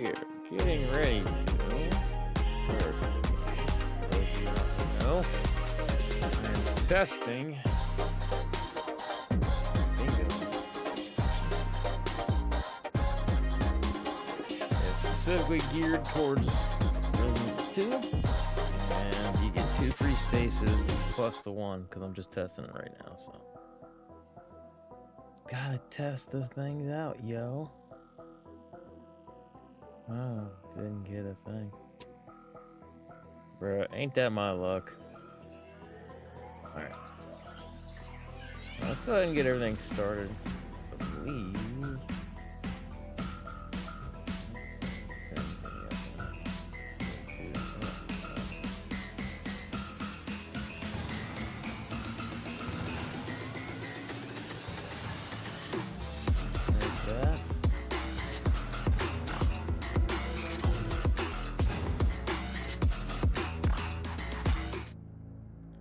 we're getting ready to, for those of you not know, I'm testing bingo. It's specifically geared towards Resident Evil 2, and you get 2 free spaces plus the 1 because I'm just testing it right now. So gotta test the things out, yo. Oh, didn't get a thing. Bruh, ain't that my luck? Alright. Let's go ahead and get everything started. I believe.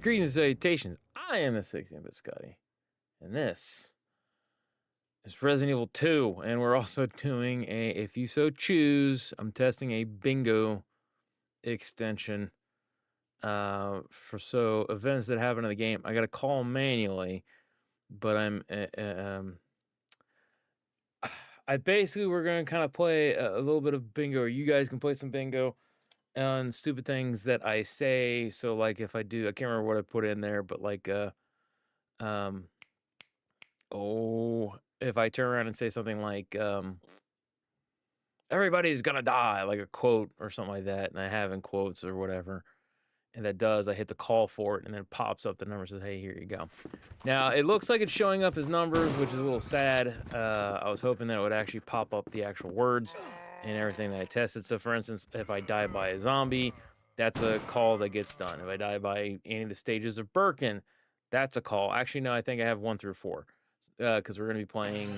Greetings and salutations. I am the 16-bit Scotty, and this is Resident Evil 2, and we're also doing a, if you so choose, I'm testing a bingo extension for events that happen in the game. I got to call them manually, but I basically, we're going to kind of play a little bit of bingo, or you guys can play some bingo on stupid things that I say. So like if I do, I can't remember what I put in there, but like if I turn around and say something like everybody's gonna die, like a quote or something like that, and I have in quotes or whatever, and that does, I hit the call for it, and then it pops up the number, says, hey, here you go. Now it looks like it's showing up as numbers, which is a little sad. I was hoping that it would actually pop up the actual words and everything that I tested. So for instance, if I die by a zombie, that's a call that gets done. If I die by any of the stages of Birkin, that's a call. Actually, no, I think I have 1 through 4 because we're going to be playing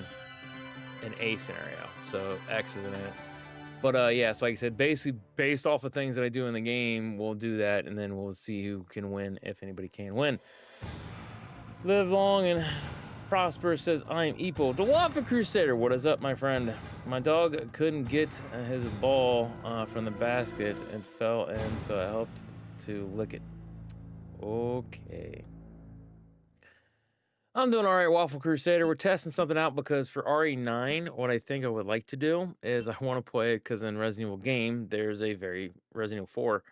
an A scenario. So X isn't it. But yeah, so like I said, basically based off of things that I do in the game, we'll do that, and then we'll see who can win, if anybody can win. Live long and prosper, says I am Epo. The Waffle Crusader, what is up, my friend? My dog couldn't get his ball from the basket and fell in, so I helped to lick it. Okay. I'm doing all right, Waffle Crusader. We're testing something out because for RE9, what I think I would like to do is I want to play, because in Resident Evil game, Resident Evil 4,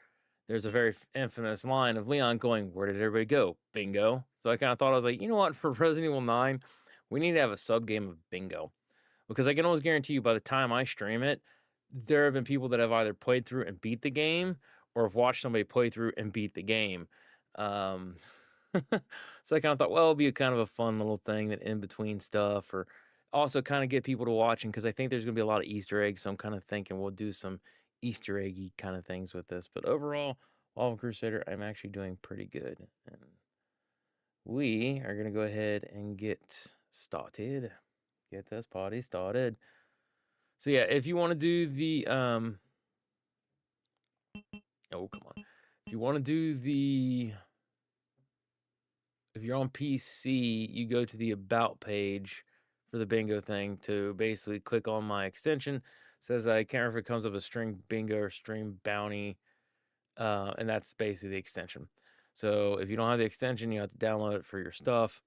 there's a very infamous line of Leon going, where did everybody go? Bingo. So I kind of thought, I was like, you know what, for Resident Evil 9, we need to have a sub-game of bingo. Because I can always guarantee you by the time I stream it, there have been people that have either played through and beat the game, or have watched somebody play through and beat the game. So I kind of thought, well, it'll be a kind of a fun little thing that in between stuff, or also kind of get people to watching, because I think there's going to be a lot of Easter eggs. So I'm kind of thinking we'll do some Easter eggy kind of things with this. But overall, Waffle Crusader, I'm actually doing pretty good. And we are going to go ahead and get started. Get this party started. So yeah, if you want to do the oh, come on. If you want to do the, if you're on PC, you go to the About page for the bingo thing to basically click on my extension. It says I can't remember if it comes up as string bingo or string bounty, and that's basically the extension. So if you don't have the extension, you have to download it for your stuff.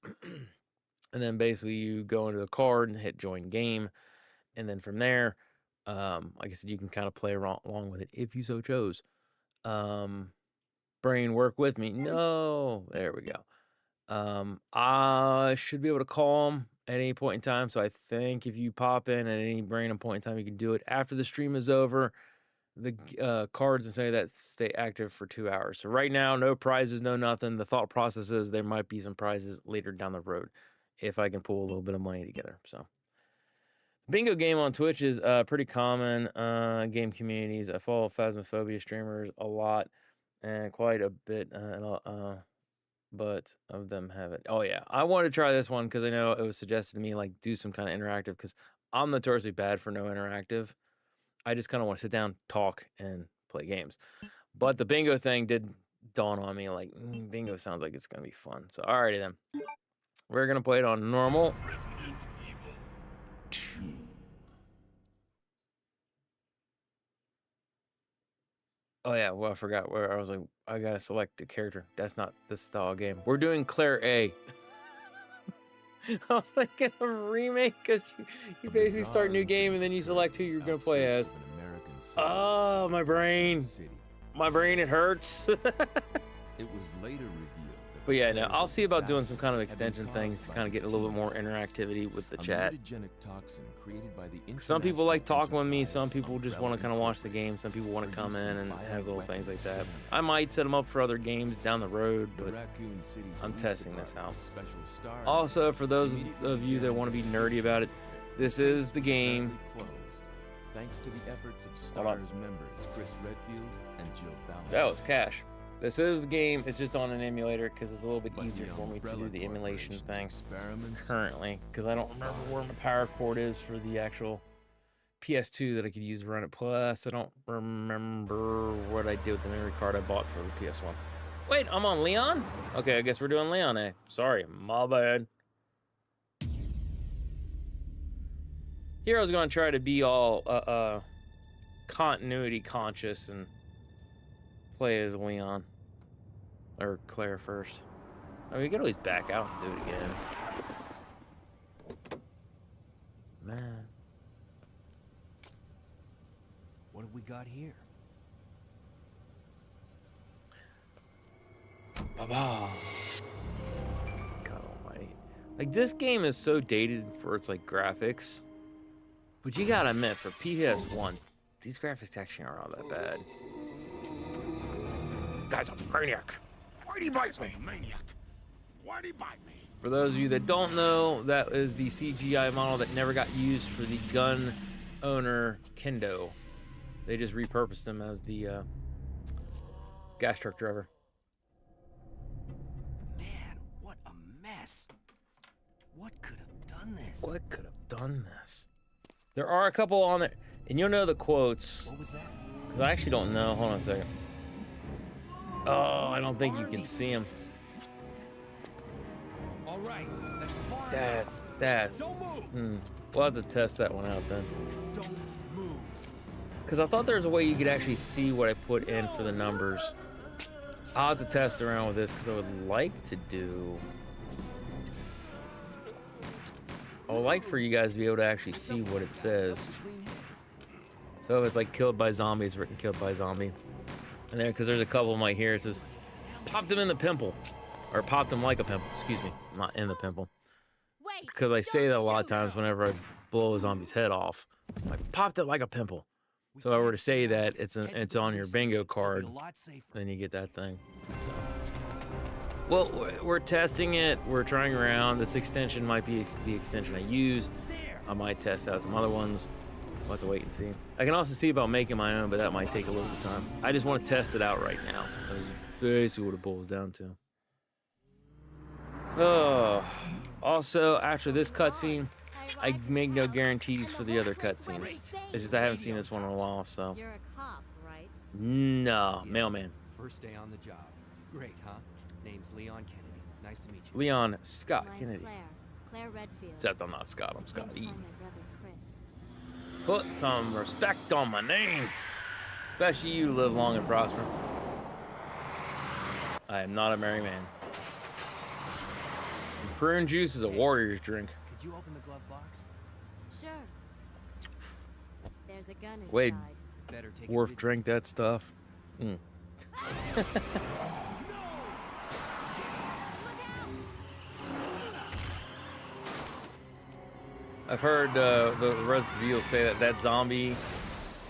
And then basically you go into the card and hit join game. And then from there, like I said, you can kind of play along with it if you so chose. Brain, work with me. No, there we go. I should be able to call them at any point in time. So I think if you pop in at any random point in time, you can do it. After the stream is over, the cards and say that stay active for 2 hours. So right now, no prizes, no nothing. The thought process is there might be some prizes later down the road if I can pull a little bit of money together. So bingo game on Twitch is pretty common game communities. I follow Phasmophobia streamers a lot, and quite a bit, but of them haven't. Oh yeah, I wanted to try this one because I know it was suggested to me, like, do some kind of interactive, because I'm notoriously bad for no interactive. I just kind of want to sit down, talk, and play games. But the bingo thing did dawn on me, like, bingo sounds like it's going to be fun. So, alrighty then. We're going to play it on normal. Resident Evil 2. Oh yeah, well I forgot where I was like, I gotta select a character. That's not this style game. We're doing Claire A. I was thinking of a remake because you basically start a new game and then you select who you're gonna play as. Oh, my brain. My brain, it hurts. It was later revealed that But yeah, no, I'll see about doing some kind of extension things to kind of get a little bit more interactivity with the chat. Some people like talking with me, some people just want to kind of watch the game, some people want to come in and have little things like that. I might set them up for other games down the road, but I'm testing this out. Also, for those of you that want to be nerdy about it, this is the game. Thanks to the efforts of STARS members Chris Redfield and Jill Fowler. That was Cash. This is the game. It's just on an emulator because it's a little bit easier for me to do the emulation thing currently because I don't remember where my power cord is for the actual PS2 that I could use to run it. Plus, I don't remember what I did with the memory card I bought for the PS1. Wait, I'm on Leon? Okay, I guess we're doing Leon, eh? Sorry, my bad. Here I was going to try to be all continuity conscious and play as Leon. Or Claire first. I mean, we could always back out and do it again. Man. What have we got here? Ba-ba. God almighty. Like, this game is so dated for its, like, graphics. But you gotta admit, for PS1, these graphics actually aren't all that bad. Guy's a maniac. Why'd he bite me? Maniac. Why'd he bite me? For those of you that don't know, that is the CGI model that never got used for the gun owner Kendo. They just repurposed him as the gas truck driver. Man, what a mess. What could have done this? What could have done this? There are a couple on it, and you'll know the quotes. What was that? Because I actually don't know. Hold on a second. Oh, I don't think you can see them. All right, that's far That's. Don't move. We'll have to test that one out then. Don't move. Because I thought there was a way you could actually see what I put in for the numbers. I'll have to test around with this because I would like to do... I would like for you guys to be able to actually see what it says. So if it's like killed by zombies, written killed by zombie. And there, because there's a couple of them right here, it says, popped him in the pimple. Or popped him like a pimple, excuse me, not in the pimple. Because I say that a lot of times whenever I blow a zombie's head off. Like, popped it like a pimple. So if I were to say that, it's on your bingo card, then you get that thing. So. Well, we're testing it. We're trying around. This extension might be the extension I use. I might test out some other ones. We'll have to wait and see. I can also see about making my own, but that might take a little bit of time. I just want to test it out right now. That's basically what it boils down to. Oh. Also, after this cutscene, I make no guarantees for the other cutscenes. It's just I haven't seen this one in a while, so. You're a cop, right? No, mailman. First day on the job. Great, huh? Name's Leon Kennedy. Nice to meet you. Leon Scott Mine's Kennedy. Claire Redfield. Except I'm not Scott, I'm Scott E. My brother Chris. Put some respect on my name. Especially you, live long and prosper. I am not a merry man. And prune juice is a warrior's drink. Could you open the glove box? Sure. There's a gun inside. Wade, Better take Worf it. drank that stuff. I've heard the rest of you will say that zombie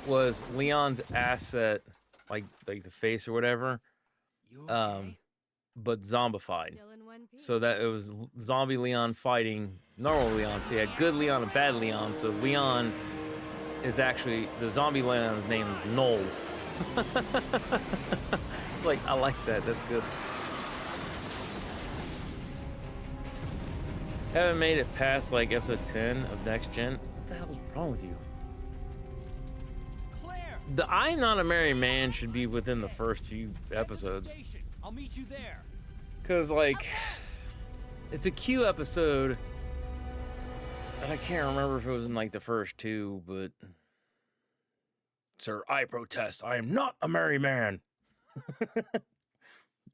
was Leon's asset, like the face or whatever, You okay? but zombified. Still in one piece. So that it was zombie Leon fighting normal Leon. So you had good Leon and bad Leon. So Leon is actually, the zombie Leon's name is Noel. Like, I like that. That's good. Haven't made it past like episode 10 of Next Gen. What the hell is wrong with you? Claire! The I'm Not a Married Man should be within the first few Head to the episodes. station. I'll meet you there. Cause like, it's a Q episode. And I can't remember if it was in like the first two, but Sir, I protest. I am not a merry man.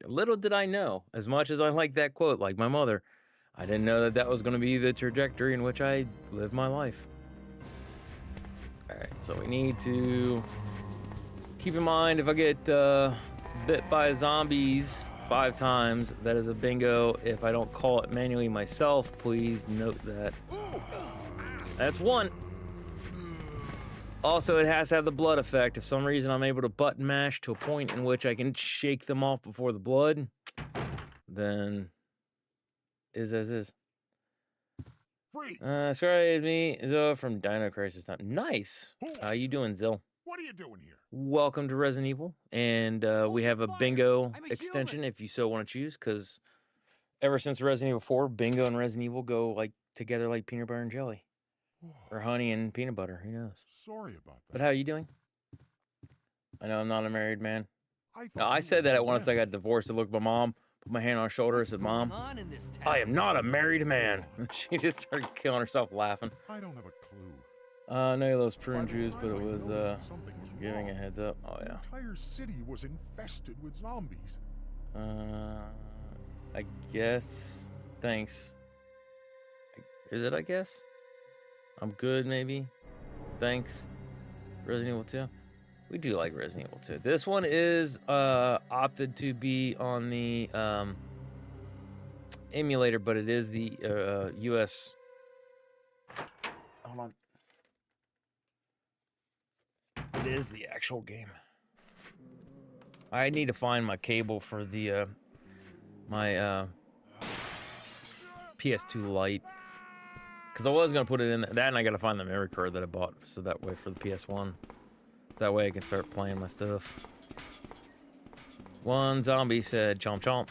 Little did I know, as much as I like that quote, like my mother, I didn't know that that was going to be the trajectory in which I live my life. All right, so we need to keep in mind if I get bit by zombies 5 times, that is a bingo. If I don't call it manually myself, please note that. That's 1. Also, it has to have the blood effect. If for some reason I'm able to button mash to a point in which I can shake them off before the blood, then is as is. Freeze! Sorry, it's me, Zil from Dino Crisis Time. Nice. How you doing, Zil? What are you doing here? Welcome to Resident Evil, and we have a bingo extension if you so want to choose, because ever since Resident Evil 4, bingo and Resident Evil go like together like peanut butter and jelly. Or honey and peanut butter, who knows? Sorry about that. But how are you doing? I know I'm not a married man. I No, I said that once I got divorced. I looked at my mom, put my hand on her shoulder, I said, Mom, I am not a married man. She just started killing herself laughing. I don't have a clue. I know you love prune By the juice, but time it I was noticed something was giving a wrong, heads up. Oh the yeah. entire city was infested with zombies. I guess. Thanks. Is it, I guess? I'm good, maybe. Thanks. Resident Evil 2. We do like Resident Evil 2. This one is opted to be on the emulator, but it is the US. Hold on. It is the actual game. I need to find my cable for the my PS2 Lite. Because I was going to put it in that, and I got to find the memory card that I bought, so that way for the PS1. That way I can start playing my stuff. One zombie said chomp chomp.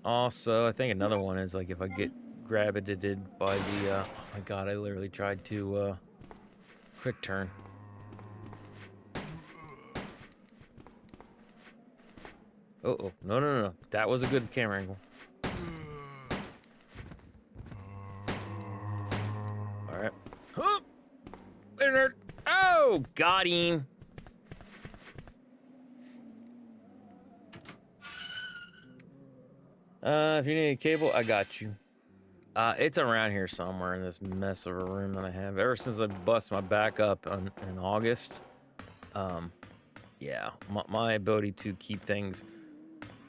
Also, I think another one is like if I get grabbited by the, oh my god, I literally tried to quick turn. Uh-oh, no. That was a good camera angle. Alright. Huh! There, oh, got him. If you need a cable, I got you. It's around here somewhere in this mess of a room that I have. Ever since I busted my back up in August, yeah, my ability to keep things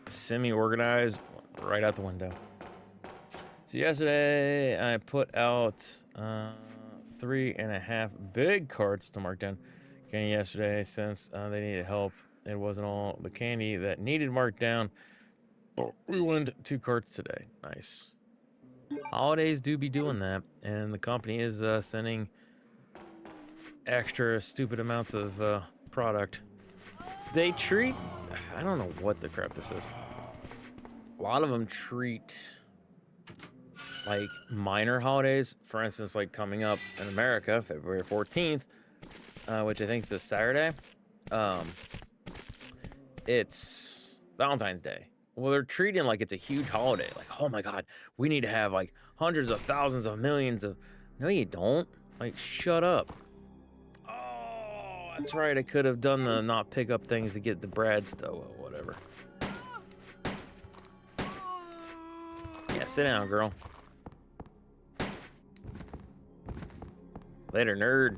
semi-organized right out the window. So yesterday I put out 3.5 big carts to mark down candy yesterday since they needed help. It wasn't all the candy that needed marked down. We went 2 carts today. Nice. Holidays do be doing that, and the company is sending extra stupid amounts of product. They treat, I don't know what the crap this is. A lot of them treat like minor holidays, for instance, like coming up in America, February 14th, which I think is this Saturday. It's Valentine's Day. Well, they're treating like it's a huge holiday. Like, oh my god, we need to have like hundreds of thousands of millions of... No, you don't. Like, shut up. Oh, that's right. I could have done the not pick up things to get the Brad stuff. Well, whatever. Yeah, sit down, girl. Later, nerd.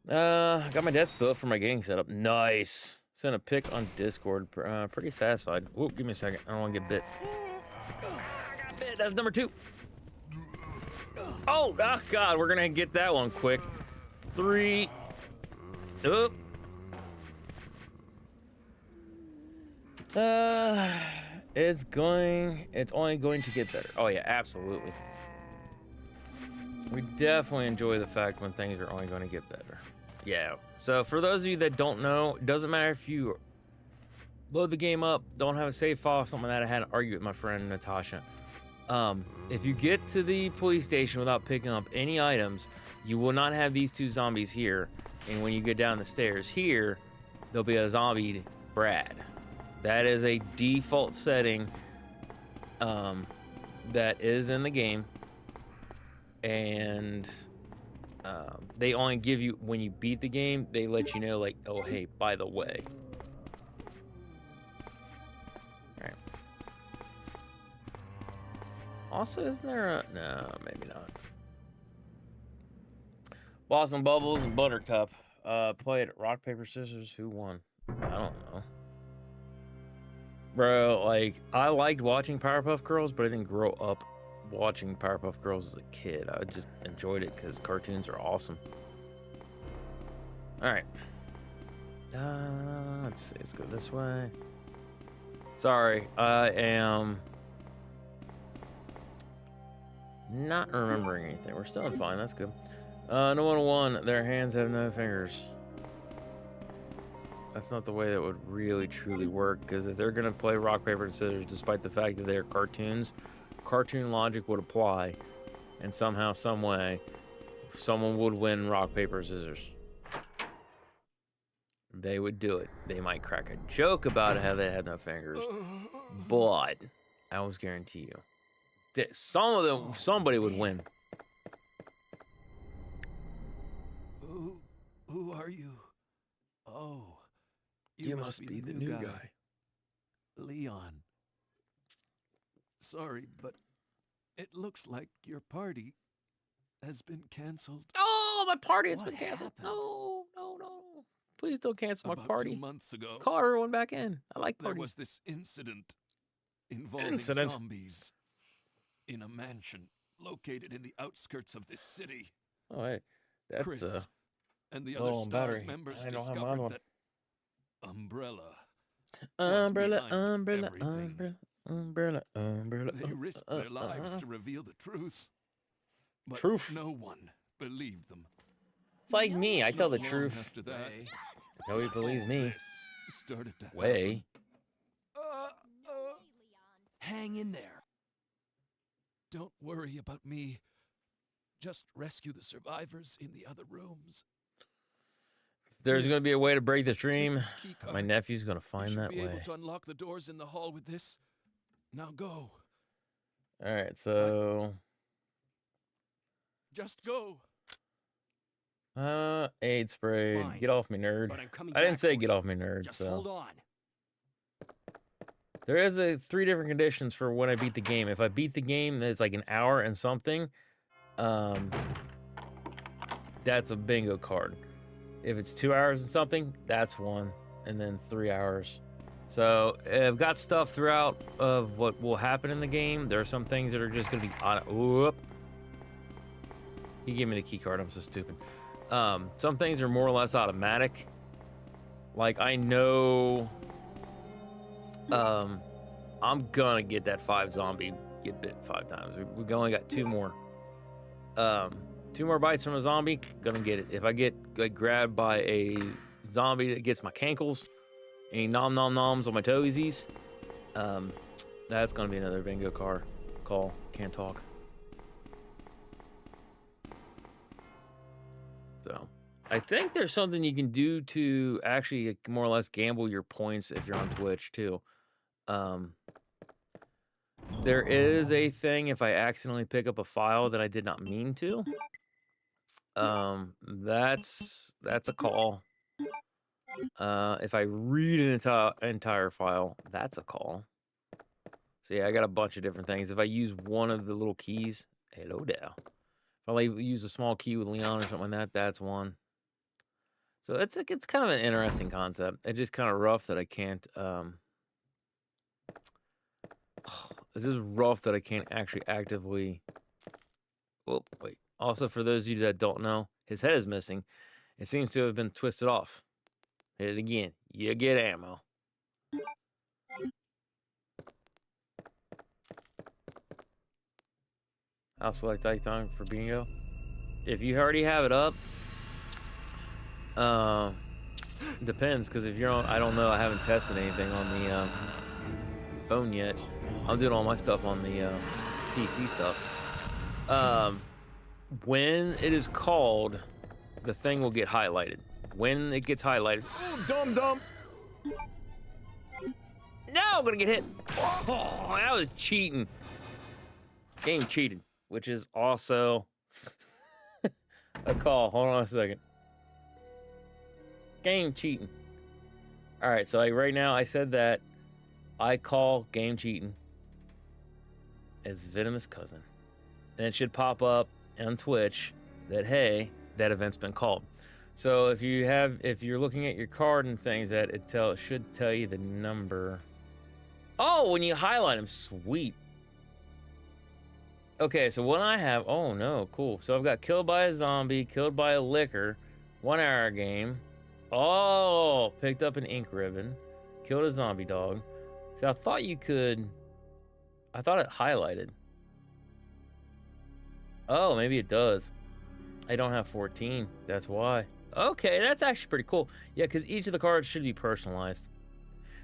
I got my desk built for my gaming setup. Nice. Sent a pic on Discord. Pretty satisfied. Whoa, give me a second. I don't want to get bit. I got bit. That's number 2. Oh, God. We're going to get that one quick. 3. Oop. It's only going to get better. Oh, yeah, absolutely. We definitely enjoy the fact when things are only going to get better. Yeah. So for those of you that don't know, it doesn't matter if you load the game up, don't have a save file, something like that. I had an argument with my friend Natasha. If you get to the police station without picking up any items, you will not have these 2 zombies here. And when you get down the stairs here, there'll be a zombie Brad. That is a default setting that is in the game. And they only give you, when you beat the game, they let you know, like, oh, hey, by the way. Alright. Also, isn't there a... No, maybe not. Blossom Bubbles and Buttercup. Played rock, paper, scissors. Who won? I don't know. Bro, like, I liked watching Powerpuff Girls, but I didn't grow up watching Powerpuff Girls as a kid. I just enjoyed it because cartoons are awesome. Alright. Let's see. Let's go this way. Sorry, I am not remembering anything. We're still fine. That's good. No 101. Their hands have no fingers. That's not the way that would really truly work, because if they're going to play rock, paper, and scissors, despite the fact that they're cartoons, cartoon logic would apply, and somehow, some way, someone would win rock, paper, scissors. They would do it. They might crack a joke about how they had no fingers, but I almost guarantee you that somebody would win. Who are you? Oh, You must be the new guy. Leon. Sorry, but it looks like your party has been canceled. Oh, my party has What been canceled. happened? No. Please don't cancel my About party. 2 months ago, Call everyone back in. I like there parties. was this incident involving Incident? zombies in a mansion located in the outskirts of this city. Oh, hey. That's, Chris and the low other on Stars battery. members I don't have discovered mine on. that Umbrella. Umbrella, behind umbrella, everything. umbrella. They risked their lives to reveal the truth. But Truth. no one believed them. It's like me. I tell the Not long truth. After that, Nobody believes me. this started to Way. happen. Hang in there. Don't worry about me. Just rescue the survivors in the other rooms. There's going to be a way to break the Take stream. this key card. My nephew's going to You find should that be able way. to unlock the doors in the hall with this. Now go. All right, so Just go. aid sprayed. Fine, Get off me, nerd. But I'm coming I didn't back say for get you. off me, nerd. Just So hold on. there is 3 different conditions for when I beat the game. If I beat the game, then it's like an hour and something. That's a bingo card. If it's 2 hours and something, that's one, and then 3 hours. So I've got stuff throughout of what will happen in the game. There are some things that are just gonna be on. Whoop. He gave me the key card. I'm so stupid. Some things are more or less automatic. Like I know, I'm gonna get that 5 zombie get bit 5 times. We've only got 2 more. 2 more bites from a zombie, gonna get it. If I get like grabbed by a zombie that gets my cankles, any nom nom noms on my toesies, that's gonna be another bingo call. Can't talk. So I think there's something you can do to actually more or less gamble your points if you're on Twitch too. There is a thing if I accidentally pick up a file that I did not mean to. That's a call. If I read an entire file, that's a call. So yeah, I got a bunch of different things. If I use one of the little keys, hello there. If I like use a small key with Leon or something like that, that's one. So it's kind of an interesting concept. It's just kind of rough that I can't. It's just rough that I can't actually actively. Oh wait. Also, for those of you that don't know, his head is missing. It seems to have been twisted off. Hit it again. You get ammo. I'll select icon for bingo. If you already have it up, depends, because if you're on, I don't know, I haven't tested anything on the phone yet. I'm doing all my stuff on the PC stuff. When it is called, the thing will get highlighted. When it gets highlighted, oh, dumb. No, I'm gonna get hit. Oh, that was cheating. Game cheated, which is also a call. Hold on a second. Game cheating. All right, so like right now I said that I call game cheating as Venomous Cousin. And it should pop up on Twitch that, hey, that event's been called. So if you're looking at your card and things, that it should tell you the number. Oh, when you highlight them, sweet. Okay, so what I have, oh no, cool. So I've got killed by a zombie, killed by a liquor, 1 hour game. Oh, picked up an ink ribbon, killed a zombie dog. See, I thought it highlighted. Oh, maybe it does. I don't have 14, that's why. Okay, that's actually pretty cool. Yeah, because each of the cards should be personalized.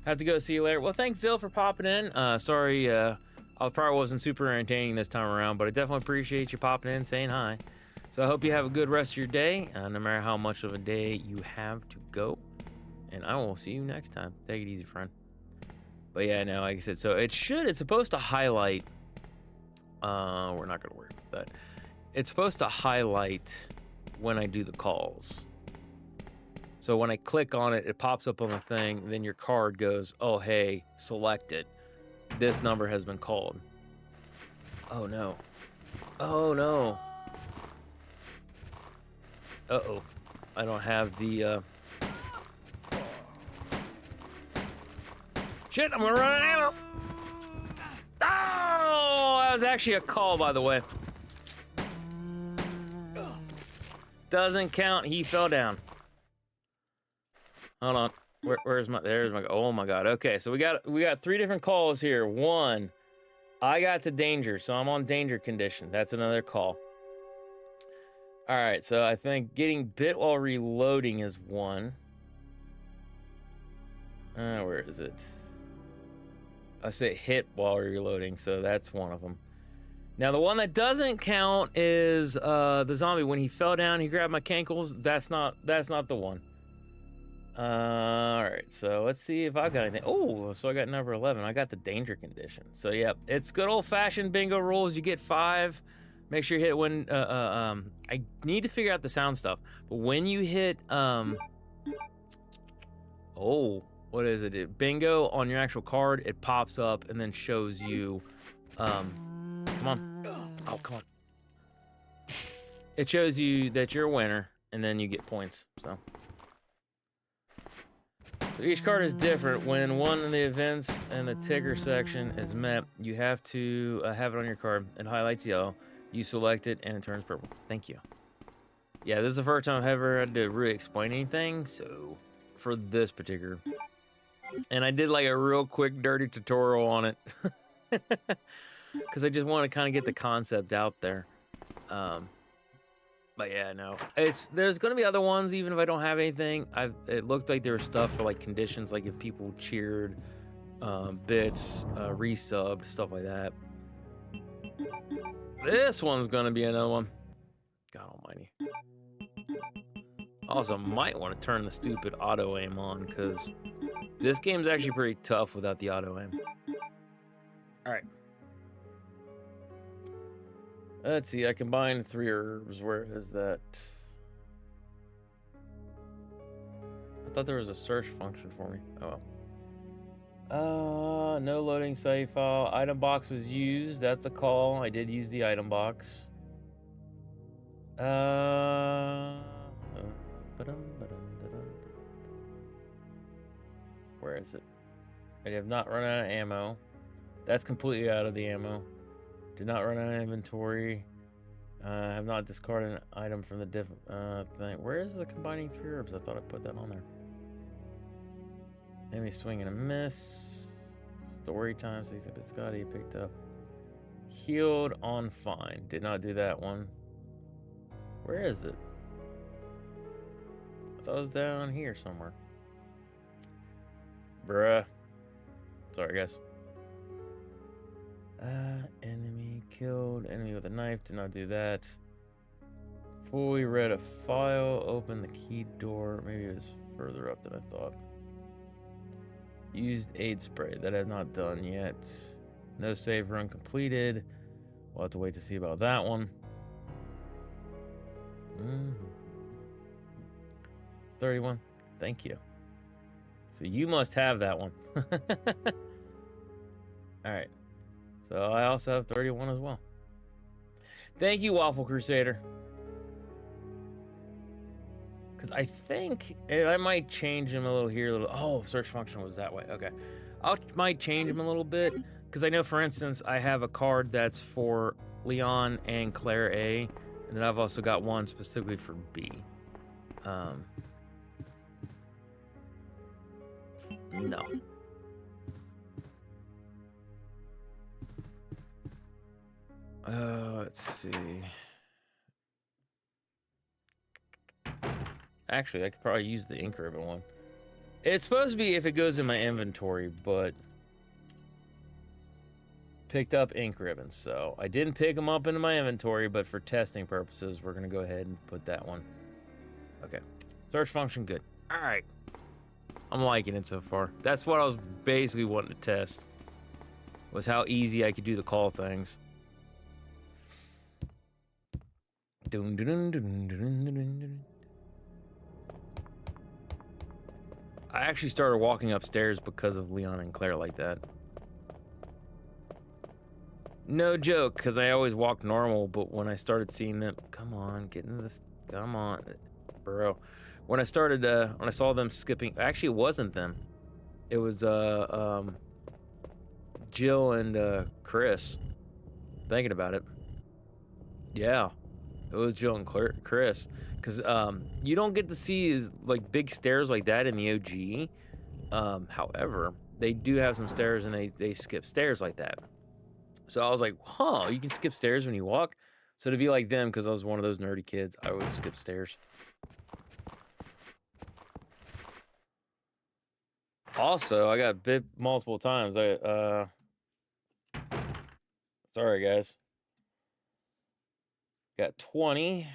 Have to go, see you later. Well, thanks, Zill, for popping in. Sorry, I probably wasn't super entertaining this time around, but I definitely appreciate you popping in, saying hi. So I hope you have a good rest of your day, no matter how much of a day you have to go. And I will see you next time. Take it easy, friend. But yeah, no, like I said, so it's supposed to highlight, we're not gonna worry about that. It's supposed to highlight when I do the calls. So when I click on it, it pops up on the thing, then your card goes, oh, hey, select it. This number has been called. Oh, no. Oh, no. Uh-oh. I don't have the, Shit, I'm gonna run out of ammo. Oh, that was actually a call, by the way. Doesn't count, he fell down. Hold on. There's my, oh my god. Okay, so we got 3 different calls here. 1, I got to danger, so I'm on danger condition. That's another call. All right, so I think getting bit while reloading is 1. Where is it? I say hit while reloading, so that's one of them. Now the one that doesn't count is the zombie. When he fell down, he grabbed my cankles. That's not the one. All right, so let's see if I got anything. Oh, so I got number 11. I got the danger condition. So yeah, it's good old-fashioned bingo rules. You get 5. Make sure you hit when. I need to figure out the sound stuff. But when you hit oh, what is it? Bingo on your actual card, it pops up and then shows you. Come on. Oh, come on. It shows you that you're a winner, and then you get points. So each card is different. When one of the events in the ticker section is met, you have to have it on your card. It highlights yellow. You select it, and it turns purple. Thank you. Yeah, this is the first time I've ever had to really explain anything, so for this particular. And I did like a real quick, dirty tutorial on it. Because I just want to kind of get the concept out there. But yeah, no. There's going to be other ones, even if I don't have anything. It looked like there was stuff for like conditions, like if people cheered, bits, resubbed, stuff like that. This one's going to be another one. God almighty. Also, might want to turn the stupid auto aim on, because this game's actually pretty tough without the auto aim. Alright. Let's see, I combined 3 herbs. Where is that? I thought there was a search function for me. Oh well. No loading save file. Item box was used. That's a call. I did use the item box. Where is it? I have not run out of ammo. That's completely out of the ammo. Did not run out of inventory. Have not discarded an item from the thing. Where is the combining 3 herbs? I thought I put that on there. Enemy swing and a miss. Story time. So he's a biscotti picked up. Healed on fine. Did not do that one. Where is it? I thought it was down here somewhere. Bruh. Sorry, guys. Enemy killed. Enemy with a knife. Did not do that. Fully read a file. Open the key door. Maybe it was further up than I thought. Used aid spray. That I have not done yet. No save run completed. We'll have to wait to see about that one. Mm-hmm. 31. Thank you. So you must have that one. All right. So I also have 31 as well. Thank you, Waffle Crusader. Because I think I might change him a little here. A little. Oh, search function was that way. Okay. Might change him a little bit. Because I know, for instance, I have a card that's for Leon and Claire A. And then I've also got one specifically for B. No. Let's see. Actually, I could probably use the ink ribbon one. It's supposed to be if it goes in my inventory, but picked up ink ribbons, so I didn't pick them up into my inventory, but for testing purposes, we're gonna go ahead and put that one. Okay, search function good. All right, I'm liking it so far. That's what I was basically wanting to test, was how easy I could do the call things. Dun, dun, dun, dun, dun, dun, dun, dun. I actually started walking upstairs because of Leon and Claire like that. No joke, because I always walked normal, but when I started seeing them, come on, get into this, come on, bro. When I started, when I saw them skipping, actually it wasn't them. It was, Jill and, Chris. Thinking about it. Yeah, it was Jill and Chris. Because, you don't get to see, like, big stairs like that in the OG. However, they do have some stairs and they skip stairs like that. So I was like, huh, you can skip stairs when you walk? So to be like them, because I was one of those nerdy kids, I would skip stairs. Also, I got bit multiple times. Sorry, guys. Got 20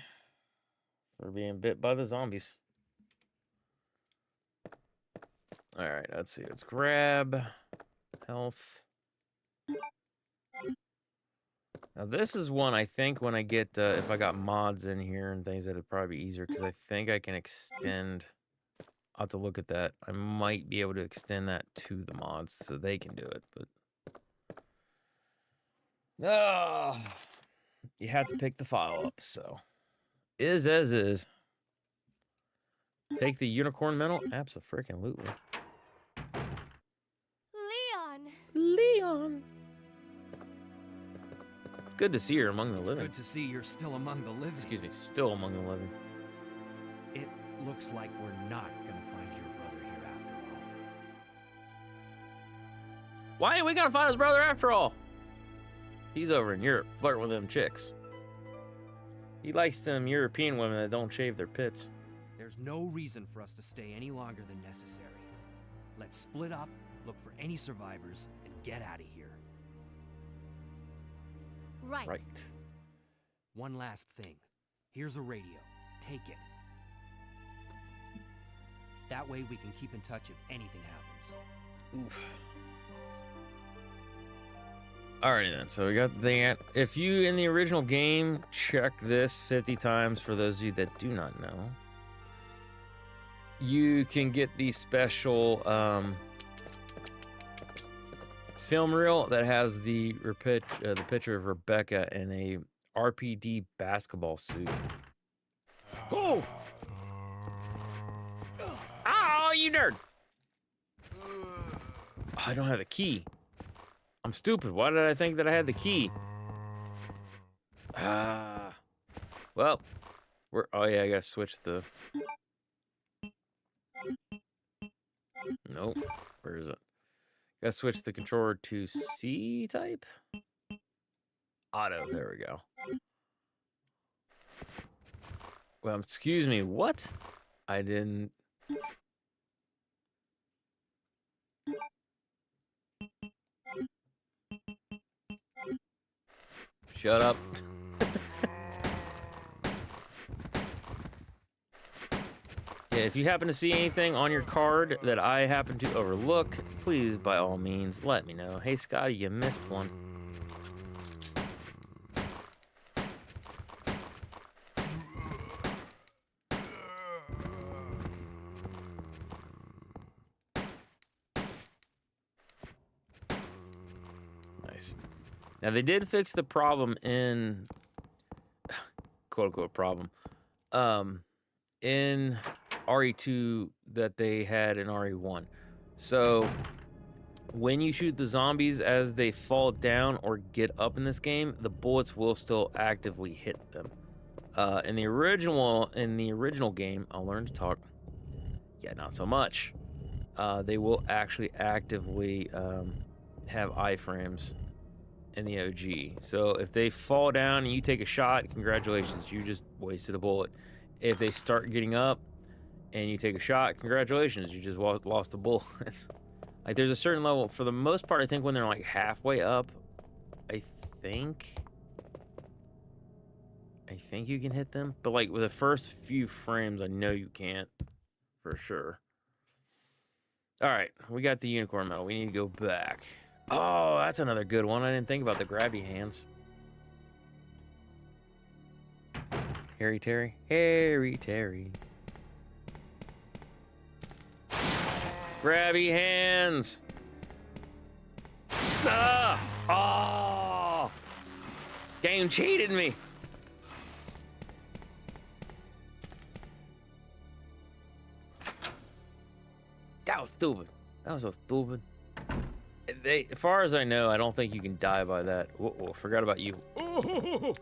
for being bit by the zombies. All right, let's see. Let's grab health. Now this is one I think when I get, if I got mods in here and things, that'd probably be easier because I think I can extend. I'll have to look at that. I might be able to extend that to the mods so they can do it, but you have to pick the file up, so is as is. Take the unicorn medal? Abso-freaking-lutely. Leon! It's good to see her among the living. Good to see you're still among the living. Excuse me, still among the living. It looks like we're not gonna find your brother here after all. Why ain't we gonna find his brother after all? He's over in Europe flirting with them chicks. He likes them European women that don't shave their pits. There's no reason for us to stay any longer than necessary. Let's split up, look for any survivors, and get out of here. Right. One last thing. Here's a radio. Take it. That way we can keep in touch if anything happens. Oof. Alrighty then, so we got that. If you, in the original game, check this 50 times, for those of you that do not know, you can get the special film reel that has the picture of Rebecca in a RPD basketball suit. Oh! Oh, you nerd! I don't have the key. I'm stupid. Why did I think that I had the key? Well, oh yeah, I gotta switch the... Nope. Where is it? Gotta switch the controller to C type? Auto, there we go. Well, excuse me, what? I didn't... Shut up. Yeah, if you happen to see anything on your card that I happen to overlook, please, by all means, let me know. Hey, Scotty, you missed one. fix. Now, they did fix the problem in, quote-unquote problem, in RE2 that they had in RE1. So, when you shoot the zombies as they fall down or get up in this game, the bullets will still actively hit them. In the original game, I'll learn to talk. Yeah, not so much. They will actually actively have iframes in the OG. So if they fall down and you take a shot, congratulations, you just wasted a bullet. If they start getting up and you take a shot, congratulations, you just lost a bullet. Like, there's a certain level, for the most part, I think when they're like halfway up, I think you can hit them. But like with the first few frames, I know you can't for sure. All right, we got the unicorn medal. We need to go back. Oh, that's another good one. I didn't think about the grabby hands. Harry Terry. Harry Terry. Grabby hands. Ah! Oh! Game cheated me. That was stupid. That was so stupid. As far as I know, I don't think you can die by that. Whoa, forgot about you. Oh!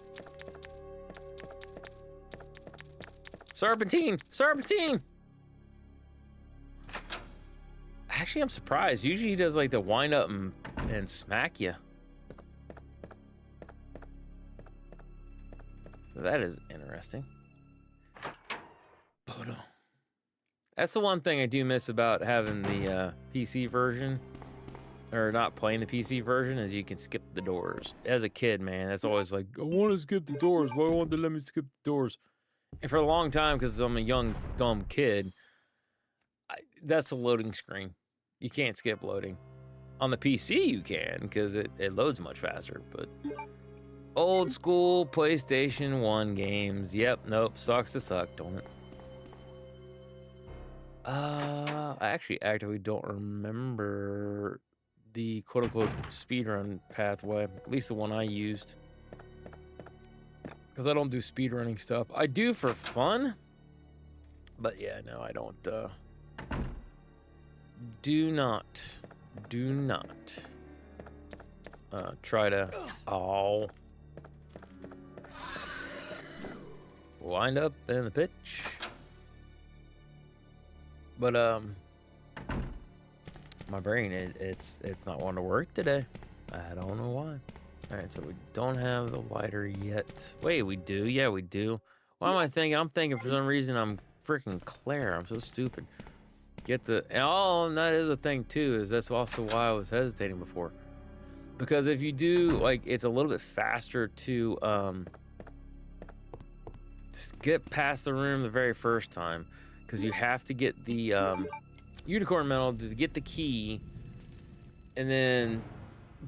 Serpentine! Serpentine! Actually, I'm surprised. Usually he does like the wind up and smack you. So that is interesting. That's the one thing I do miss about having the PC version, or not playing the PC version, is you can skip the doors. As a kid, man, that's always like, I want to skip the doors. Why won't they let me skip the doors? And for a long time, because I'm a young, dumb kid, that's the loading screen. You can't skip loading. On the PC, you can, because it loads much faster, but old school PlayStation 1 games. Yep, nope, sucks to suck, don't it? I actually actively don't remember the quote-unquote speedrun pathway, at least the one I used, because I don't do speedrunning stuff. I do for fun, but yeah, no, I don't. Do not try to wind up in the pitch. But my brain, it's not wanting to work today. I don't know why. All right, so we don't have the lighter yet. Wait, we do? Yeah, we do. Why am I thinking? I'm thinking for some reason I'm freaking Claire. I'm so stupid. Oh, and that is a thing too, is that's also why I was hesitating before. Because if you do, like, it's a little bit faster to skip past the room the very first time. Because you have to get the unicorn medal to get the key, and then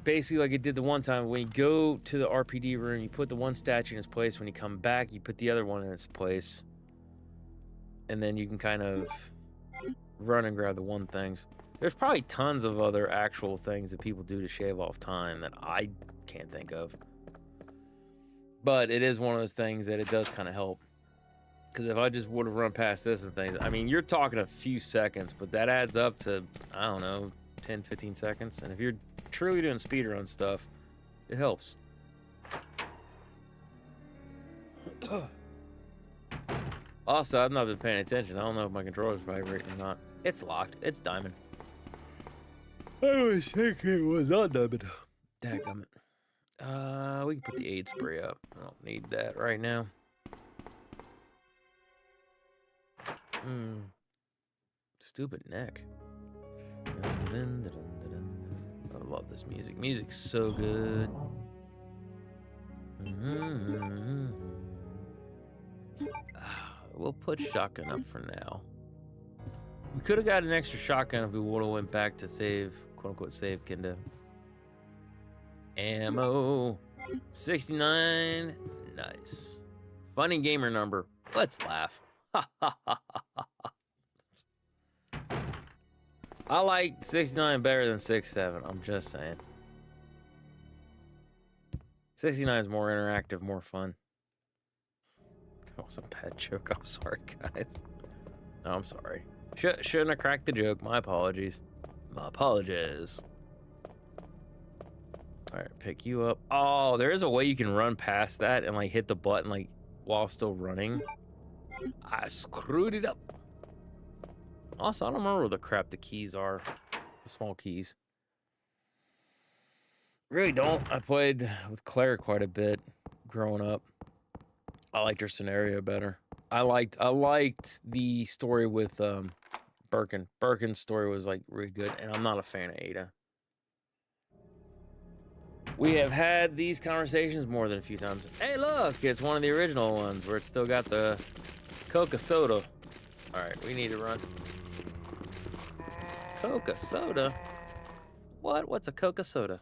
basically like it did the one time, when you go to the RPD room, you put the one statue in its place. When you come back, you put the other one in its place, and then you can kind of run and grab the one things. There's probably tons of other actual things that people do to shave off time that I can't think of, but it is one of those things that it does kind of help. Because if I just would have run past this and things, I mean, you're talking a few seconds, but that adds up to, I don't know, 10, 15 seconds. And if you're truly doing speedrun stuff, it helps. Also, I've not been paying attention. I don't know if my controller's vibrating or not. It's locked. It's diamond. I was thinking it was on diamond. Dadgummit. We can put the aid spray up. I don't need that right now. Stupid neck. I love this music. Music's so good. We'll put shotgun up for now. We could have got an extra shotgun if we would have went back to save, quote unquote, save Kendo. Ammo. 69. Nice. Funny gamer number. Let's laugh. I like 69 better than 67. I'm just saying. 69 is more interactive, more fun. That was a bad joke. I'm sorry, guys. No, I'm sorry. Shouldn't have cracked the joke. My apologies. My apologies. All right, pick you up. Oh, there is a way you can run past that and like hit the button like while still running. I screwed it up. Also, I don't remember what the crap the keys are. The small keys. Really don't. I played with Claire quite a bit growing up. I liked her scenario better. I liked the story with Birkin. Birkin's story was like really good, and I'm not a fan of Ada. We have had these conversations more than a few times. Hey, look, it's one of the original ones where it's still got the Coca soda. All right, we need to run. Coca soda? What? What's a Coca soda?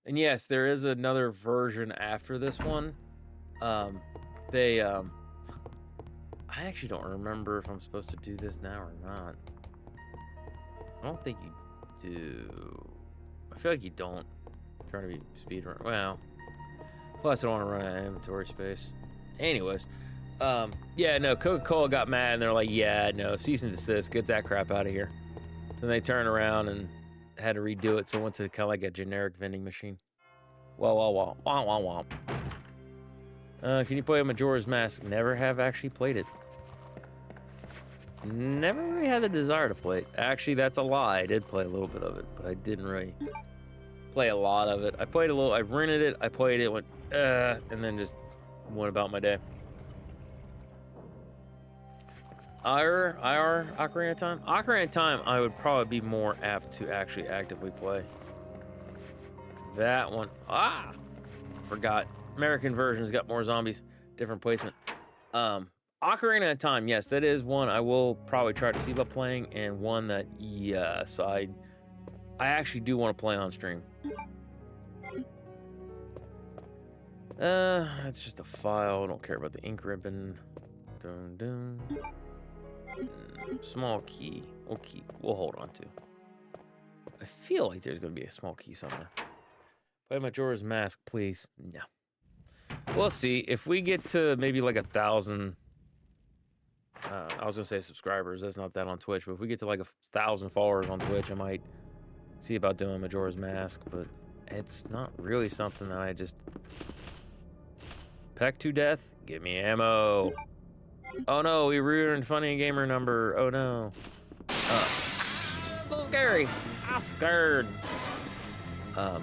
And yes, there is another version after this one. I actually don't remember if I'm supposed to do this now or not. I don't think you do. I feel like you don't. I'm trying to be speedrun. Well, plus I don't want to run out of inventory space. Anyways, yeah, no, Coca-Cola got mad and they're like, yeah, no, cease and desist, get that crap out of here. So they turned around and had to redo it, so it went to kind of like a generic vending machine. Wah. Can you play a Majora's Mask? Never have actually played it. Never really had the desire to play it. Actually, that's a lie. I did play a little bit of it, but I didn't really play a lot of it. I played a little, I rented it, I played it, went, and then just went about my day. Ocarina of Time? Ocarina of Time, I would probably be more apt to actually actively play. That one, forgot. American version's got more zombies, different placement. Ocarina of Time, yes, that is one I will probably try to see about playing, and one that, yes, I actually do want to play on stream. That's just a file. I don't care about the ink ribbon. Small key. We'll hold on to. I feel like there's going to be a small key somewhere. Play Majora's Mask, please. No. We'll see. If we get to maybe like 1,000, I was going to say subscribers. That's not that on Twitch. But if we get to like 1,000 followers on Twitch, I might see about doing Majora's Mask. But it's not really something that I just... Peck to death? Give me ammo. Oh no, we ruined Funny Gamer number. Oh no. So scary. I'm scared. I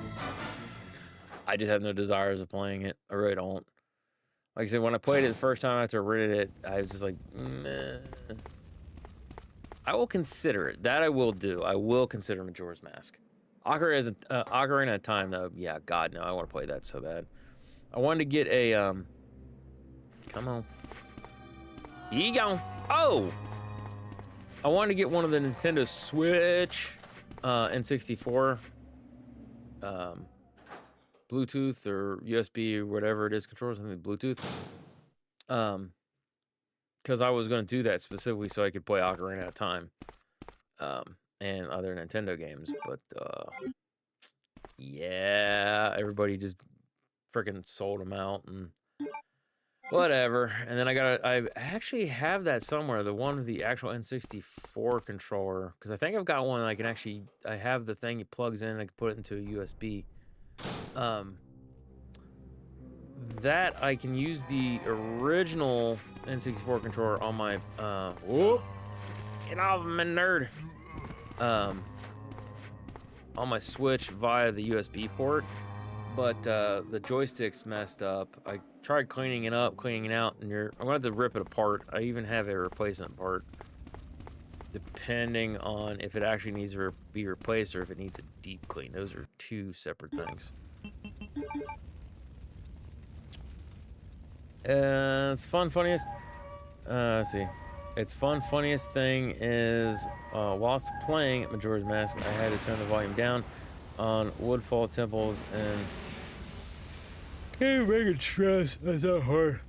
just have no desires of playing it. I really don't. Like I said, when I played it the first time after I rented it, I was just like, meh. I will consider it. That I will do. I will consider Majora's Mask. Ocarina of Time, though. Yeah, God, no. I want to play that so bad. I wanted to get a, come on. You go. Oh! I wanted to get one of the Nintendo Switch, N64, Bluetooth or USB or whatever it is, controllers, I think Bluetooth. Because I was going to do that specifically so I could play Ocarina of Time, and other Nintendo games. But, yeah, everybody just freaking sold them out and whatever. And then I actually have that somewhere, the one with the actual N64 controller, because I think I've got one I can actually, I have the thing it plugs in, I can put it into a USB. That I can use the original N64 controller on my, whoop, get off me, nerd, on my Switch via the USB port. But the joystick's messed up. I tried cleaning it up, cleaning it out, and I'm gonna have to rip it apart. I even have a replacement part, depending on if it actually needs to be replaced or if it needs a deep clean. Those are two separate things. It's fun, funniest. Let's see. It's fun, funniest thing is whilst playing Majora's Mask, I had to turn the volume down on Woodfall Temples and can't make it stress. That's so hard.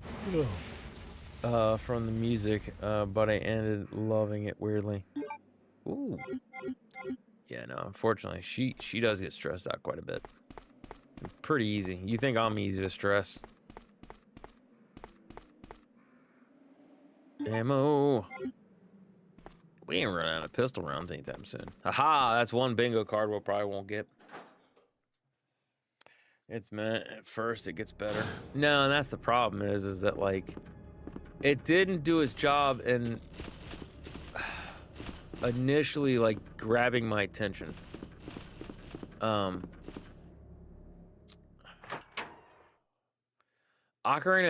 From the music, but I ended loving it weirdly. Ooh. Yeah, no, unfortunately, she does get stressed out quite a bit. Pretty easy. You think I'm easy to stress. Ammo. We ain't running out of pistol rounds anytime soon. Haha, that's one bingo card we'll probably won't get. It's meant at first it gets better. No, and that's the problem is that like it didn't do its job in initially like grabbing my attention. Ocarina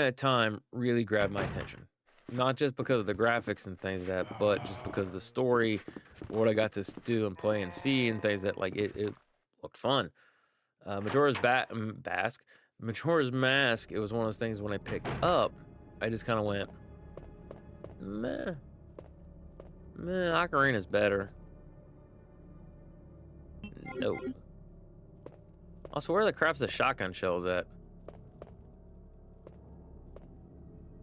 of Time really grabbed my attention. Not just because of the graphics and things like that, but just because of the story, what I got to do and play and see and things that like it looked fun. Majora's Mask, it was one of those things when I picked up, I just kind of went, meh, Ocarina's better. No. Also, where the crap's the shotgun shells at?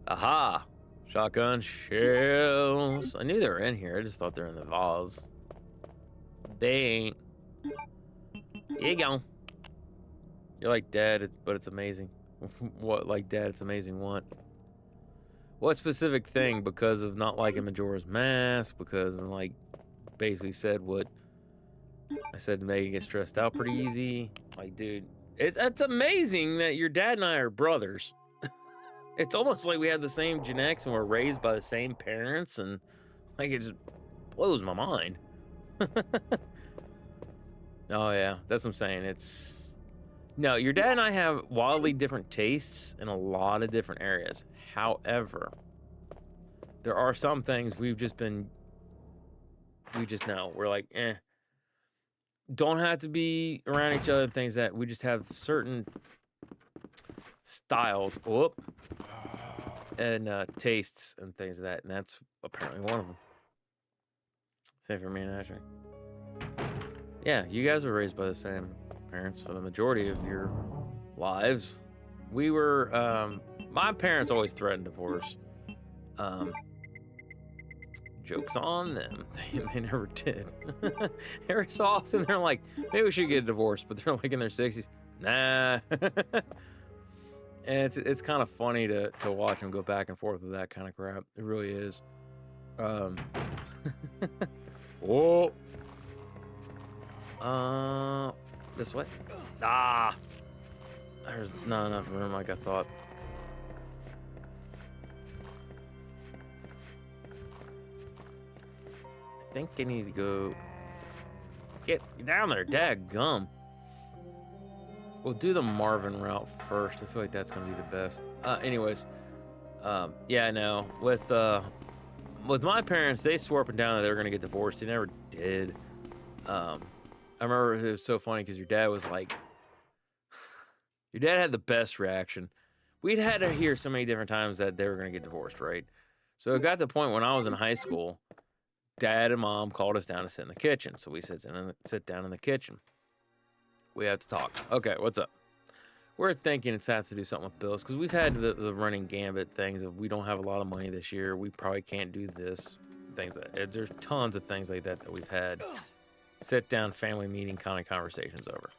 Aha! Shotgun shells. I knew they were in here. I just thought they were in the vase. They ain't. Here you go. You're like Dad, but it's amazing. What, like Dad, it's amazing what? What specific thing? Because of not liking Majora's Mask? Because, like, basically said what I said to make you get stressed out pretty easy. Like, dude, it's amazing that your dad and I are brothers. It's almost like we have the same genetics and we're raised by the same parents, and like it just blows my mind. Oh yeah, that's what I'm saying. It's no, your dad and I have wildly different tastes in a lot of different areas. However, there are some things we just know. We're like, don't have to be around each other and things that we just have certain styles. Whoop. And tastes and things of that, and that's apparently one of them. Same for me and Ashley. Yeah, you guys were raised by the same parents for the majority of your lives. We were, my parents always threatened divorce. Joke's on them. They never did. Every so often they're like, maybe we should get a divorce, but they're like in their 60s. Nah. And it's kind of funny to watch them go back and forth with that kind of crap. It really is. Whoa. This way? Ah. There's not enough room like I thought. I think I need to go get down there, dadgum. We'll do the Marvin route first. I feel like that's gonna be the best. Anyways, yeah, no. With my parents, they swore up and down that they were gonna get divorced. They never did. I remember it was so funny because your dad was like, your dad had the best reaction. We'd had to hear so many different times that they were gonna get divorced, right? So it got to the point when I was in high school, Dad and Mom called us down to sit in the kitchen. So we sit down in the kitchen. We have to talk. Okay, what's up? We're thinking it has to do something with bills because we've had the running gambit things of we don't have a lot of money this year. We probably can't do this. Things like that. There's tons of things like that we've had sit down family meeting kind of conversations over.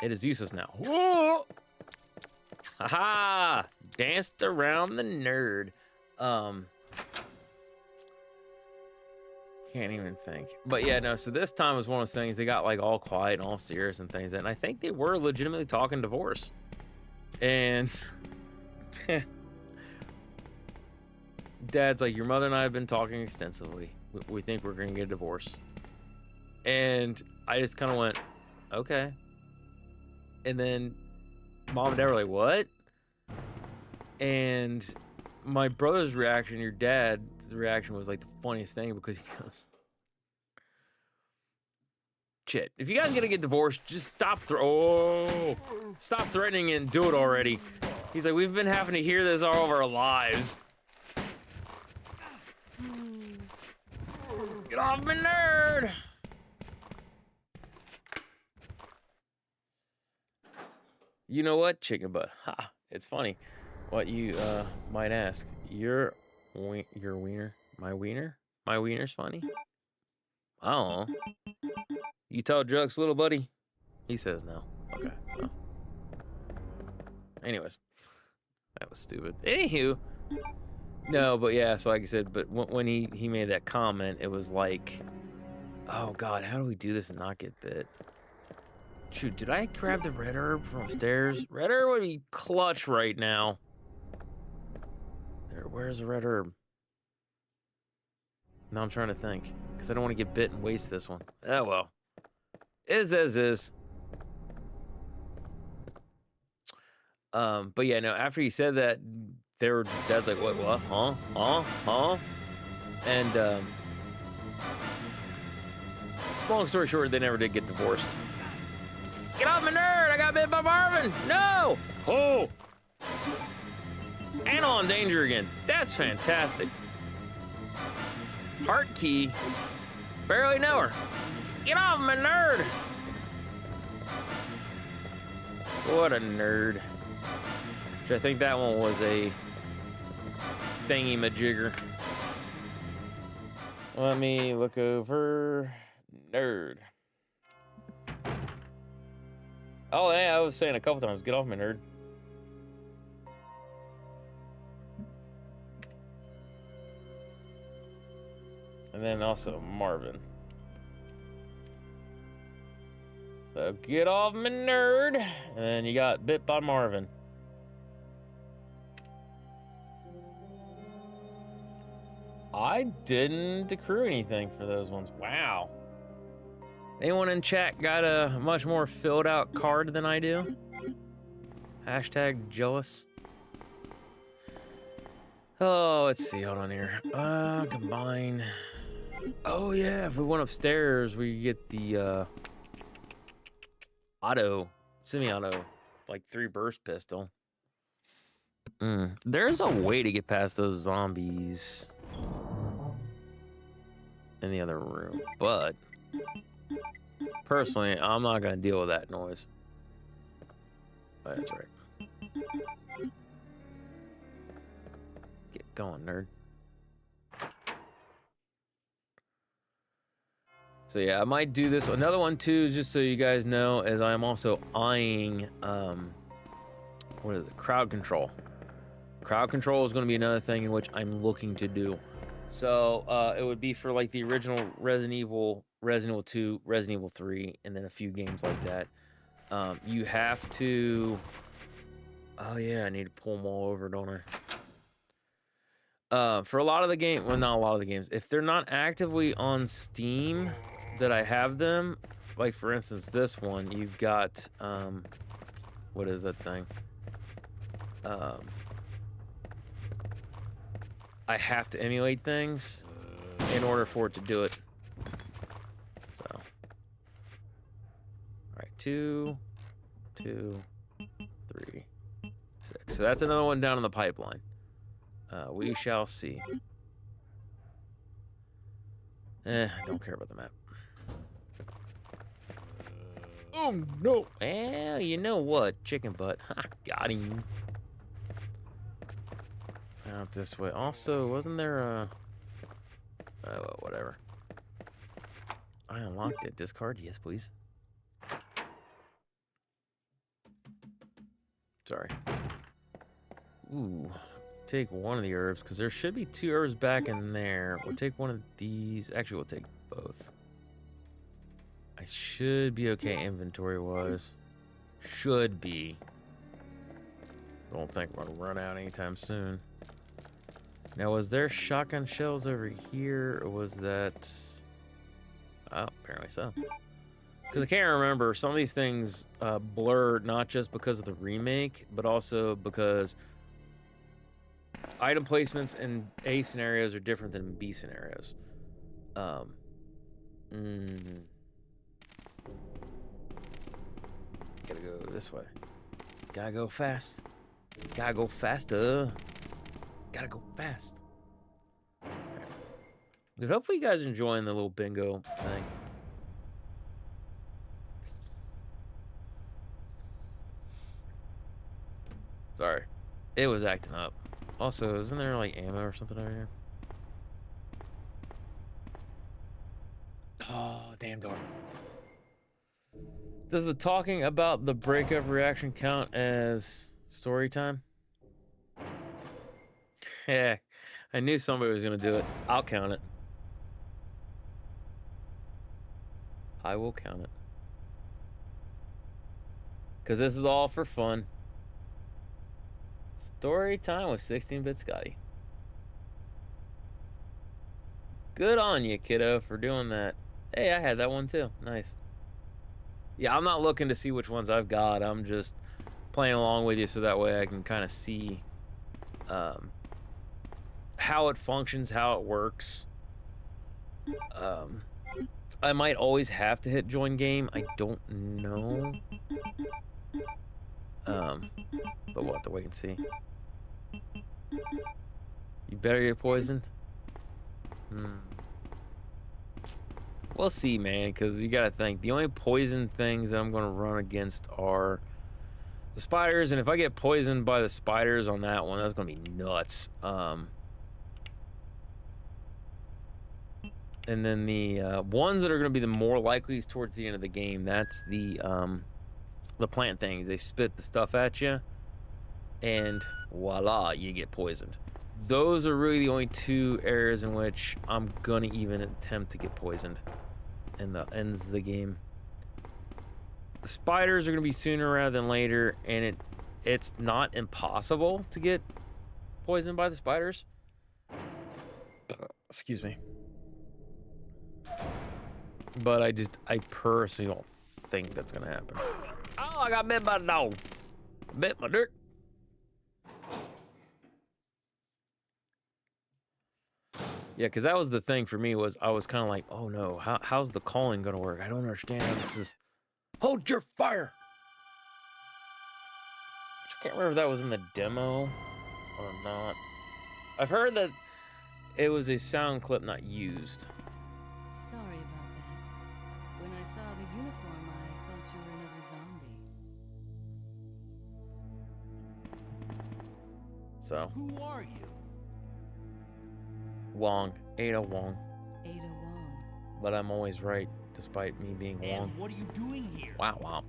It is useless now. Whoa! Haha! Danced around the nerd. Can't even think. But yeah, no, so this time was one of those things, they got like all quiet and all serious and things, and I think they were legitimately talking divorce. And Dad's like, your mother and I have been talking extensively. We think we're gonna get a divorce. And I just kind of went, okay. And then Mom and Dad were like, what? And my brother's reaction, your dad's reaction was like the funniest thing because he goes, shit, if you guys gonna get divorced, just stop threatening and do it already. He's like, we've been having to hear this all of our lives. Get off me, nerd! You know what, chicken butt? Ha! It's funny. What you might ask. Your wiener? My wiener? My wiener's funny? I don't know. You tell jokes, little buddy? He says no. Okay, so Anyways, that was stupid. Anywho, no, but yeah. So like I said, but when he made that comment, it was like, oh God, how do we do this and not get bit? Shoot, did I grab the red herb from upstairs? Red herb would be clutch right now. There, where's the red herb? Now I'm trying to think, because I don't want to get bit and waste this one. Oh well. Is as is. But yeah, no, after he said that, Dad's like, what, huh? And, long story short, they never did get divorced. Get off my nerd! I got bit by Marvin! No! Oh! Anna in danger again. That's fantastic. Heart key. Barely know her. Get off my nerd! What a nerd. Which I think that one was a thingy-majigger. Let me look over. Nerd. Oh, yeah, I was saying a couple times, get off my nerd. And then also Marvin. So get off my nerd. And then you got bit by Marvin. I didn't accrue anything for those ones. Wow. Anyone in chat got a much more filled out card than I do? Hashtag jealous. Oh, let's see. Hold on here. Combine. Oh, yeah. If we went upstairs, we get the semi-auto, like 3 burst pistol. There's a way to get past those zombies in the other room, but personally, I'm not gonna deal with that noise. Oh, that's right. Get going, nerd. So yeah, I might do this. Another one too, just so you guys know, is I'm also eyeing what is it? Crowd control. Crowd control is going to be another thing in which I'm looking to do. So it would be for like the original Resident Evil 2, Resident Evil 3, and then a few games like that. You have to. Oh yeah, I need to pull them all over, don't I? For a lot of the game, well, not a lot of the games. If they're not actively on Steam, that I have them. Like for instance, this one, you've got what is that thing? I have to emulate things in order for it to do it. So, all right, 2, 2, 3, 6. So that's another one down in the pipeline. We shall see. I don't care about the map. Oh no! Well, you know what? Chicken butt. Ha, got him. Out this way. Also, wasn't there a... Oh, well, whatever. I unlocked it. Discard? Yes, please. Sorry. Ooh. Take one of the herbs, because there should be 2 herbs back in there. We'll take one of these. Actually, we'll take both. I should be okay inventory-wise. Should be. Don't think we're going to run out anytime soon. Now, was there shotgun shells over here, or was that... Oh, apparently so. Because I can't remember, some of these things blur not just because of the remake, but also because item placements in A scenarios are different than B scenarios. Gotta go this way. Gotta go fast. Gotta go faster. Gotta go fast. Dude, hopefully you guys are enjoying the little bingo thing. Sorry. It was acting up. Also, isn't there like ammo or something over here? Oh, damn door. Does the talking about the breakup reaction count as Story time? Yeah, I knew somebody was gonna do it. I'll count it. I will count it. Because this is all for fun. Story time with 16-bit Scotty. Good on you, kiddo, for doing that. Hey, I had that one too. Nice. Yeah, I'm not looking to see which ones I've got. I'm just playing along with you so that way I can kind of see how it functions, how it works. I might always have to hit join game. I don't know. But we'll have to wait and see. You better get poisoned? We'll see, man, because you gotta think. The only poison things that I'm gonna run against are the spiders, and if I get poisoned by the spiders on that one, that's gonna be nuts. And then the ones that are gonna be the more likely is towards the end of the game. That's the plant things. They spit the stuff at you, and voila, you get poisoned. Those are really the only two areas in which I'm gonna even attempt to get poisoned in the ends of the game. The spiders are gonna be sooner rather than later, and it's not impossible to get poisoned by the spiders. Excuse me. But I personally don't think that's gonna happen. Oh, I got bit by the dog. Bit my dirt. Yeah, because that was the thing for me, was I was kind of like, oh no, how's the calling gonna work? I don't understand how this is. Hold your fire! Which I can't remember if that was in the demo or not. I've heard that it was a sound clip not used. Sorry about that. When I saw the uniform, I thought you were another zombie. So, Who are you? Wong. Ada Wong. Ada Wong. But I'm always right, despite me being Wong. And what are you doing here? Wow, wow.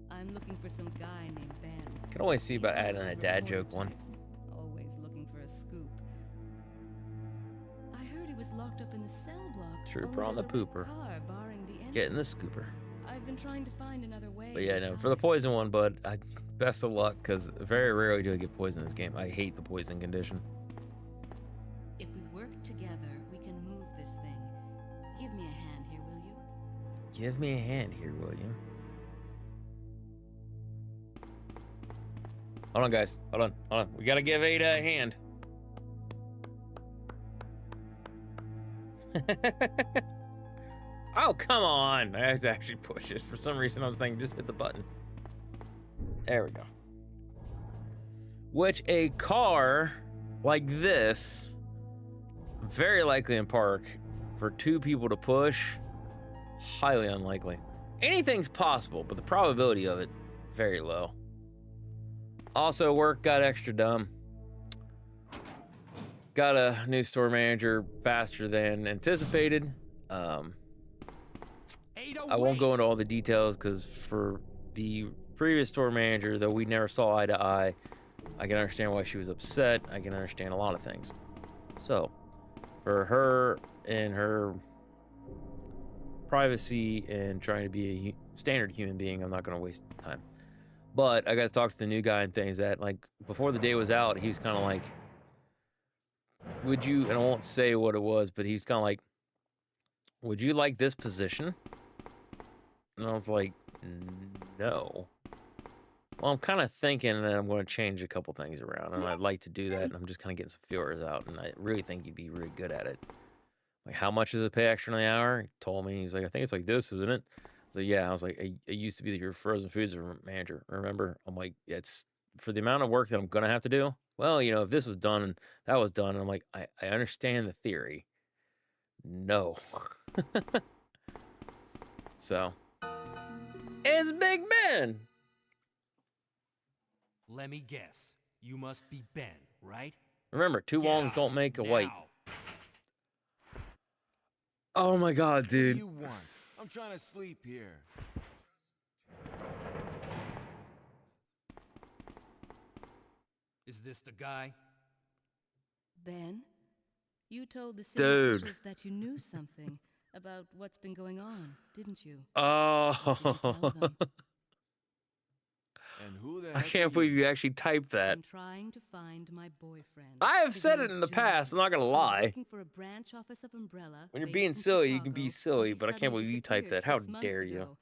I'm looking for some guy named Ben. Can always see He's about one of adding a those dad reporter joke one. types, always looking for a scoop. I heard he was locked up in the cell block. Trooper only on the there's a red pooper. car barring the entrance. Getting the scooper. I've been trying to find another way. But yeah, no, for the inside. poison one, bud, best of luck, because very rarely do I get poisoned in this game. I hate the poison condition. If we work together, we can move this thing. Give me a hand here, will you? Give me a hand here, will you? Hold on, guys. Hold on. We gotta give Ada a hand. Oh, come on. I have to actually push it. For some reason, I was thinking just hit the button. There we go. Which a car like this, very likely in park, for two people to push, highly unlikely. Anything's possible, but the probability of it, very low. Also, work got extra dumb. Got a new store manager faster than anticipated. I won't go into all the details because for the previous store manager, though we never saw eye to eye, I can understand why she was upset. I can understand a lot of things. So, for her and her privacy and trying to be a standard human being, I'm not going to waste time. But I got to talk to the new guy and things that, like, before the day was out, he was kind of like, would you, and I won't say what it was, but he was kind of like, would you like this position? And I was like, no. Well, I'm kind of thinking that I'm going to change a couple things around, and I'd like to do that, and I'm just kind of getting some feelers out, and I really think you'd be really good at it. Like, how much does it pay extra an hour? He told me. He's like, I think it's like this, isn't it? So yeah, I was like, I used to be your frozen foods manager, remember? I'm like, it's for the amount of work that I'm going to have to do. Well, you know, if this was done and that was done, and I'm like, I understand the theory. No. So, it's Big Ben. Let me guess. You must be Ben, right? Remember, two Get Wongs out don't make a white. now. Oh my God, What do dude. you want? I'm trying to sleep here. Is this the guy? Ben, you told the city Dude. officials that you knew something about what's been going on, didn't you? Oh, What did you tell them? And who the I heck can't are believe you? you actually typed that. I'm trying to find my boyfriend. I have His said it name's in the Jonathan. past. I'm not gonna He's lie. working for a branch office of Umbrella. When you're based being in silly, you can be Chicago, silly, he but I can't suddenly believe you typed that. disappeared How 6 months dare you? ago.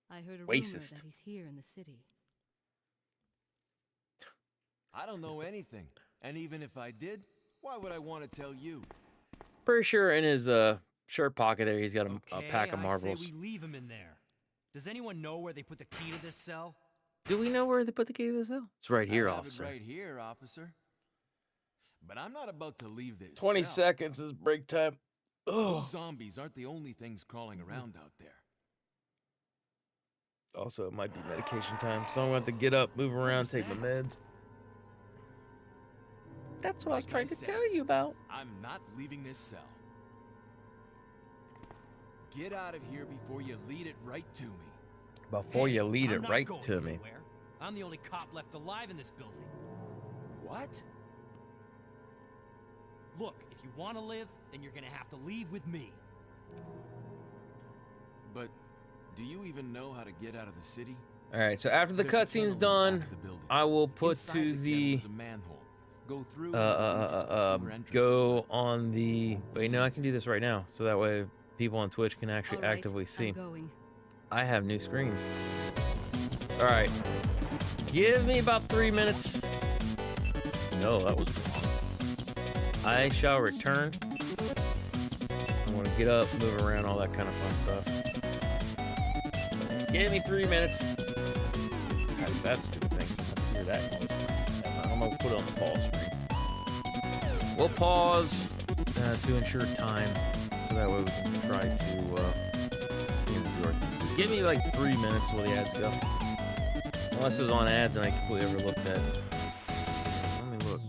I heard a rumor Racist. that he's here in the city. I don't know anything. And even if I did, why would I want to tell you? Pretty sure in his shirt pocket there, he's got a Okay, pack of I marbles. say we leave him in there. Does anyone know where they put the key to this cell? Do we know where they put the key to the cell? It's right here, I have officer. it right here, officer. But I'm not about to leave this 20 cell. seconds is break time. Oh. Those zombies aren't the only things crawling around out there. Also, it might be medication time, so I'm going to have to get up, move around, was take my that? meds. That's what I was Like I trying to said, tell you about. I'm not leaving this cell. Get out of here before you lead it right to me. Before Hey, you lead I'm it not right going to me. anywhere. I'm the only cop left alive in this building. What? Look, if you want to live, then you're gonna have to leave with me. But do you even know how to get out of the city? All right, so after the There's a cutscene's tunnel in done, the back of the building. I will put Inside to kennel the is a manhole. Go through and you'll get to the sewer entrance. go on the. Wait, no, I can do this right now, so that way people on Twitch can actually All right, actively see. I'm going. I have new screens. All right, give me about 3 minutes. No, that was wrong. I shall return. I want to get up, move around, all that kind of fun stuff. Give me 3 minutes. That's that stupid thing. I hear that noise. I'm gonna put it on the pause screen. We'll pause to ensure time, so that way we can try to enjoy. Give me like 3 minutes while the ads go. Unless it was on ads and I completely overlooked that. Let me look.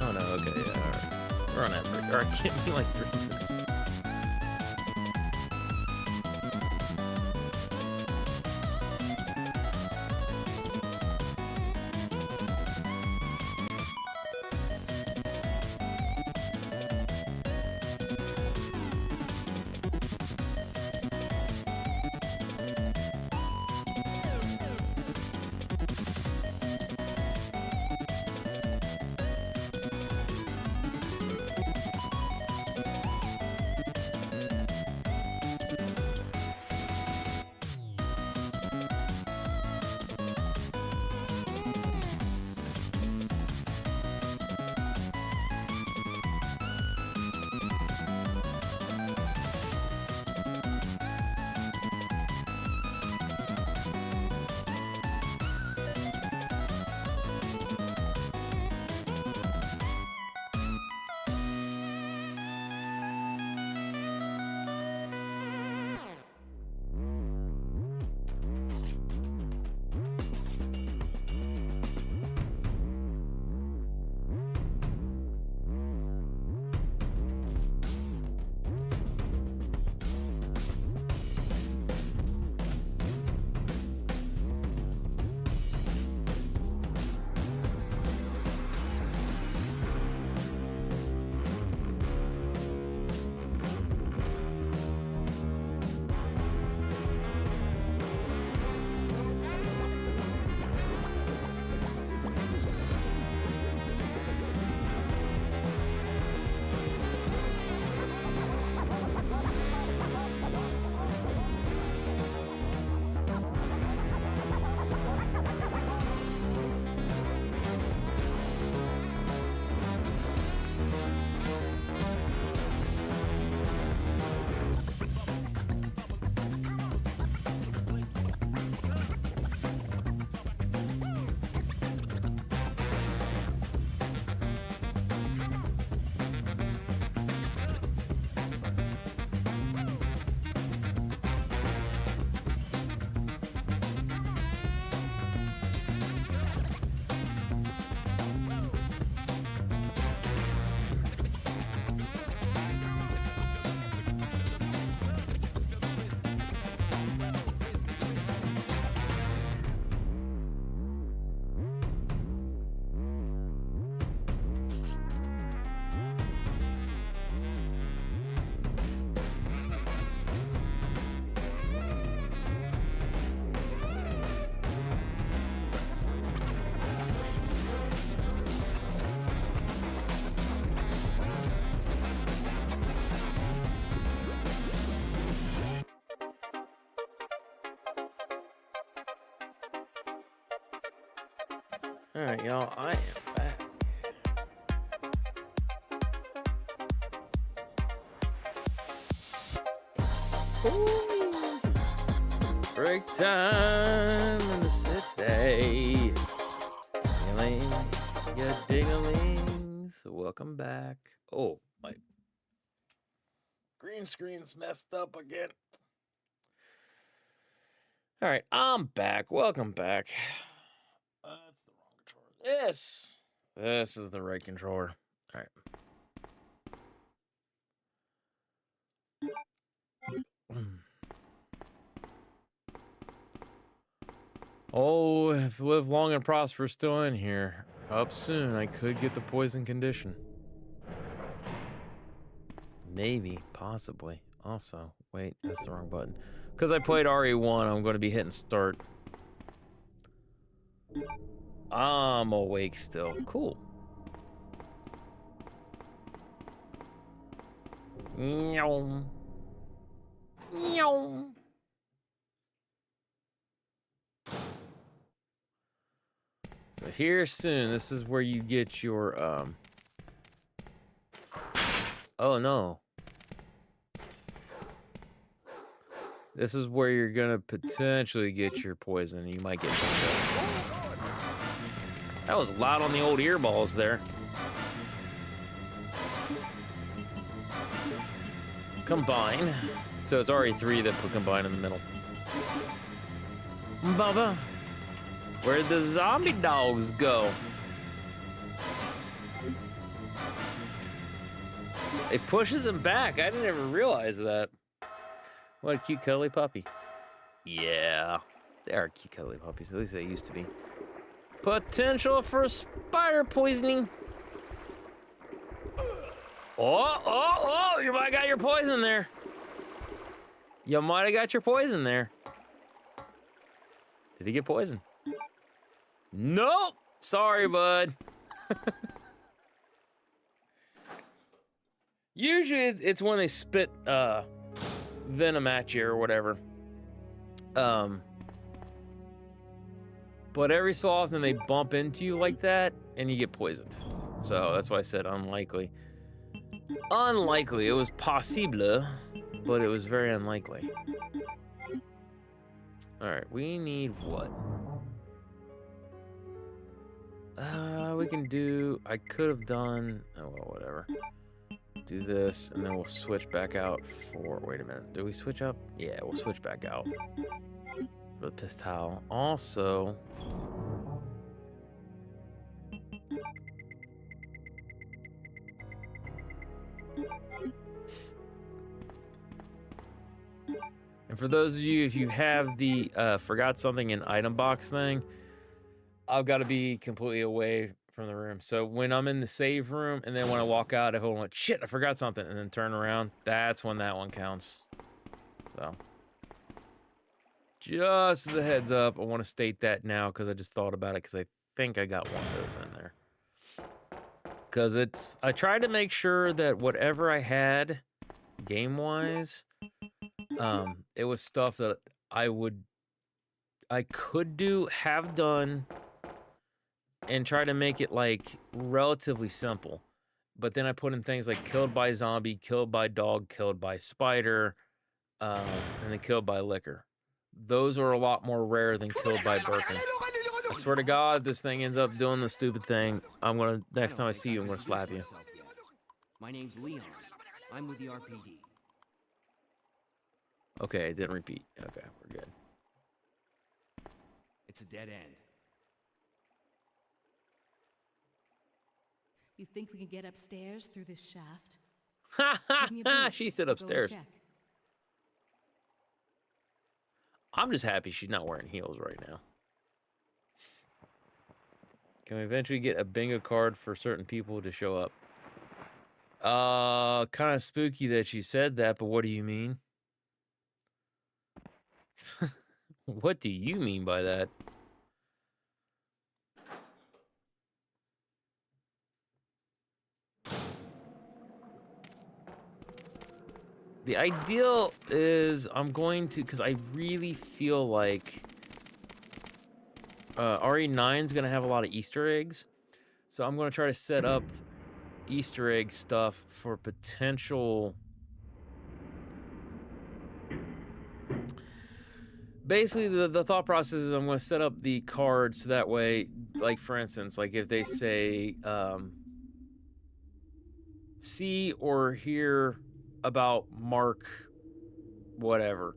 Oh no, okay, yeah, alright. We're on ad break. Alright, give me like 3 minutes. All right, y'all. I am back. Ooh. Break time in the city. Ding-a-ling, ya ding-a-lings. Welcome back. Oh, my green screen's messed up again. All right, I'm back. Welcome back. That's the wrong controller. This is the right controller. All right. Oh, if live long and prosper still in here. Up soon, I could get the poison condition. Maybe, possibly. Also, wait, that's the wrong button. Because I played RE1, I'm going to be hitting start. I'm awake still. Cool. Meow. Meow. So here soon, this is where you get your, oh no. This is where you're gonna potentially get your poison. You might get burned up. That was loud on the old earballs there. Combine. So it's RE3 that put combine in the middle. Baba. Where'd the zombie dogs go? It pushes them back. I didn't ever realize that. What a cute cuddly puppy. Yeah, they are cute cuddly puppies. At least they used to be. Potential for spider poisoning. Oh, you might have got your poison there. You might have got your poison there. Did he get poisoned? Nope. Sorry, bud. Usually it's when they spit venom at you or whatever. But every so often they bump into you like that and you get poisoned. So that's why I said unlikely. Unlikely. It was possible, but it was very unlikely. All right, we need what? We can do, I could have done, oh well, whatever. Do this, and then we'll switch back out for, wait a minute, do we switch up? Yeah, we'll switch back out for the pistol. Also, and for those of you, if you have the forgot something in item box thing, I've got to be completely away from the room. So when I'm in the save room and then when I walk out, if I went, shit, I forgot something, and then turn around, that's when that one counts. So just as a heads up, I want to state that now because I just thought about it because I think I got one of those in there. Because I tried to make sure that whatever I had game-wise, it was stuff that I could do, have done, and try to make it like relatively simple. But then I put in things like killed by zombie, killed by dog, killed by spider, and then killed by liquor. Those are a lot more rare than killed by Birkin. I swear to God, if this thing ends up doing the stupid thing, I'm gonna, next time I see you, I'm gonna slap you. My name's Leon. I'm with the RPD. Okay, it didn't repeat. Okay, we're good. It's a dead end. You think we can get upstairs through this shaft? Ha ha Give me a ha! boost. She said I'll go and upstairs. check. I'm just happy she's not wearing heels right now. Can we eventually get a bingo card for certain people to show up? Kind of spooky that she said that, but what do you mean? What do you mean by that? The ideal is I'm going to, because I really feel like RE9 is gonna have a lot of Easter eggs, so I'm gonna try to set up Easter egg stuff for potential. Basically, the thought process is I'm going to set up the cards so that way, like for instance, like if they say see or hear about Mark whatever,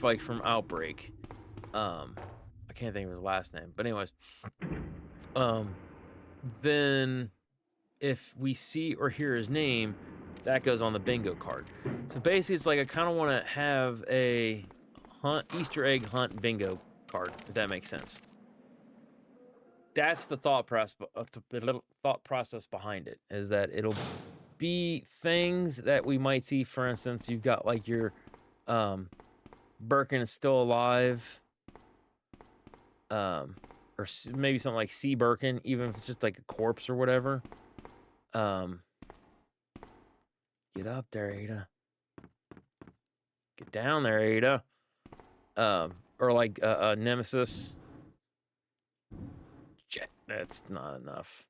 like from Outbreak, I can't think of his last name, but anyways, then if we see or hear his name, that goes on the bingo card. So basically, it's like I kind of want to have a Easter egg hunt bingo card, if that makes sense. That's the thought process behind it, is that it'll be things that we might see. For instance, you've got like your Birkin is still alive, or maybe something like C Birkin, even if it's just like a corpse or whatever. Get up there, Ada. Get down there, Ada. Or like Nemesis. Shit, that's not enough.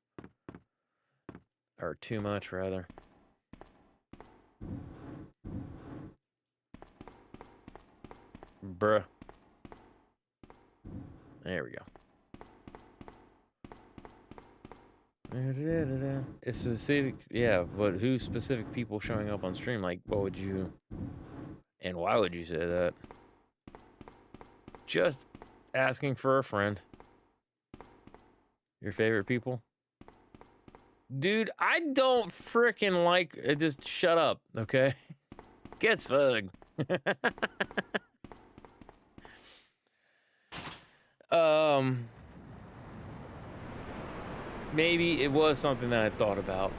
Or too much, rather. Bruh. There we go. It's specific, yeah, but who specific people showing up on stream? Like, what would you, and why would you say that? Just asking for a friend. Your favorite people? Dude, I don't freaking like it. Just shut up, okay? Gets fug. Maybe it was something that I thought about.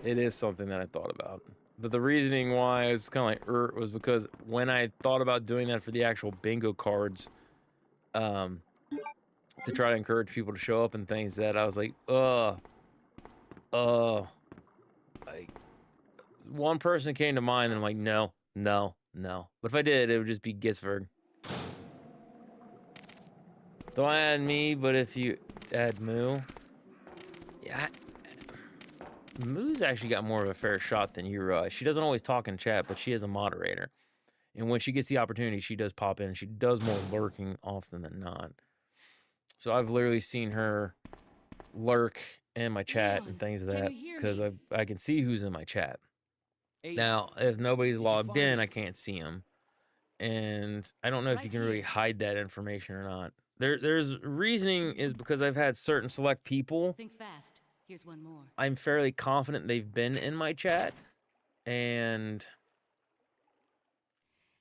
It is something that I thought about. But the reasoning why it's kind of like was because when I thought about doing that for the actual bingo cards, to try to encourage people to show up and things, that I was like, like one person came to mind and I'm like, no. But if I did, it would just be Gisford. Don't add me, but if you add Moo, yeah, Moo's actually got more of a fair shot than you realize. She doesn't always talk in chat, but she is a moderator. And when she gets the opportunity, she does pop in. She does more lurking often than not. So I've literally seen her lurk in my chat and things of that, because I can see who's in my chat. Now, if nobody's logged in, I can't see them. And I don't know if you can really hide that information or not. There's reasoning is because I've had certain select people. Think fast. Here's one more. I'm fairly confident they've been in my chat, and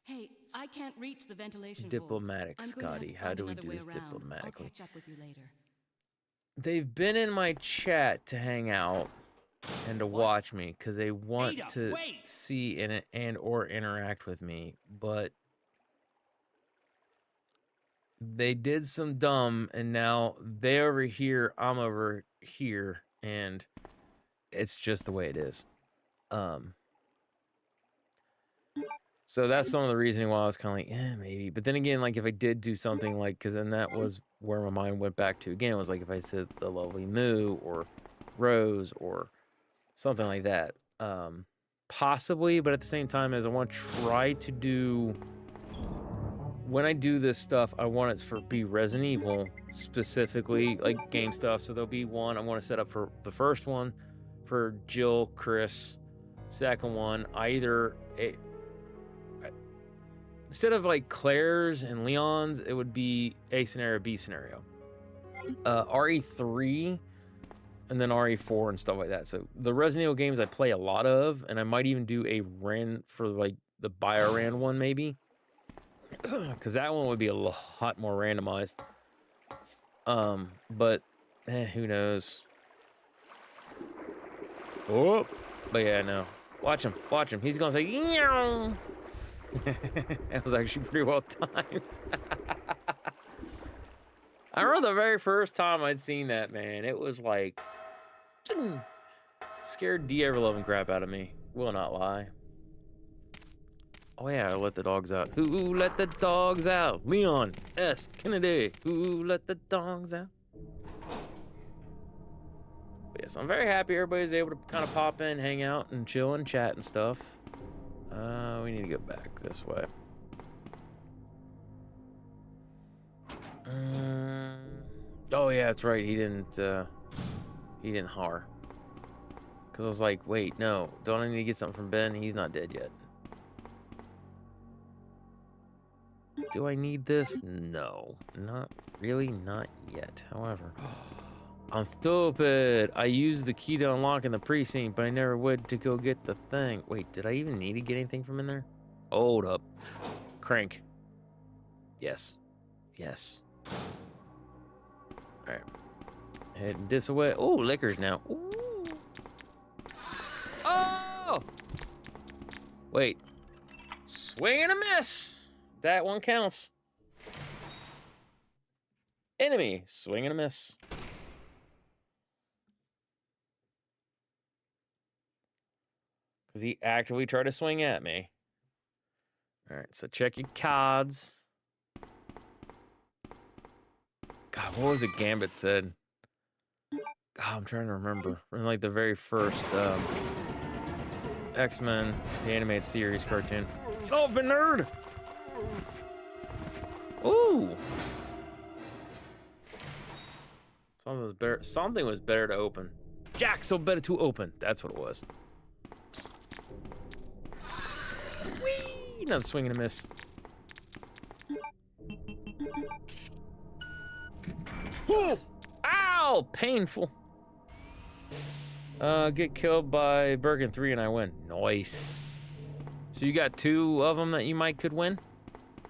Hey, I can't reach the ventilation hole. diplomatic, I'm gonna have Scotty. to How find do we another do way this around. diplomatically? I'll catch up with you later. They've been in my chat to hang out and to watch me because they want Ada, to wait! see and or interact with me, but they did some dumb, and now they're over here, I'm over here, and it's just the way it is. So that's some of the reasoning why I was kind of like, maybe. But then again, like if I did do something like, because then that was where my mind went back to again. It was like if I said the lovely Moo or Rose or something like that. Possibly, but at the same time, as I want to try to do, when I do this stuff, I want it for be Resident Evil specifically, like game stuff. So there'll be one I want to set up for the first one for Jill, Chris. Second one, instead of like Claire's and Leon's, it would be A scenario, B scenario. RE3 and then RE4 and stuff like that. So the Resident Evil games I play a lot of, and I might even do a run for like the Bioran one maybe. Because that one would be a lot more randomized. But who knows? Oh, but yeah, no. Watch him. He's gonna say, "Meow." That was actually pretty well timed. I remember the very first time I'd seen that, man. It was like, scared the ever-loving crap out of me. Will not lie. Oh yeah, I let the dogs out. Who let the dogs out? Leon S. Kennedy. Who let the dogs out? But yes, I'm very happy everybody's able to kind of pop in, hang out, and chill and chat and stuff. We need to go back this way. Oh yeah, that's right. He didn't har. Cause I was like, wait, no, don't I need to get something from Ben? He's not dead yet. Do I need this? No, not really, not yet. However, I'm stupid. I used the key to unlock in the precinct, but I never would to go get the thing. Wait, did I even need to get anything from in there? Hold up. Crank. Yes. Yes. All right. Heading this away. Oh, liquors now. Ooh. Oh! Wait. Swing and a miss. That one counts. Enemy. Swing and a miss. Because he actively tried to swing at me. All right, so check your cards. God, what was it Gambit said? God, I'm trying to remember. From like the very first X-Men, the animated series cartoon. Get off me, nerd! Ooh! Something was better to open. Jack, so better to open. That's what it was. Whee! Another swing and a miss. Ooh! Ow! Painful. Get killed by Bergen 3 and I win. Nice. So you got 2 of them that you could win?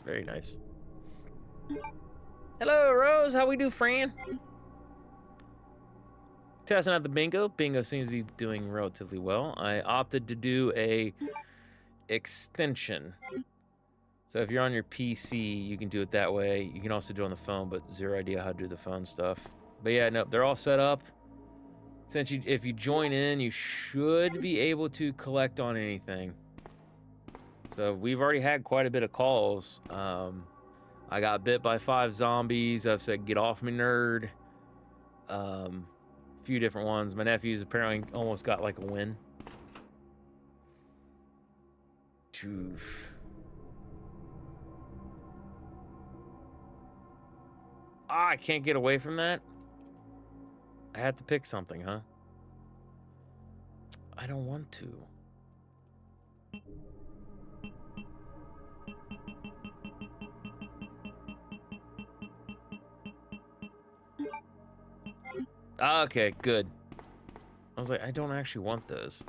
Very nice. Hello, Rose. How we do, Fran? Testing out the bingo. Bingo seems to be doing relatively well. I opted to do a extension. So if you're on your PC, you can do it that way. You can also do it on the phone, but zero idea how to do the phone stuff. But yeah, no, they're all set up. Since if you join in, you should be able to collect on anything. So we've already had quite a bit of calls. I got bit by 5 zombies. I've said, get off me, nerd. A few different ones. My nephew's apparently almost got like a win. Oof. Ah, I can't get away from that. I had to pick something, huh? I don't want to. Okay, good. I was like, I don't actually want those.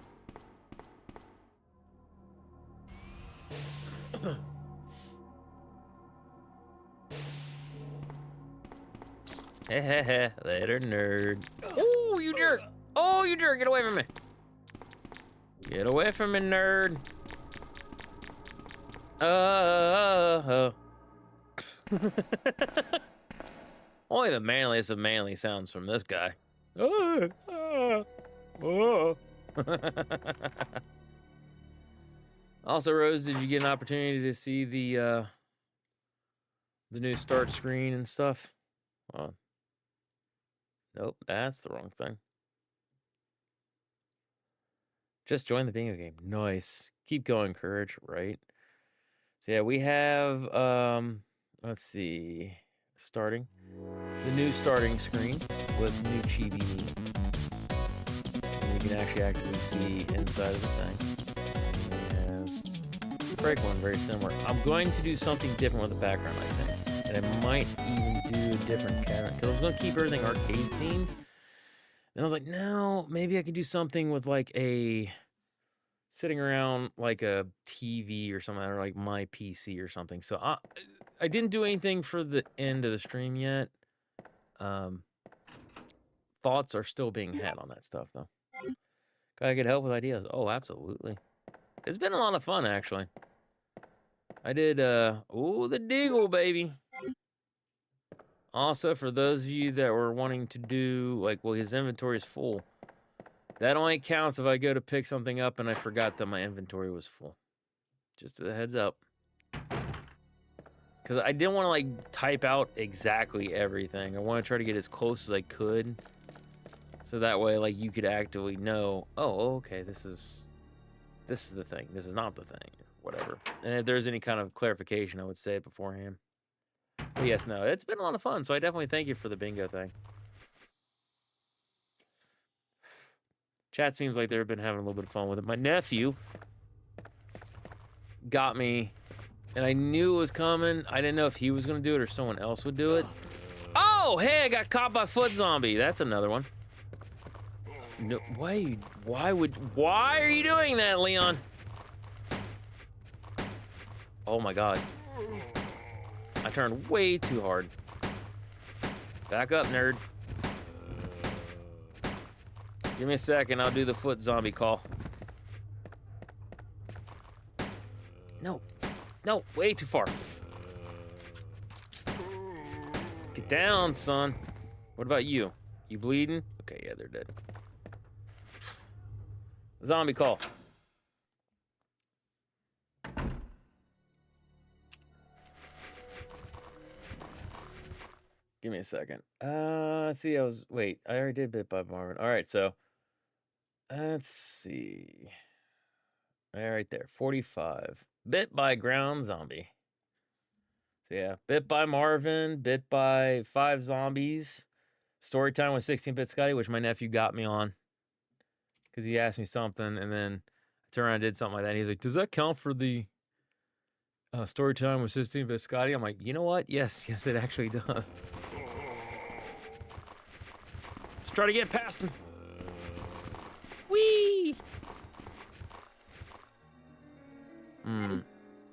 Hehehe, later, nerd. Oh, you jerk! Oh, you jerk! Get away from me! Get away from me, nerd! Only the manliest of manly sounds from this guy. Also, Rose, did you get an opportunity to see the new start screen and stuff? Nope, that's the wrong thing. Just join the bingo game. Nice. Keep going, Courage. Right. So yeah, we have let's see. Starting. The new starting screen with new chibi meat. And you can actually actively see inside of the thing. Yes. Break one very similar. I'm going to do something different with the background, I think. And I might even do a different camera. Because I was going to keep everything arcade themed. And I was like, no, maybe I could do something with like a sitting around like a TV or something, or like my PC or something. So I didn't do anything for the end of the stream yet. Thoughts are still being had on that stuff, though. I could help with ideas. Oh, absolutely. It's been a lot of fun, actually. I did, oh, the Deagle, baby. Also, for those of you that were wanting to do, like, well, his inventory is full. That only counts if I go to pick something up and I forgot that my inventory was full. Just a heads up. Because I didn't want to, like, type out exactly everything. I want to try to get as close as I could. So that way, like, you could actively know, oh, okay, this is the thing. This is not the thing. Whatever. And if there's any kind of clarification, I would say it beforehand. But yes, no, it's been a lot of fun. So I definitely thank you for the bingo thing. Chat seems like they've been having a little bit of fun with it. My nephew got me, and I knew it was coming. I didn't know if he was going to do it or someone else would do it. Oh, hey, I got caught by foot zombie. That's another one. No, why are you doing that, Leon? Oh my God. I turned way too hard. Back up, nerd. Give me a second, I'll do the foot zombie call. No, way too far. Get down, son. What about you? You bleeding? Okay, yeah, they're dead. Zombie call. Give me a second. Let's see, I already did Bit by Marvin. All right, so let's see. All right there, 45. Bit by Ground Zombie. So yeah, Bit by Marvin, Bit by 5 Zombies. Storytime with 16-Bit Scotty, which my nephew got me on. Because he asked me something, and then I turned around and did something like that. And he's like, does that count for the Storytime with 16-Bit Scotty? I'm like, you know what? Yes, it actually does. Let's try to get past him. Whee!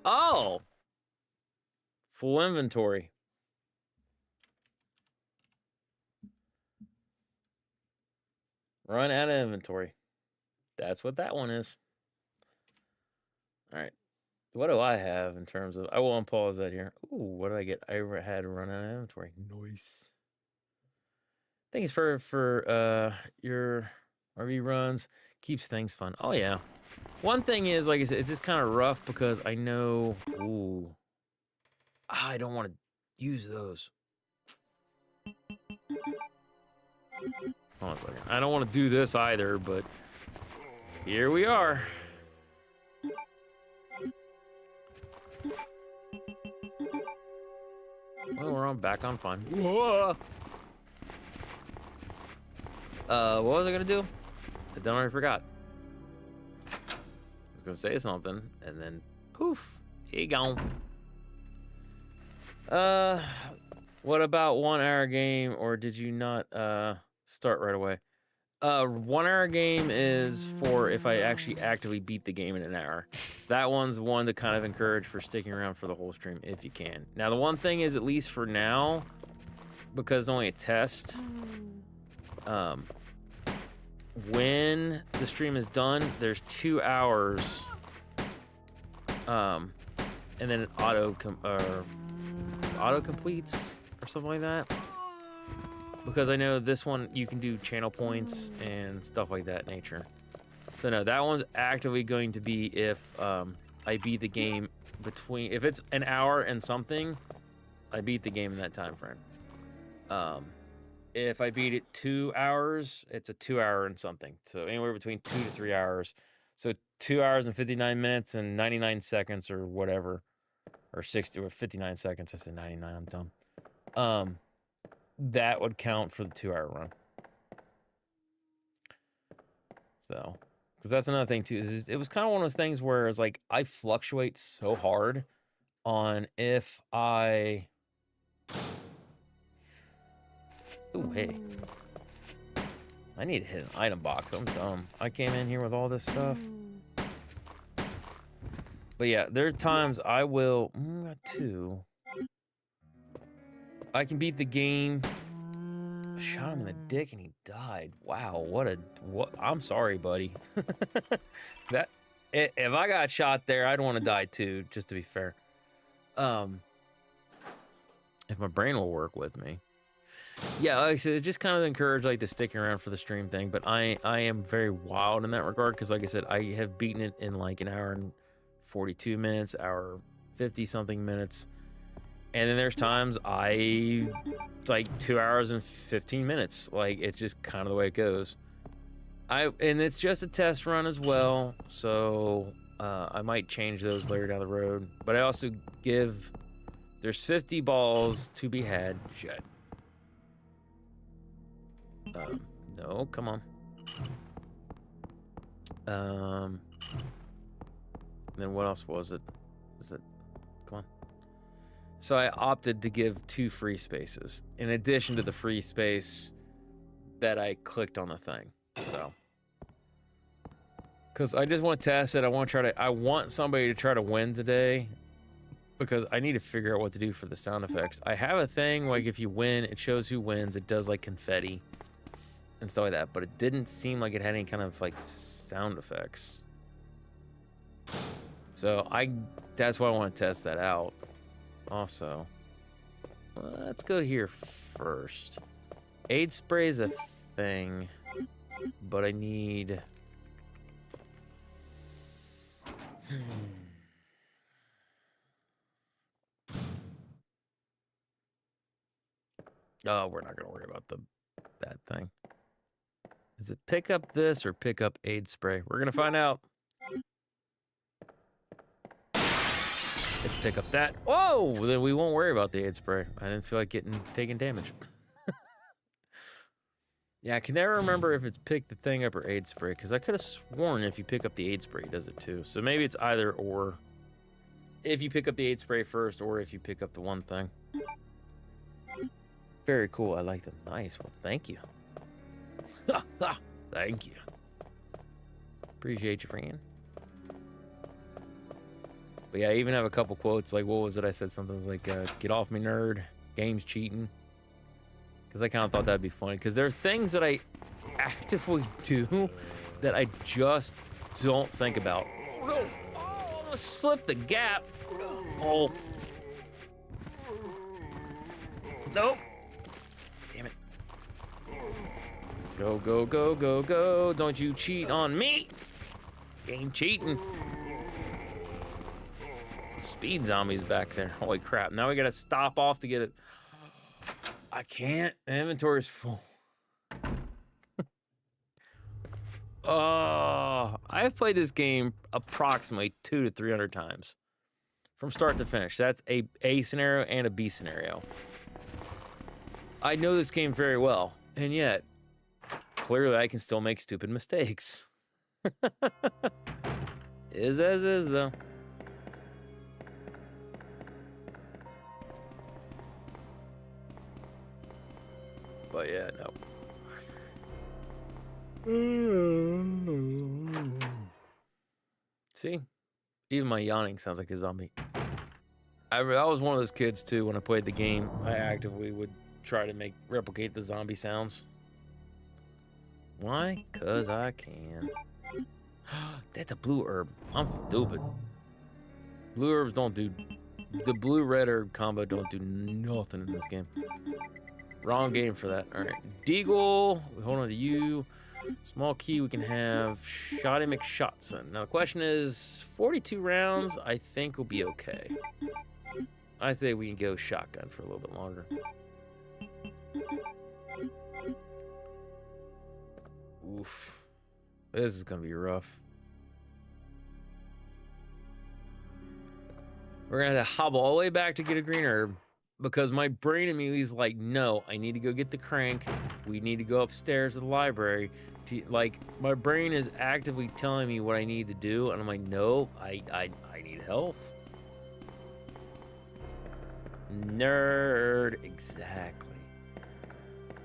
Oh! Full inventory. Run out of inventory. That's what that one is. All right. What do I have in terms of... I will unpause that here. Ooh, what did I get? I had run out of inventory. Nice. Thanks for your RV runs. Keeps things fun. Oh, yeah. One thing is, like I said, it's just kind of rough because I know... Ooh. I don't want to use those. Hold on a second. I don't want to do this either, but... Here we are. Well, we're back on fun. Whoa! What was I gonna do? I done already forgot. I was gonna say something, and then poof, he gone. What about 1 hour game, or did you not start right away? 1 hour game is for if I actually actively beat the game in an hour. So that one's one to kind of encourage for sticking around for the whole stream if you can. Now the one thing is, at least for now, because it's only a test, when the stream is done, there's 2 hours, and then it auto completes or something like that. Because I know this one you can do channel points and stuff like that nature. So no, that one's actively going to be if I beat the game between, if it's an hour and something, I beat the game in that time frame. If I beat it 2 hours, it's a 2 hour and something. So anywhere between 2 to 3 hours. So 2 hours and 59 minutes and 99 seconds or whatever, or 60 or 59 seconds. I said 99. I'm dumb. That would count for the 2 hour run. So, because that's another thing too. Is it was kind of one of those things where it's like I fluctuate so hard on if I. Ooh, hey. I need to hit an item box. I'm dumb. I came in here with all this stuff. But yeah, there are times I will. Got 2. I can beat the game. I shot him in the dick and he died. Wow, what? I'm sorry, buddy. That if I got shot there, I'd want to die too, just to be fair. If my brain will work with me. Yeah, like I said, it just kind of encouraged like the sticking around for the stream thing, but I am very wild in that regard because like I said, I have beaten it in like an hour and 42 minutes, hour 50 something minutes. And then there's times it's like 2 hours and 15 minutes. Like, it's just kind of the way it goes. And it's just a test run as well, so I might change those later down the road. But I also there's 50 balls to be had. Shit. No, come on. Then what else was it? Come on. So I opted to give 2 free spaces in addition to the free space that I clicked on the thing. So, because I just want to test it. I want somebody to try to win today because I need to figure out what to do for the sound effects. I have a thing like if you win, it shows who wins. It does like confetti and stuff like that, but it didn't seem like it had any kind of like sound effects. So that's why I want to test that out. Also, let's go here first. Aid spray is a thing, but I need. Oh, we're not gonna worry about that thing. Is it pick up this or pick up aid spray? We're gonna find out. Let's pick up that. Whoa! Then we won't worry about the aid spray. I didn't feel like taking damage. Yeah, I can never remember if it's pick the thing up or aid spray, because I could have sworn if you pick up the aid spray, it does it too. So maybe it's either or. If you pick up the aid spray first, or if you pick up the one thing. Very cool. I like them. Nice. Well, thank you. Thank you. Appreciate you, friend. But yeah, I even have a couple quotes. Like, what was it? I said something like, get off me, nerd. Game's cheating. Because I kind of thought that'd be funny. Because there are things that I actively do that I just don't think about. Oh, no. Oh, I almost slipped the gap. Oh. Nope. Damn it. Go, go, go, go, go. Don't you cheat on me. Game cheating. Speed zombies back there. Holy crap. Now we gotta stop off to get it. I can't. The inventory's full. Oh, I've played this game approximately 200 to 300 times. From start to finish. That's a scenario and a B scenario. I know this game very well, and yet, clearly I can still make stupid mistakes. Is as is, though. But yeah, no. See? Even my yawning sounds like a zombie. I was one of those kids, too, when I played the game. I actively would try to replicate the zombie sounds. Why? 'Cause I can. That's a blue herb. I'm stupid. Blue herbs don't do... The blue-red herb combo don't do nothing in this game. Wrong game for that. All right. Deagle. We hold on to you. Small key we can have. Shotty McShotson. Now the question is, 42 rounds I think will be okay. I think we can go shotgun for a little bit longer. Oof. This is going to be rough. We're going to have to hobble all the way back to get a green herb. Because my brain immediately is like, no, I need to go get the crank. We need to go upstairs to the library. Like, my brain is actively telling me what I need to do. And I'm like, no, I need health. Nerd. Exactly.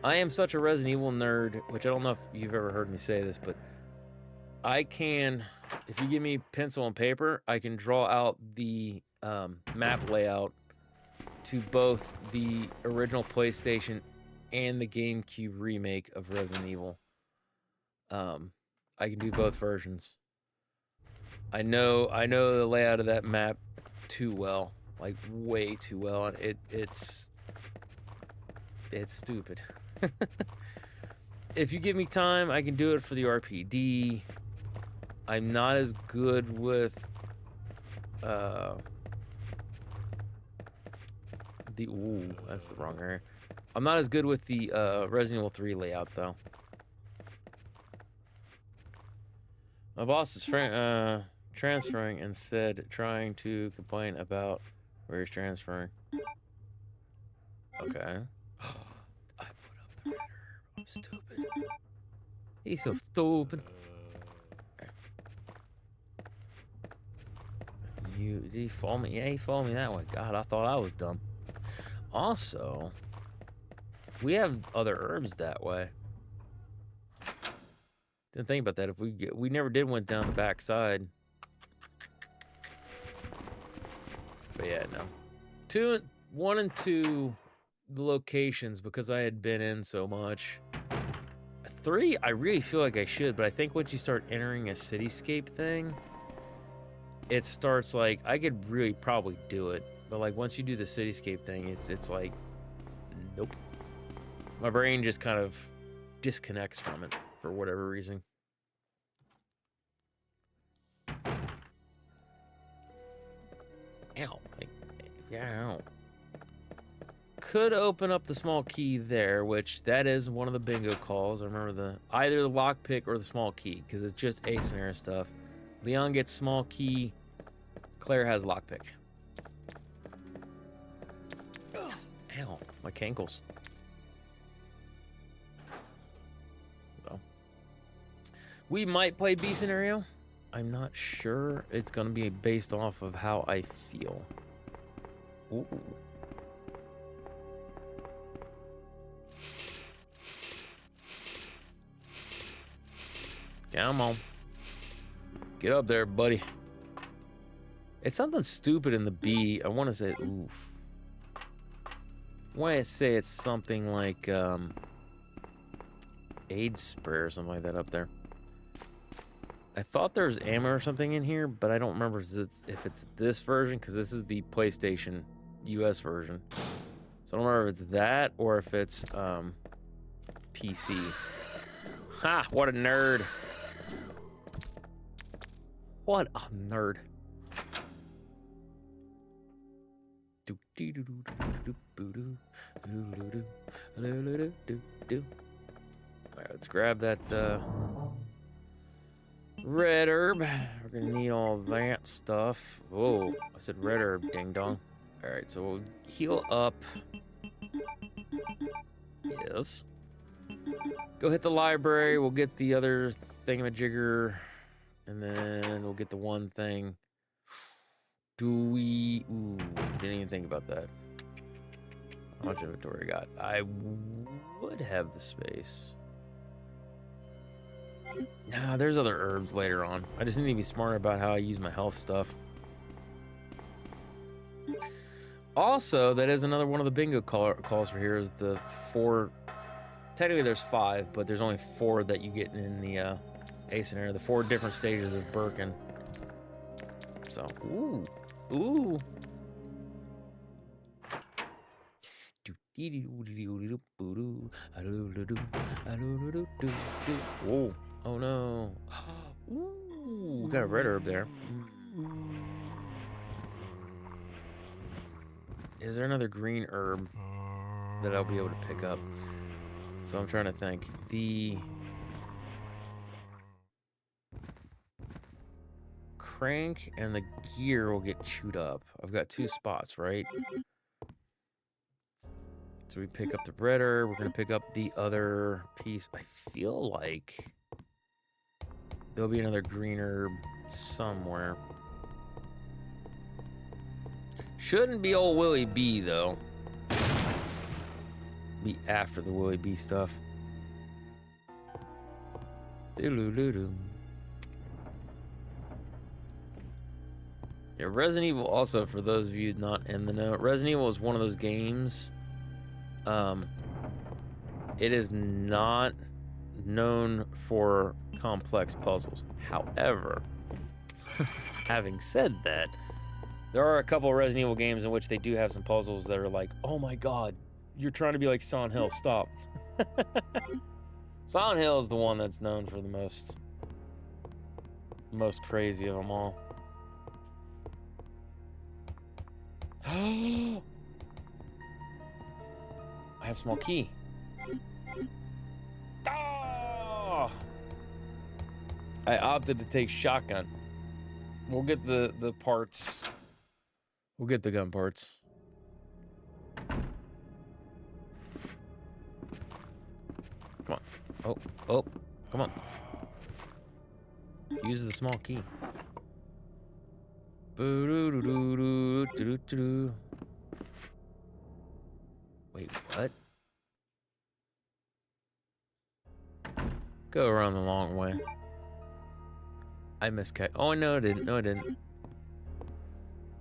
I am such a Resident Evil nerd, which I don't know if you've ever heard me say this, but I can, if you give me pencil and paper, I can draw out the map layout to both the original PlayStation and the GameCube remake of Resident Evil. I can do both versions. I know the layout of that map too well, like way too well, and it's stupid. If you give me time, I can do it for the RPD. I'm not as good with Ooh, that's the wrong area. I'm not as good with the Resident Evil 3 layout though. My boss is transferring instead, trying to complain about where he's transferring. Okay. I put up the red herb. I'm stupid. He's so stupid. Did he follow me? Yeah, he followed me that way. God, I thought I was dumb. Also, we have other herbs that way. Didn't think about that. If we never did went down the back side. But yeah, no. 1 and 2, the locations, because I had been in so much. 3, I really feel like I should, but I think once you start entering a cityscape thing, it starts like, I could really probably do it, but like once you do the cityscape thing, it's like, nope. My brain just kind of disconnects from it for whatever reason. Ow. Yeah, ow. Could open up the small key there, which that is one of the bingo calls. I remember either the lockpick or the small key, because it's just A scenario stuff. Leon gets small key. Claire has lockpick. Ow, my cankles. Well, we might play B scenario. I'm not sure. It's gonna be based off of how I feel. Ooh. Come on. Get up there, buddy. It's something stupid in the B. I want to say, oof. I want to say it's something like AIDS spray or something like that up there. I thought there was ammo or something in here, but I don't remember if it's this version, because this is the PlayStation US version. So I don't remember if it's that or if it's PC. Ha! What a nerd. What a nerd. Alright, let's grab that red herb. We're gonna need all that stuff. Whoa, I said red herb, ding dong. Alright, so we'll heal up. Yes. Go hit the library. We'll get the other thingamajigger. And then we'll get the one thing. Ooh, didn't even think about that. How much inventory I got? I would have the space. Nah, there's other herbs later on. I just need to be smarter about how I use my health stuff. Also, that is another one of the bingo calls for here is the 4. Technically there's 5, but there's only 4 that you get in the A scenario. The 4 different stages of Birkin. So, ooh. Whoa. Oh no. Ooh, we got a red herb there. Is there another green herb that I'll be able to pick up? So I'm trying to think. The crank and the gear will get chewed up. I've got 2 spots, right? So we pick up the red herb. We're going to pick up the other piece. I feel like there'll be another green herb somewhere. Shouldn't be old Willie B, though. Be after the Willie B stuff. Doo-doo-doo-doo. Yeah, Resident Evil also, for those of you not in the know, Resident Evil is one of those games. It is not known for complex puzzles. However, having said that, there are a couple of Resident Evil games in which they do have some puzzles that are like, oh my god, you're trying to be like Silent Hill, stop. Silent Hill is the one that's known for the most crazy of them all. I have small key. Oh! I opted to take shotgun. We'll get the parts. We'll get the gun parts. Come on. Oh, oh, come on. Use the small key. Boo-doo-doo-doo-doo-doo-doo-doo. Wait, what? Go around the long way. I miscut. Oh, no, I didn't. No, I didn't.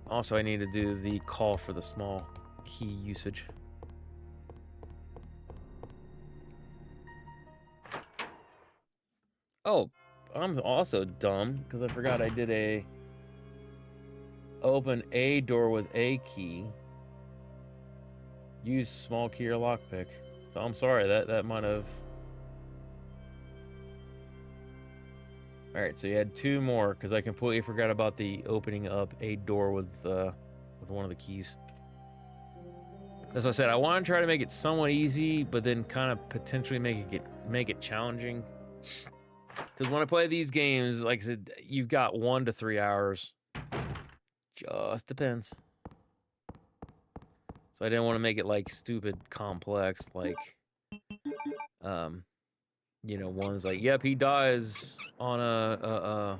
Also, I need to do the call for the small key usage. Oh, I'm also dumb because I forgot I did a open a door with a key. Use small key or lockpick. So I'm sorry that might have. All right, so you had two more because I completely forgot about the opening up a door with one of the keys. That's what I said. I want to try to make it somewhat easy, but then kind of potentially make it challenging. Because when I play these games, like I said, you've got 1 to 3 hours. Just depends. So I didn't want to make it like stupid complex, like, you know, one's like, yep, he dies on a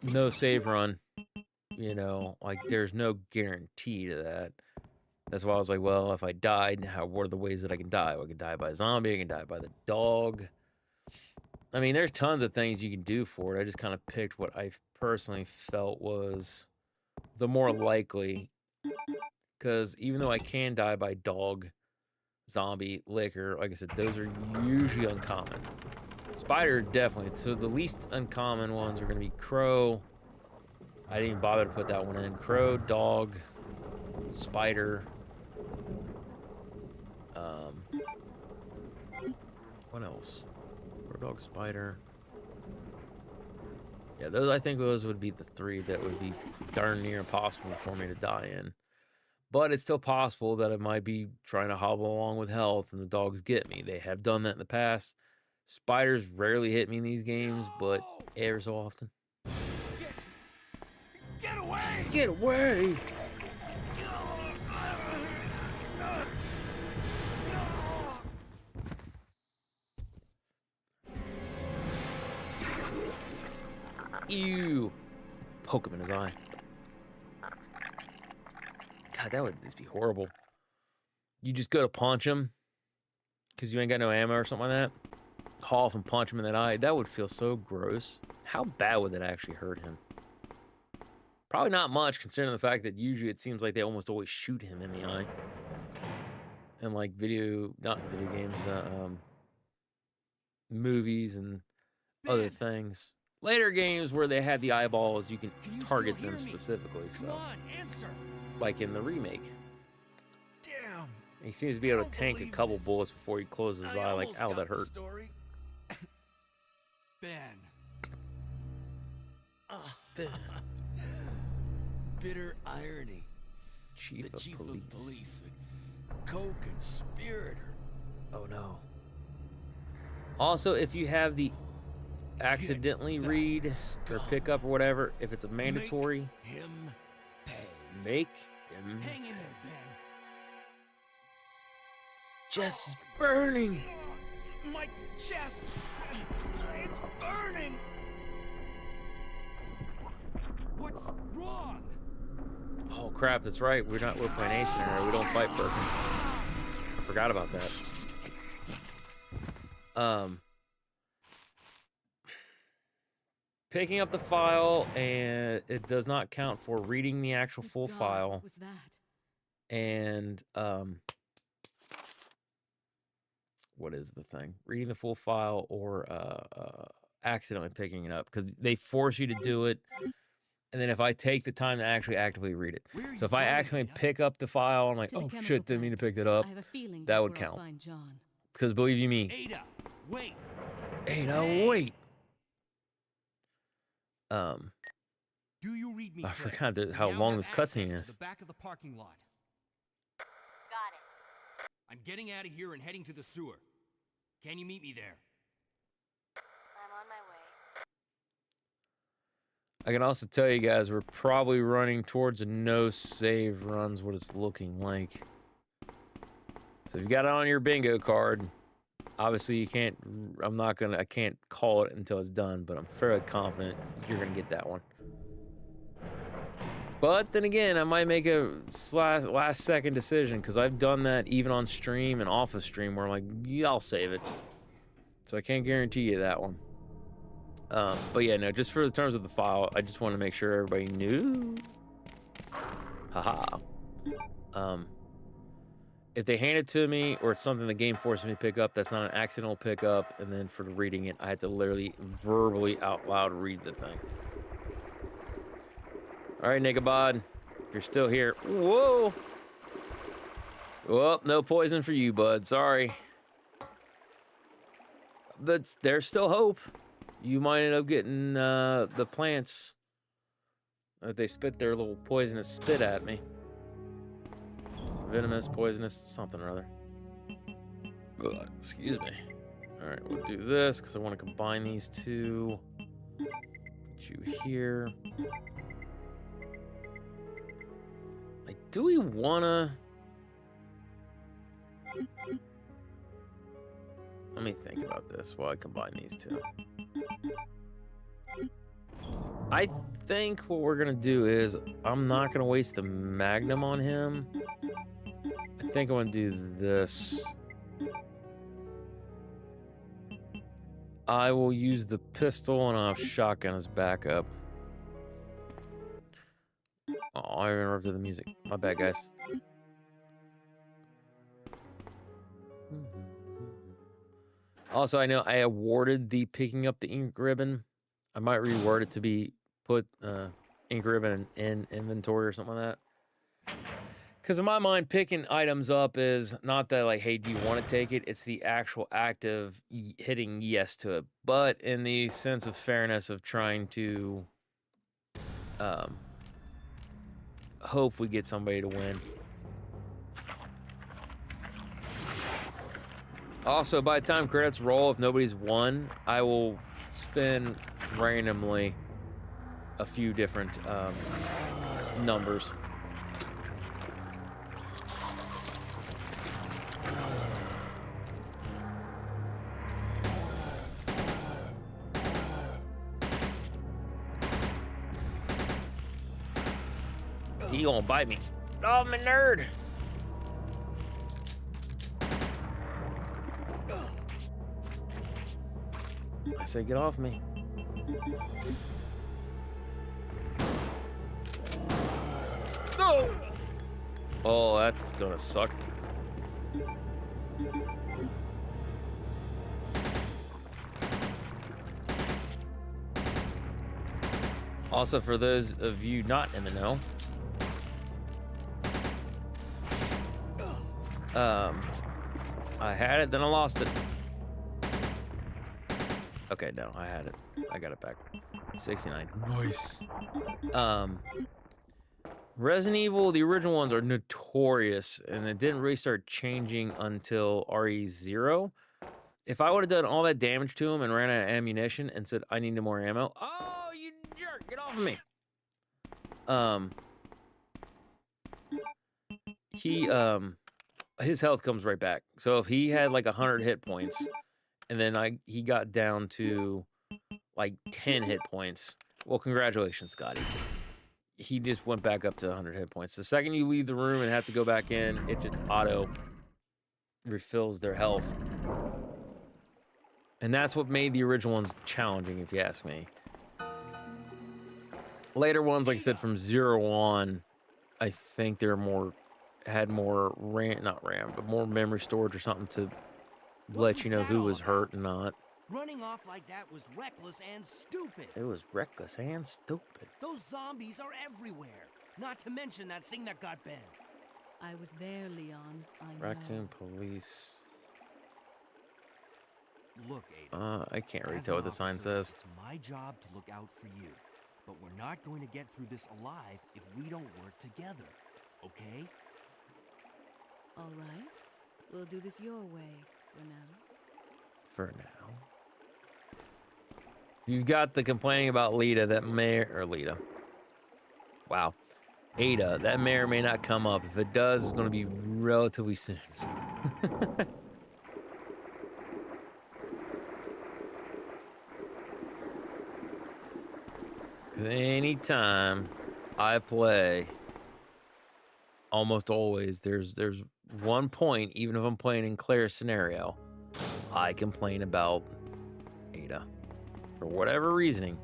no save run. You know, like there's no guarantee to that. That's why I was like, well, if I died, what are the ways that I can die? I can die by a zombie. I can die by the dog. I mean, there's tons of things you can do for it. I just kind of picked what I personally felt was the more likely. Because even though I can die by dog, zombie, liquor, like I said, those are usually uncommon. Spider, definitely. So the least uncommon ones are going to be crow. I didn't even bother to put that one in. Crow, dog, spider. What else? Crow, dog, spider. Yeah, those, I think those would be the 3 that would be darn near impossible for me to die in. But it's still possible that I might be trying to hobble along with health and the dogs get me. They have done that in the past. Spiders rarely hit me in these games, but ever so often. Get away! Get away! Ew. Poke him in his eye. God, that would just be horrible. You just go to punch him because you ain't got no ammo or something like that. Haul off and punch him in that eye. That would feel so gross. How bad would that actually hurt him? Probably not much, considering the fact that usually it seems like they almost always shoot him in the eye. And like not video games, movies and other things. Later games where they had the eyeballs, you can target them specifically. So, Come on, answer. like in the remake, Damn. he seems to be able to tank a couple bullets before he closes his eye. Like, ow, that hurt. Ben. Ben. Bitter irony. Chief The of chief police. of police, a co-conspirator. Oh no. Also, if you have the accidentally that read or skull. pick up or whatever, if it's a mandatory, Make him pay. make him Hang in there, Ben. just burning. My chest. It's burning. What's wrong? Oh crap, that's right. We're playing A scenario. We don't fight Birkin. I forgot about that. Picking up the file, and it does not count for reading the actual Good full God, file. what was that? And what is the thing? Reading the full file or accidentally picking it up, because they force you to do it. And then if I take the time to actually actively read it, so if I accidentally pick up the file, I'm like, To the oh chemical shit, didn't mean to plant. pick that up. I have a feeling That that's would where I'll count. find John. Because believe you me, Ada, wait. hey, now wait. Do you read me? I Claire? forgot You how now long have this cutscene access is. to the back of the parking lot. Got it. I'm getting out of here and heading to the sewer. Can you meet me there? I'm on my way. I can also tell you guys we're probably running towards a no save run's what it's looking like. So if you got it on your bingo card, obviously you can't, I can't call it until it's done, but I'm fairly confident you're gonna get that one. But then again, I might make a last second decision because I've done that even on stream and off of stream where I'm like, yeah, I'll save it. So I can't guarantee you that one. But yeah, no, just for the terms of the file, I just want to make sure everybody knew. Haha. If they hand it to me or it's something the game forces me to pick up, that's not an accidental pickup. And then for the reading it, I had to literally verbally out loud read the thing. All right, Nichabod, if you're still here. Whoa. Well, no poison for you, bud. Sorry. But there's still hope. You might end up getting the plants. They spit their little poisonous spit at me. Venomous, poisonous, something or other. Ugh, excuse me. All right, we'll do this because I want to combine these two. Put you here. Like, do we wanna? Let me think about this while I combine these two. I think what we're gonna do is I'm not gonna waste the Magnum on him. I think I'm gonna do this. I will use the pistol and I'll have shotgun as backup. Oh, I interrupted the music. My bad, guys. Also, I know I awarded the picking up the ink ribbon. I might reword it to be put ink ribbon in inventory or something like that. Because in my mind, picking items up is not that like, hey, do you want to take it? It's the actual act of hitting yes to it. But in the sense of fairness of trying to hope we get somebody to win. Also, by the time credits roll, if nobody's won, I will spin randomly a few different numbers. He gonna bite me. Oh, I'm a nerd. I say get off me. No! Oh, that's gonna suck. Also, for those of you not in the know, I had it, then I lost it. Okay, no, I had it. I got it back. 69. Nice. Resident Evil, the original ones are notorious, and it didn't really start changing until RE0. If I would have done all that damage to him and ran out of ammunition and said, I need more ammo. Oh, you jerk, get off of me. His health comes right back. So if he had like 100 hit points, and then he got down to like 10 hit points. Well, congratulations, Scotty. He just went back up to 100 hit points. The second you leave the room and have to go back in, it just auto refills their health. And that's what made the original ones challenging, if you ask me. Later ones, like I said, from 0 on, I think they're had more but more memory storage or something to let you know who was hurt and not. Running off like that was reckless and stupid. It was reckless and stupid. Those zombies are everywhere. Not to mention that thing that got Ben. I was there, Leon. I know. Raccoon police. Look, Ada. I can't really As tell an what the sign officer, says. It's my job to look out for you. But we're not going to get through this alive if we don't work together, okay? All right. We'll do this your way for now. For now. If you've got the complaining about Lita, that may or Lita. Wow. Ada, that may or may not come up. If it does, it's going to be relatively soon. Because anytime I play, almost always, there's one point, even if I'm playing in Claire's scenario, I complain about Ada. For whatever reasoning.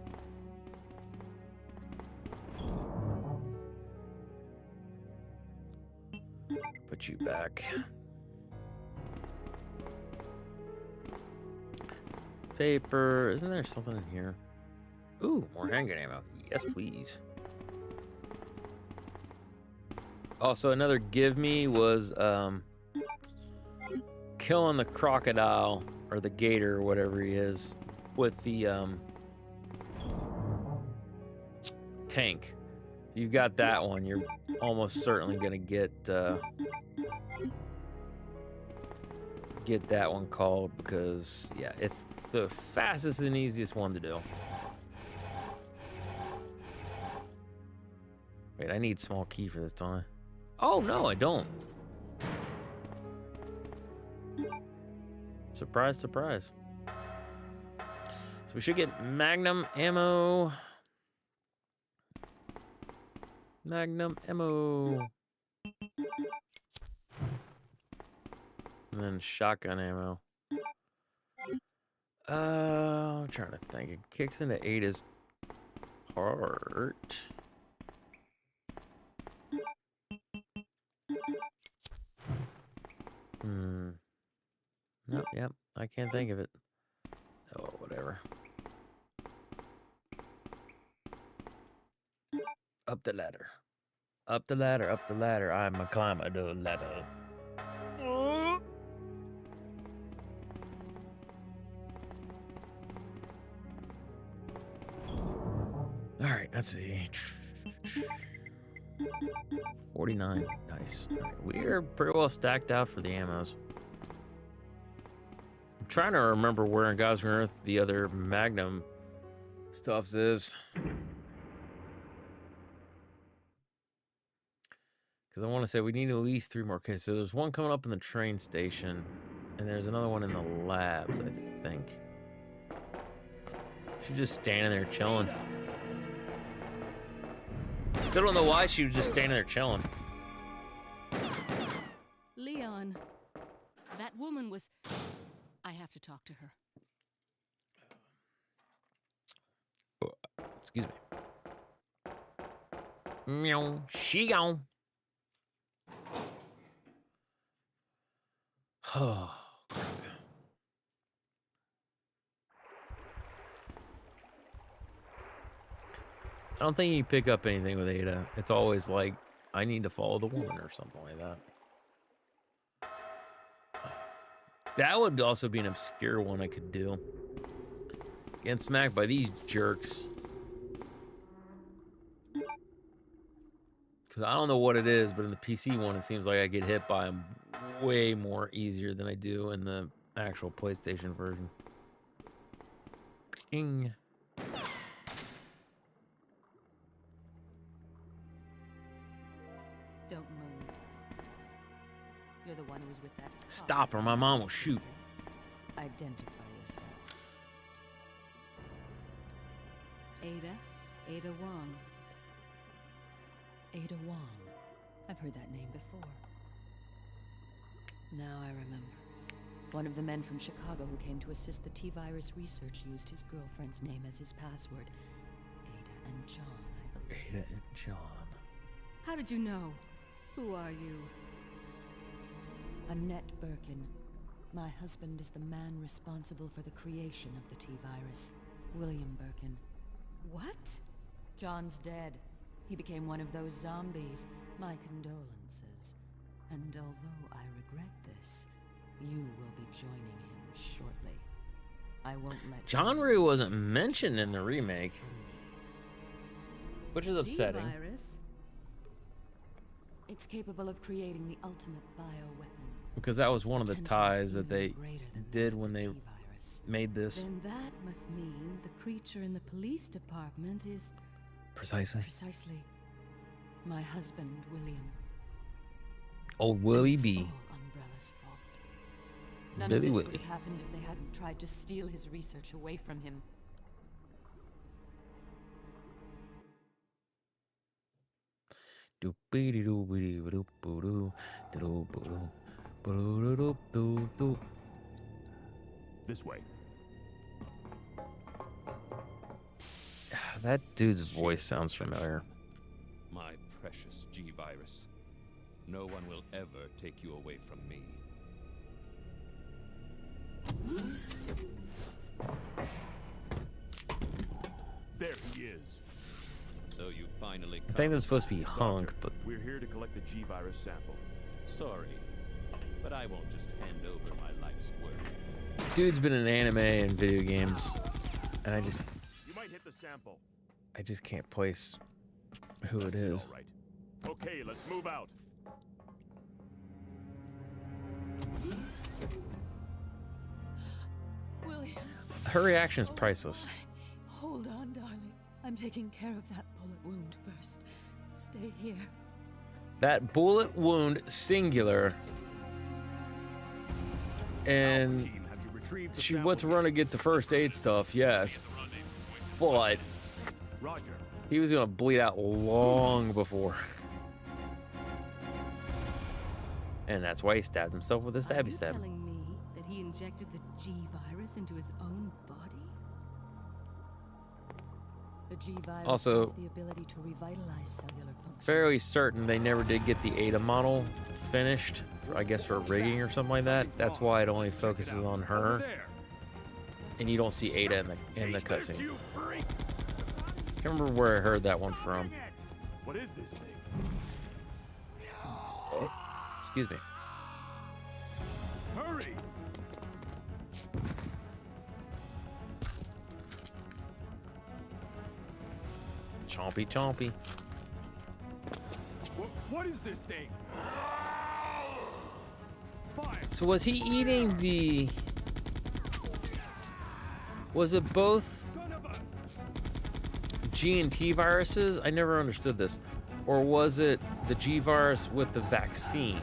Put you back. Paper. Isn't there something in here? Ooh, more handgun ammo. Yes, please. Also, another give me was killing the crocodile or the gator or whatever he is with the tank. If you've got that one, you're almost certainly gonna get that one called because yeah, it's the fastest and easiest one to do. Wait, I need small key for this, don't I? Oh no, I don't. Surprise, surprise. So we should get magnum ammo. Magnum ammo. And then shotgun ammo. I'm trying to think. It kicks into Ada's part. Nope, yep. I can't think of it. Oh, whatever. Up the ladder. Up the ladder, up the ladder. I'm a climber the ladder. All right, let's see. 49, nice. All right, we are pretty well stacked out for the ammos. I'm trying to remember where in God's green earth the other Magnum stuffs is. Because I want to say we need at least 3 more cases. So there's one coming up in the train station, and there's another one in the labs, I think. She's just standing there chilling. Still don't know why she was just standing there chilling. Leon, that woman was... I have to talk to her. Excuse me. Meow. She gone. Oh, crap. I don't think you pick up anything with Ada. It's always like, I need to follow the woman or something like that. That would also be an obscure one I could do. Getting smacked by these jerks. Because I don't know what it is, but in the PC one, it seems like I get hit by them way more easier than I do in the actual PlayStation version. King. Don't move. You're the one who was with that... Stop or my mom will shoot. Identify yourself. Ada Wong. Ada Wong. I've heard that name before. Now I remember. One of the men from Chicago who came to assist the T-virus research used his girlfriend's name as his password. Ada and John, I believe. Ada and John. How did you know? Who are you? Annette Birkin. My husband is the man responsible for the creation of the T-virus. William Birkin. What? John's dead. He became one of those zombies. My condolences. And although I regret this, you will be joining him shortly. I won't let... John Ray wasn't mentioned in the remake. which is upsetting. G-virus? It's capable of creating the ultimate bioweapon. Because that was Its one of the potential is ties that even they greater than did that of when the they T-virus. made this. Then that must mean the creature in the police department is Precisely. precisely my husband, William. Old Willie It's B. all Umbrella's fault. None Billy of this Willie. would have happened if they hadn't tried to steal his research away from him. This way. That dude's voice sounds familiar. My precious G-virus. No one will ever take you away from me. There he is. So you finally I think that's supposed to be Hunk, Doctor, but we're here to collect the G-virus sample. Sorry, but I won't just hand over my life's work. dude's been in anime and video games, and I You might hit the sample. just can't place who it is. All right. Okay, let's move out. William, Her reaction is priceless. hold on, darling. I'm taking care of that bullet wound first. Stay here. That bullet wound, singular, and Team, have you retrieved the she sample? went to run to get the first aid stuff, yes, but Roger. he was gonna bleed out long before. And that's why he stabbed himself with a Are stabby you stab. telling me that he injected the G-virus into his own body? The G-virus Also, has the ability to revitalize cellular functions. Fairly certain they never did get the Ada model finished, I guess for rigging or something like that. That's why it only focuses on Over her, there. and you don't see Ada in the Hey, cutscene. you freak. Can't remember where I heard that one from. What is this thing? Excuse me. Hurry! Chompy chompy. What is this thing? Fire! So was he eating the... Was it both Son of a... G and T viruses? I never understood this. Or was it the G virus with the vaccine?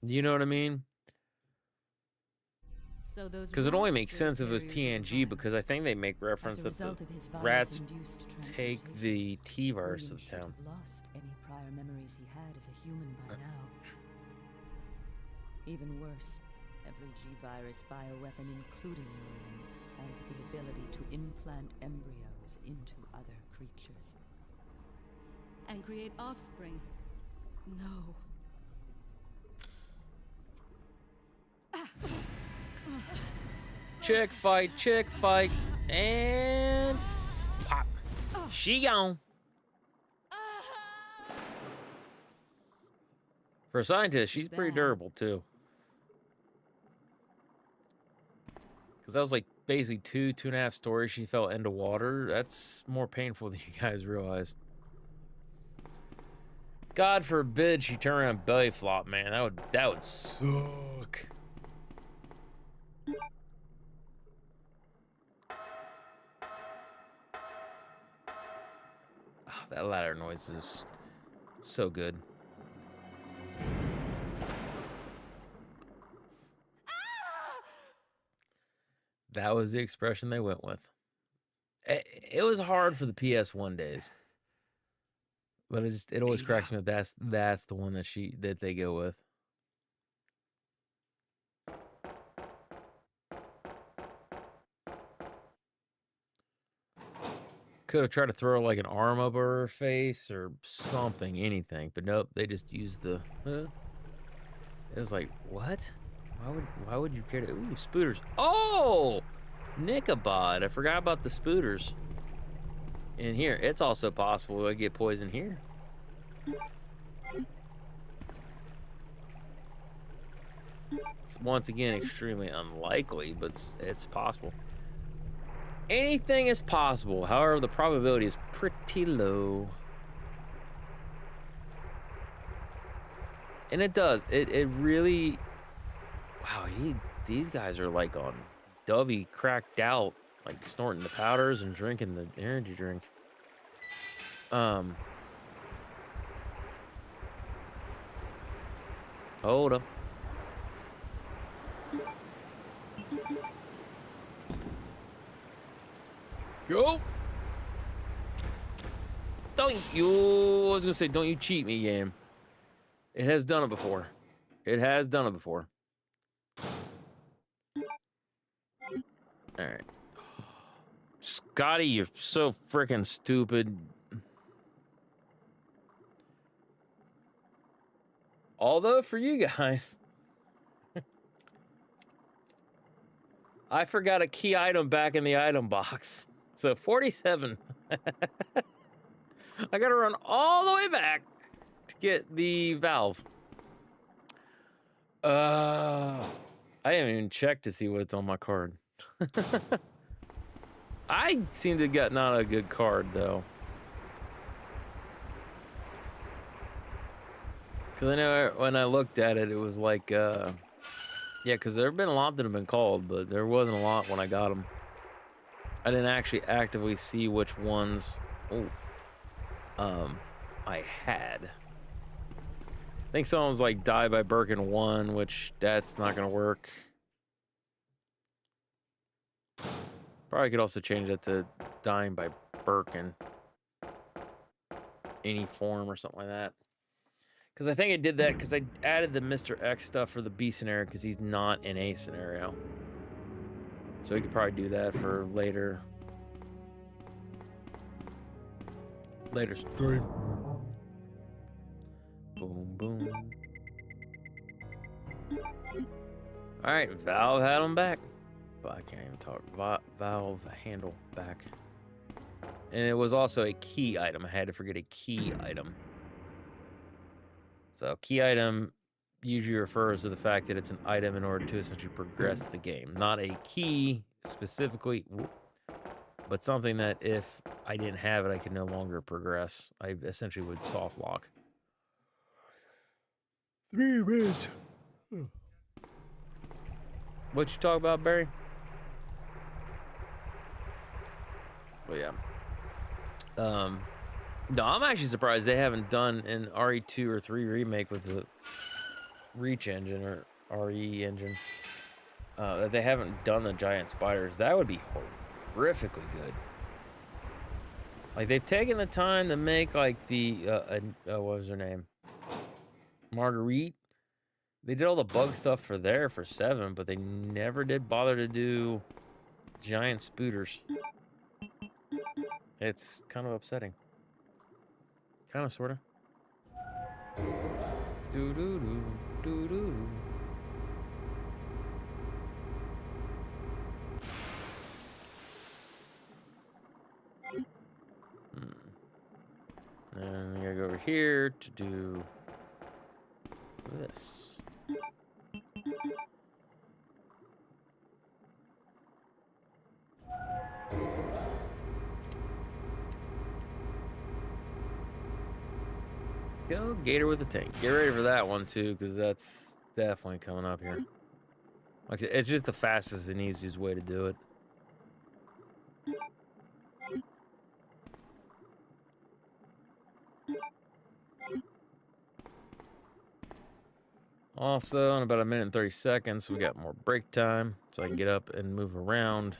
You know what I mean? So those Because it only rats makes are sense if it was carriers of TNG, because I virus. think they make As reference a that the result of his rats virus-induced take transportation, the T virus to William the should town. have lost any prior memories he had as a human by now. Even worse, every G-virus bioweapon, including William, has the ability to implant embryos into other creatures. And create offspring. No. Chick fight, and pop. She gone. For a scientist, she's pretty Bad. durable too. Because that was like basically 2.5 stories she fell into water. That's more painful than you guys realize. God forbid she turn around and belly flop, man. That would suck. Oh, that ladder noise is so good. That was the expression they went with. It was hard for the PS1 days, but it always cracks me up. That's the one that they go with. Could have tried to throw like an arm up her face or something, anything, but nope. They just used the. It was like, what? Why would you care to? Ooh, spooters. Oh, Nichabod. I forgot about the spooters. In here, it's also possible I get poisoned here. It's once again extremely unlikely, but it's possible. Anything is possible. However, the probability is pretty low. And it does. It really... Wow, these guys are like on Dovey cracked out, like snorting the powders and drinking the energy drink. Hold up. Go. Don't you... I was gonna say, don't you cheat me, game. It has done it before. It has done it before. All right. Scotty, you're so freaking stupid. Although for you guys, I forgot a key item back in the item box. So 47. I gotta run all the way back to get the valve. I haven't even checked to see what's on my card. I seem to get not a good card though. Cause I know when I looked at it, it was like, yeah, cause there have been a lot that have been called, but there wasn't a lot when I got them. I didn't actually actively see which ones, I had. I think someone's like Die by Birkin 1, which that's not gonna work. Probably could also change that to Dying by Birkin. Any form or something like that. Because I think I did that because I added the Mr. X stuff for the B scenario because he's not in A scenario. So we could probably do that for later. Later stream. Boom, boom. Alright, Valve had him back. But I can't even talk. Valve handle back. And it was also a key item. I had to forget a key item. So key item usually refers to the fact that it's an item in order to essentially progress the game. Not a key specifically, but something that if I didn't have it, I could no longer progress. I essentially would soft lock. 3 minutes. What you talk about, Barry? Well, yeah. No, I'm actually surprised they haven't done an RE2 or 3 remake with the Reach engine or RE engine. That they haven't done the giant spiders. That would be horrifically good. Like, they've taken the time to make, like, the, what was her name? Marguerite. They did all the bug stuff for there for 7, but they never did bother to do giant spooters. It's kind of upsetting. Kind of, sort of. Do-do-do, do-do-do. And we gotta go over here to do this. Go Gator with the tank. Get ready for that one too, because that's definitely coming up here. Like, it's just the fastest and easiest way to do it. Also, in about 1 minute and 30 seconds, we got more break time, so I can get up and move around.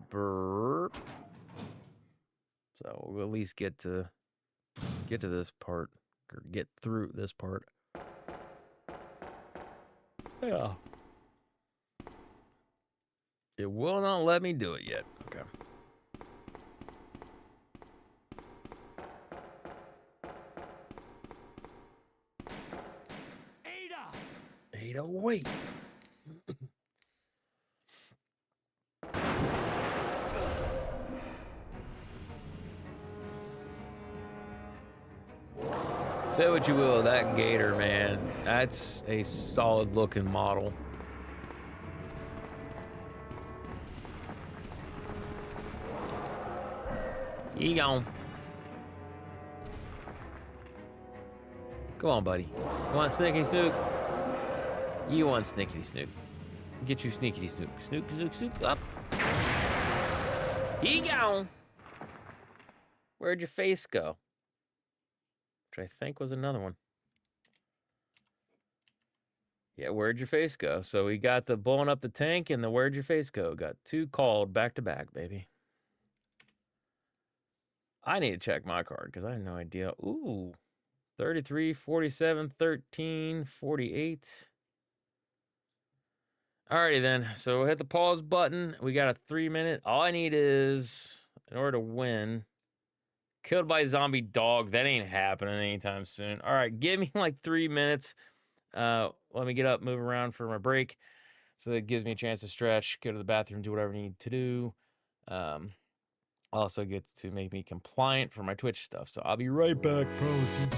Burp. So we'll at least get to this part, or get through this part. Yeah. It will not let me do it yet. Okay. Ada, wait. Say what you will, that gator, man, That's a solid looking model. You gone. Come on, buddy. You want Snickety Snook? You want Snickety Snook. Get you Sneakity Snook. Snook, Snook, Snook, up. He gone. Where'd your face go? Which I think was another one. Yeah, where'd your face go? So we got the blowing up the tank and the where'd your face go? Got two called back to back, baby. I need to check my card because I have no idea. Ooh, 33, 47, 13, 48. Alrighty then. So we'll hit the pause button. We got a 3-minute. All I need is, in order to win, killed by a zombie dog. That ain't happening anytime soon. All right, give me like 3 minutes. Let me get up, move around for my break. So that gives me a chance to stretch, go to the bathroom, do whatever I need to do. Also gets to make me compliant for my Twitch stuff. So I'll be right back, probably.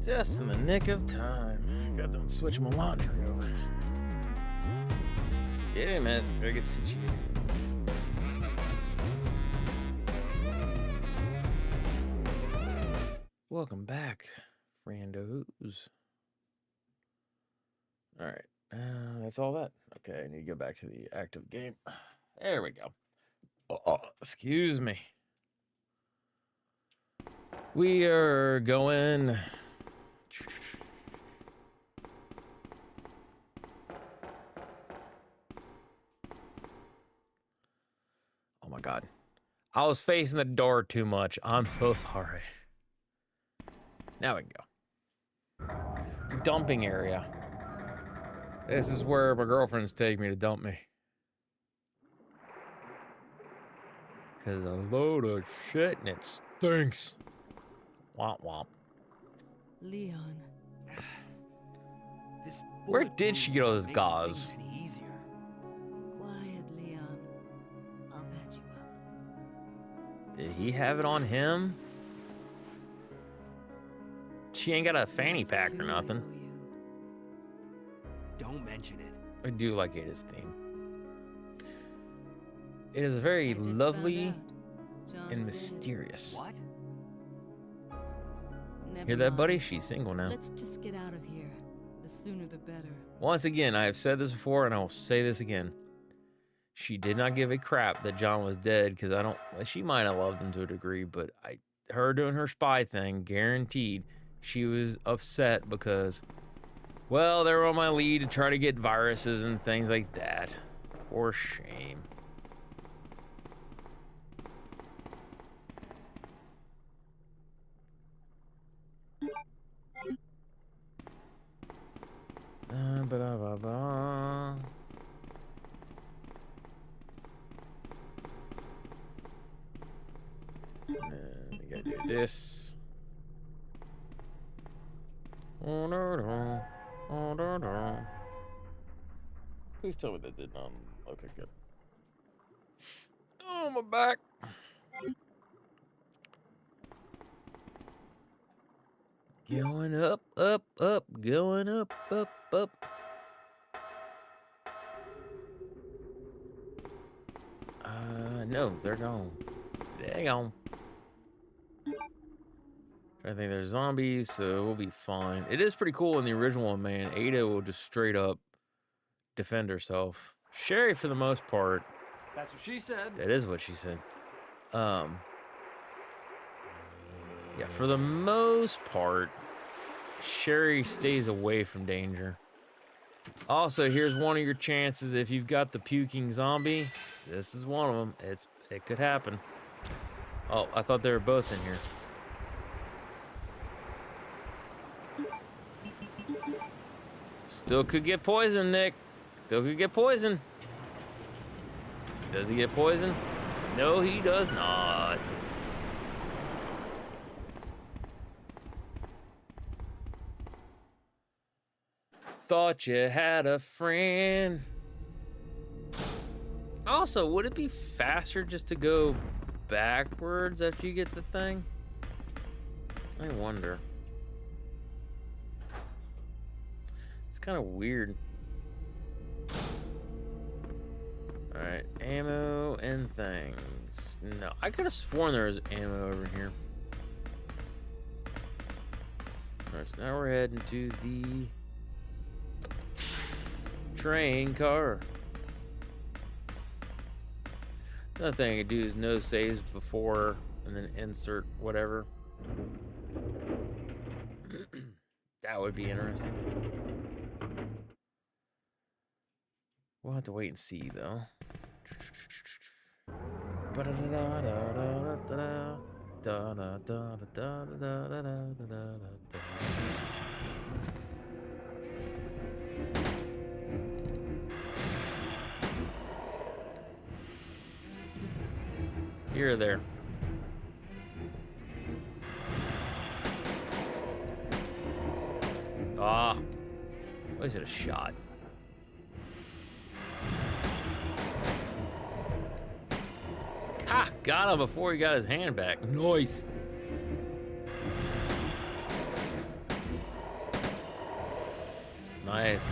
Just in the nick of time. Got them switch my laundry over. Yeah, man. Very good to see you. Welcome back, friendos. All right. That's all that. Okay, I need to go back to the active game. There we go. Oh, excuse me. We are going. Oh my God. I was facing the door too much. I'm so sorry. Now we can go. Dumping area. This is where my girlfriends take me to dump me. Cause a load of shit and it stinks. Womp womp. Leon. This Where did she get all this bulletproof gauze? isn't making things any easier. Quiet, Leon. I'll patch you up. Did he have it on him? She ain't got a fanny That's pack two or I nothing. owe you. Don't mention it. I do like Ada's theme. It is very I just lovely found out. John's and dead. mysterious. What? Never Hear that, buddy? mind. She's single now. Let's just get out of here. The sooner the better. Once again, I have said this before and I will say this again. She did not give a crap that John was dead because I don't. She might have loved him to a degree, but her doing her spy thing, guaranteed, she was upset because, well, they were on my lead to try to get viruses and things like that. For shame. Ba-da-ba-ba. And we gotta do this. Please tell me that did not. Okay, good. Oh, my back. Going up, up, up, going up, up, up. No, they're gone. They're gone. I think there's zombies, so we'll be fine. It is pretty cool in the original one, man. Ada will just straight up defend herself. Sherry, for the most part. That's what she said. That is what she said. Yeah, for the most part, Sherry stays away from danger. Also, here's one of your chances if you've got the puking zombie. This is one of them. It could happen. Oh, I thought they were both in here. Still could get poisoned, Nick. Still could get poisoned. Does he get poisoned? No, he does not. Thought you had a friend. Also, would it be faster just to go backwards after you get the thing? I wonder. It's kind of weird. Alright, ammo and things. No, I could have sworn there was ammo over here. Alright, so now we're heading to the train car. Another thing I could do is no saves before and then insert whatever. That would be interesting. We'll have to wait and see though. You're there. Ah, what is it? A shot? Ha! Got him before he got his hand back. Nice. Nice.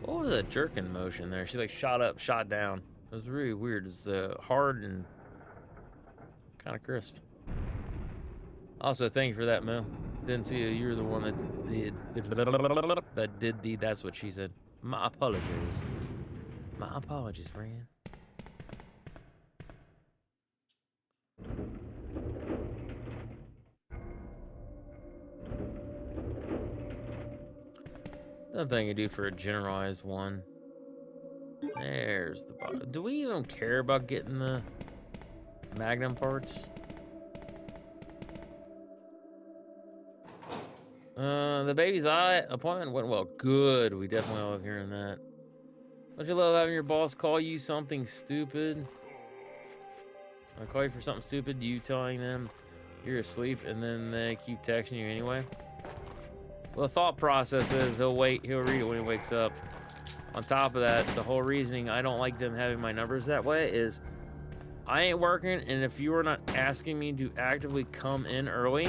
What was that jerking motion there? She like shot up, shot down. It was really weird. It's hard and kind of crisp. Also, thank you for that, Mo. Didn't see you were the one that did the. That's what she said. My apologies. My apologies, friend. Nothing you do for a generalized one. There's the bottom. Do we even care about getting the Magnum parts? The baby's eye appointment went well. Good. We definitely love hearing that. Don't you love having your boss call you something stupid? I call you for something stupid, you telling them you're asleep, and then they keep texting you anyway? Well, the thought process is he'll read it when he wakes up. On top of that, the whole reasoning I don't like them having my numbers that way is I ain't working, and if you are not asking me to actively come in early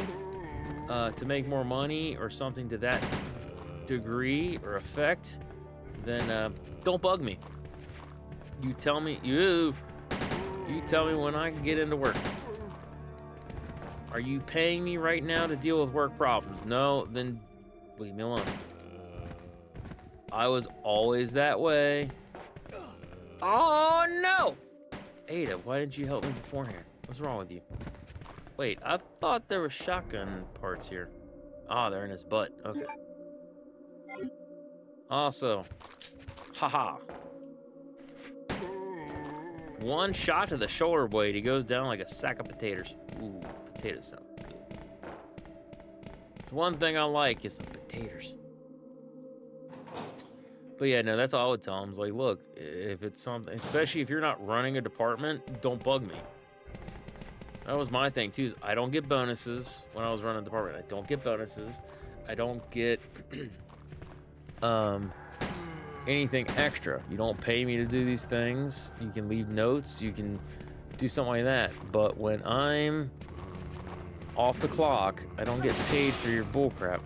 to make more money or something to that degree or effect, then don't bug me. You tell me when I can get into work. Are you paying me right now to deal with work problems? No, then leave me alone. I was always that way. Oh no! Ada, why didn't you help me beforehand? What's wrong with you? Wait, I thought there were shotgun parts here. Oh, they're in his butt. Okay. Also, haha. One shot to the shoulder blade, he goes down like a sack of potatoes. Ooh, potatoes sound good. There's one thing I like is some potatoes. But yeah, no, that's all I would tell him. Is like, look, if it's something, especially if you're not running a department, don't bug me. That was my thing too. Is I don't get bonuses when I was running a department. I don't get bonuses. I don't get anything extra. You don't pay me to do these things. You can leave notes. You can do something like that. But when I'm off the clock, I don't get paid for your bullcrap.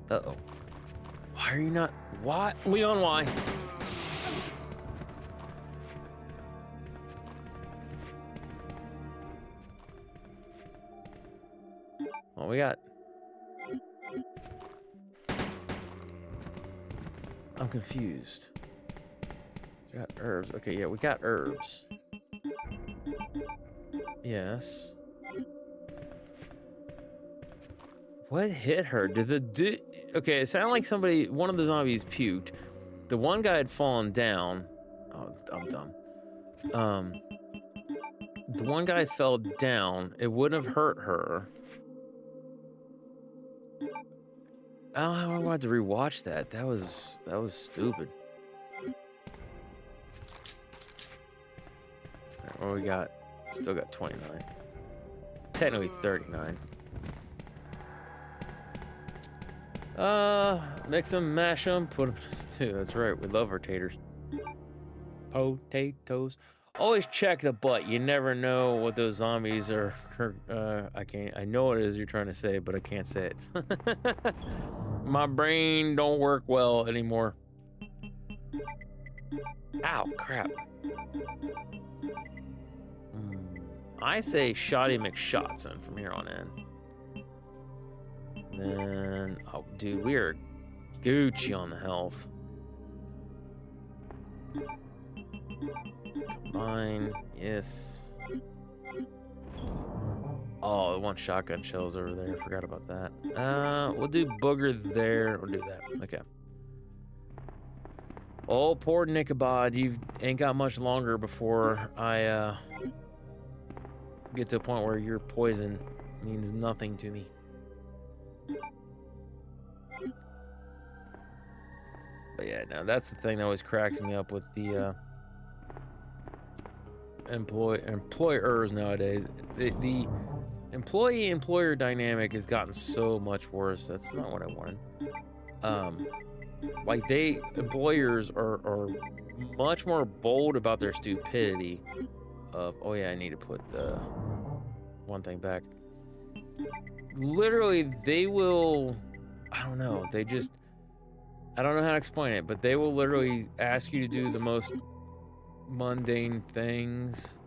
Uh-oh. Why are you not? Why? Leon, why? What we got? I'm confused. We got herbs. Okay, yeah, we got herbs. Yes. What hit her? Did the okay, it sounded like one of the zombies puked. The one guy had fallen down. Oh, I'm dumb. The one guy fell down. It wouldn't have hurt her. I don't know how I wanted to rewatch that. That was stupid. All right, what we got? Still got 29. Technically 39. Mix them, mash them, put them in a stew. That's right. We love our taters. Potatoes. Always check the butt. You never know what those zombies are. I know what it is you're trying to say, but I can't say it. My brain don't work well anymore. Ow, crap. I say Shotty McShotson from here on in. Then, oh, dude, we are Gucci on the health. Combine, yes. Oh, the one shotgun shell's over there. Forgot about that. We'll do booger there. We'll do that. Okay. Oh, poor Nichabod. You ain't got much longer before I get to a point where your poison means nothing to me. But yeah, now that's the thing that always cracks me up with the employers nowadays. The employee-employer dynamic has gotten so much worse. That's not what I wanted. Like employers are much more bold about their stupidity of, oh yeah, I need to put the one thing back. Literally, they will, I don't know, I don't know how to explain it, but they will literally ask you to do the most mundane things,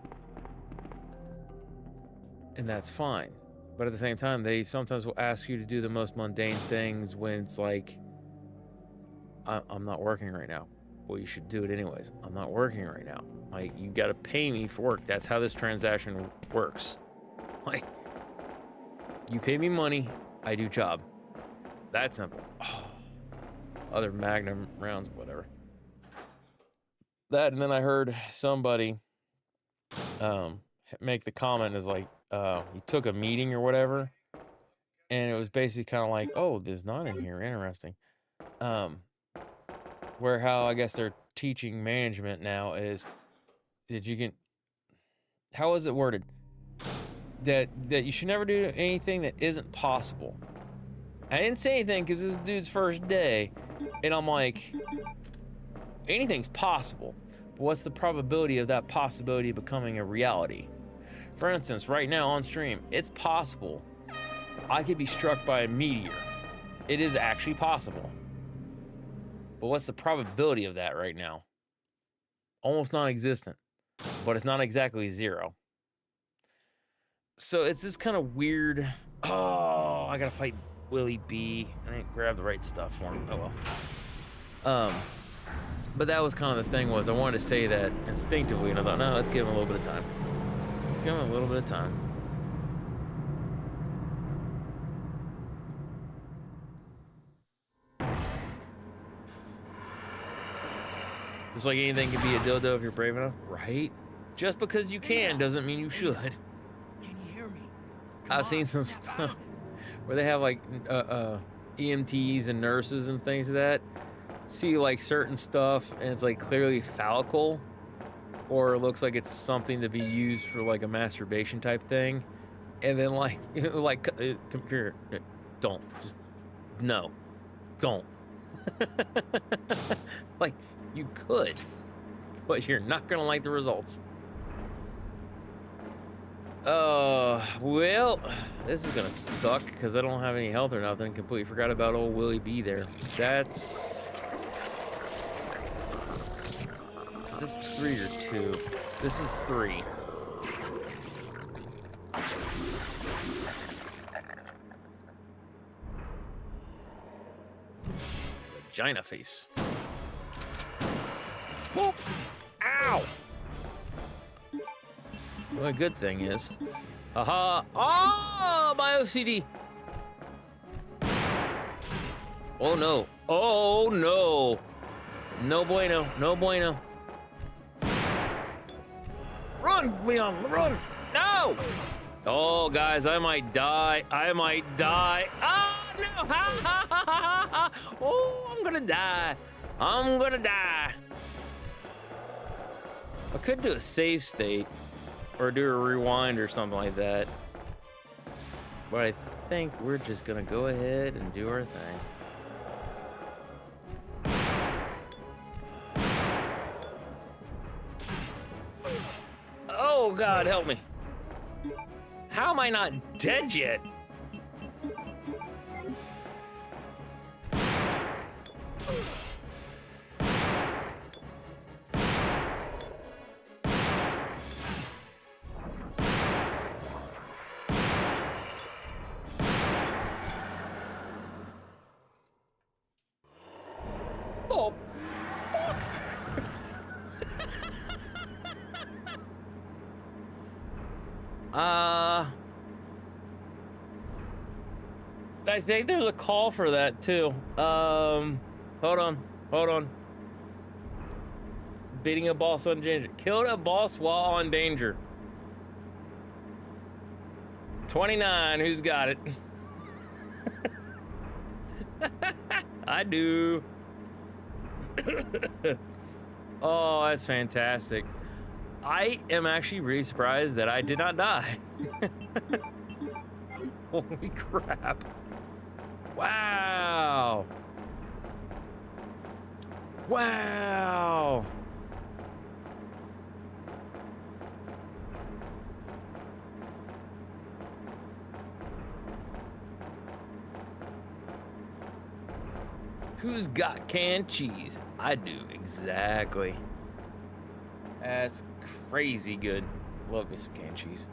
and that's fine. But at the same time, they sometimes will ask you to do the most mundane things when it's like, I'm not working right now. Well, you should do it anyways. I'm not working right now. Like, you got to pay me for work. That's how this transaction works. Like, you pay me money, I do job. That simple. Oh, other Magnum rounds, whatever. That, and then I heard somebody make the comment is like, he took a meeting or whatever, and it was basically kind of like, oh, there's not in here, interesting. Where how I guess they're teaching management now is that you can, how is it worded? That you should never do anything that isn't possible. I didn't say anything because this dude's first day, and I'm like, anything's possible, but what's the probability of that possibility becoming a reality? For instance, right now on stream, it's possible I could be struck by a meteor. It is actually possible. But what's the probability of that right now? Almost non-existent, but it's not exactly zero. So it's this kind of weird, oh, I gotta fight Willie B. I didn't grab the right stuff for him. Oh well. But that was kind of the thing, was I wanted to say that instinctively, and I thought, no, let's give him a little bit of time. Let's give him a little bit of time. Just like anything can be a dildo if you're brave enough, right? Just because you can doesn't mean you should. Can you hear me? I've seen some stuff where they have like EMTs and nurses and things like that. See like certain stuff and it's like clearly phallical, or it looks like it's something to be used for like a masturbation type thing, and then like come here, don't, just no, don't. Like, you could, but you're not gonna like the results. Well, this is gonna suck because I don't have any health or nothing. Completely forgot about old Willie B there. That's 3 or 2. This is 3. Vagina face. Whoop. Ow! Well, the good thing is, haha! Oh, my OCD! Oh no! Oh no! No bueno! No bueno! Run, Leon! Run! No! Oh, guys, I might die. I might die. Oh no! Ha ha ha ha ha! Oh, I'm gonna die. I'm gonna die. I could do a save state or do a rewind or something like that, but I think we're just gonna go ahead and do our thing. Oh God, help me. How am I not dead yet? Oh, fuck. I think there's a call for that too. Hold on. Beating a boss on danger. Killed a boss while on danger. 29, who's got it? I do. Oh, that's fantastic. I am actually really surprised that I did not die. Holy crap. Wow. Wow. Who's got canned cheese? I do, exactly. That's crazy good. Love me some canned cheese.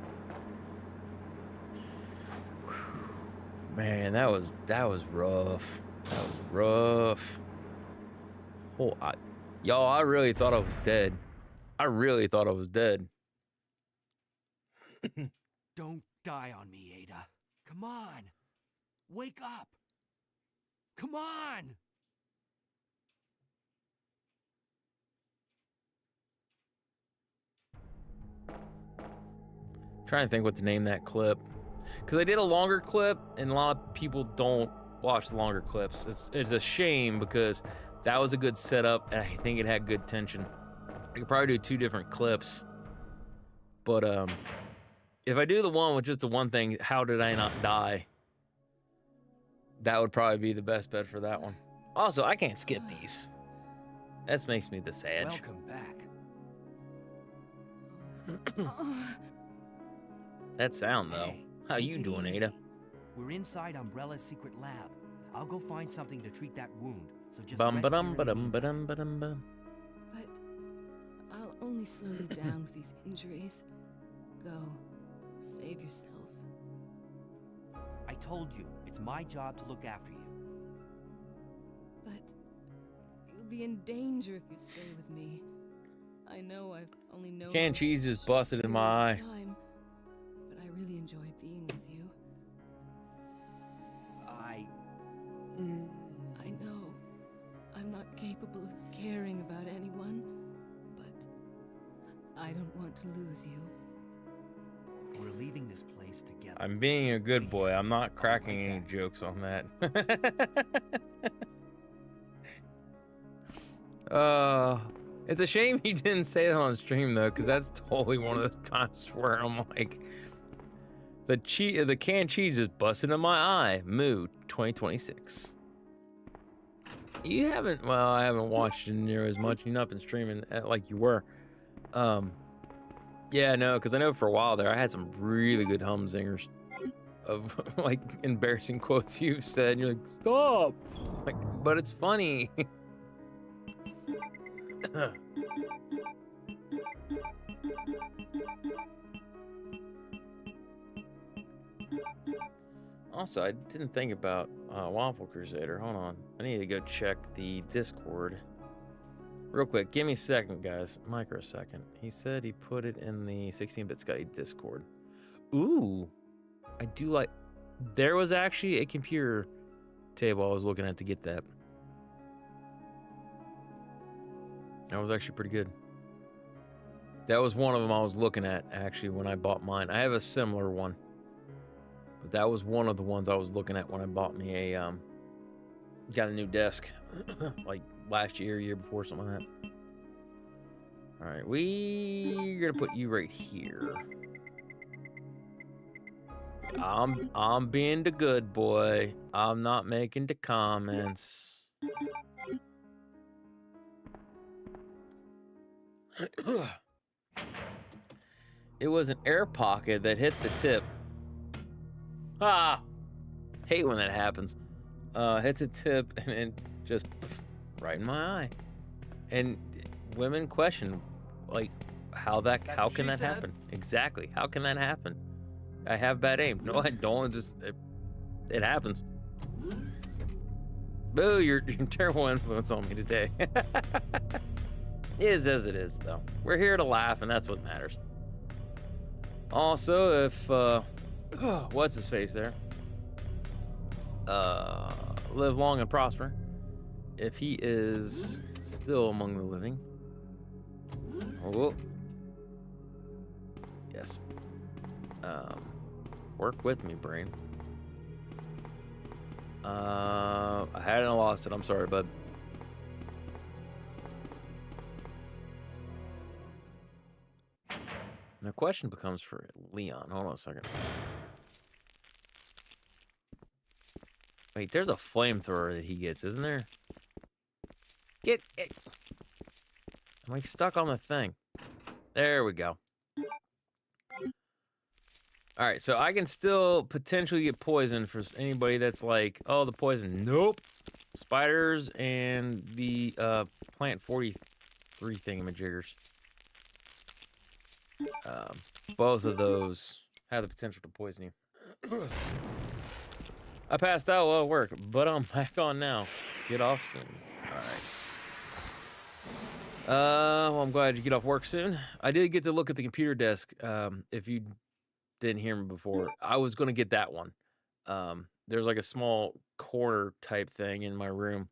Man, that was rough. That was rough. Y'all, I really thought I was dead. I really thought I was dead. Don't die on me, Ada. Come on. Wake up. Come on. Trying to think what to name that clip. Because I did a longer clip, and a lot of people don't watch the longer clips. It's a shame because that was a good setup, and I think it had good tension. I could probably do 2 different clips. But if I do the one with just the one thing, how did I not die? That would probably be the best bet for that one. Also, I can't skip these. That makes me the sad. Welcome back. That sound though. Hey, How take you it doing, easy. Ada? We're inside Umbrella's secret lab. I'll go find something to treat that wound. So just Bum rest ba here in dum the ba dum ba dum ba dum ba. But I'll only slow you down with these injuries. Go. Save yourself. I told you, it's my job to look after you. But you'll be in danger if you stay with me. I know I've only known Canned you cheese for a just busted short in my eye. period of time, but I really enjoy being with you. I know I'm not capable of caring about anyone, but I don't want to lose you. We're leaving this place together. I'm being a good boy. I'm not cracking any jokes on that. It's a shame you didn't say that on stream though, because that's totally one of those times where I'm like, the canned cheese just busted in my eye. Moo 2026. You haven't, well, I haven't watched it near as much. You've not been streaming like you were. Yeah, no, because I know for a while there I had some really good humzingers of like embarrassing quotes you've said. And you're like, stop! Like, but it's funny. Also, I didn't think about Waffle Crusader. Hold on. I need to go check the Discord. Real quick, give me a second, guys. Microsecond. He said he put it in the 16-bit Scotty Discord. Ooh. I do like... There was actually a computer table I was looking at to get that. That was actually pretty good. That was one of them I was looking at, actually, when I bought mine. I have a similar one. But that was one of the ones I was looking at when I bought me a... got a new desk. Like last year before, something like that. Alright, we're gonna put you right here. I'm being the good boy. I'm not making the comments. It was an air pocket that hit the tip. Ah! Hate when that happens. Hit the tip and it just right in my eye. And women question, like, how can that happen? Exactly. How can that happen? I have bad aim. No, I don't. It happens. Boo, you're terrible influence on me today. Is as it is, though. We're here to laugh, and that's what matters. Also, if what's his face there? Live long and prosper. If he is still among the living. Oh. Yes. Work with me, brain. I hadn't lost it. I'm sorry, bud. The question becomes for Leon. Hold on a second. Wait, there's a flamethrower that he gets, isn't there? Get it. Am I stuck on the thing? There we go. All right, so I can still potentially get poisoned for anybody that's like, oh, the poison. Nope. Spiders and the plant 43 thingamajiggers. Both of those have the potential to poison you. I passed out while at work, but I'm back on now. Get off soon. All right. Well, I'm glad you get off work soon. I did get to look at the computer desk. If you didn't hear me before, I was going to get that one. There's like a small corner type thing in my room,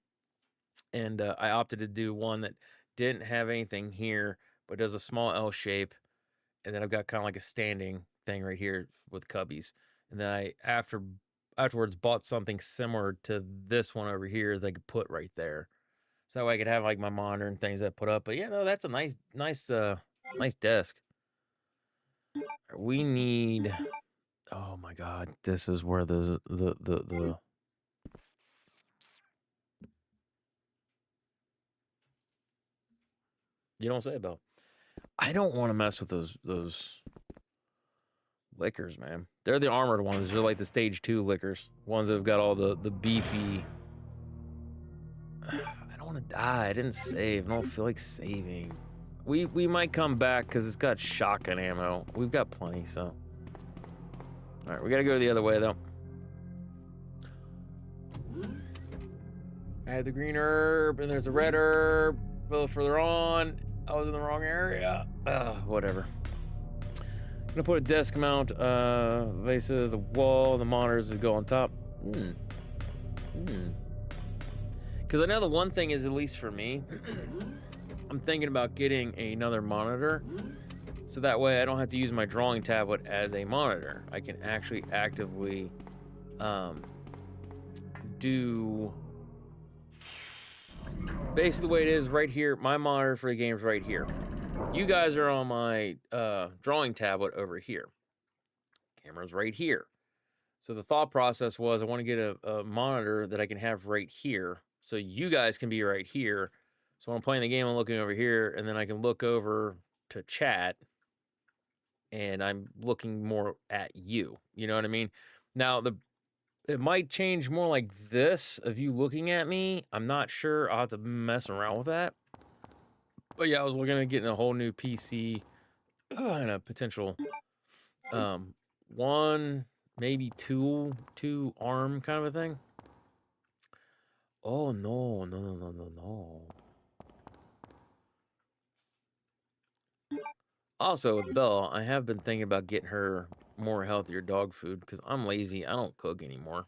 and I opted to do one that didn't have anything here, but does a small L shape, and then I've got kind of like a standing thing right here with cubbies, and then I afterwards bought something similar to this one over here that I could put right there. So that way I could have like my monitor and things that I put up. But yeah, no, that's a nice desk. We need. Oh my God, this is where the. You don't say, Bill. I don't want to mess with those liquors, man. They're the armored ones. They're like the stage 2 liquors, ones that have got all the beefy. I don't want to die. I didn't save. I don't feel like saving. We might come back because it's got shotgun ammo. We've got plenty, so. All right, we gotta go the other way though. I had the green herb and there's a red herb. A little further on, I was in the wrong area. Whatever. I'm gonna put a desk mount base of the wall. The monitors would go on top. Because I know the one thing is, at least for me, I'm thinking about getting another monitor, so that way I don't have to use my drawing tablet as a monitor. I can actually actively do basically the way it is right here. My monitor for the game's right here. You guys are on my drawing tablet over here. Camera's right here. So the thought process was I want to get a monitor that I can have right here, so you guys can be right here. So when I'm playing the game, I'm looking over here, and then I can look over to chat, and I'm looking more at you. You know what I mean? Now, it might change more like this of you looking at me. I'm not sure. I'll have to mess around with that. But yeah, I was looking at getting a whole new PC and a potential one, maybe two arm kind of a thing. Oh, no. Also, with Belle, I have been thinking about getting her more healthier dog food because I'm lazy. I don't cook anymore.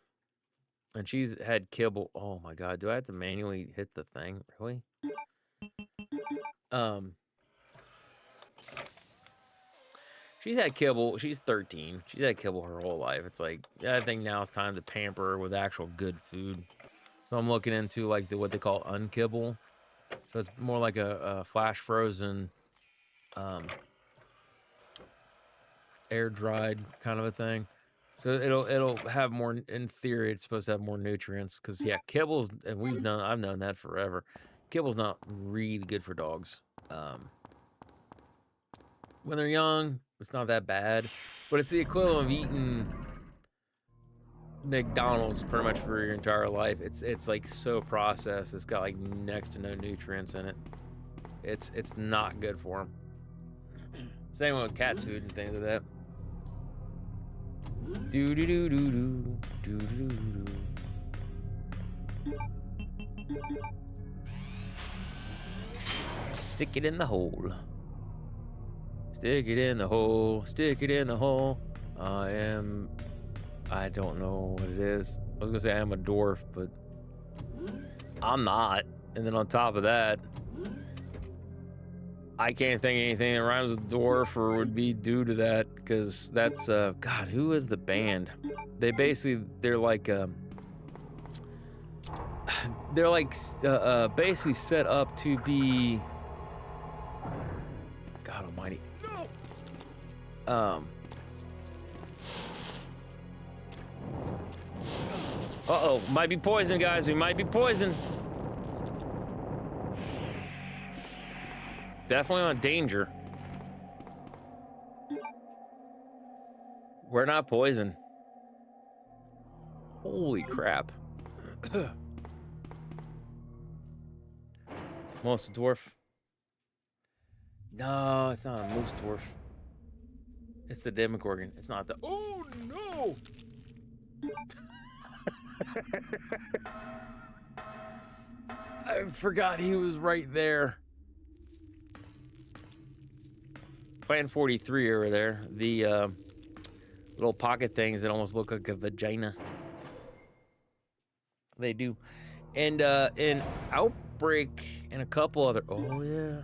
And she's had kibble. Oh my God, do I have to manually hit the thing? Really? She's had kibble. She's 13. She's had kibble her whole life. It's like, I think now it's time to pamper her with actual good food. So I'm looking into like what they call unkibble. So it's more like a flash frozen, air dried kind of a thing. So it'll have more. In theory, it's supposed to have more nutrients. Cause yeah, kibble's, and I've known that forever. Kibble's not really good for dogs. When they're young, it's not that bad, but it's the equivalent of eating McDonald's pretty much for your entire life. It's like so processed. It's got like next to no nutrients in it. It's not good for them. Same with cat food and things like that. Do do do do do do do do. Stick it in the hole. Stick it in the hole. Stick it in the hole. I don't know what it is. I was gonna say I'm a dwarf, but I'm not. And then on top of that, I can't think of anything that rhymes with dwarf or would be due to that, because that's God, who is the band? They're like basically set up to be, God almighty. No. Uh-oh, might be poison, guys. We might be poison. Definitely on danger. We're not poison. Holy crap. Moose dwarf. No, it's not a moose dwarf. It's the Demogorgon. It's not the. Oh no! I forgot he was right there. Plan 43 over there. The little pocket things that almost look like a vagina. They do. And in Outbreak and a couple other... Oh, yeah.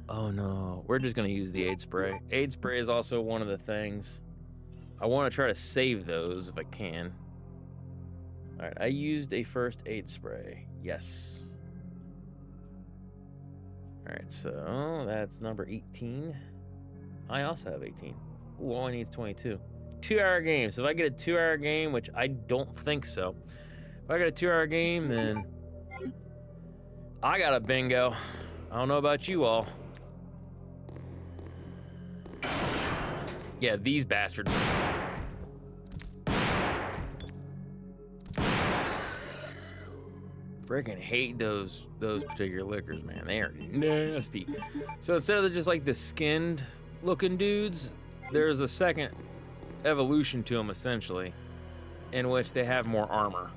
Oh, no. We're just going to use the aid spray. Aid spray is also one of the things. I want to try to save those if I can. All right, I used a first aid spray. Yes. All right, so that's number 18. I also have 18. Ooh, all I need is 22. 2-hour game. So if I get a 2-hour game, which I don't think so. If I got a 2-hour game, then I got a bingo. I don't know about you all. Yeah, these bastards. Freaking hate those particular liquors, man. They are nasty. So instead of just like the skinned looking dudes, there's a second evolution to them essentially, in which they have more armor.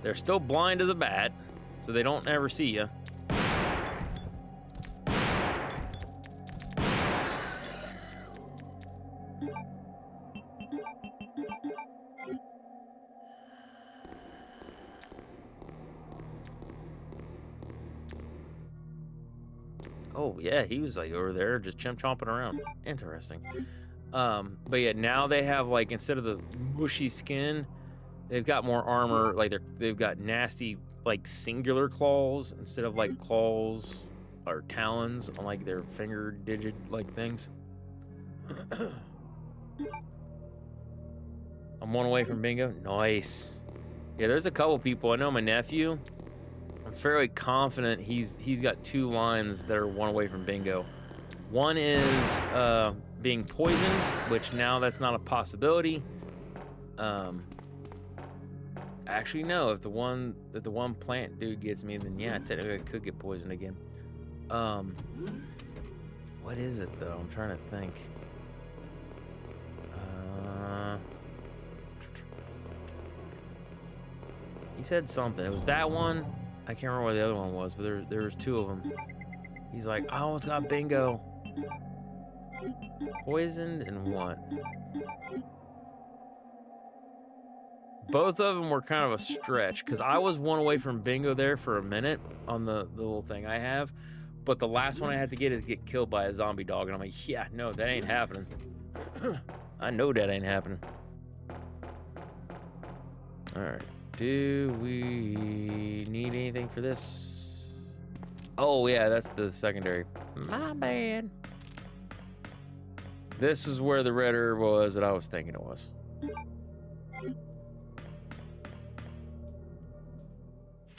They're still blind as a bat, so they don't ever see you. Oh yeah, he was like over there just chomping around. Interesting. But yeah, now they have like, instead of the mushy skin, they've got more armor. Like they've got nasty like singular claws instead of like claws or talons on like their finger digit like things. I'm one away from bingo. Nice. Yeah, there's a couple people. I know my nephew. I'm fairly confident he's got 2 lines that are one away from bingo. One is being poisoned, which now that's not a possibility. Actually, no. If the one plant dude gets me, then yeah, technically I could get poisoned again. What is it though? I'm trying to think. He said something. It was that one. I can't remember what the other one was, but there was 2 of them. He's like, I almost got bingo. Poisoned and what? Both of them were kind of a stretch, because I was one away from bingo there for a minute on the little thing I have, but the last one I had to get is get killed by a zombie dog, and I'm like, yeah, no, that ain't happening. I know that ain't happening. All right. Do we need anything for this? Oh, yeah, that's the secondary. My bad. This is where the red herb was that I was thinking it was.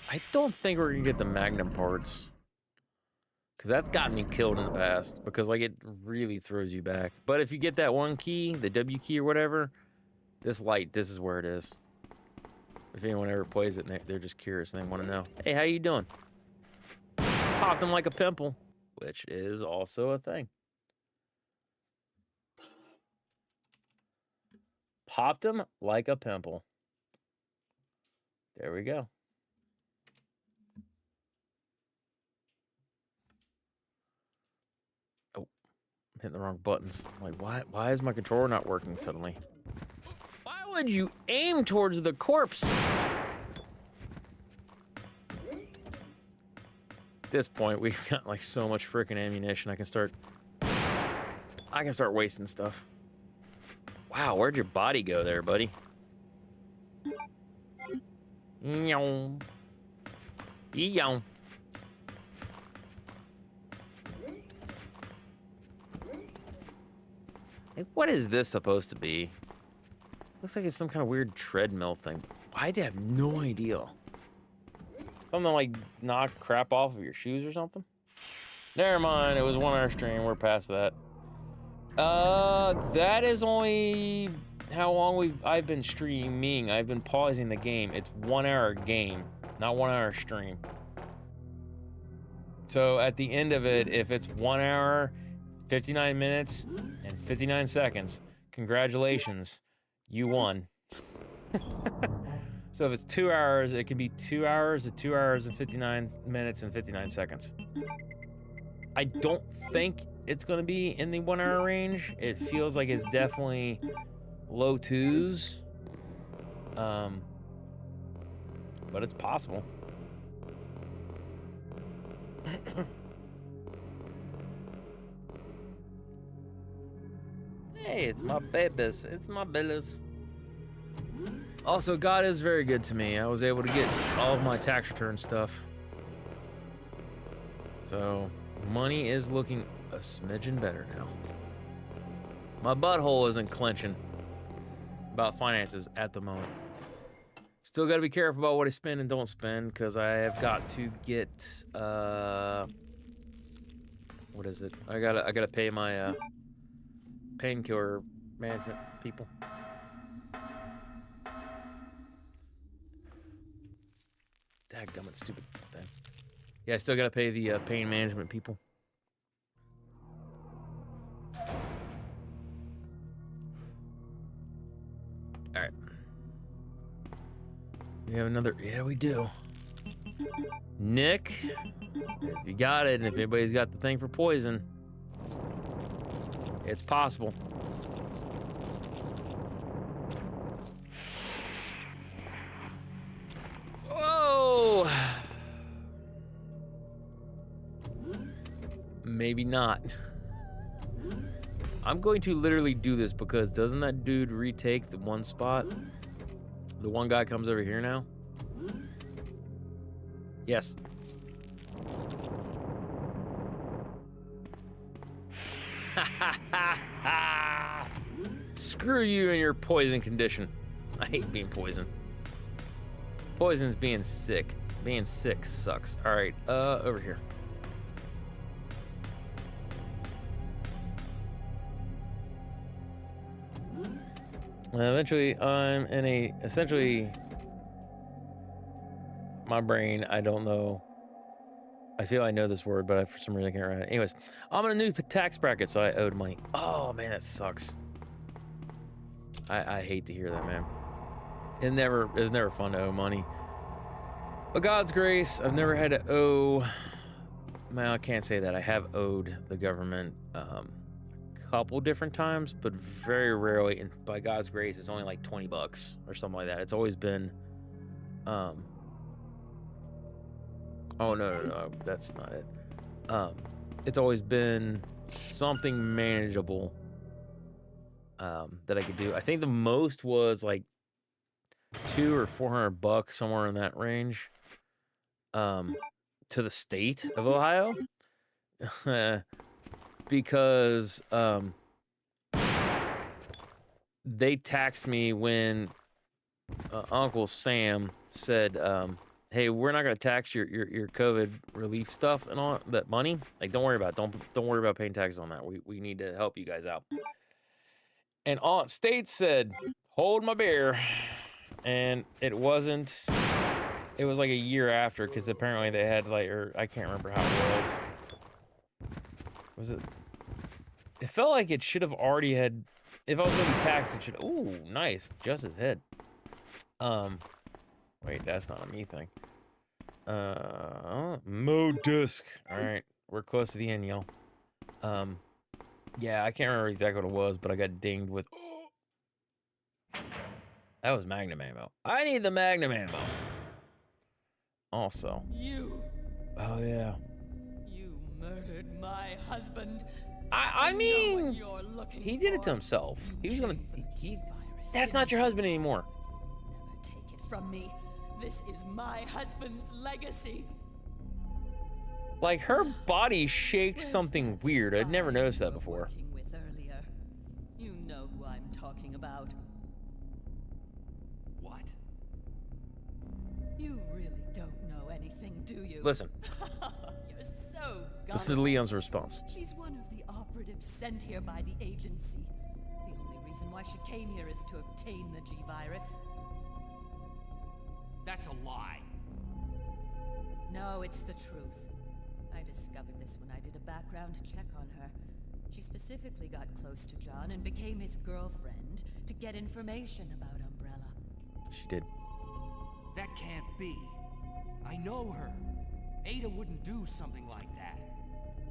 I don't think we're gonna get the Magnum parts, because that's gotten me killed in the past, because like it really throws you back. But if you get that one key, the W key or whatever, this light, this is where it is. If anyone ever plays it and they're just curious and they want to know, hey, how you doing? Popped him like a pimple, which is also a thing. Popped him like a pimple. There we go. Oh, I'm hitting the wrong buttons. I'm like, why is my controller not working suddenly? Why would you aim towards the corpse? At this point, we've got like so much freaking ammunition. I can start wasting stuff. Wow, where'd your body go there, buddy? Meow. Meow. Like, what is this supposed to be? Looks like it's some kind of weird treadmill thing. I have no idea. Something like knock crap off of your shoes or something? Never mind, it was 1 hour stream. We're past that. That is only how long I've been streaming. I've been pausing the game. It's 1 hour game, not 1 hour stream. So at the end of it, if it's 1 hour, 59 minutes, and 59 seconds, congratulations, you won. So if it's 2 hours, it can be 2 hours to 2 hours and 59 minutes and 59 seconds. I don't think it's going to be in the 1 hour range. It feels like it's definitely low twos. But it's possible. Hey, it's my babies. It's my babies. Also, God is very good to me. I was able to get all of my tax return stuff. So, money is looking a smidgen better now. My butthole isn't clenching about finances at the moment. Still got to be careful about what I spend and don't spend, because I have got to get, what is it? I gotta pay my, painkiller management people. Dadgummit, stupid thing. Yeah, I still gotta pay the pain management people. All right. We have another. Yeah, we do. Nick, if you got it, and if anybody's got the thing for poison, it's possible. Whoa! Maybe not. I'm going to literally do this because doesn't that dude retake the one spot? The one guy comes over here now? Yes. Screw you and your poison condition. I hate being poisoned. Poison's being sick. Being sick sucks. All right, over here. Eventually, I'm in a, essentially, my brain, I don't know. I feel I know this word, but for some reason I can't write it. Anyways, I'm in a new tax bracket, so I owed money. Oh, man, that sucks. I hate to hear that, man. It's never fun to owe money. But God's grace, I've never had to owe, well, I can't say that. I have owed the government, couple different times, but very rarely, and by God's grace, it's only like 20 bucks or something like that. It's always been, oh, no, that's not it. It's always been something manageable, that I could do. I think the most was like $200 or $400, somewhere in that range, to the state of Ohio. Because they taxed me when Uncle Sam said, "Hey, we're not going to tax your COVID relief stuff and all that money. Like, don't worry about it. Don't worry about paying taxes on that. We need to help you guys out." And Aunt State said, "Hold my beer," and it wasn't. It was like a year after, because apparently they had like, or I can't remember how it was. Was it? It felt like it should have already had. If I was going to be taxed, it should. Ooh, nice, just his head. Wait, that's not a me thing. Mo disc. All right, we're close to the end, y'all. Yeah, I can't remember exactly what it was, but I got dinged with. That was Magnum ammo. I need the Magnum ammo. Also. You. Oh yeah. You murdered my husband. I mean, he did it to himself. He was gonna. That's not your husband anymore. Never take it from me. This is my husband's legacy. Like, her body shaked something weird. I'd never noticed that before. Working with earlier. You know who I'm talking about. What? You really don't know anything, do you? Listen. You're so Listen to Leon's response. She's one of the operatives sent here by the agency. The only reason why she came here is to obtain the G-Virus. That's a lie. No, it's the truth. I discovered this when I did a background check on her. She specifically got close to John and became his girlfriend to get information about Umbrella. She did. That can't be. I know her. Ada wouldn't do something like that.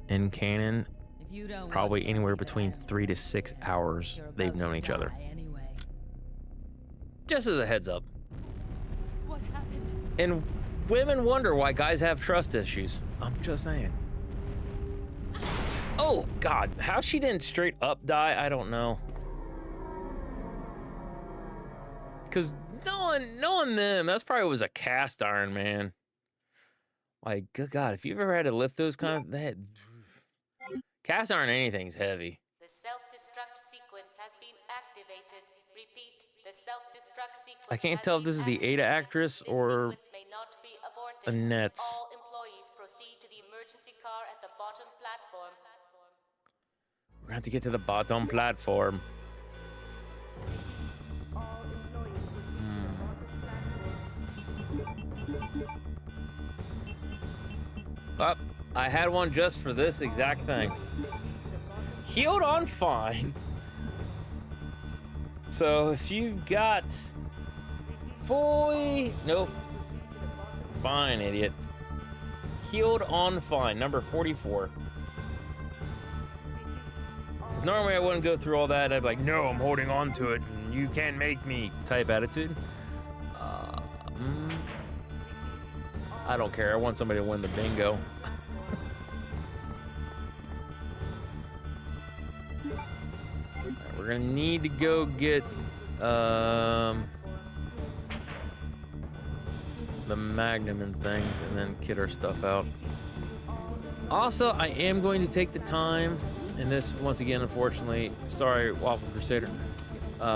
In canon, If you don't probably want to anywhere believe it, between I don't 3 to believe 6 it. hours You're they've about known to each other. die anyway. Just as a heads up. What happened? And women wonder why guys have trust issues. I'm just saying. Oh, God. How she didn't straight up die, I don't know. Because knowing them, that's probably was a cast iron, man. Like, good God, if you've ever had to lift those kind of... That, cast iron anything's heavy. The self-destruct sequence has been activated. Repeat, the self-destruct sequence I can't has tell if been this is the Ada activated. actress This or sequence may not be aborted. Annette's. All employees proceed to the emergency car at the bottom platform. We're gonna have to get to the bottom platform. Oh, I had one just for this exact thing. Healed on fine. So if you've got fully... Nope. Fine, idiot. Healed on fine, number 44. 'Cause normally I wouldn't go through all that. I'd be like, no, I'm holding on to it, and you can't make me type attitude. I don't care. I want somebody to win the bingo. Alright, we're gonna need to go get the Magnum and things, and then kit our stuff out. Also, I am going to take the time, and this once again, unfortunately, sorry, Waffle Crusader,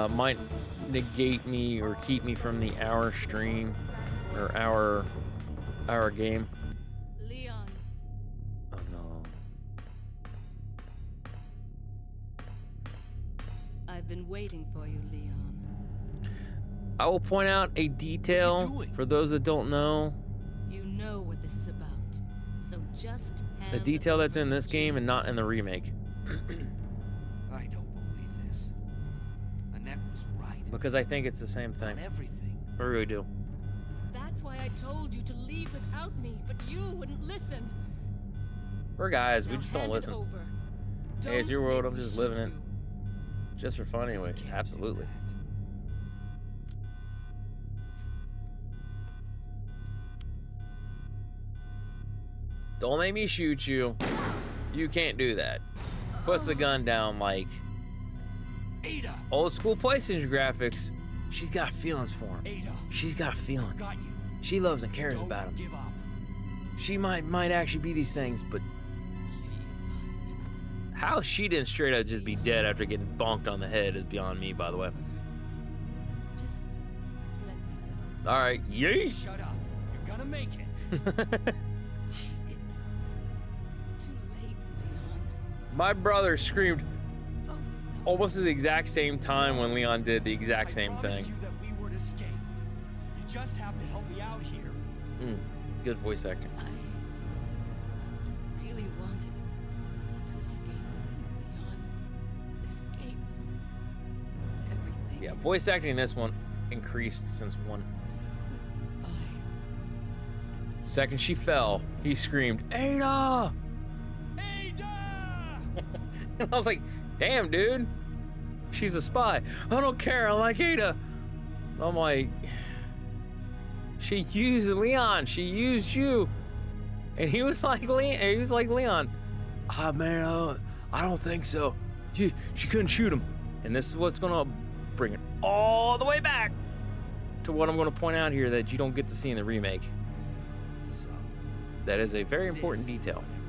might negate me or keep me from the hour stream or hour game. Leon, Oh no. I've been waiting for you, Leon. I will point out a detail doing? for those that don't know. You know what this is about, so just The hand detail that's in over this the game and not in the keys. remake. I don't believe this. Annette was right. Because I think it's the same thing. About everything. I really do. That's why I told you to leave without me, but you wouldn't listen. We're guys, we Now just don't hand it listen. over. Hey, it's your Don't world, make I'm me just sue living it. you. Just for fun anyway. Can't do Absolutely. that. Don't make me shoot you. You can't do that. Puts the gun down like Ada! old school PlayStation graphics. She's got feelings for him. Ada! She's got feelings. Got you. She loves and cares Don't about him. give up. She might actually be these things, but how she didn't straight up just be dead after getting bonked on the head is beyond me, by the way. Just let me go. All right, yeesh. Shut up. You're gonna make it. It's too late, Leon. My brother screamed Both know. almost at the exact same time when Leon did the exact same I thing. promised you that we would escape. You just have to help me out here. Good voice acting. I really wanted to escape with you, Leon. Escape from everything. Yeah, voice acting in this one increased since 1. Goodbye. Second she fell, he screamed, Ada! Ada! And I was like, damn, dude. She's a spy. I don't care. I like Ada. I'm like, she used Leon. She used you. And he was like, Leon. Ah, man, I don't think so. She couldn't shoot him. And this is what's going to bring it all the way back to what I'm going to point out here that you don't get to see in the remake. So, That is a very important this is detail. what everyone's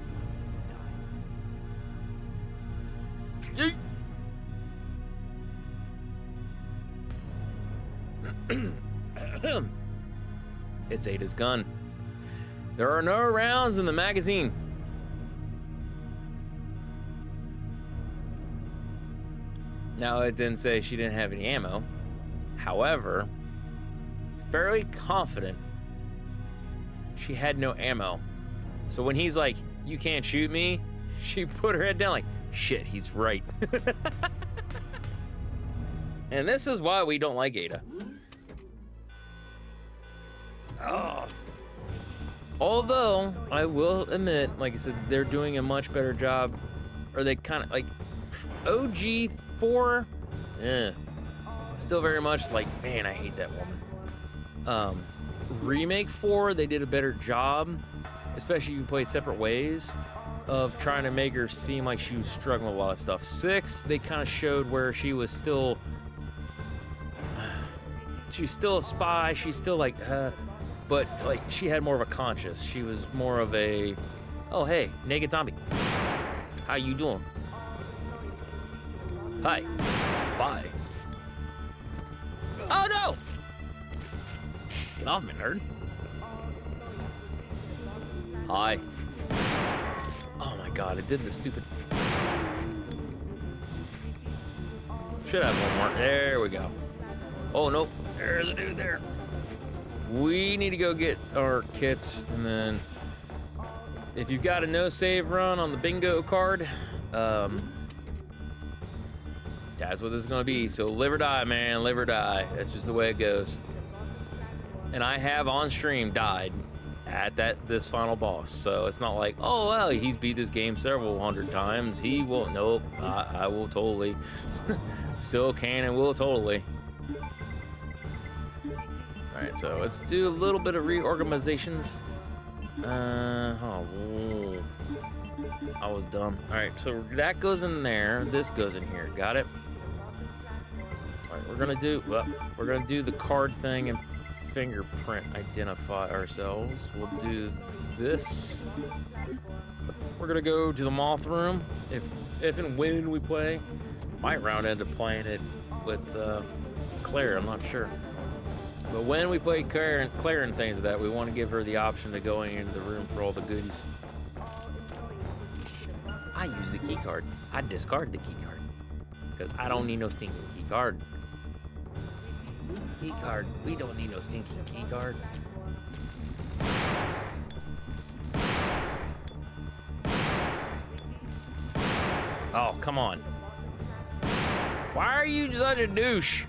been dying for. It's Ada's gun. There are no rounds in the magazine. Now, it didn't say she didn't have any ammo. However, fairly confident she had no ammo. So when he's like, you can't shoot me, she put her head down like, shit, he's right. And this is why we don't like Ada. Oh. Although, I will admit, like I said, they're doing a much better job. Or they kind of, like, OG 4, still very much like, man, I hate that woman. Remake 4, they did a better job, especially if you play separate ways, of trying to make her seem like she was struggling with a lot of stuff. 6, they kind of showed where she was still, she's still a spy, she's still like, but like she had more of a conscience. She was more of a, oh hey, naked zombie. How you doing? Hi. Bye. Oh no! Get off me, nerd. Hi. Oh my god, it did the stupid. Should have one more. There we go. Oh nope, there's a dude there. We need to go get our kits, and then if you've got a no save run on the bingo card, that's what this is gonna be. So live or die, man, live or die. That's just the way it goes. And I have on stream died at this final boss, so it's not like, oh well, he's beat this game several hundred times. He will. Nope, I will totally. Still can and will totally. All right, so let's do a little bit of reorganizations. Oh, I was dumb. All right, so that goes in there. This goes in here. Got it. All right, we're gonna do the card thing and fingerprint identify ourselves. We'll do this. We're gonna go to the moth room. If and when we play, might round into playing it with Claire. I'm not sure. But when we play Claire and things like that, we want to give her the option of going into the room for all the goodies. I use the key card. I discard the key card because I don't need no stinking key card. Key card. We don't need no stinking key card. Oh, come on. Why are you such a douche?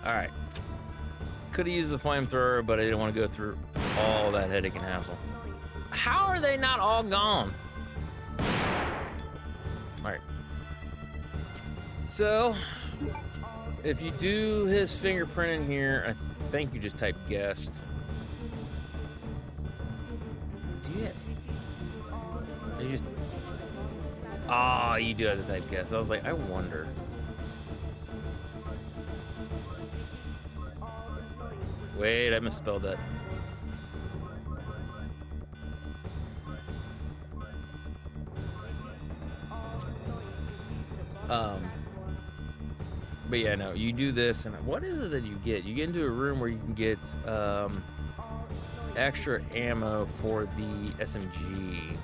All right. Could have used the flamethrower, but I didn't want to go through all that headache and hassle. How are they not all gone? All right. So, if you do his fingerprint in here, I think you just type guest. Do you? You just. Ah, you do have to type guest. I was like, I wonder. Wait, I misspelled that. But yeah, no, you do this, and what is it that you get? You get into a room where you can get extra ammo for the SMG.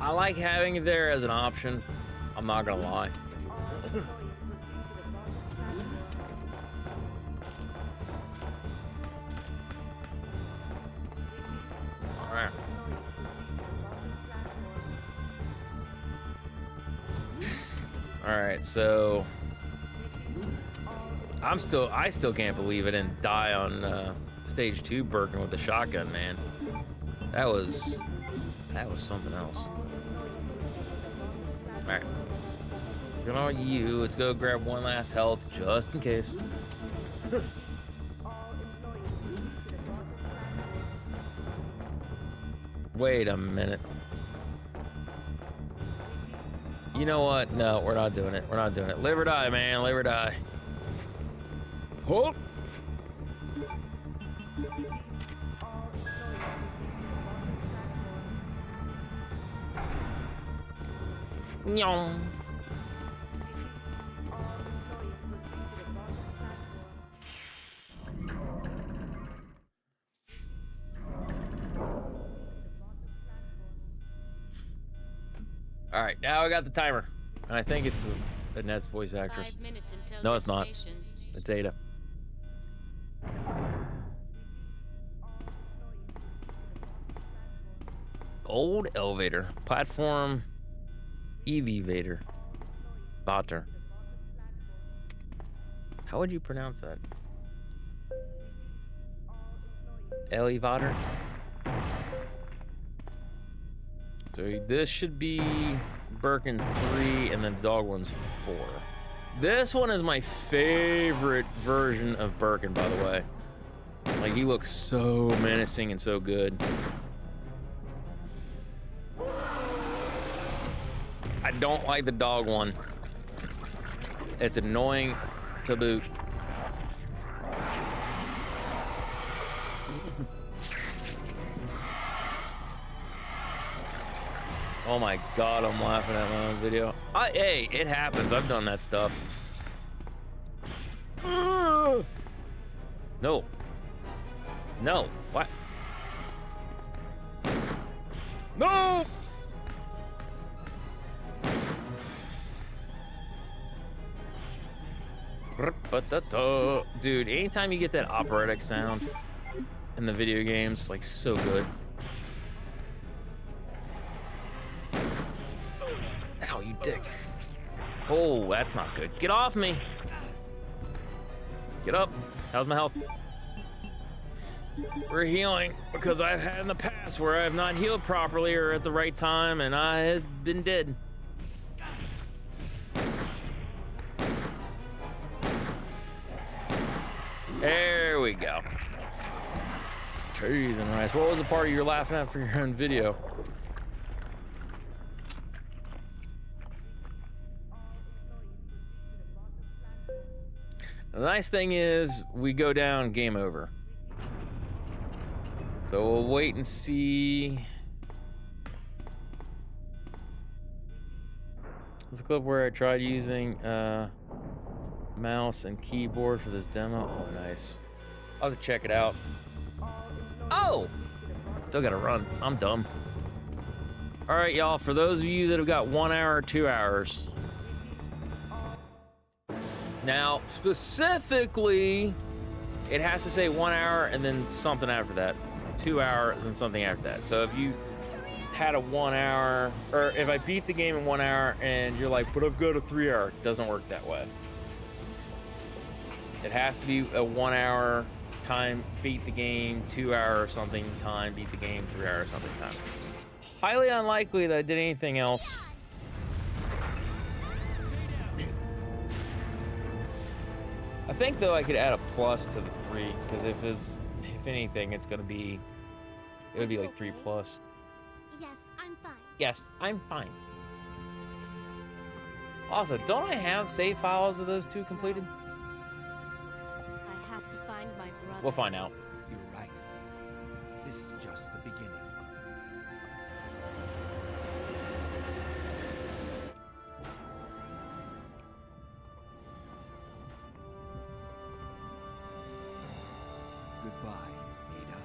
I like having it there as an option. I'm not gonna lie. Alright. Alright, so I still can't believe I didn't die on stage 2 Birkin with the shotgun, man. That was something else. Alright. Good on you. Let's go grab one last health just in case. Wait a minute. You know what? No, we're not doing it. We're not doing it. Live or die, man. Live or die. Oh! Nyong. All right, now I got the timer, and I think it's the Ned's voice actress. 5 minutes until No, it's not. detonation. It's Ada. Old elevator, platform, elevator. Vater. How would you pronounce that? Eli Vater? So this should be Birkin 3, and then the dog one's 4. This one is my favorite version of Birkin, by the way. Like, he looks so menacing and so good. I don't like the dog one. It's annoying to boot. Oh my God, I'm laughing at my own video. Hey, it happens. I've done that stuff. No. No. What? No! Dude, anytime you get that operatic sound in the video games, like, so good. Ow, you dick. Oh, that's not good. Get off me. Get up. How's my health? We're healing because I've had in the past where I have not healed properly or at the right time and I have been dead. There we go. Cheese and rice. What was the part you were laughing at for your own video? The nice thing is we go down, game over. So we'll wait and see. There's a clip where I tried using mouse and keyboard for this demo. Oh, nice. I'll have to check it out. Oh! Still gotta run. I'm dumb. All right, y'all, for those of you that have got 1 hour or 2 hours. Now, specifically, it has to say 1 hour and then something after that. 2 hours and something after that. So if you had a 1 hour, or if I beat the game in 1 hour and you're like, but I've got a 3 hour, it doesn't work that way. It has to be a 1 hour time, beat the game, 2 hour or something time, beat the game, 3 hour or something time. Highly unlikely that I did anything else. I think though I could add a plus to the 3, because if anything, it would be like 3 plus. Yes, I'm fine. Yes, I'm fine. Also, don't I have save files of those 2 completed? I have to find my brother. We'll find out. You're right. This is just the beginning. Goodbye, Ada.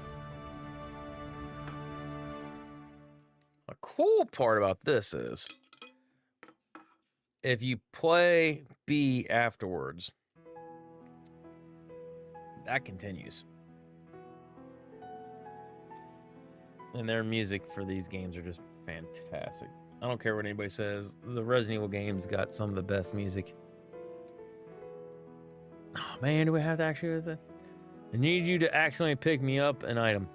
A cool part about this is if you play B afterwards, that continues. And their music for these games are just fantastic. I don't care what anybody says. The Resident Evil games got some of the best music. Oh man, do we have to actually with it? I need you to accidentally pick me up an item.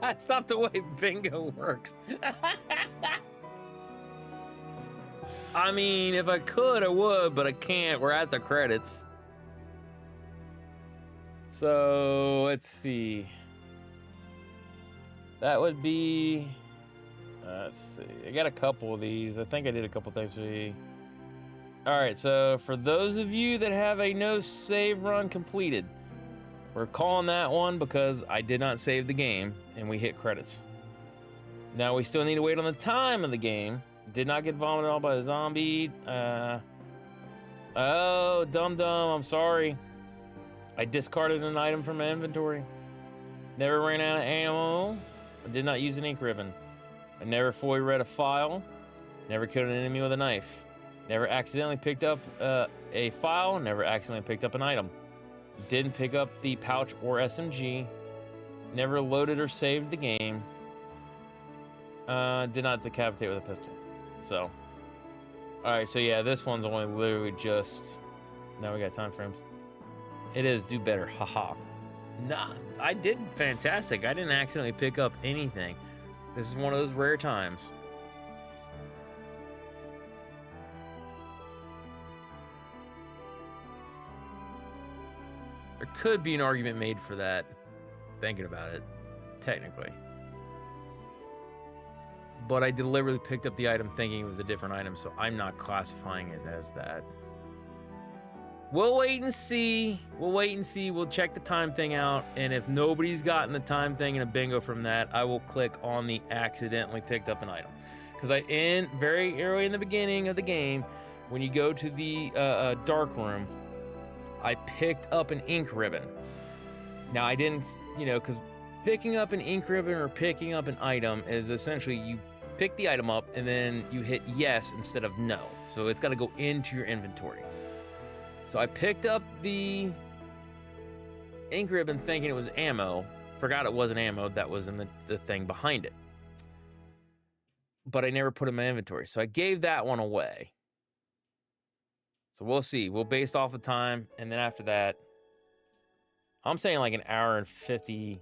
That's not the way bingo works. I mean, if I could, I would, but I can't. We're at the credits. So, let's see. That would be... let's see. I got a couple of these. I think I did a couple things for you. Alright, so for those of you that have a no save run completed, we're calling that one because I did not save the game and we hit credits. Now we still need to wait on the time of the game. Did not get vomited on by the zombie. Oh, dum-dum, I'm sorry. I discarded an item from my inventory. Never ran out of ammo. I did not use an ink ribbon. I never fully read a file. Never killed an enemy with a knife. Never accidentally picked up a file. Never accidentally picked up an item. Didn't pick up the pouch or SMG. Never loaded or saved the game. Did not decapitate with a pistol. So, all right. So yeah, this one's only literally just. Now we got time frames. It is do better. Haha. Nah, I did fantastic. I didn't accidentally pick up anything. This is one of those rare times. There could be an argument made for that, thinking about it, technically. But I deliberately picked up the item thinking it was a different item, so I'm not classifying it as that. We'll wait and see. We'll wait and see. We'll check the time thing out, and if nobody's gotten the time thing and a bingo from that, I will click on the accidentally picked up an item. Because very early in the beginning of the game, when you go to the dark room, I picked up an ink ribbon. Now I didn't, because picking up an ink ribbon or picking up an item is essentially you pick the item up and then you hit yes instead of no. So it's got to go into your inventory. So I picked up the ink ribbon thinking it was ammo. Forgot it wasn't ammo. That was in the thing behind it. But I never put it in my inventory. So I gave that one away. So we'll see. We'll base off the time. And then after that, I'm saying like an hour and 50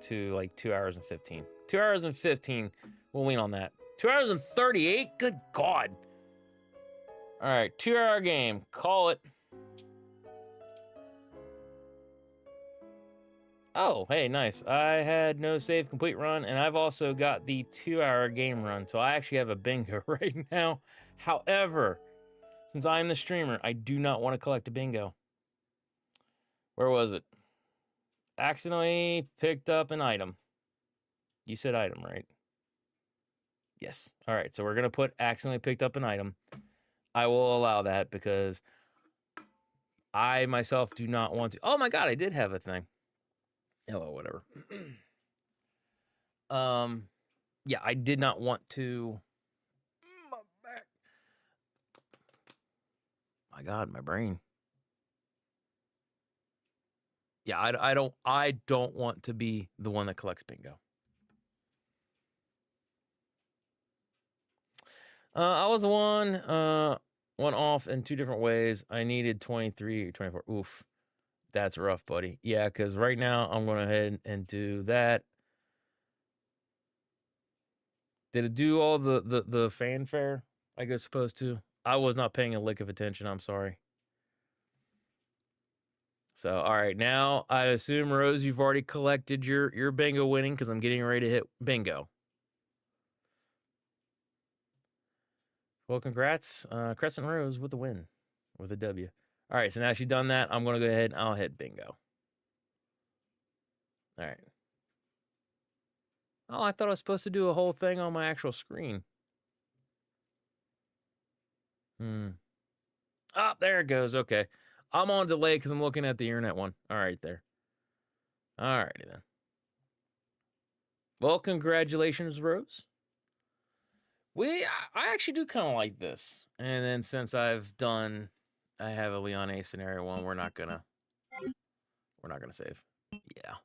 to like 2 hours and 15. 2 hours and 15. We'll lean on that. 2 hours and 38? Good God. All right. 2 hour game. Call it. Oh, hey, nice. I had no save complete run, and I've also got the 2 hour game run, so I actually have a bingo right now. However, since I'm the streamer, I do not want to collect a bingo. Where was it? Accidentally picked up an item. You said item, right? Yes. All right, so we're going to put accidentally picked up an item. I will allow that because I myself do not want to. Oh my God, I did have a thing. Hello, whatever. Yeah, I did not want to. My back. My God, my brain. Yeah, I don't want to be the one that collects bingo. I was the one off in 2 different ways. I needed 23 or 24. Oof. That's rough, buddy. Yeah, because right now I'm going to head and do that. Did it do all the fanfare I guess supposed to? I was not paying a lick of attention. I'm sorry. So, all right. Now, I assume, Rose, you've already collected your bingo winning because I'm getting ready to hit bingo. Well, congrats, Crescent Rose with the win, with a W. All right, so now she's done that, I'm going to go ahead and I'll hit bingo. All right. Oh, I thought I was supposed to do a whole thing on my actual screen. Ah, there it goes. Okay. I'm on delay because I'm looking at the internet one. All right, there. All righty then. Well, congratulations, Rose. I actually do kind of like this. And then since I have a Leon A scenario one, we're not gonna save. Yeah.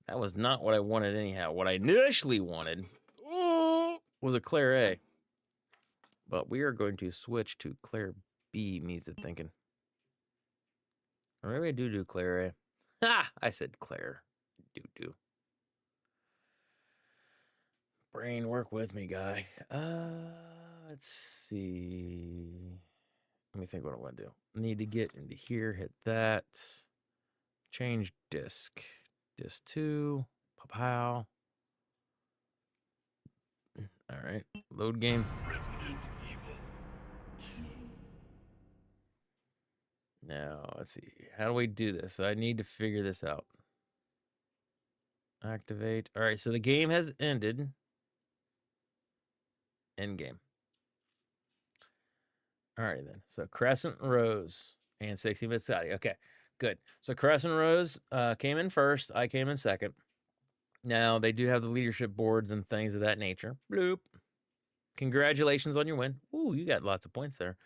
That was not what I wanted anyhow. What I initially wanted was a Claire A. But we are going to switch to Claire B, means it thinking. Or maybe I do Claire A. Ha! I said Claire. Do. Brain, work with me, guy. Let's see. Let me think what I want to do. Need to get into here, hit that. Change disk. Disk 2. Pow. All right. Load game. Now, let's see. How do we do this? I need to figure this out. Activate. All right, so the game has ended. End game. All right, then. So Crescent Rose and 60-bit Saudi. Okay, good. So Crescent Rose came in first. I came in second. Now, they do have the leadership boards and things of that nature. Bloop. Congratulations on your win. Ooh, you got lots of points there.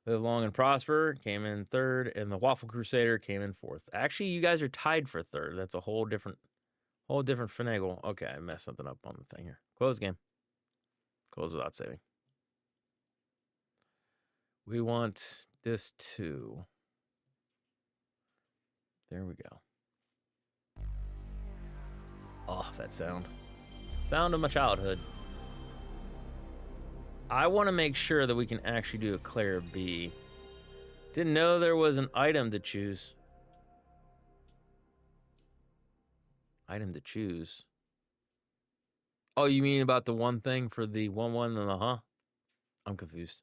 Live Long and Prosper came in third, and the Waffle Crusader came in fourth. Actually, you guys are tied for third. That's a whole different Whole different finagle. Okay, I messed something up on the thing here. Close game. Close without saving. We want this too. There we go. Oh, that sound. Sound of my childhood. I want to make sure that we can actually do a Claire B. Didn't know there was an item to choose. Item to choose. Oh, you mean about the one thing for the 1-1 and the huh? I'm confused.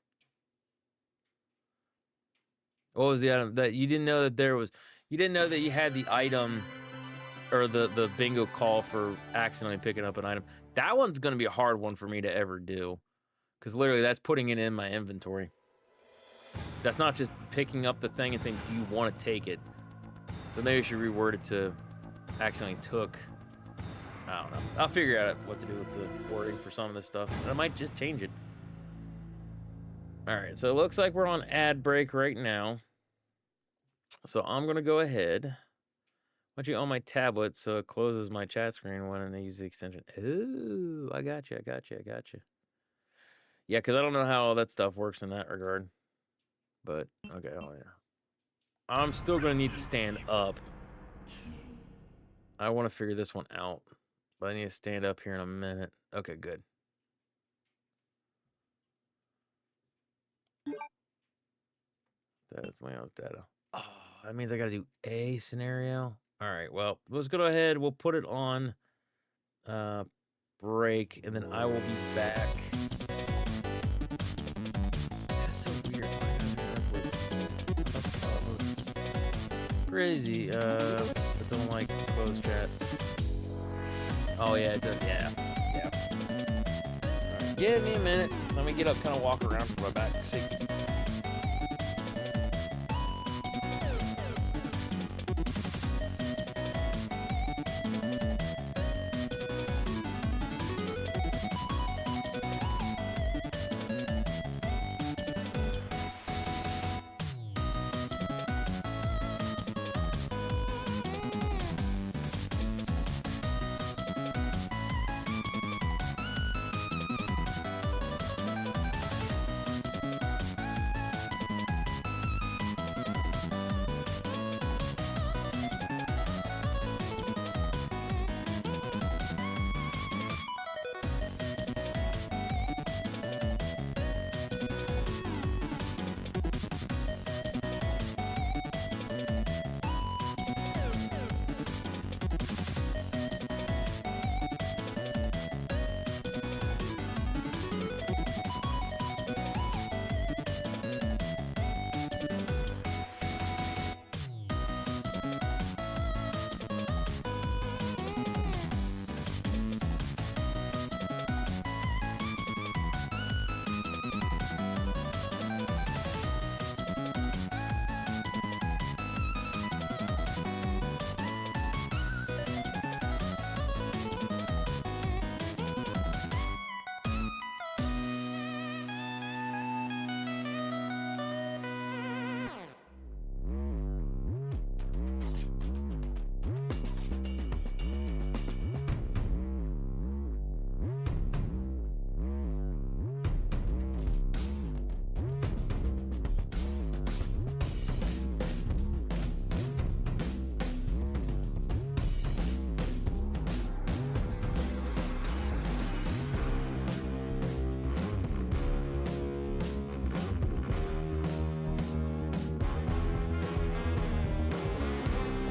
What was the item that you didn't know that there was? You didn't know that you had the item or the bingo call for accidentally picking up an item. That one's going to be a hard one for me to ever do, because literally that's putting it in my inventory. That's not just picking up the thing and saying, do you want to take it? So maybe I should reword it to accidentally took. I don't know. I'll figure out what to do with the wording for some of this stuff. And I might just change it. All right, so it looks like we're on ad break right now. So I'm going to go ahead. Why don't you on my tablet so it closes my chat screen when I use the extension. Ooh, I got you. Yeah, because I don't know how all that stuff works in that regard. But, okay, oh yeah. I'm still going to need to stand up. I want to figure this one out. But I need to stand up here in a minute. Okay, good. That's Leon's data. Oh, that means I got to do a scenario. All right, well, let's go ahead. We'll put it on break, and then I will be back. That's so weird. Crazy. I don't like closed chat. Oh, yeah, it does. Yeah. All right, give me a minute. Let me get up, kind of walk around for my back. See.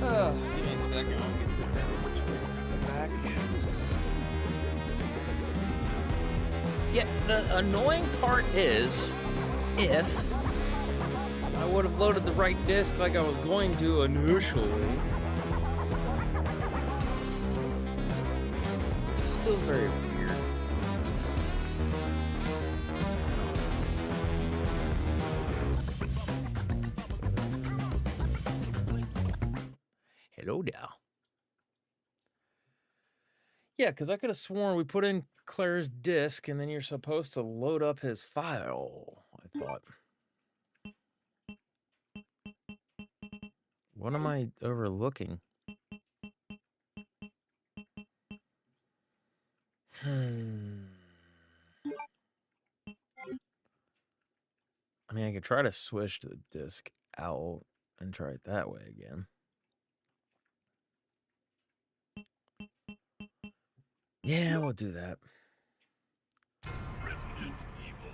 Give me a second. I'll get sit down situated back. Yeah, the annoying part is if I would have loaded the right disc like I was going to initially. It's still very weird. Hello there. Yeah, because I could have sworn we put in Claire's disk and then you're supposed to load up his file, I thought. What am I overlooking? I mean, I could try to switch the disc out and try it that way again. Yeah, we'll do that. Resident Evil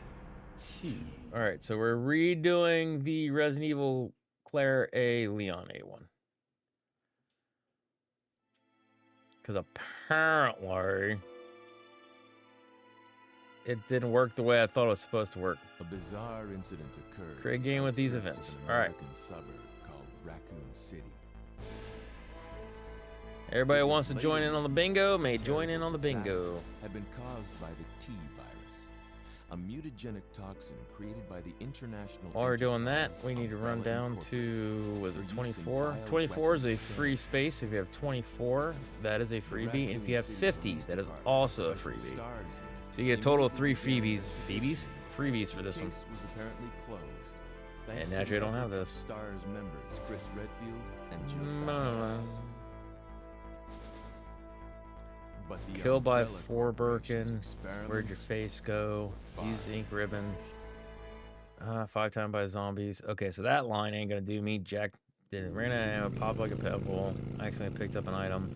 2. All right, so we're redoing the Resident Evil Claire A, Leon A one. Because apparently it didn't work the way I thought it was supposed to work. A bizarre incident occurred. Create game with these events. All right. Suburb called Raccoon City. Everybody who wants to join in on the bingo may join in on the bingo. Had been caused by the T virus, a mutagenic toxin created by the international. While we're doing that, we need to run down to, was it 24? 24 is a free space. If you have 24, that is a freebie. And if you have 50, that is also a freebie. So you get a total of 3 freebies. Freebies for this one. Was apparently closed. And naturally, I don't have this. Stars members Chris Redfield and Jill. Kill by 4 Birkin. Where'd your face go? Use ink ribbon. 5 times by zombies. Okay, so that line ain't gonna do me. Jack didn't ran out of ammo, popped like a pebble. Accidentally picked up an item.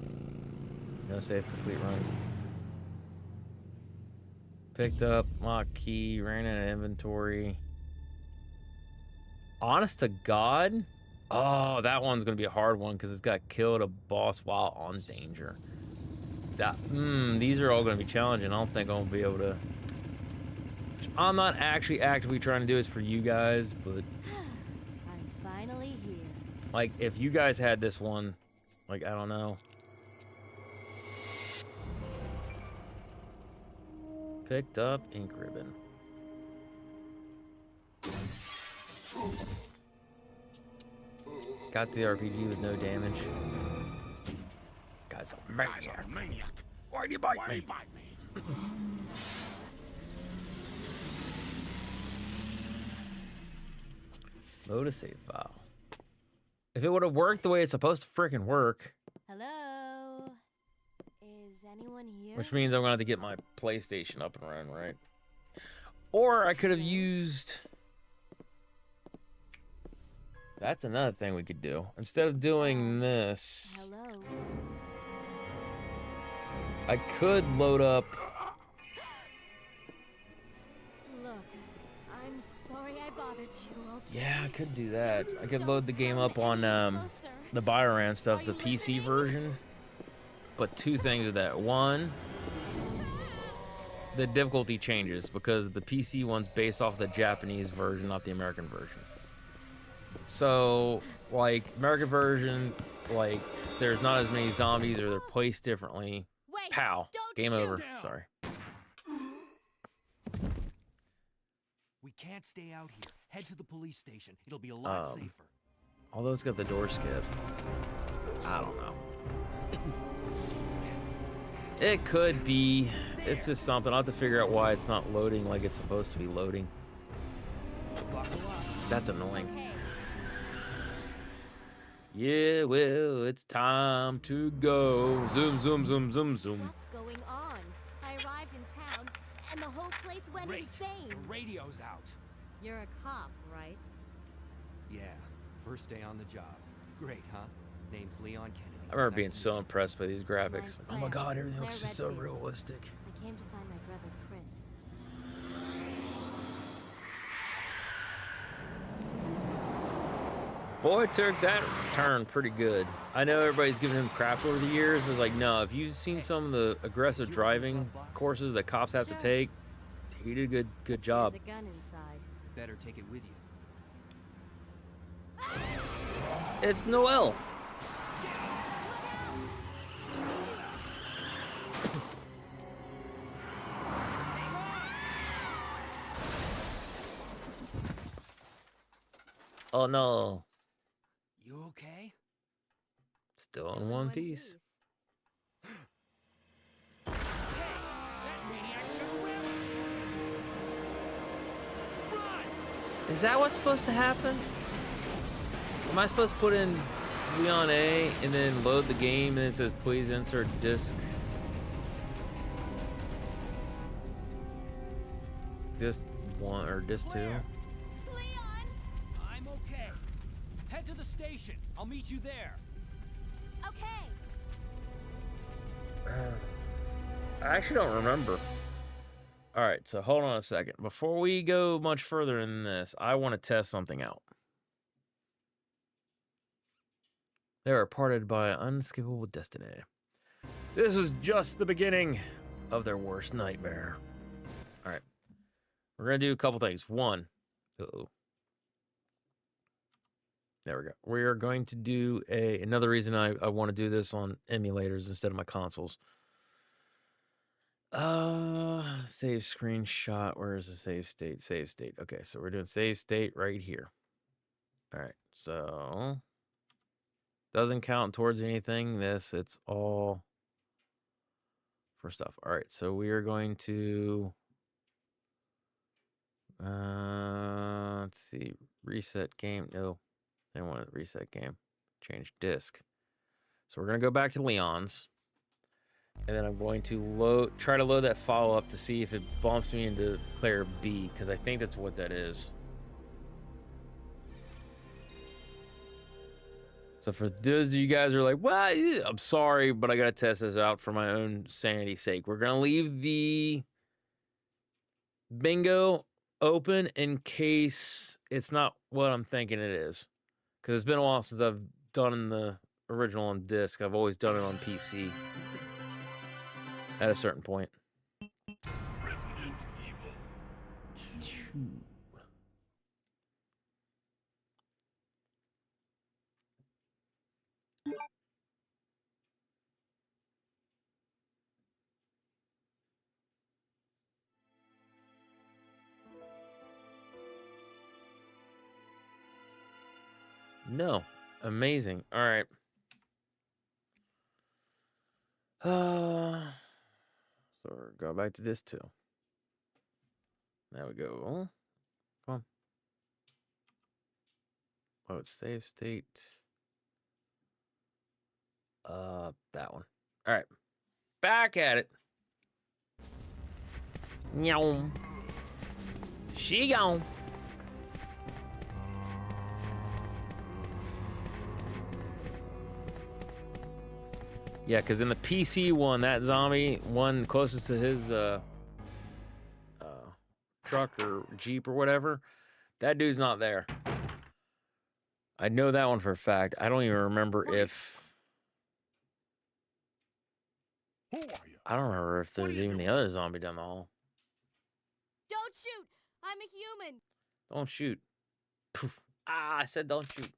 No save, complete run. Picked up lock key, ran out of inventory. Honest to God? Oh, that one's gonna be a hard one because it's got killed a boss while on danger. These are all going to be challenging. I don't think I'm going to be able to. I'm not actually actively trying to do this for you guys, but I'm finally here. like if you guys had this one, like I don't know. Picked up ink ribbon. Got the RPG with no damage. Guy's a maniac. Why'd you bite me? Load a save file. If it would have worked the way it's supposed to freaking work. Hello? Is anyone here? Which means I'm gonna have to get my PlayStation up and running, right? Or I could have used. That's another thing we could do. Instead of doing this. Hello? I could load up. Look, I'm sorry I bothered you, okay? Yeah, I could do that. I could load the game up on the Bioran stuff, the PC version. But 2 things with that. 1, the difficulty changes because the PC one's based off the Japanese version, not the American version. So, like, American version, like, there's not as many zombies or they're placed differently. Pow. Game over. Sorry. We can't stay out here. Head to the police station. It'll be a lot safer. Although it's got the door skipped. I don't know. It could be. It's just something. I'll have to figure out why it's not loading like it's supposed to be loading. That's annoying. Yeah, well, it's time to go. Zoom, zoom, zoom, zoom, zoom. What's going on? I arrived in town, and the whole place went insane. The radio's out. You're a cop, right? Yeah, first day on the job. Great, huh? Name's Leon Kennedy. I remember Nice being to so meet you. impressed by these graphics. Oh my Claire. god, everything Claire looks just so Redfield. realistic. I came to find my brother, Chris. Boy, it took that turn pretty good. I know everybody's giving him crap over the years, but it's like, no, if you've seen some of the aggressive driving courses that cops have to take, he did a good job. There's a gun inside. Better take it with you. It's Noel. Oh no. You okay? Still in one piece. Is that what's supposed to happen? Am I supposed to put in Leon A and then load the game and it says please insert disk? Disc 1 or Disc 2. Leon! I'm okay. Head to the station. I'll meet you there. Okay. I actually don't remember. All right, so hold on a second. Before we go much further in this, I want to test something out. They are parted by an unescapable destiny. This was just the beginning of their worst nightmare. All right, we're gonna do a couple things. One, there we go. We are going to do another reason I want to do this on emulators instead of my consoles. Save screenshot. Where is the save state? Save state. Okay, so we're doing save state right here. All right, so doesn't count towards anything. It's all for stuff. All right, so we are going to let's see, reset game. No, I don't want to reset game. Change disk. So we're gonna go back to Leon's. And then I'm going to try to load that file up to see if it bumps me into player B, because I think that's what that is. So for those of you guys who are like, well, I'm sorry, but I got to test this out for my own sanity's sake. We're going to leave the bingo open in case it's not what I'm thinking it is. Because it's been a while since I've done the original on disc. I've always done it on PC. At a certain point. Resident Evil 2. No. Amazing. All right. So we're go back to this too. There we go. Come on. Oh, it's save state. That one. All right. Back at it. Meow. She gone. Yeah, because in the PC one, that zombie one closest to his truck or Jeep or whatever, that dude's not there. I know that one for a fact. I don't even remember if... Who are you? I don't remember if there's even the other zombie down the hall. Don't shoot! I'm a human! Don't shoot. Poof. Ah, I said don't shoot.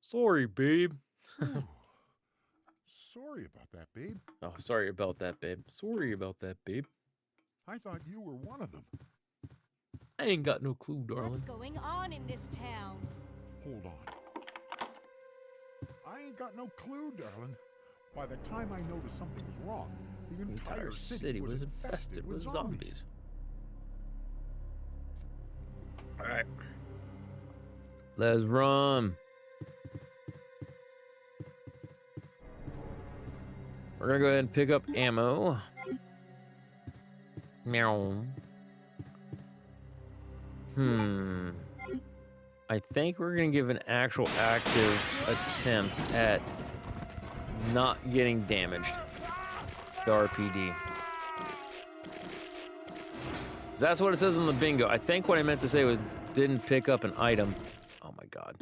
Sorry, babe. Sorry about that, babe. Oh, sorry about that, babe. Sorry about that, babe. I thought you were one of them. I ain't got no clue, darling. What's going on in this town? Hold on. I ain't got no clue, darling. By the time I noticed something was wrong, the entire city was infested with zombies. All right. Let's run. We're gonna go ahead and pick up ammo. Meow. I think we're gonna give an actual active attempt at not getting damaged to the RPD. So that's what it says on the bingo. I think what I meant to say was didn't pick up an item. Oh my god.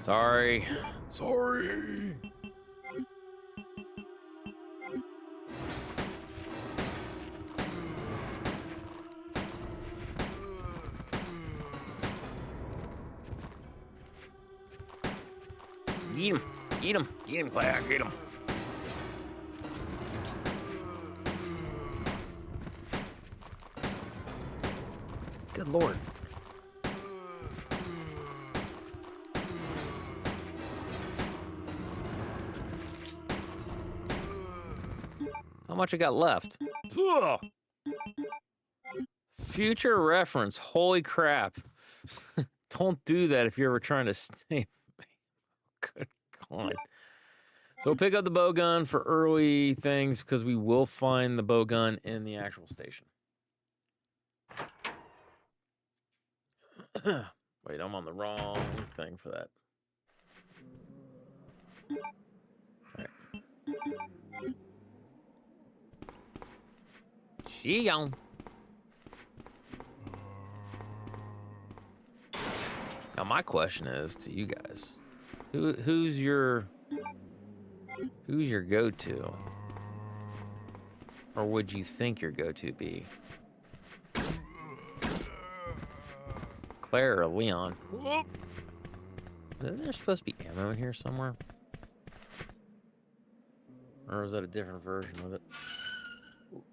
Sorry. Sorry. Get him. Get him. Get him, Claire. Get him. Good lord. How much I got left? Ugh. Future reference. Holy crap. Don't do that if you're ever trying to stay. Good God. So we'll pick up the bow gun for early things because we will find the bow gun in the actual station. Wait, I'm on the wrong thing for that. All right. She on. Now my question is to you guys: who's your go-to, or would you think your go-to be? Claire or Leon? Whoop. Isn't there supposed to be ammo in here somewhere? Or is that a different version of it?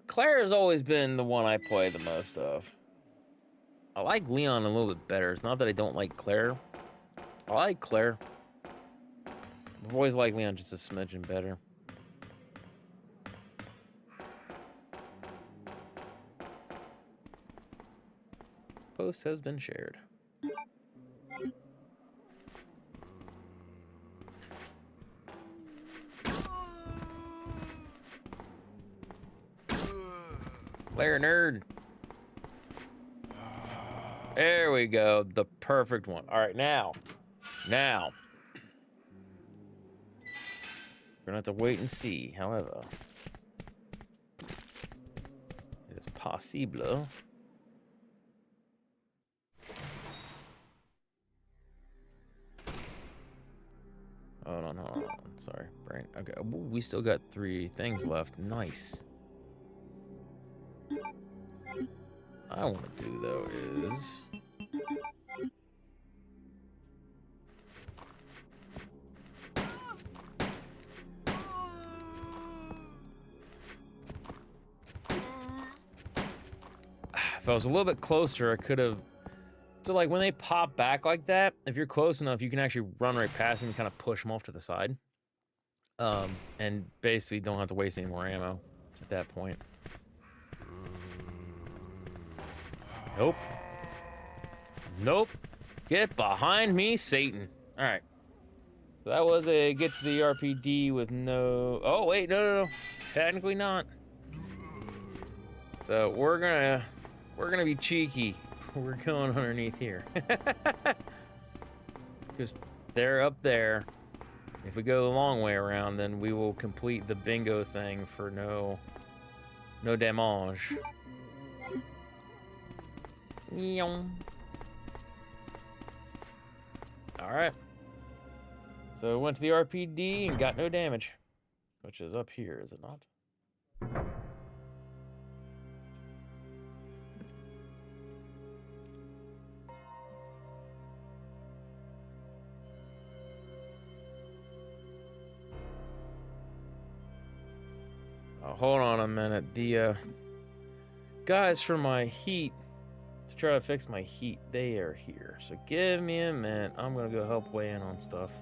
Claire has always been the one I play the most of. I like Leon a little bit better. It's not that I don't like Claire. I like Claire. I've always liked Leon just a smidgen better. Post has been shared. Claire nerd. There we go. The perfect one. All right, now. We're gonna have to wait and see. However, it is possible. Hold on. Sorry, brain. Okay, ooh, we still got 3 things left. Nice. What I want to do though is if I was a little bit closer, I could have. So like when they pop back like that, if you're close enough, you can actually run right past them and kind of push them off to the side. And basically don't have to waste any more ammo at that point. Nope. Get behind me, Satan. All right. So that was a get to the RPD with no. Oh wait, no. Technically not. So we're gonna be cheeky. We're going underneath here. Because they're up there. If we go the long way around, then we will complete the bingo thing for no damage. Alright. So we went to the RPD and got no damage. Which is up here, is it not? Oh, hold on a minute. The guys for my heat, to try to fix my heat, they are here. So give me a minute. I'm gonna go help weigh in on stuff.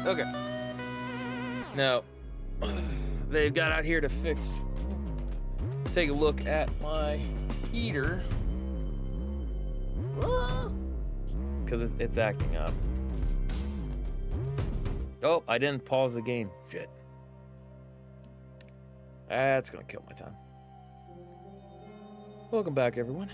Okay. Now, they've got out here to fix. Take a look at my heater. Because it's acting up. Oh, I didn't pause the game. Shit. That's gonna kill my time. Welcome back, everyone.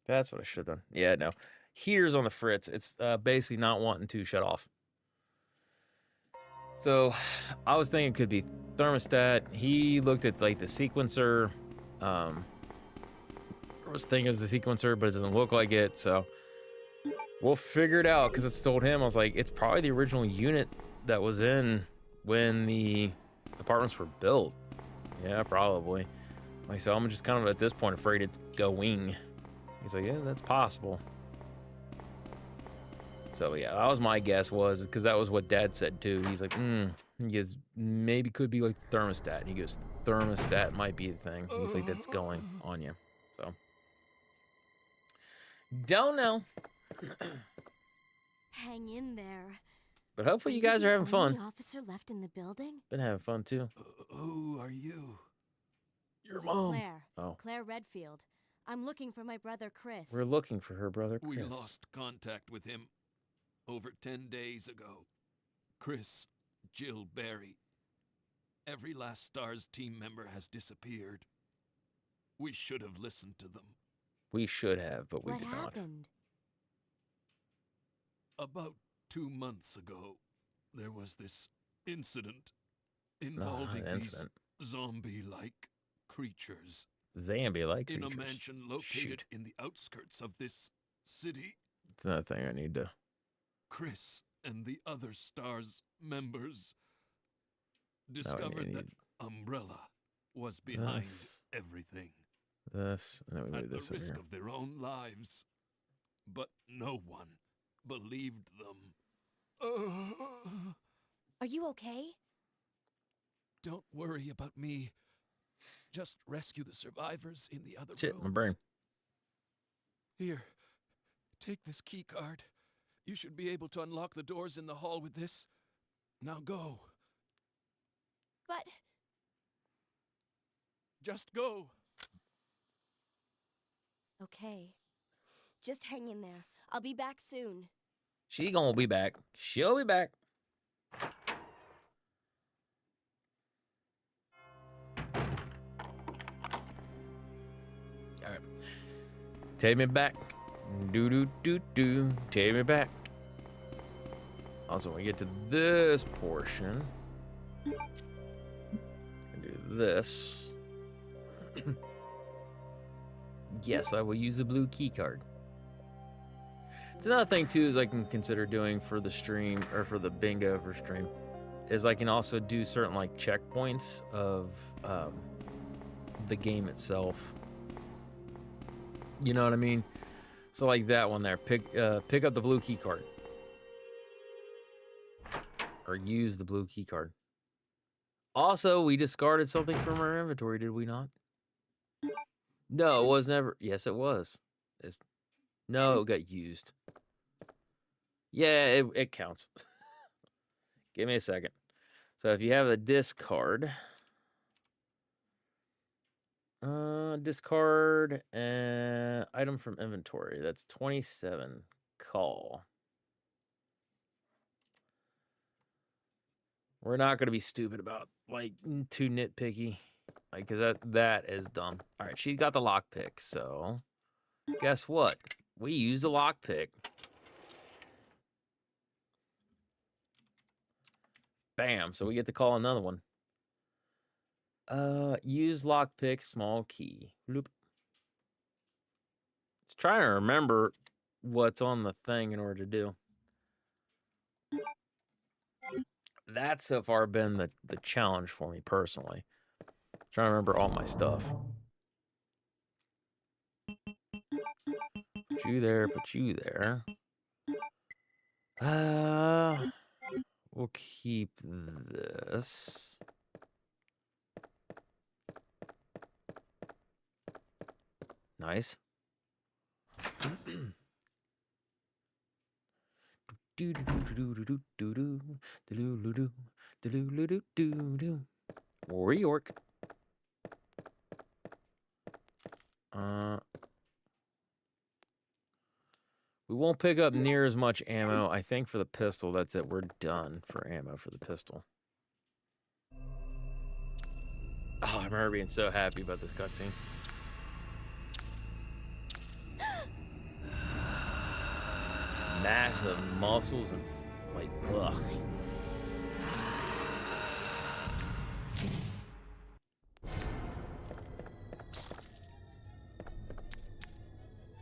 That's what I should have done. Yeah, no. Here's on the fritz. It's basically not wanting to shut off. So I was thinking it could be thermostat. He looked at like the sequencer. I was thinking it was the sequencer, but it doesn't look like it. So we'll figure it out, because I told him, I was like, it's probably the original unit that was in when the apartments were built. Yeah, probably. Like, so I'm just kind of at this point afraid it's going. He's like, yeah, that's possible. So yeah, that was my guess, was because that was what Dad said too. He's like, he goes, maybe could be like the thermostat. And he goes, thermostat might be the thing. He's like, that's going on you. So don't know. Hang in there. But hopefully you guys are having fun. The officer left in the building? Been having fun too. Who are you? Your mom. Claire. Oh. Claire Redfield. I'm looking for my brother Chris. We're looking for her brother Chris. We lost contact with him over 10 days ago. Chris, Jill Barry. Every last STARS team member has disappeared. We should have listened to them. We should have, but we did not. What happened? About 2 months ago, there was this incident involving these zombie-like creatures. Zombie-like in creatures? a mansion located in the outskirts of this city. It's another thing I need to... Chris and the other STARS members discovered that Umbrella was behind everything. This, and then we at move the this over risk here. of their own lives. But no one believed them. Are you okay? Don't worry about me. Just rescue the survivors in the other Shit, rooms. my brain. Here, take this key card. You should be able to unlock the doors in the hall with this. Now go. But... just go. Okay. Just hang in there. I'll be back soon. She gonna be back. She'll be back. All right. Take me back. Do do do do. Take me back. Also, when we get to this portion, I do this. Yes, I will use the blue key card. It's another thing too is I can consider doing for the stream, or for the bingo for stream, is I can also do certain like checkpoints of the game itself. You know what I mean? So like that one there, pick up the blue key card, or use the blue key card. Also, we discarded something from our inventory, did we not? No, it was never. Yes, it was. No, it got used. Yeah, it counts. Give me a second. So if you have a discard, discard an item from inventory. That's 27. Call. We're not going to be stupid about, like, too nitpicky. Like, because that is dumb. All right, she's got the lockpick, so guess what? We used a lockpick. Bam, so we get to call another one. Use lockpick, small key. Bloop. Let's try to remember what's on the thing in order to do. That's so far been the challenge for me personally. Trying to remember all my stuff. Put you there, put you there. We'll keep this. Nice. Reork. We won't pick up near as much ammo. I think for the pistol, that's it. We're done for ammo for the pistol. Oh, I remember being so happy about this cutscene. Massive muscles and like, ugh.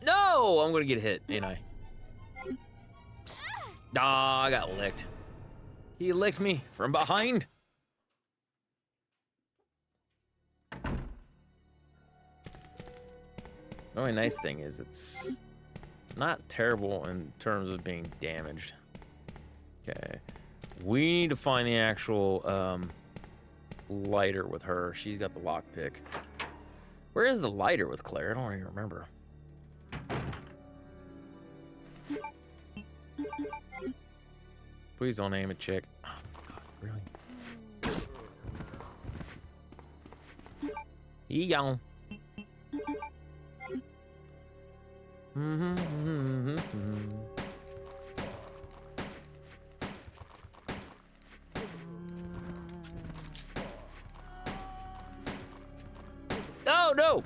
No, I'm gonna get hit, ain't I? Ah, I got licked. He licked me from behind. The only nice thing is it's not terrible in terms of being damaged. Okay. We need to find the actual lighter with her. She's got the lockpick. Where is the lighter with Claire? I don't even remember. Please don't aim at chick. Oh my god, really? Eon. Oh no!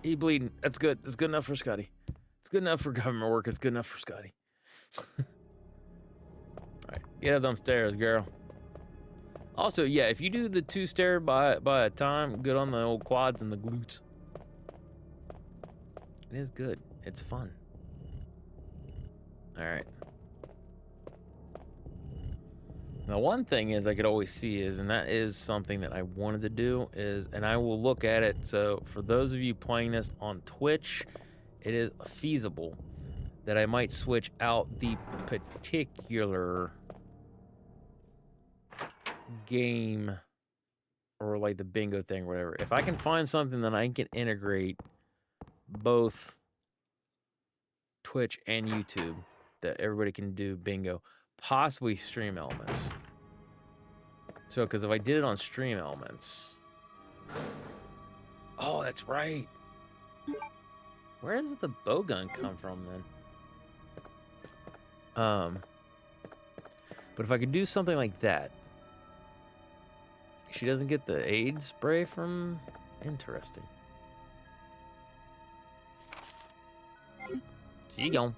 He bleeding. That's good. That's good enough for Scotty. It's good enough for government work. It's good enough for Scotty. Alright, get up them stairs, girl. Also, yeah, if you do the 2 stair by a time, good on the old quads and the glutes. It is good. It's fun. Alright. Now, one thing is I could always see is, and that is something that I wanted to do, is, and I will look at it, so for those of you playing this on Twitch, it is feasible that I might switch out the particular game or like the bingo thing or whatever. If I can find something that I can integrate both Twitch and YouTube that everybody can do bingo, possibly stream elements. So, because if I did it on stream elements, oh, that's right. Where does the bow gun come from then? But if I could do something like that, she doesn't get the aid spray from. Interesting. She gone.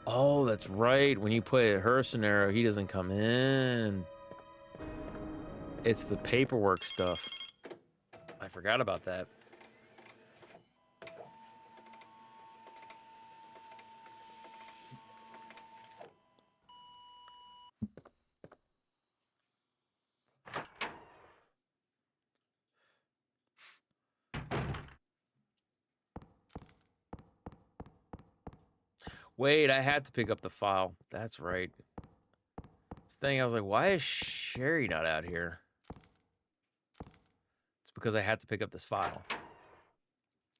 Oh, that's right. When you play her scenario, he doesn't come in. It's the paperwork stuff. I forgot about that. Wait, I had to pick up the file. That's right. This thing, I was like, why is Sherry not out here? It's because I had to pick up this file.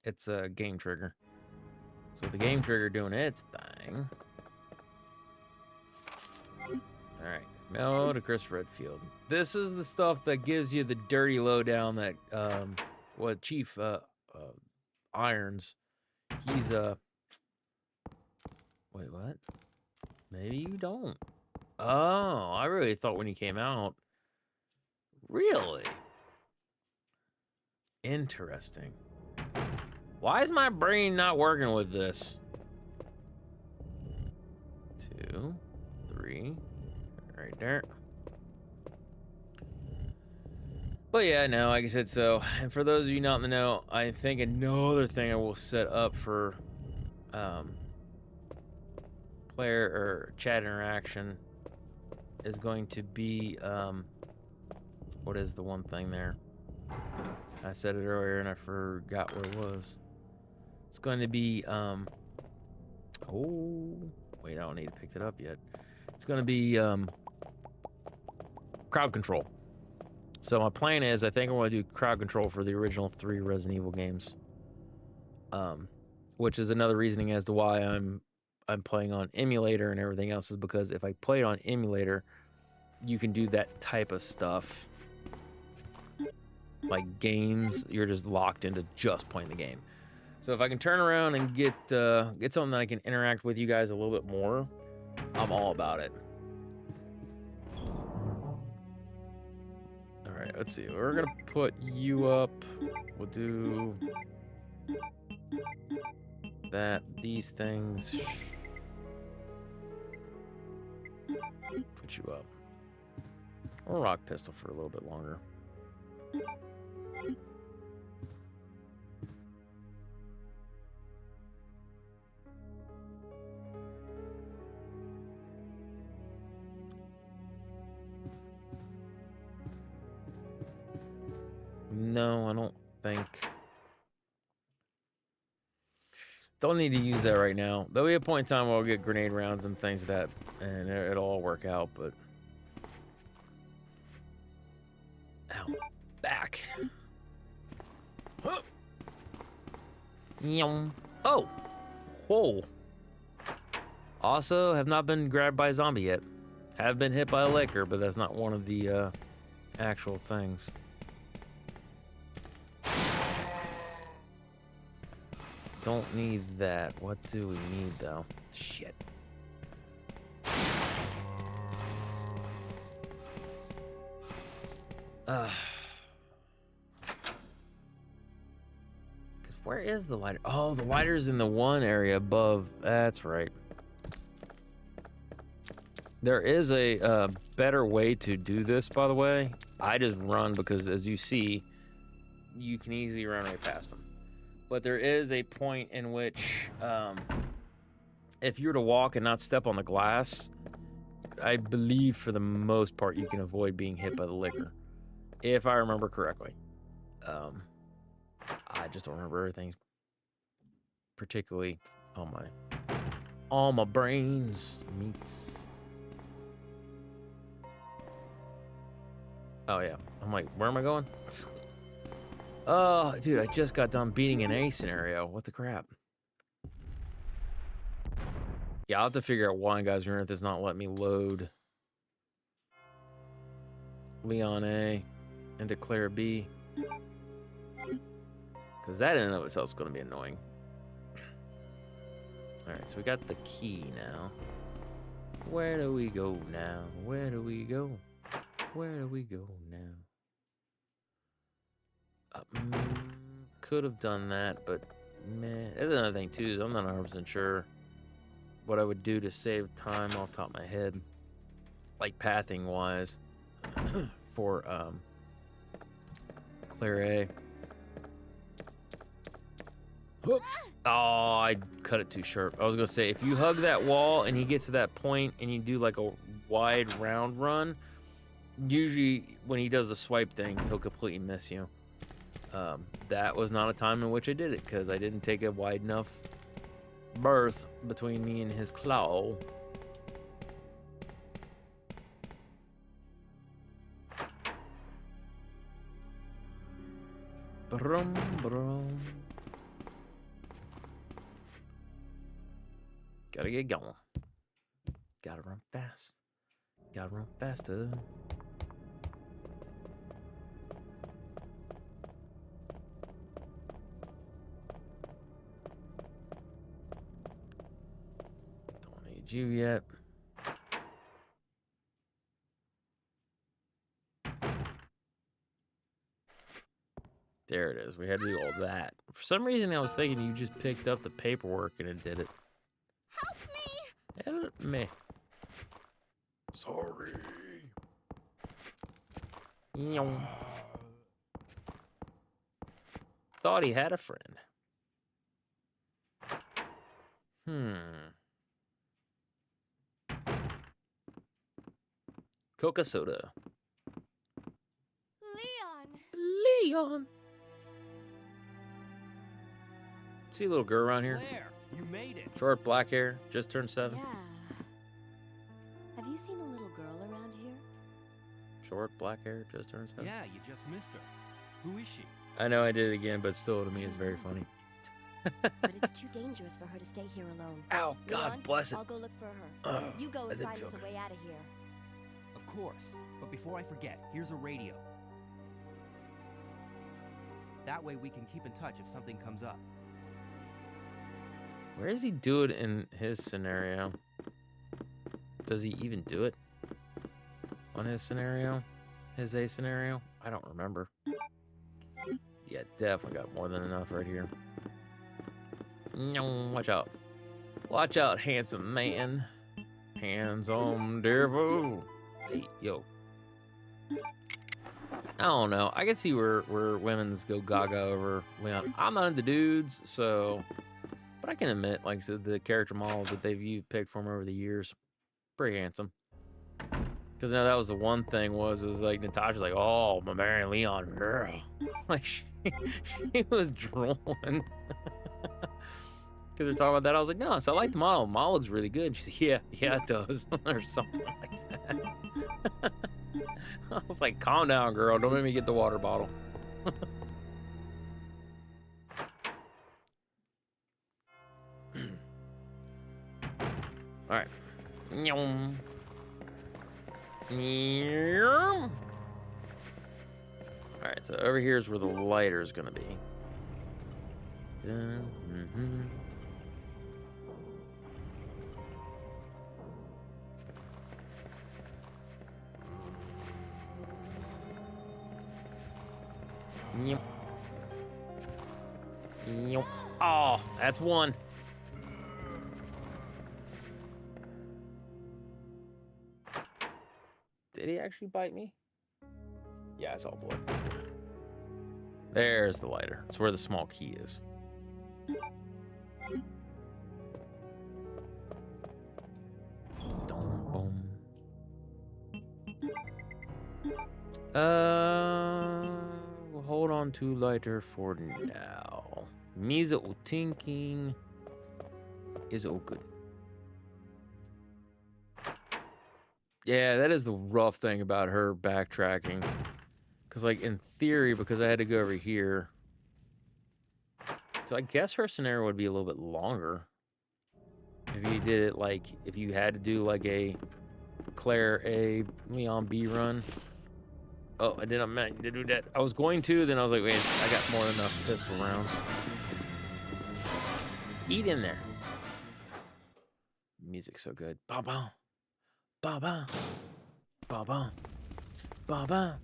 It's a game trigger. So with the game trigger doing its thing. Alright, Mellow to Chris Redfield. This is the stuff that gives you the dirty lowdown that what Chief Irons. He's wait, what? Maybe you don't. Oh, I really thought when he came out. Really? Interesting. Why is my brain not working with this? 2, 3, right there. But yeah, no, like I said, so, and for those of you not in the know, I think another thing I will set up for player or chat interaction is going to be what is the one thing there? I said it earlier and I forgot what it was. It's going to be oh wait, I don't need to pick that up yet. It's going to be crap. crowd control. So my plan is, I think I want to do crowd control for the original 3 Resident Evil games. Which is another reasoning as to why I'm playing on emulator and everything else, is because if I play it on emulator, you can do that type of stuff. Like games, you're just locked into just playing the game. So if I can turn around and get something that I can interact with you guys a little bit more, I'm all about it. All right, let's see. We're gonna put you up. We'll do that. These things. Put you up. Or rock pistol for a little bit longer. No, I don't think. Don't need to use that right now. There'll be a point in time where I'll get grenade rounds and things like that, and it'll all work out, but... Ow. Back. Huh. Oh! Whoa. Also, have not been grabbed by a zombie yet. Have been hit by a licker, but that's not one of the actual things. Don't need that. What do we need, though? Shit. Where is the lighter? Oh, the lighter's in the one area above. That's right. There is a better way to do this, by the way. I just run because, as you see, you can easily run right past them. But there is a point in which, if you were to walk and not step on the glass, I believe for the most part you can avoid being hit by the licker, if I remember correctly. I just don't remember everything particularly on my brains meets. Oh yeah, I'm like, where am I going? Oh, dude, I just got done beating an A scenario. What the crap? Yeah, I'll have to figure out why guys Earth is not letting me load Leon A and declare B. Because that in and of itself is going to be annoying. Alright, so we got the key now. Where do we go now? Where do we go? Where do we go now? Could have done that, but man, that's another thing too, is I'm not 100% sure what I would do to save time off the top of my head, like pathing wise, for Clear A. Whoop. Oh, I cut it too sharp. I was gonna say, if you hug that wall and he gets to that point and you do like a wide round run, usually when he does the swipe thing, he'll completely miss you. That was not a time in which I did it because I didn't take a wide enough berth between me and his claw. Brum, brum. Gotta get going. Gotta run fast. Gotta run faster. Don't need you yet. There it is. We had to do all that. For some reason, I was thinking you just picked up the paperwork and it did it. Help me! Help me. Sorry. Thought he had a friend. Coca soda. Leon. See a little girl around here? Claire, you made it. Short black hair, just turned 7. Yeah. Have you seen a little girl around here? Short, black hair, just turned 7. Yeah, you just missed her. Who is she? I know I did it again, but still to me it's very funny. But it's too dangerous for her to stay here alone. Ow, God Leon, bless it. I'll go look for her. Oh, You go that and didn't find feel us a good. way out of here. Of course. But before I forget, here's a radio. That way we can keep in touch if something comes up. Where does he do it in his scenario? Does he even do it on his scenario? His A scenario? I don't remember. Yeah, definitely got more than enough right here. Watch out. Watch out, handsome man. Hands on devil. Hey, yo. I don't know. I can see where women's go gaga over Leon. I'm not into dudes, so... But I can admit, like I said, the character models that they've picked from over the years, pretty handsome. Because now that was the one thing is like Natasha's like, oh, my marrying Leon, girl. Like she was drooling. Because they're talking about that. I was like, no, so I like the model. The model looks really good. And she's like, yeah, it does. Or something like that. I was like, calm down, girl. Don't make me get the water bottle. All right. All right, so over here is where the lighter is going to be. Oh, that's one. Did he actually bite me? Yeah, it's all blood. There's the lighter. It's where the small key is. We'll hold on to lighter for now. Misa thinking is all good. Yeah, that is the rough thing about her backtracking. Because, like, in theory, because I had to go over here. So I guess her scenario would be a little bit longer. If you did it, like, if you had to do, like, a Claire A, Leon B run. Oh, I didn't mean to do that. I was going to, then I was like, wait, I got more than enough pistol rounds. Eat in there. Music's so good. Ba-ba. Ba-ba. Ba-ba. Ba-ba.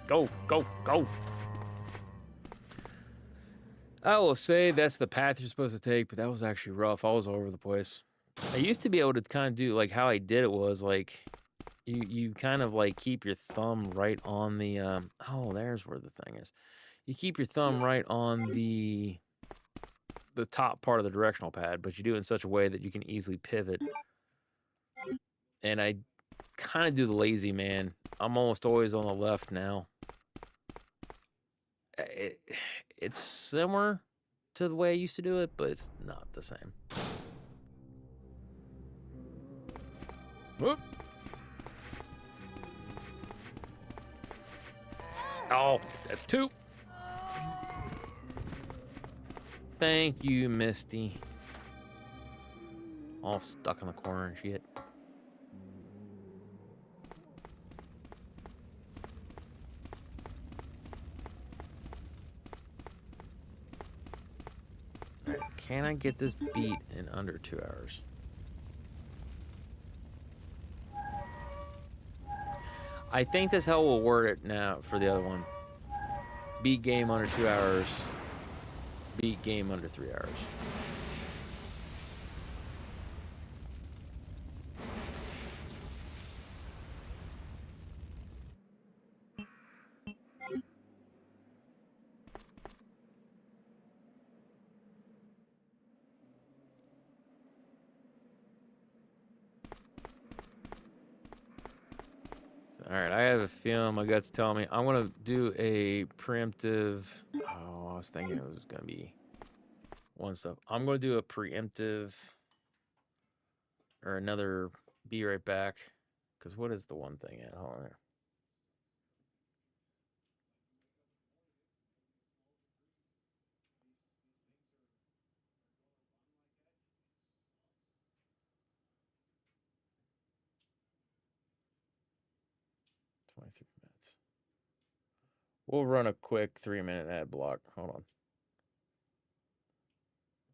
Go. I will say that's the path you're supposed to take, but that was actually rough. I was all over the place. I used to be able to kind of do, like, how I did it was, like, you kind of, like, keep your thumb right on the, oh, there's where the thing is. You keep your thumb right on the top part of the directional pad, but you do it in such a way that you can easily pivot. And I kind of do the lazy man. I'm almost always on the left now. It's similar to the way I used to do it, but it's not the same. Whoop. Oh, that's 2. Thank you, Misty. All stuck in the corner and shit. All right, can I get this beat in under 2 hours? I think that's how we'll word it now for the other one. Beat game under 2 hours. Beat game under 3 hours. So All right, I have a feeling my gut's telling me I'm gonna do a preemptive. Oh, I was thinking it was gonna be one stuff. I'm gonna do a preemptive or another. Be right back. Because what is the one thing at? Hold on there. Minutes. We'll run a quick 3-minute ad block. Hold on.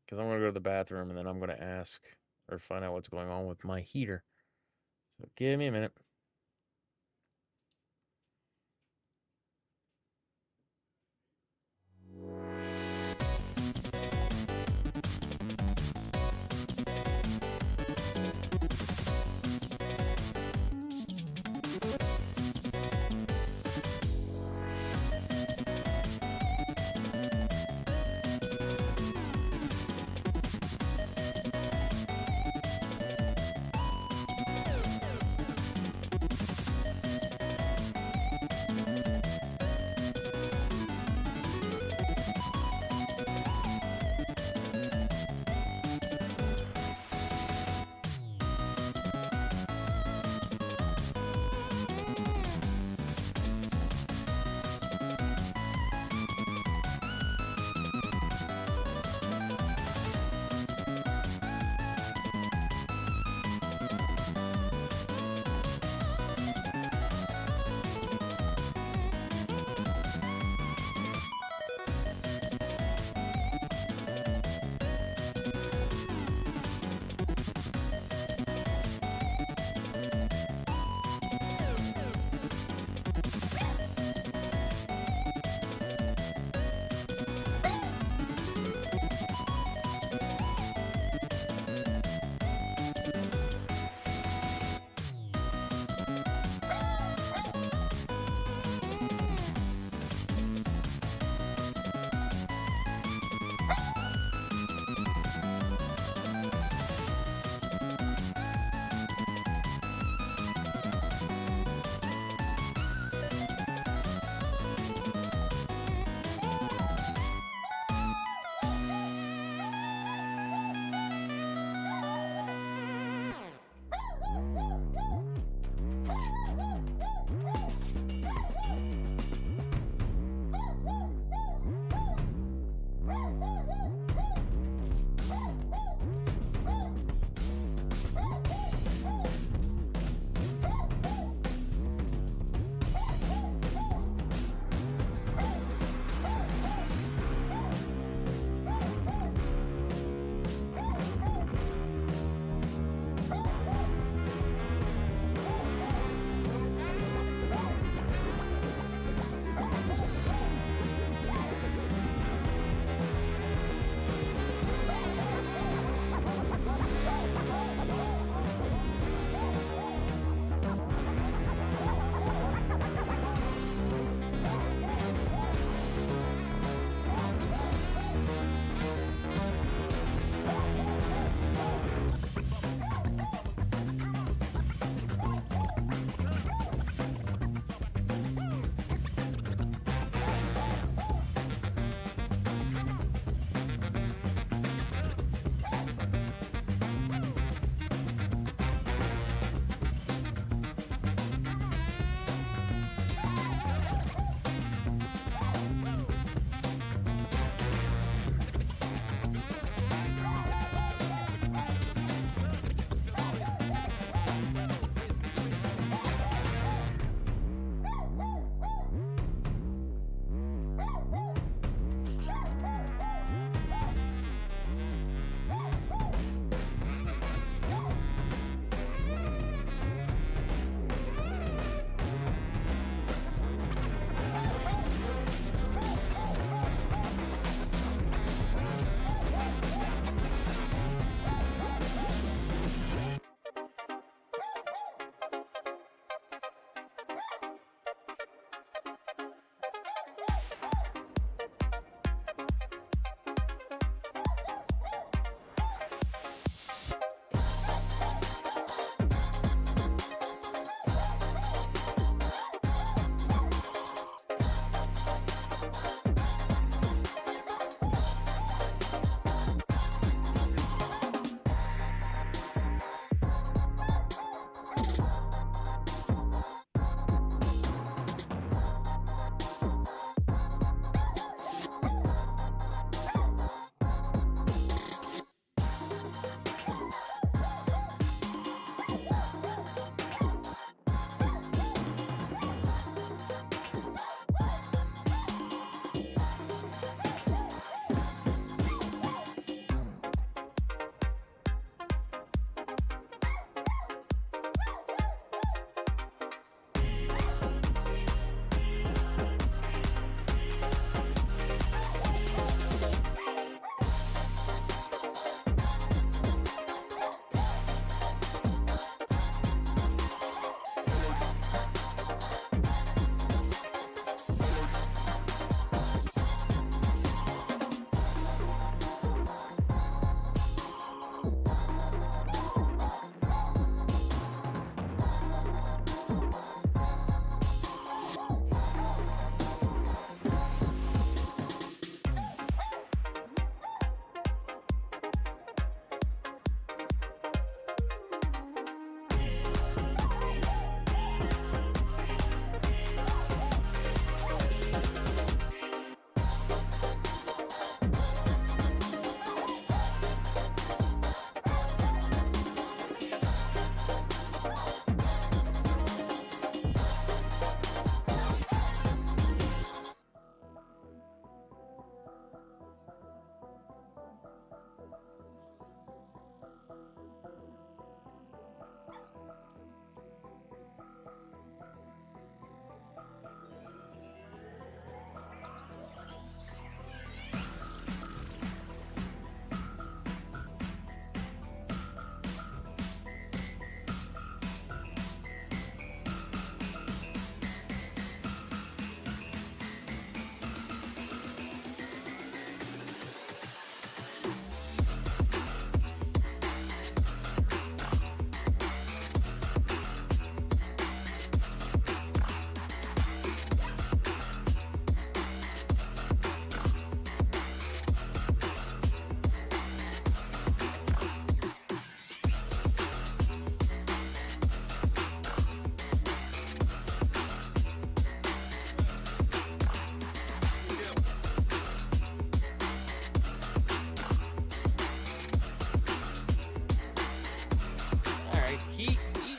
Because I'm going to go to the bathroom and then I'm going to ask or find out what's going on with my heater. So give me a minute.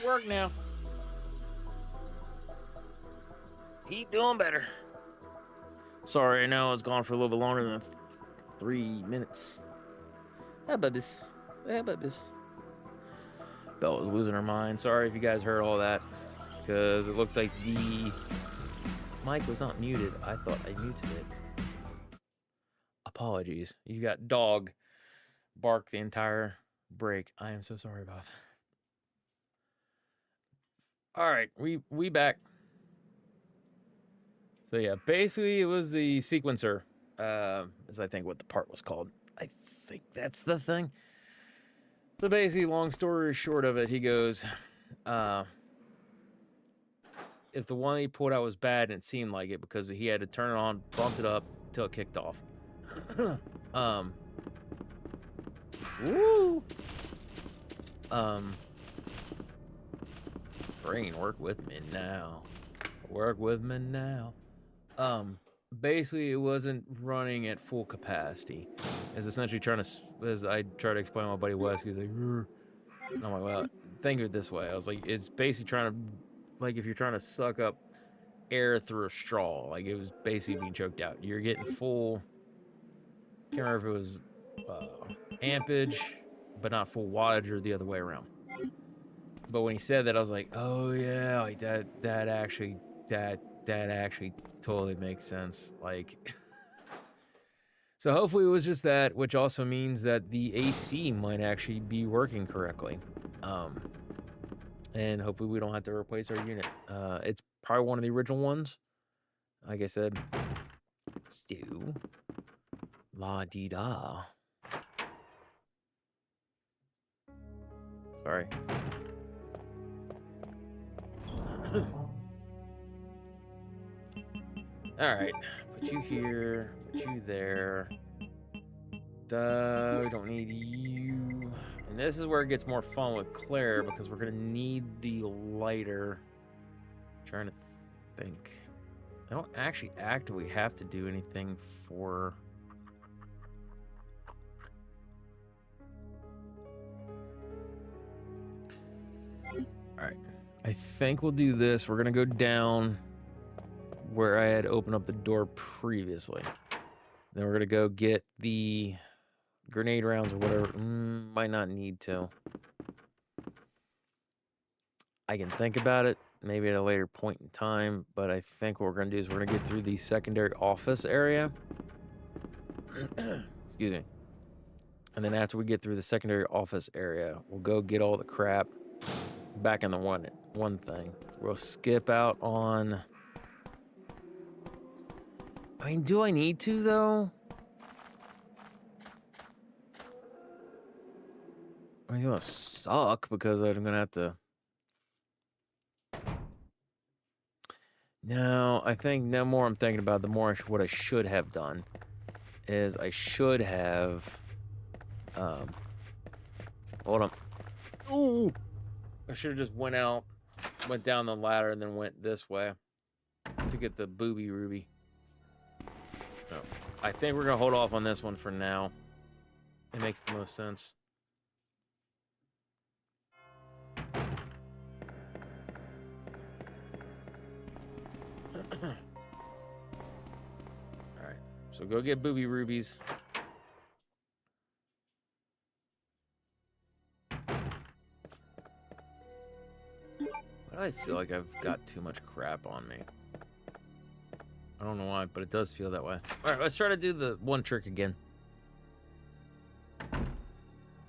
work now. He doing better. Sorry, I know I was gone for a little bit longer than 3 minutes. How about this? How about this? Belle was losing her mind. Sorry if you guys heard all that, because it looked like the mic was not muted. I thought I muted it. Apologies. You got dog bark the entire break. I am so sorry about that. All right, we back. So yeah, basically it was the sequencer, is I think what the part was called. I think that's the thing. So basically, long story short of it, he goes, if the one he pulled out was bad, and it seemed like it because he had to turn it on, bumped it up till it kicked off. Woo! Brain, work with me now. Work with me now. Basically, it wasn't running at full capacity. It's essentially trying to, as I try to explain to my buddy Wes, he's like, "Rrr." And I'm like, well, think of it this way. I was like, it's basically trying to, like if you're trying to suck up air through a straw, like it was basically being choked out. You're getting full, can't remember if it was ampage, but not full wattage or the other way around. But when he said that, I was like, oh yeah, like that actually totally makes sense. Like, so hopefully it was just that, which also means that the AC might actually be working correctly. And hopefully we don't have to replace our unit. It's probably one of the original ones. Like I said, Stu, la-dee-da. Sorry. Alright, put you here, put you there. We don't need you. And this is where it gets more fun with Claire, because we're gonna need the lighter. I'm trying to think. I don't actually actively have to do anything for... Alright, I think we'll do this. We're gonna go down where I had opened up the door previously. Then we're gonna go get the grenade rounds or whatever. Might not need to. I can think about it maybe at a later point in time, but I think what we're gonna do is we're gonna get through the secondary office area. Excuse me. And then after we get through the secondary office area, we'll go get all the crap back in the one thing. We'll skip out on... I mean, do I need to, though? I mean, it's gonna suck because I'm gonna have to... No, I think the more I'm thinking about it, the more what I should have done is I should have... hold on. Ooh! I should have just went down the ladder and then went this way to get the booby ruby. No, I think we're gonna hold off on this one for now. It makes the most sense. Alright, so go get booby rubies. I feel like I've got too much crap on me. I don't know why, but it does feel that way. Alright, let's try to do the one trick again.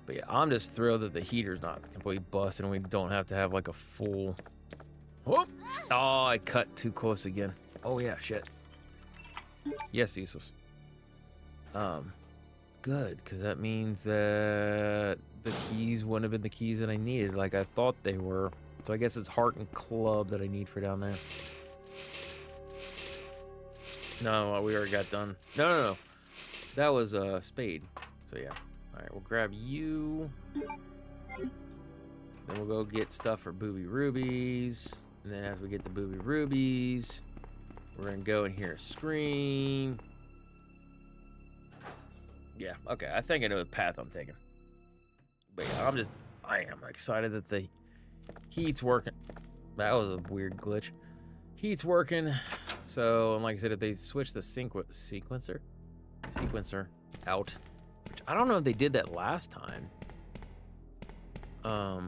But yeah, I'm just thrilled that the heater's not completely busted and we don't have to have like a full... Whoop! Oh, I cut too close again. Oh yeah, shit. Yes, useless. Good, because that means that the keys wouldn't have been the keys that I needed like I thought they were. So I guess it's heart and club that I need for down there. No, we already got done. No. That was a spade. So yeah. Alright, we'll grab you. Then we'll go get stuff for booby rubies. And then as we get the booby rubies, we're gonna go in here, scream. Yeah, okay. I think I know the path I'm taking. But yeah, I am excited that the Heat's working. That was a weird glitch. Heat's working. So, and like I said, if they switch the sequencer out, which I don't know if they did that last time. I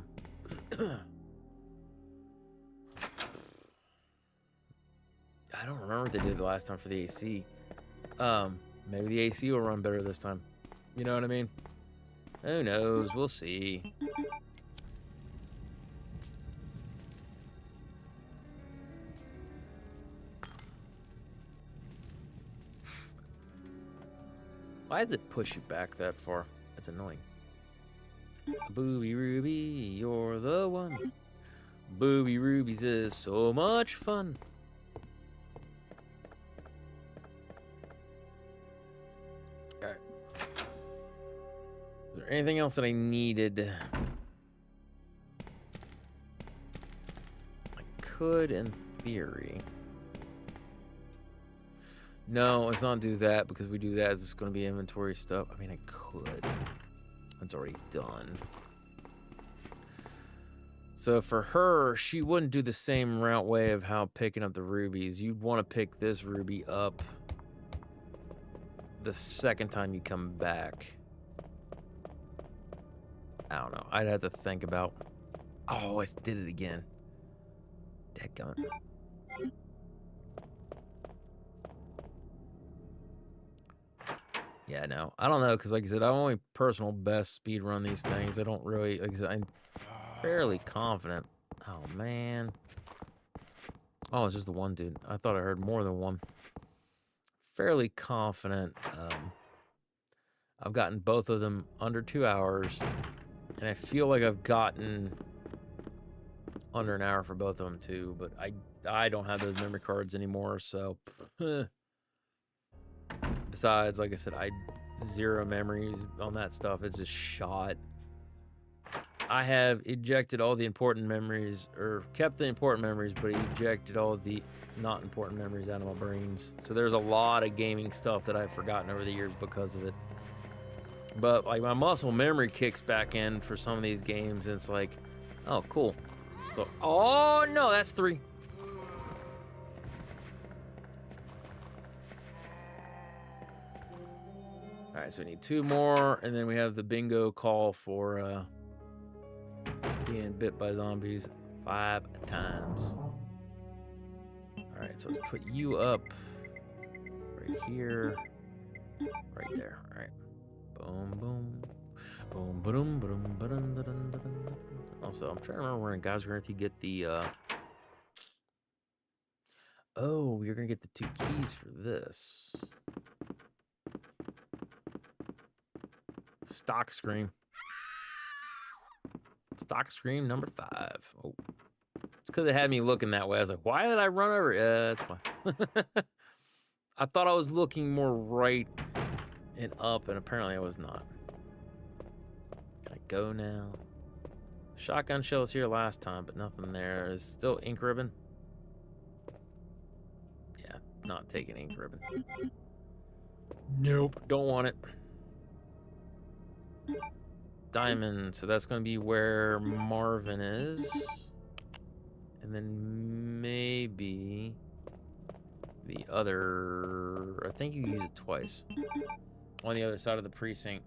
don't remember what they did the last time for the AC. Maybe the AC will run better this time. You know what I mean? Who knows? We'll see. Why does it push you back that far? That's annoying. Booby Ruby, you're the one. Booby Rubies is so much fun. Alright. Is there anything else that I needed? I could, in theory. No, let's not do that, because if we do that, it's going to be inventory stuff. I mean, I could. It's already done. So for her, she wouldn't do the same route way of how picking up the rubies. You'd want to pick this ruby up the second time you come back. I don't know. I'd have to think about... Oh, I did it again. Dadgummit. Yeah, no. I don't know, because like I said, I only personal best speed run these things. I don't really... Like I said, I'm fairly confident. Oh, man. Oh, it's just the one dude. I thought I heard more than one. Fairly confident. I've gotten both of them under 2 hours. And I feel like I've gotten under an hour for both of them, too. But I don't have those memory cards anymore, so... Besides, like I said, I zero memories on that stuff. It's just shot. I have ejected all the important memories, or kept the important memories, but ejected all the not important memories out of my brains. So there's a lot of gaming stuff that I've forgotten over the years because of it. But like my muscle memory kicks back in for some of these games, and it's like, oh, cool. So, oh no, that's 3. All right, so we need 2 more, and then we have the bingo call for being bit by zombies 5 times. All right, so let's put you up right here, right there. All right, boom, boom, boom, boom, boom, boom, boom. Also, I'm trying to remember where in God's Grant you get the. Oh, you're gonna get the 2 keys for this. Stock Scream. Stock Scream number 5. Oh. It's because it had me looking that way. I was like, why did I run over? Yeah, that's why. I thought I was looking more right and up, and apparently I was not. Can I go now? Shotgun shell was here last time, but nothing there. Is still ink ribbon? Yeah, not taking ink ribbon. Nope, don't want it. Diamond, so that's going to be where Marvin is. And then maybe the other... I think you use it twice. On the other side of the precinct.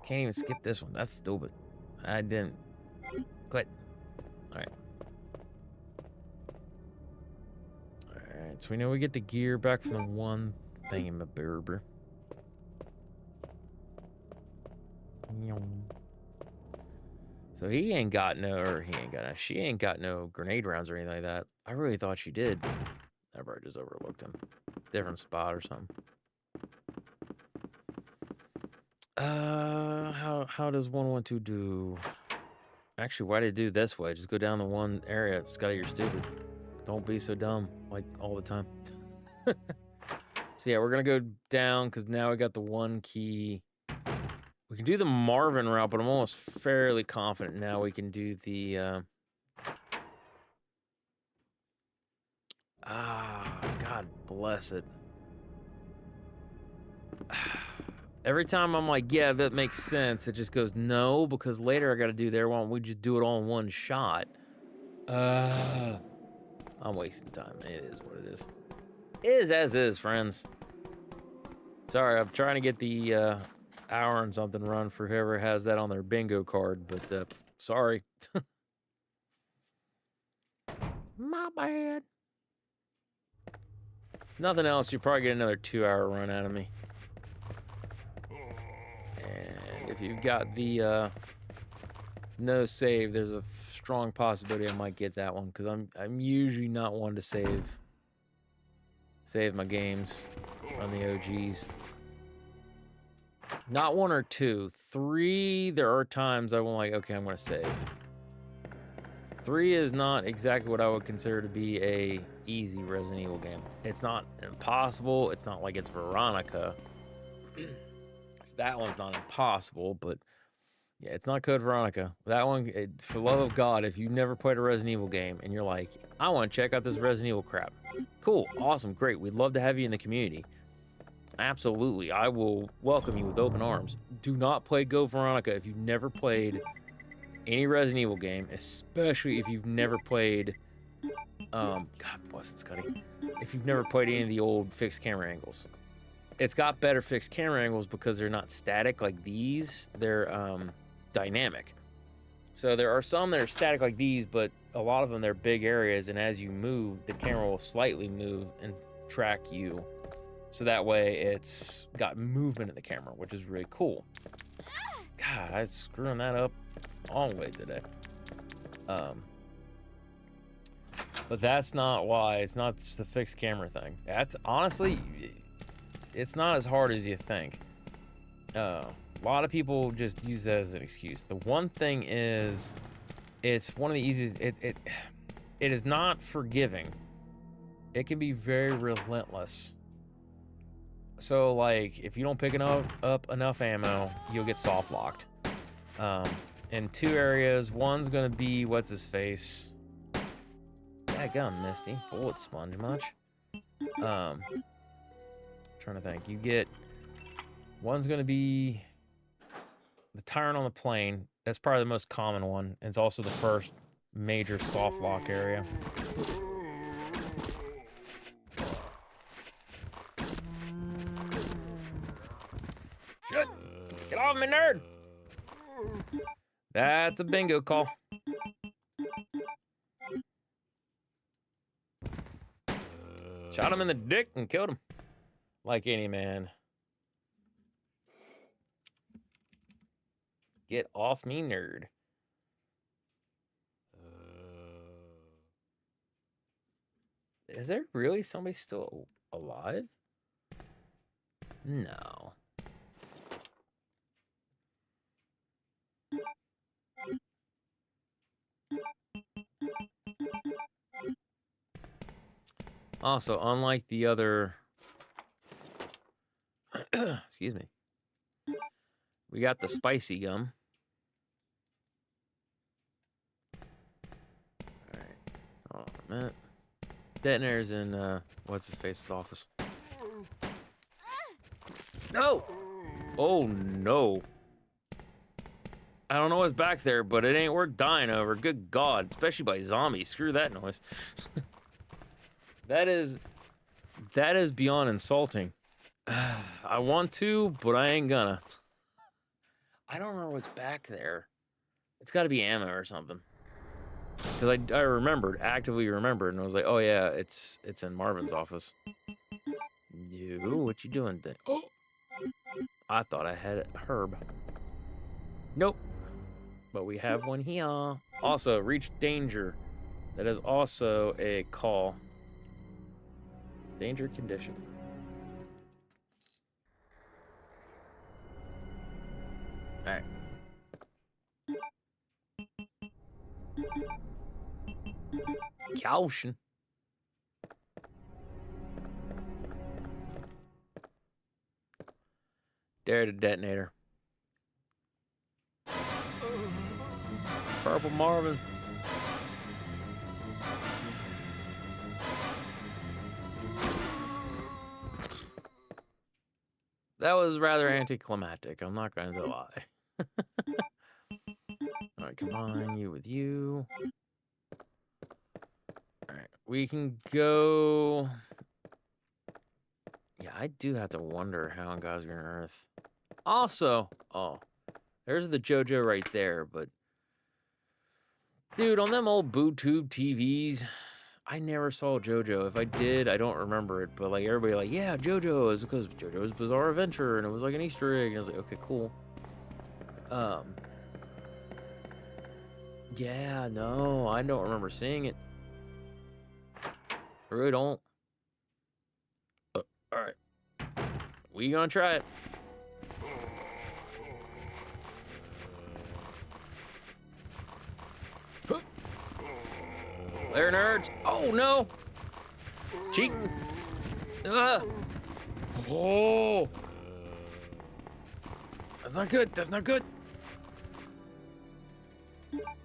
Can't even skip this one. That's stupid. I didn't. Quit. Alright. Alright, so we know we get the gear back from the one thingamabobber. So he ain't got no, or he ain't got no, she ain't got no grenade rounds or anything like that. I really thought she did. I probably just overlooked him. Different spot or something. How does 112 do? Actually, why did it do this way? Just go down the one area. Scotty, you're stupid. Don't be so dumb, like, all the time. So yeah, we're gonna go down, because now we got the one key. We can do the Marvin route, but I'm almost fairly confident now we can do the... God bless it. Every time I'm like, yeah, that makes sense, it just goes, no, because later I got to do there. Why don't we just do it all in one shot? I'm wasting time. It is what it is. It is as is, friends. Sorry, I'm trying to get the hour and something run for whoever has that on their bingo card, but sorry. My bad. Nothing else, you probably get another 2-hour run out of me. And if you've got the no save, there's a strong possibility I might get that one, because I'm usually not one to save my games on the OGs. Not 1 or 2. 3, there are times I won't like, okay, I'm going to save. 3 is not exactly what I would consider to be a easy Resident Evil game. It's not impossible. It's not like it's Veronica. That one's not impossible, but yeah, it's not Code Veronica. That one, for love of God, if you've never played a Resident Evil game and you're like, I want to check out this Resident Evil crap. Cool, awesome, great. We'd love to have you in the community. Absolutely, I will welcome you with open arms. Do not play Go Veronica if you've never played any Resident Evil game, especially if you've never played, God bless it, Scotty. If you've never played any of the old fixed camera angles. It's got better fixed camera angles because they're not static like these. They're dynamic. So there are some that are static like these, but a lot of them, they're big areas, and as you move, the camera will slightly move and track you. So that way it's got movement in the camera, which is really cool. God, I'm screwing that up all the way today. But that's not why. It's not just the fixed camera thing. That's honestly, it's not as hard as you think. A lot of people just use that as an excuse. The one thing is, it's one of the easiest. It is not forgiving. It can be very relentless. So, like, if you don't pick up enough ammo, you'll get soft locked. In 2 areas, one's gonna be what's his face. Daggum, Misty. Bullet sponge much. Trying to think. You get one's gonna be the tyrant on the plane. That's probably the most common one. It's also the first major soft lock area. Shit! Get off me, nerd! That's a bingo call. Shot him in the dick and killed him. Like any man. Get off me, nerd. Is there really somebody still alive? No. Also, unlike the other... Excuse me. We got the spicy gum. Alright. Hold on a minute. Detonator's in, what's-his-face's office. No! Oh, no. I don't know what's back there, but it ain't worth dying over. Good God. Especially by zombies. Screw that noise. That is beyond insulting. I want to, but I ain't gonna. I don't remember what's back there. It's got to be ammo or something. Because I remembered, actively remembered, and I was like, oh yeah, it's in Marvin's office. You, what you doing there? Oh, I thought I had Herb. Nope. But we have one here. Also, reach danger. That is also a call. Danger condition. Alright. Caution. Dare to detonator. Purple Marvin. that was rather anticlimactic. I'm not going to lie. All right, combine you with you. All right, we can go. Yeah, I do have to wonder how on God's green earth. Also, oh, there's the JoJo right there, but dude, on them old boob tube TVs, I never saw JoJo. If I did, I don't remember it. But like everybody, like, yeah, JoJo is because JoJo's Bizarre Adventure, and it was like an Easter egg. And I was like, okay, cool. Yeah, no, I don't remember seeing it. I really don't. All right, we gonna try it. There, nerds. Oh no, cheating. Oh, that's not good. That's not good.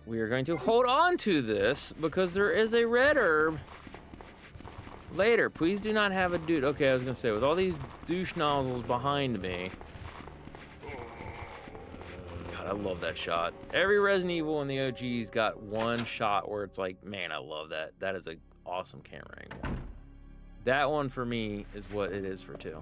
We are going to hold on to this because there is a red herb later. Please do not have a dude. Okay, I was going to say, with all these douche nozzles behind me. God, I love that shot. Every Resident Evil in the OG's got one shot where it's like, man, I love that. That is an awesome camera angle. That one for me is what it is for 2.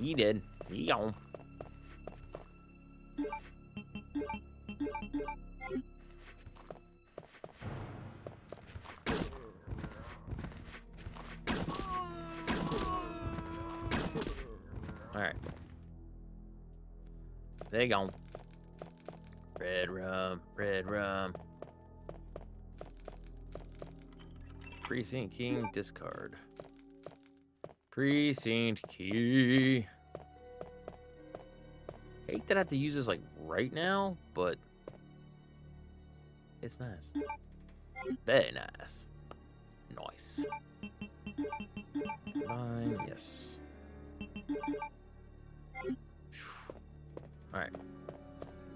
He did. He gone. All right. They gone. Red rum. Red rum. Precinct King discard. Precinct key. Hate that I have to use this like right now, but it's nice. Very nice. Nice. Combine, yes. Alright.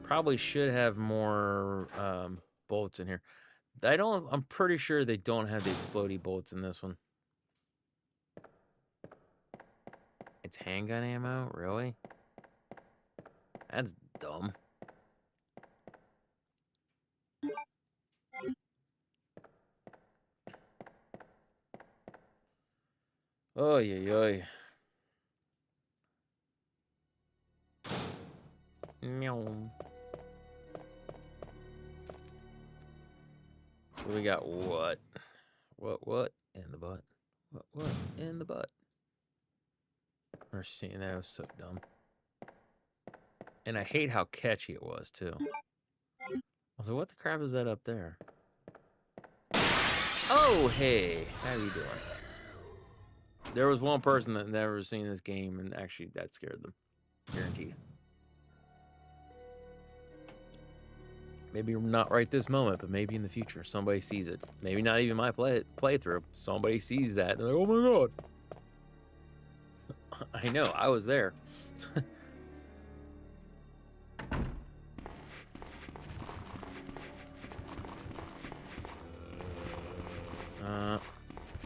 Probably should have more bolts in here. I'm pretty sure they don't have the explodey bolts in this one. It's handgun ammo? Really? That's dumb. Oy, oy, oy. Meow. So we got what? What in the butt? What in the butt? We're seeing that was so dumb. And I hate how catchy it was, too. I was like, what the crap is that up there? Oh, hey. How you doing? There was one person that never seen this game, and actually that scared them. Guaranteed. Maybe not right this moment, but maybe in the future somebody sees it. Maybe not even my playthrough. Somebody sees that, and they're like, oh my god. I know, I was there.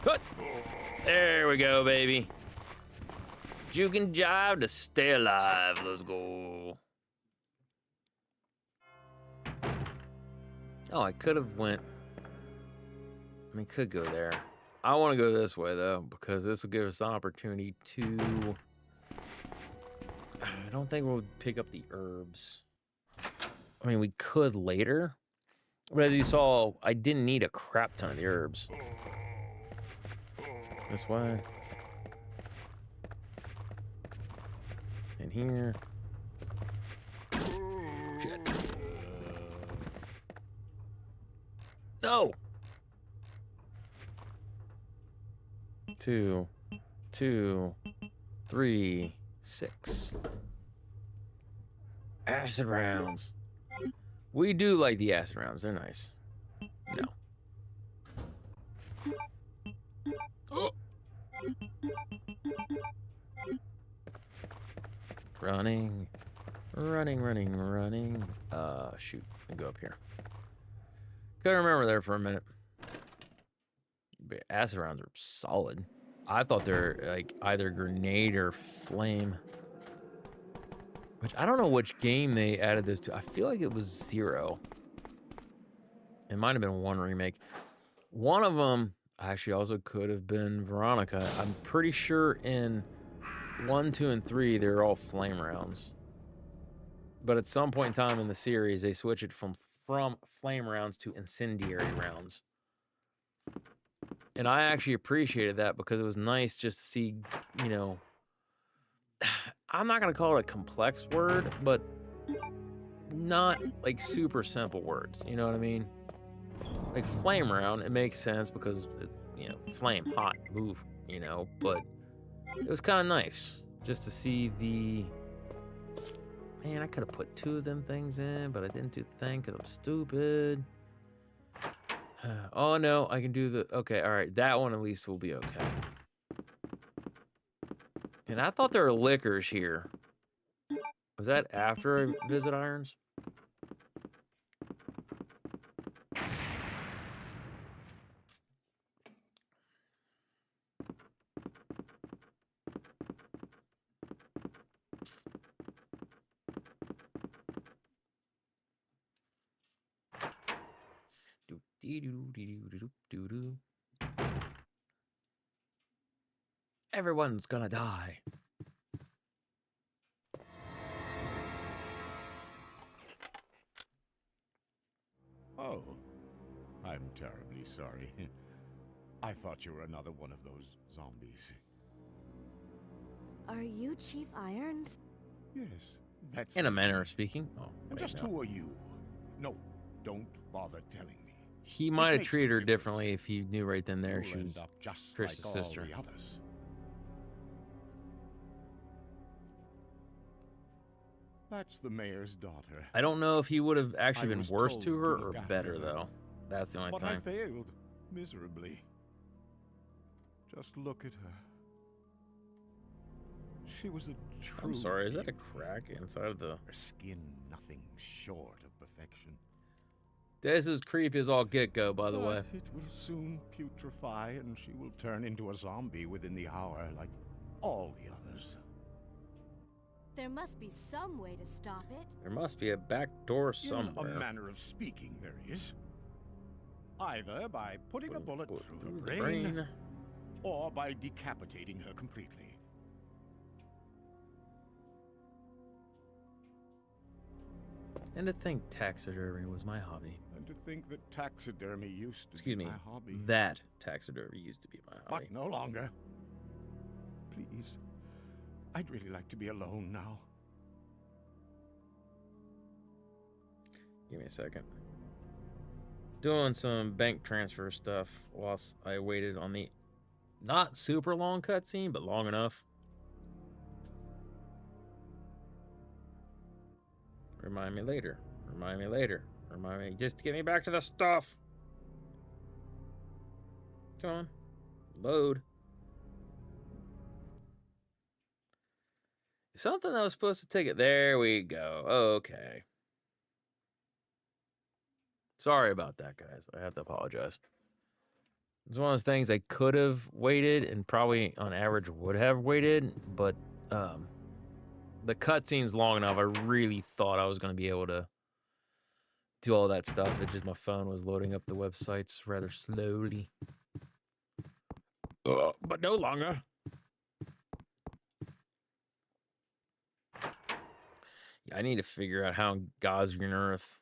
Cut! There we go, baby. Juke and jive to stay alive. Let's go. Oh, I could have went... I mean, could go there. I want to go this way, though, because this will give us an opportunity to... I don't think we'll pick up the herbs. I mean, we could later. But as you saw, I didn't need a crap ton of the herbs. This way. In here. Shit. No! 2, 2, 3, 6. Acid rounds. We do like the acid rounds. They're nice. No. Oh. Running. Running. Shoot. Let me go up here. Couldn't remember there for a minute. acid rounds are solid. I thought they're like either grenade or flame. Which I don't know which game they added this to. I feel like it was 0. It might have been 1 remake. One of them actually also could have been Veronica. I'm pretty sure in 1, 2, and 3 they're all flame rounds. But at some point in time in the series, they switch it from flame rounds to incendiary rounds. And I actually appreciated that because it was nice just to see, you know, I'm not going to call it a complex word, but not like super simple words. You know what I mean? Like flame round, it makes sense because, you know, flame, hot, move, you know, but it was kind of nice just to see the... Man, I could have put 2 of them things in, but I didn't do the thing because I'm stupid. Oh, no, I can do the... Okay, all right, that one at least will be okay. And I thought there were liquors here. Was that after I visit Irons? Everyone's gonna die. Oh, I'm terribly sorry. I thought you were another one of those zombies. Are you Chief Irons? Yes, that's In a me. manner of speaking. Oh, And wait, just no. who are you? No, don't bother telling me. He might have makes no treated her difference. differently if he knew right then there You'll she was end up just Chris's like all sister. the others. That's the mayor's daughter. I don't know if he would have actually I been was worse told to to her look or after better, her. though. That's the only But thing. I failed miserably. Just look at her. She was a true I'm sorry, is that a beauty. crack inside of the... Her skin nothing short of perfection. This is creepy as all get-go, by the But way. it will soon putrefy and she will turn into a zombie within the hour like all the others. There must be some way to stop it. There must be a back door In somewhere. a manner of speaking, there is. Either by putting a bullet through her the brain, or by decapitating her completely. And to think taxidermy was my hobby. And to think that taxidermy used to Excuse be me, my hobby. that taxidermy used to be my hobby. But no longer. Please. I'd really like to be alone now. Give me a second. Doing some bank transfer stuff whilst I waited on the not super long cutscene, but long enough. Remind me later. Remind me later. Remind me. Just get me back to the stuff. Come on. Load. Something that was supposed to take it. There we go. Okay. Sorry about that, guys. I have to apologize. It's one of those things I could have waited and probably on average would have waited, but the cutscene's long enough. I really thought I was going to be able to do all that stuff. It just my phone was loading up the websites rather slowly. But no longer. Yeah, I need to figure out how God's green earth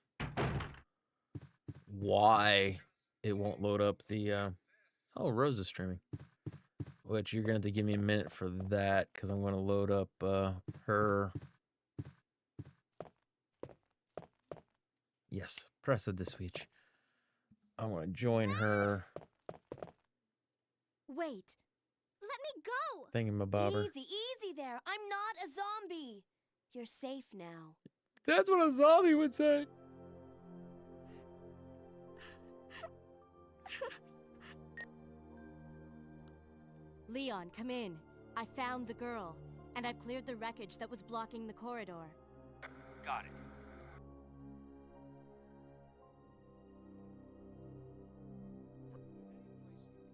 why it won't load up the oh, Rose is streaming, which you're gonna have to give me a minute for that because I'm gonna load up her. Yes, press the switch. I want to join her Wait. Let me go. thingamabobber. Easy, easy there. I'm not a zombie. You're safe now. That's what a zombie would say. Leon, come in. I found the girl, and I've cleared the wreckage that was blocking the corridor. Got it.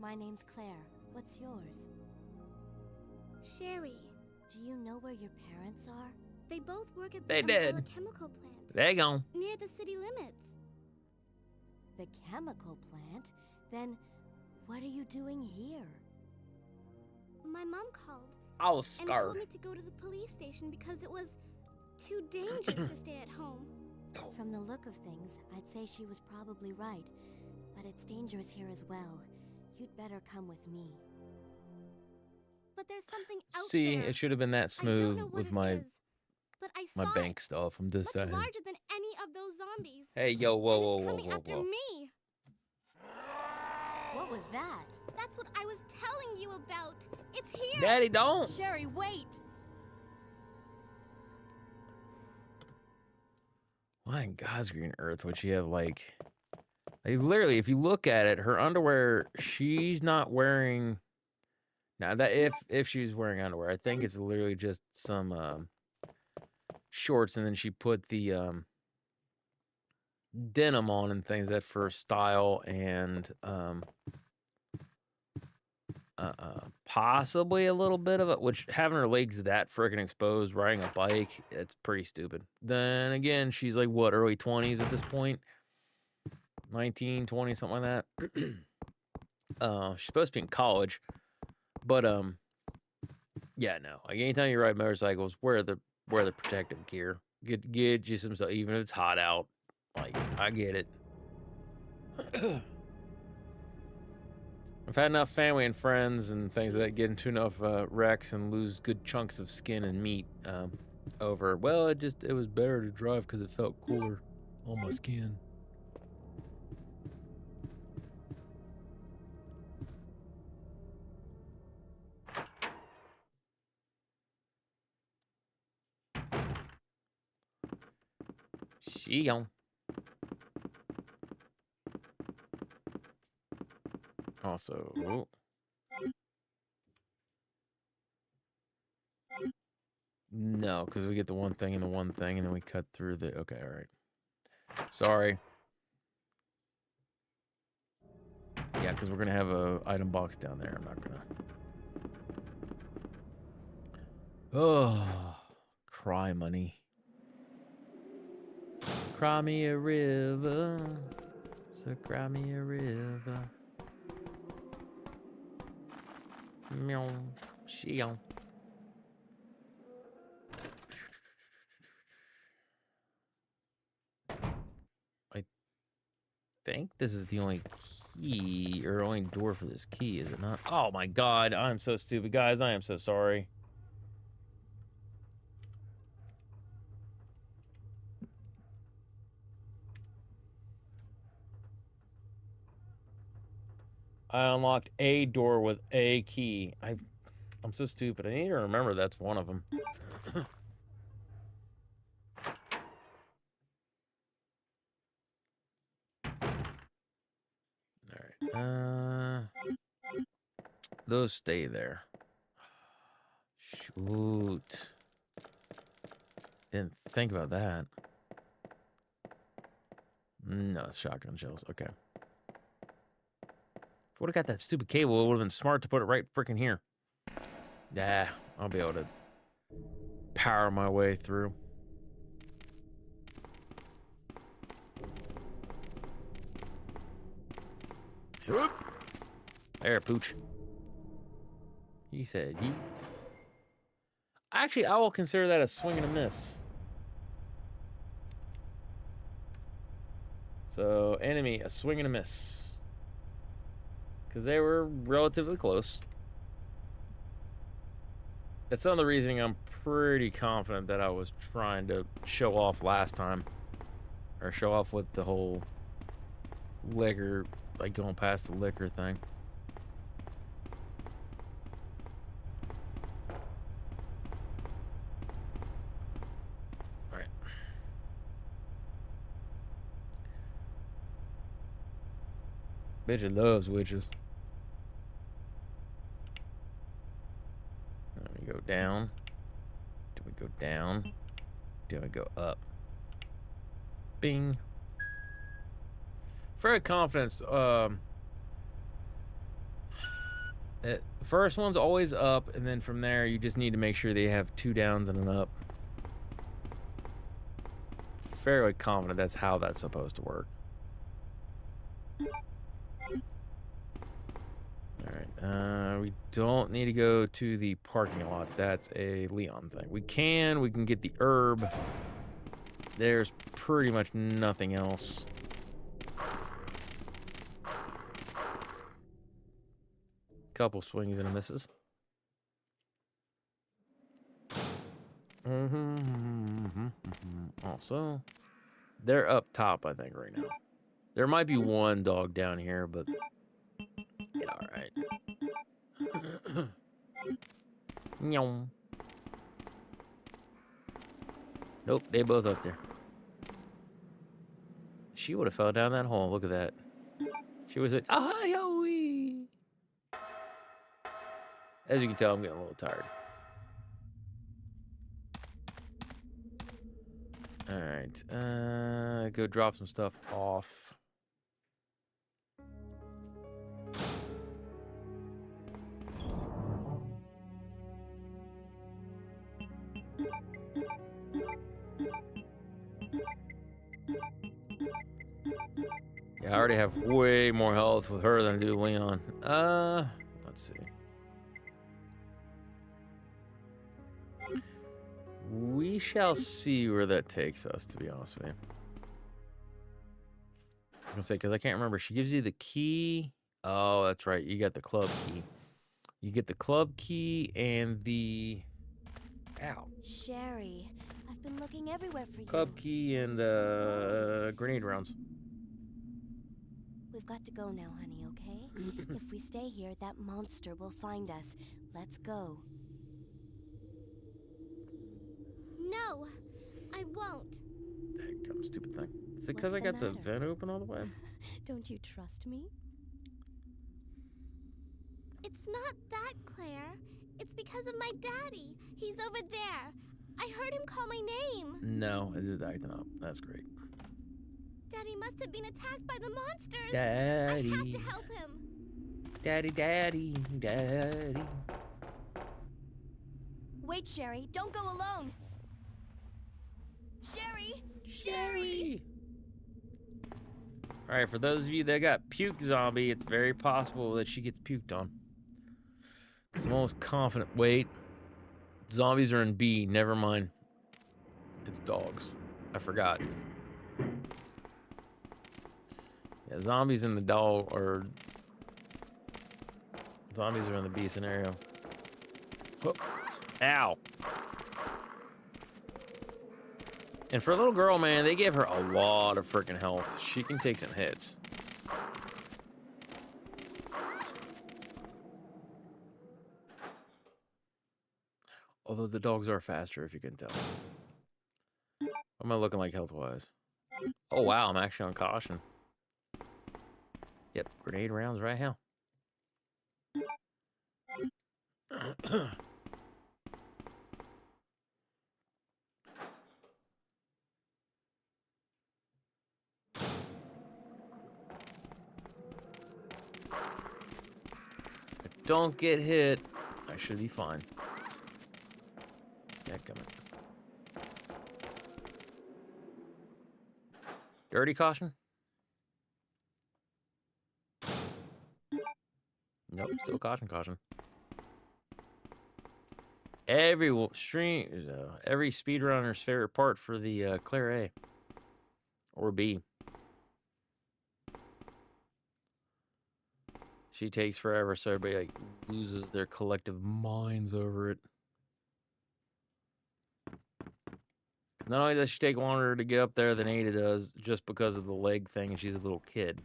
My name's Claire. What's yours? Sherry. Do you know where your parents are? They both work at the They Umbrella did. chemical plant. They gone. Near the city limits. The chemical plant? Then what are you doing here? My mom called I was and scared. told me to go to the police station because it was too dangerous to stay at home. From the look of things, I'd say she was probably right. But it's dangerous here as well. You'd better come with me. But there's something out See, there. it should have been that I don't smooth know what with it my is, but I my saw bank it. stuff. I'm just Much saying. larger than any of those zombies. Hey, yo, whoa, And whoa, it's whoa, coming whoa, after whoa. me. What was that? That's what I was telling you about. It's here. Daddy, don't. Sherry, wait! Why in God's green earth would she have like literally? If you look at it, her underwear, she's not wearing. Now that if she's wearing underwear, I think it's literally just some shorts, and then she put the denim on and things that for style and possibly a little bit of it, which having her legs that freaking exposed riding a bike, it's pretty stupid. Then again, she's like what, early 20s at this point, 19, 20, something like that. She's supposed to be in college, but yeah, no, like anytime you ride motorcycles, wear the protective gear. Get you some stuff, even if it's hot out. Like, I get it. I've had enough family and friends and things that get into enough wrecks and lose good chunks of skin and meat over, well, it was better to drive because it felt cooler on my skin. She on. Also, oh. No, because we get the one thing and the one thing, and then we cut through the. Okay, all right. Sorry. Yeah, because we're gonna have a item box down there. I'm not gonna. Oh, cry money. Cry me a river. So cry me a river. Meow. She on. I think this is the only key or only door for this key, is it not? Oh my God, I'm so stupid, guys. I am so sorry. I unlocked a door with a key. I'm so stupid. I need to remember that's one of them. All right. Those stay there. Shoot. Didn't think about that. No, it's shotgun shells. Okay. If I would have got that stupid cable, it would have been smart to put it right freaking here. Yeah, I'll be able to power my way through. Whoop. There, pooch. He said, "You." Actually, I will consider that a swing and a miss. So, enemy, a swing and a miss. Because they were relatively close. That's another reason I'm pretty confident that I was trying to show off last time. Or show off with the whole liquor, like going past the liquor thing. Alright. Bitch loves witches. Then we go down. Do we go down? Do we go up? Bing. Very confident. First one's always up, and then from there, you just need to make sure they have 2 downs and an up. Fairly confident that's how that's supposed to work. Alright, we don't need to go to the parking lot. That's a Leon thing. We can get the herb. There's pretty much nothing else. Couple swings and a misses. Also, they're up top, I think, right now. There might be one dog down here, but yeah, all right. Nope, they both up there. She would have fell down that hole. Look at that. She was at ah-hi-yo-wee. As you can tell, I'm getting a little tired. All right, go drop some stuff off. Yeah, I already have way more health with her than I do Leon. Let's see. We shall see where that takes us, to be honest with you. I'm gonna say, because I can't remember. She gives you the key. Oh, that's right. You got the club key. You get the club key and the... Ow. Sherry, I've been looking everywhere for you. Club key and grenade rounds. We've got to go now, honey, okay? If we stay here, that monster will find us. Let's go. No, I won't. That stupid thing. Is it because I got the vent open all the way? Don't you trust me? It's not that, Claire. It's because of my daddy. He's over there. I heard him call my name. No, it's just acting up. That's great. Daddy must have been attacked by the monsters. Daddy. I have to help him. Daddy, daddy, daddy. Wait, Sherry. Don't go alone. Sherry! Sherry! Alright, for those of you that got puke zombie, it's very possible that she gets puked on. Because I'm almost confident. Wait. Zombies are in B. Never mind. It's dogs. I forgot. Yeah, zombies in the dog, or... Zombies are in the B scenario. Oh. Ow. And for a little girl, man, they gave her a lot of freaking health. She can take some hits. Although the dogs are faster, if you can tell. What am I looking like health-wise? Oh, wow, I'm actually on caution. Yep, grenade rounds right now. Don't get hit. I should be fine. Yeah, coming. Dirty caution? Nope, still caution. Every speedrunner's favorite part for the Claire A. Or B. She takes forever, so everybody like loses their collective minds over it. Not only does she take longer to get up there than Ada does, just because of the leg thing, and she's a little kid.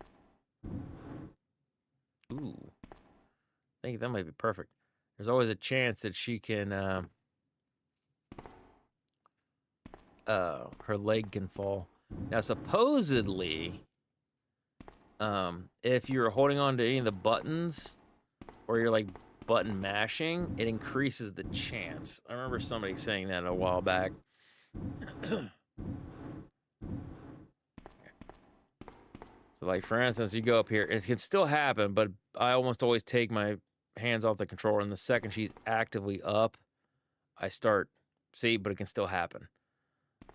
Ooh. I think that might be perfect. There's always a chance that she can, her leg can fall. Now, supposedly, if you're holding on to any of the buttons, or you're like button mashing, it increases the chance. I remember somebody saying that a while back. So like, for instance, you go up here, and it can still happen, but I almost always take my hands off the controller, and the second she's actively up, I start, see, but it can still happen.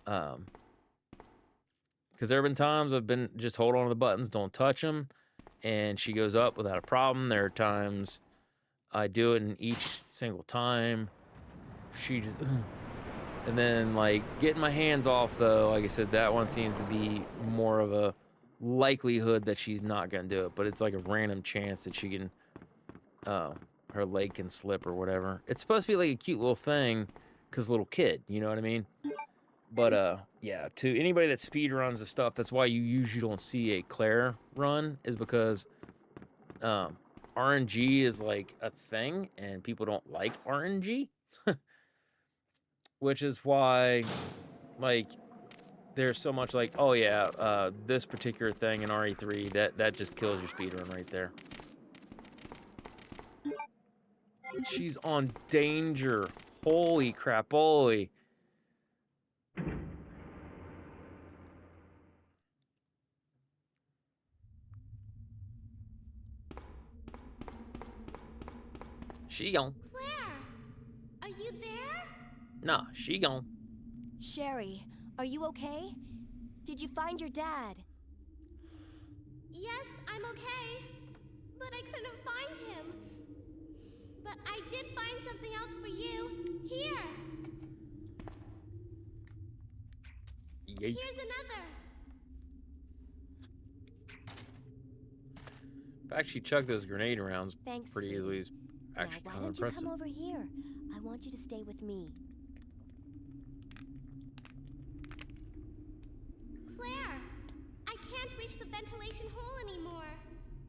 Because there have been times I've been just hold on to the buttons, don't touch them, and she goes up without a problem. There are times I do it, and each single time she just, and then like getting my hands off though, like I said, that one seems to be more of a likelihood that she's not gonna do it, but it's like a random chance that she can, her leg can slip or whatever. It's supposed to be like a cute little thing, cause little kid, you know what I mean? But yeah, to anybody that speed runs the stuff, that's why you usually don't see a Claire run, is because RNG is like a thing, and people don't like RNG, which is why, like, there's so much like, oh yeah, this particular thing in RE3 that just kills your speedrun right there. She's on danger. Holy crap! Holy. She gone. Claire, are you there? Nah, she gone. Sherry, are you okay? Did you find your dad? Yes, I'm okay. But I couldn't find him. But I did find something else for you. Here. Yeet. Here's another. In fact, she chucked those grenade rounds Thanks, pretty sweetie. easily. It's actually Now, kind why of don't you impressive. come over here? I want you to stay with me. Claire, I can't reach the ventilation hole anymore.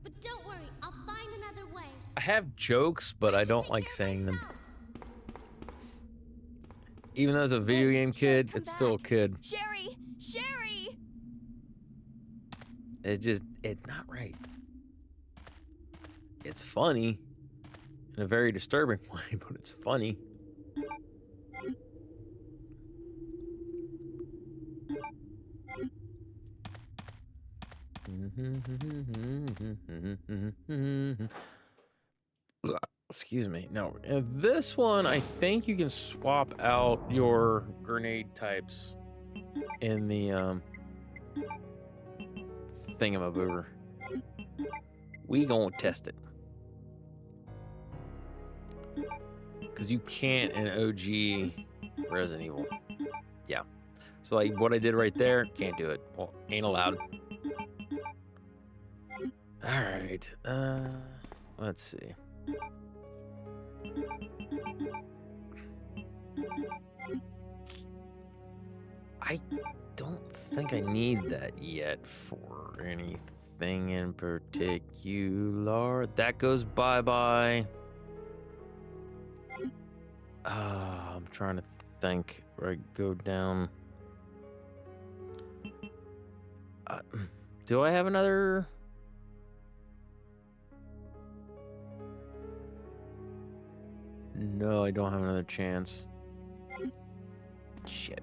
But don't worry, I'll find another way. I have jokes, but I don't like saying them. Even though it's a video game kid, it's still a kid. Sherry! Sherry! It's not right. It's funny in a very disturbing way, but it's funny. Excuse me. No, this one, I think you can swap out your grenade types in the thingamaboober. We gonna test it. Because you can't in OG Resident Evil. Yeah. So like what I did right there, can't do it. Well, ain't allowed. Alright. Let's see. I don't think I need that yet for anything in particular. That goes bye-bye. I'm trying to think where I go down. Do I have another? No, I don't have another chance. Shit.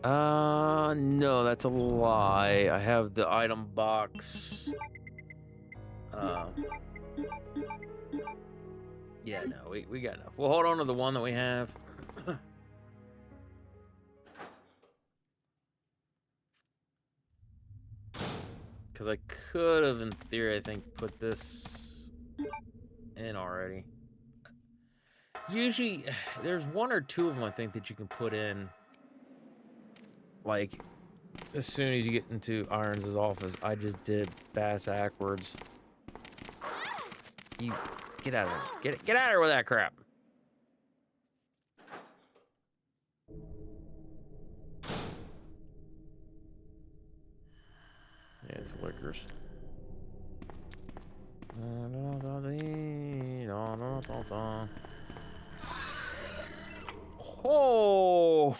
No, that's a lie. I have the item box. Yeah, no, we got enough. We'll hold on to the one that we have. Because I could have, in theory, I think, put this in already. Usually, there's one or two of them, I think, that you can put in, like, as soon as you get into Irons' office. I just did bass backwards. You get out of there. Get out of here with that crap. Yeah, it's liquors. Oh,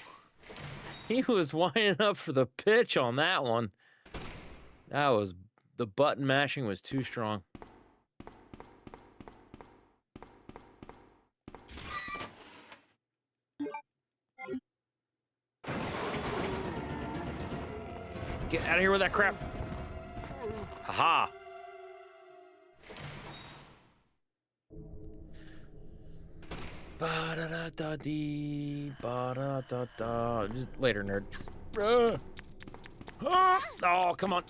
he was winding up for the pitch on that one. That was, the button mashing was too strong. Get out of here with that crap. Haha. Ba-da-da-da-dee, ba-da-da-da. Just later, nerd. Oh, come on.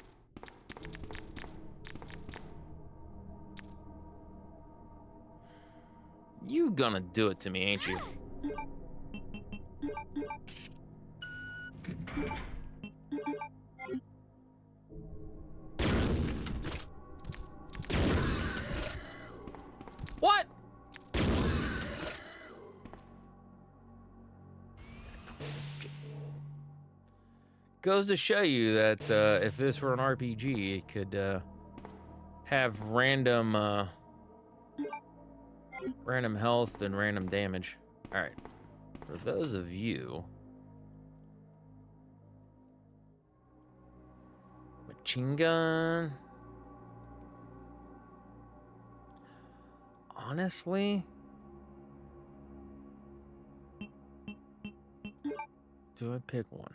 You gonna do it to me, ain't you? What? Goes to show you that if this were an RPG, it could have random random health and random damage. All right, for those of you, machine gun. Honestly, do I pick one?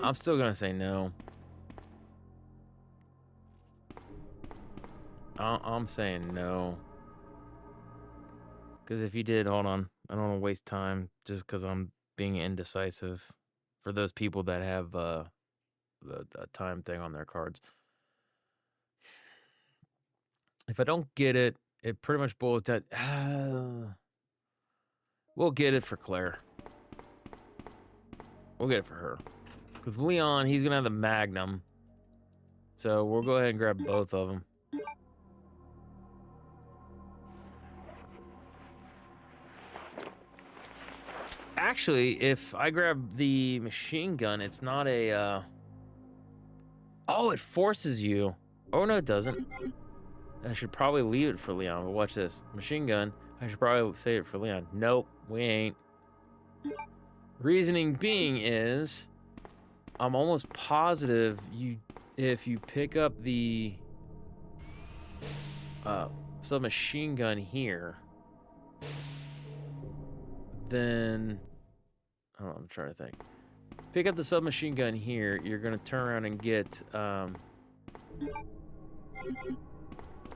I'm still gonna say no. I'm saying no. Because if you did, hold on. I don't want to waste time just because I'm being indecisive for those people that have the time thing on their cards. If I don't get it, it pretty much boils down. We'll get it for Claire. We'll get it for her. Because Leon, he's going to have the Magnum. So we'll go ahead and grab both of them. Actually, if I grab the machine gun, it's not a... Oh, it forces you. Oh, no, it doesn't. I should probably leave it for Leon, but watch this. Machine gun, I should probably save it for Leon. Nope, we ain't. Reasoning being is, I'm almost positive if you pick up the submachine gun here, then I'm trying to think. Pick up the submachine gun here, you're gonna turn around and get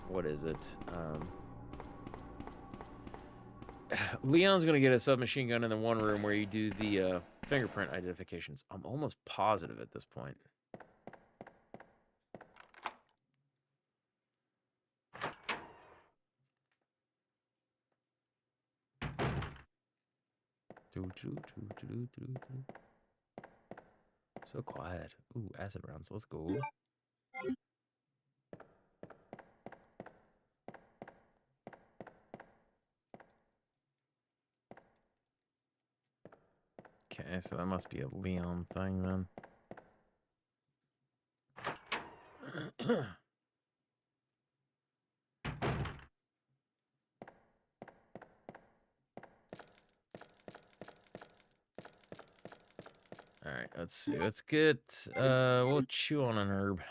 what is it? Leon's gonna get a submachine gun in the one room where you do the fingerprint identifications. I'm almost positive at this point. So quiet. Ooh, acid rounds. Let's go. Okay, so that must be a Leon thing then. All right, let's see. Let's get we'll chew on an herb.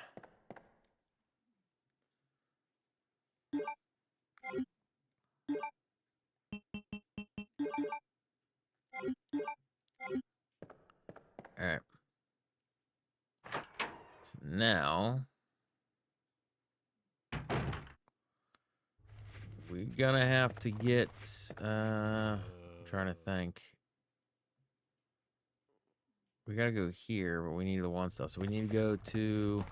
All right. So now we're gonna have to get I'm trying to think. We gotta go here, but we need the one stuff. So we need to go to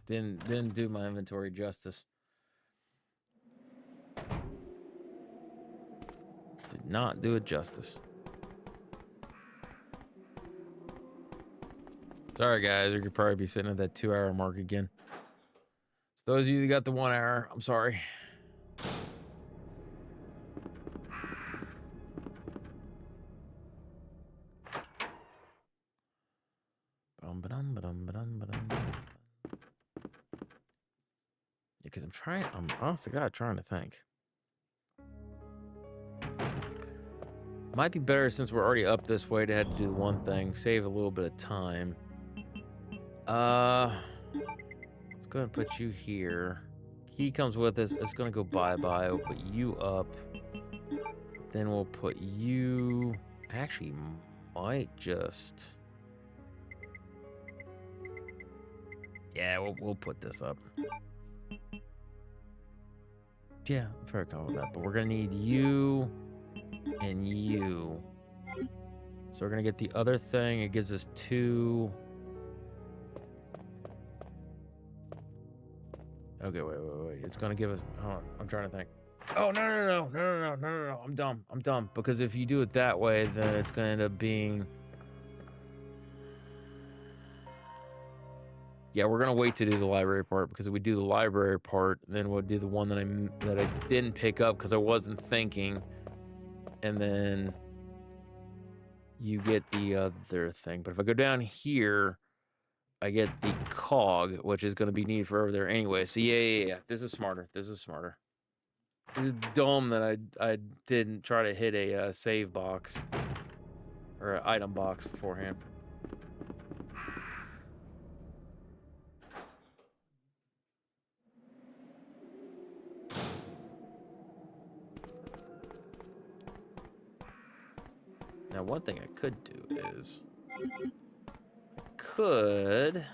didn't do my inventory justice. Did not do it justice. Sorry guys, we could probably be sitting at that 2-hour mark again. So those of you that got the 1 hour, I'm sorry. Because I'm honest to God trying to think. Might be better since we're already up this way to have to do one thing, save a little bit of time. Let's go ahead and put you here. Key comes with us. It's gonna go bye-bye. We'll put you up. Then we'll put you... Actually, might just... Yeah, we'll put this up. Yeah, I'm very confident with that. But we're gonna need you and you. So we're gonna get the other thing. It gives us 2. Okay, wait. It's gonna give us. Hold on, I'm trying to think. Oh no! I'm dumb. Because if you do it that way, then it's gonna end up being. Yeah, we're gonna wait to do the library part, because if we do the library part, then we'll do the one that I didn't pick up because I wasn't thinking, and then you get the other thing. But if I go down here, I get the cog, which is gonna be needed for over there anyway. So yeah. This is smarter. It's dumb that I didn't try to hit a save box or an item box beforehand. Now, one thing I could do is could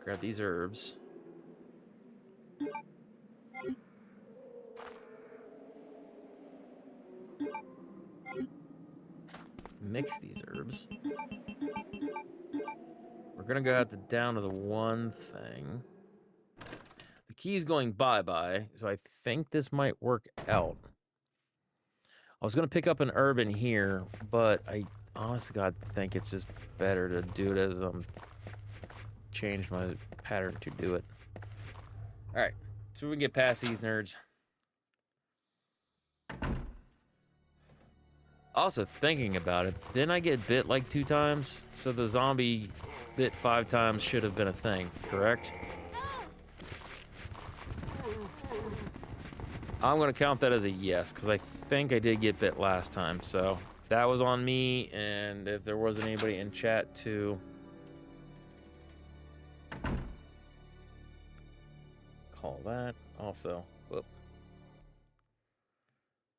grab these herbs. Mix these herbs. We're gonna go down to the one thing. The key's going bye-bye, so I think this might work out. I was gonna pick up an herb in here, but I honest to God think it's just better to do it as change my pattern to do it. All right, so we can get past these nerds. Also, thinking about it, didn't I get bit like 2 times? So the zombie bit 5 times should have been a thing, correct? I'm going to count that as a yes, because I think I did get bit last time. So that was on me, and if there wasn't anybody in chat to call that. Also, whoop.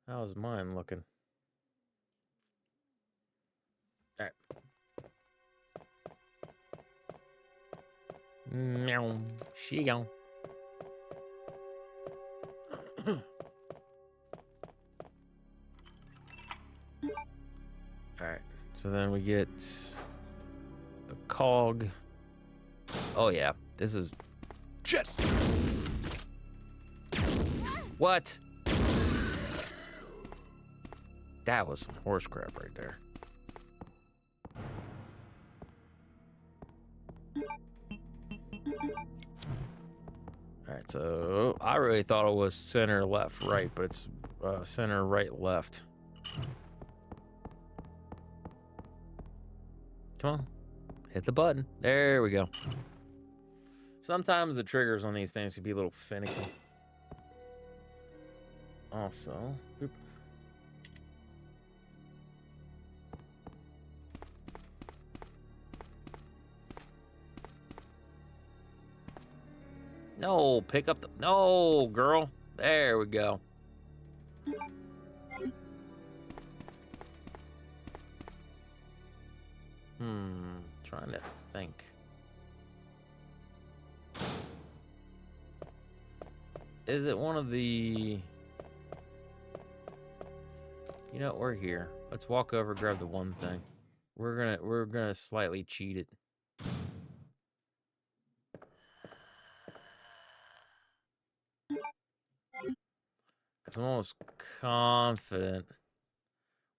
How's mine looking? All right. Meow. She go. All right. So then we get the cog. Oh yeah, this is shit. What? That was some horse crap right there. All right, so I really thought it was center, left, right, but it's center, right, left. Come on, hit the button. There we go. Sometimes the triggers on these things can be a little finicky. Also, oop. No, pick up the... No, girl. There we go. Trying to think. Is it one of the... You know, we're here. Let's walk over, grab the one thing. We're gonna slightly cheat it. Cause I'm almost confident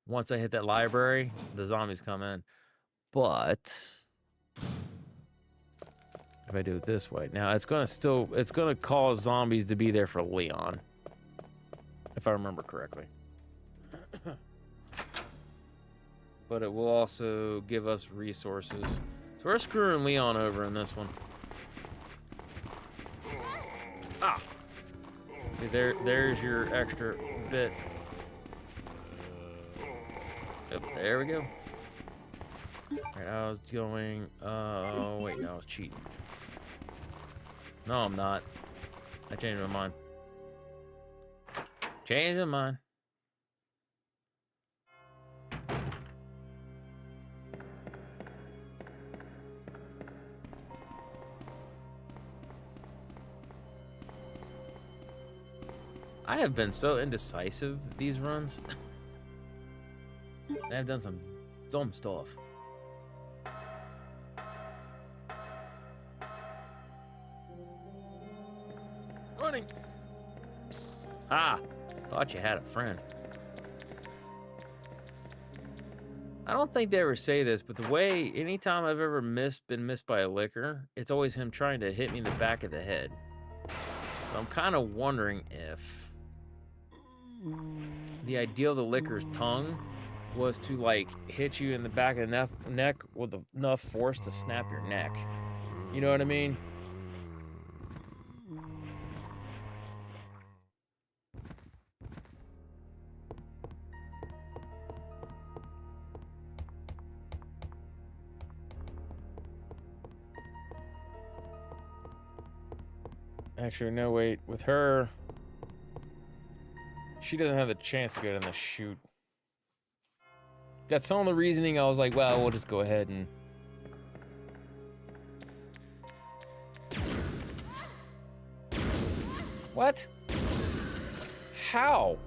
once I hit that library, the zombies come in. But if I do it this way, now it's gonna cause zombies to be there for Leon, if I remember correctly. But it will also give us resources. So we're screwing Leon over in this one. Ah! See, there's your extra bit. Yep, there we go. Alright, I was going... Oh, wait, no, I was cheating. No, I'm not. I changed my mind. Changed my mind. I have been so indecisive these runs. I've done some dumb stuff. Running. Ah, thought you had a friend. I don't think they ever say this, but the way anytime I've ever been missed by a licker, it's always him trying to hit me in the back of the head. So I'm kind of wondering if the idea of the licker's tongue was to like hit you in the back of the neck with enough force to snap your neck. You know what I mean? Actually, no, wait. With her, she doesn't have the chance to get in the chute. That's some of the reasoning I was like, well, we'll just go ahead and... What? How?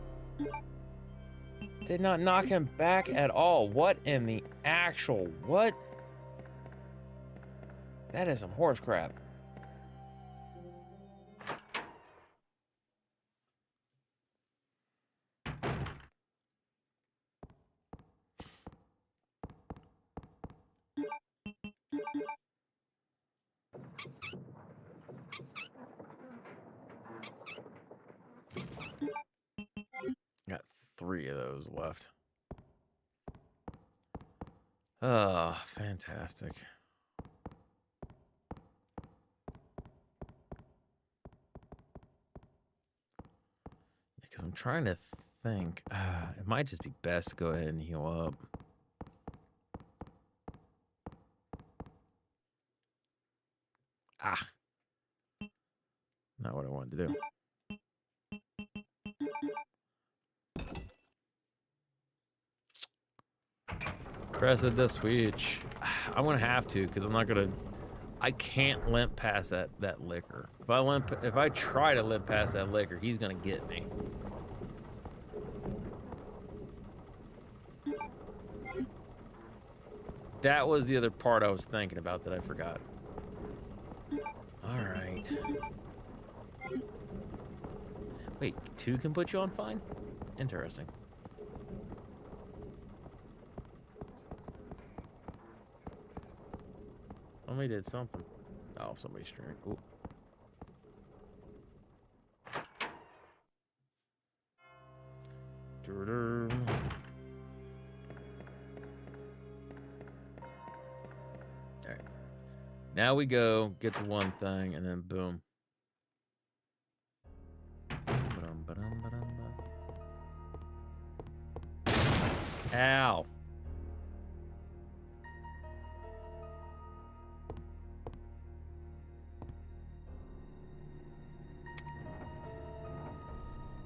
Did not knock him back at all. What in the actual... What? That is some horse crap. Got 3 of those left. Oh, fantastic. Because I'm trying to think. It might just be best to go ahead and heal up. Ah. Not what I wanted to do. Press the switch. I'm gonna have to, because I'm not gonna. I can't limp past that licker. If I try to limp past that licker, he's gonna get me. That was the other part I was thinking about that I forgot. All right. Wait, 2 can put you on fine? Interesting. Somebody did something. Oh, somebody's streaming. Ooh. All right. Now we go get the one thing, and then boom. Ow.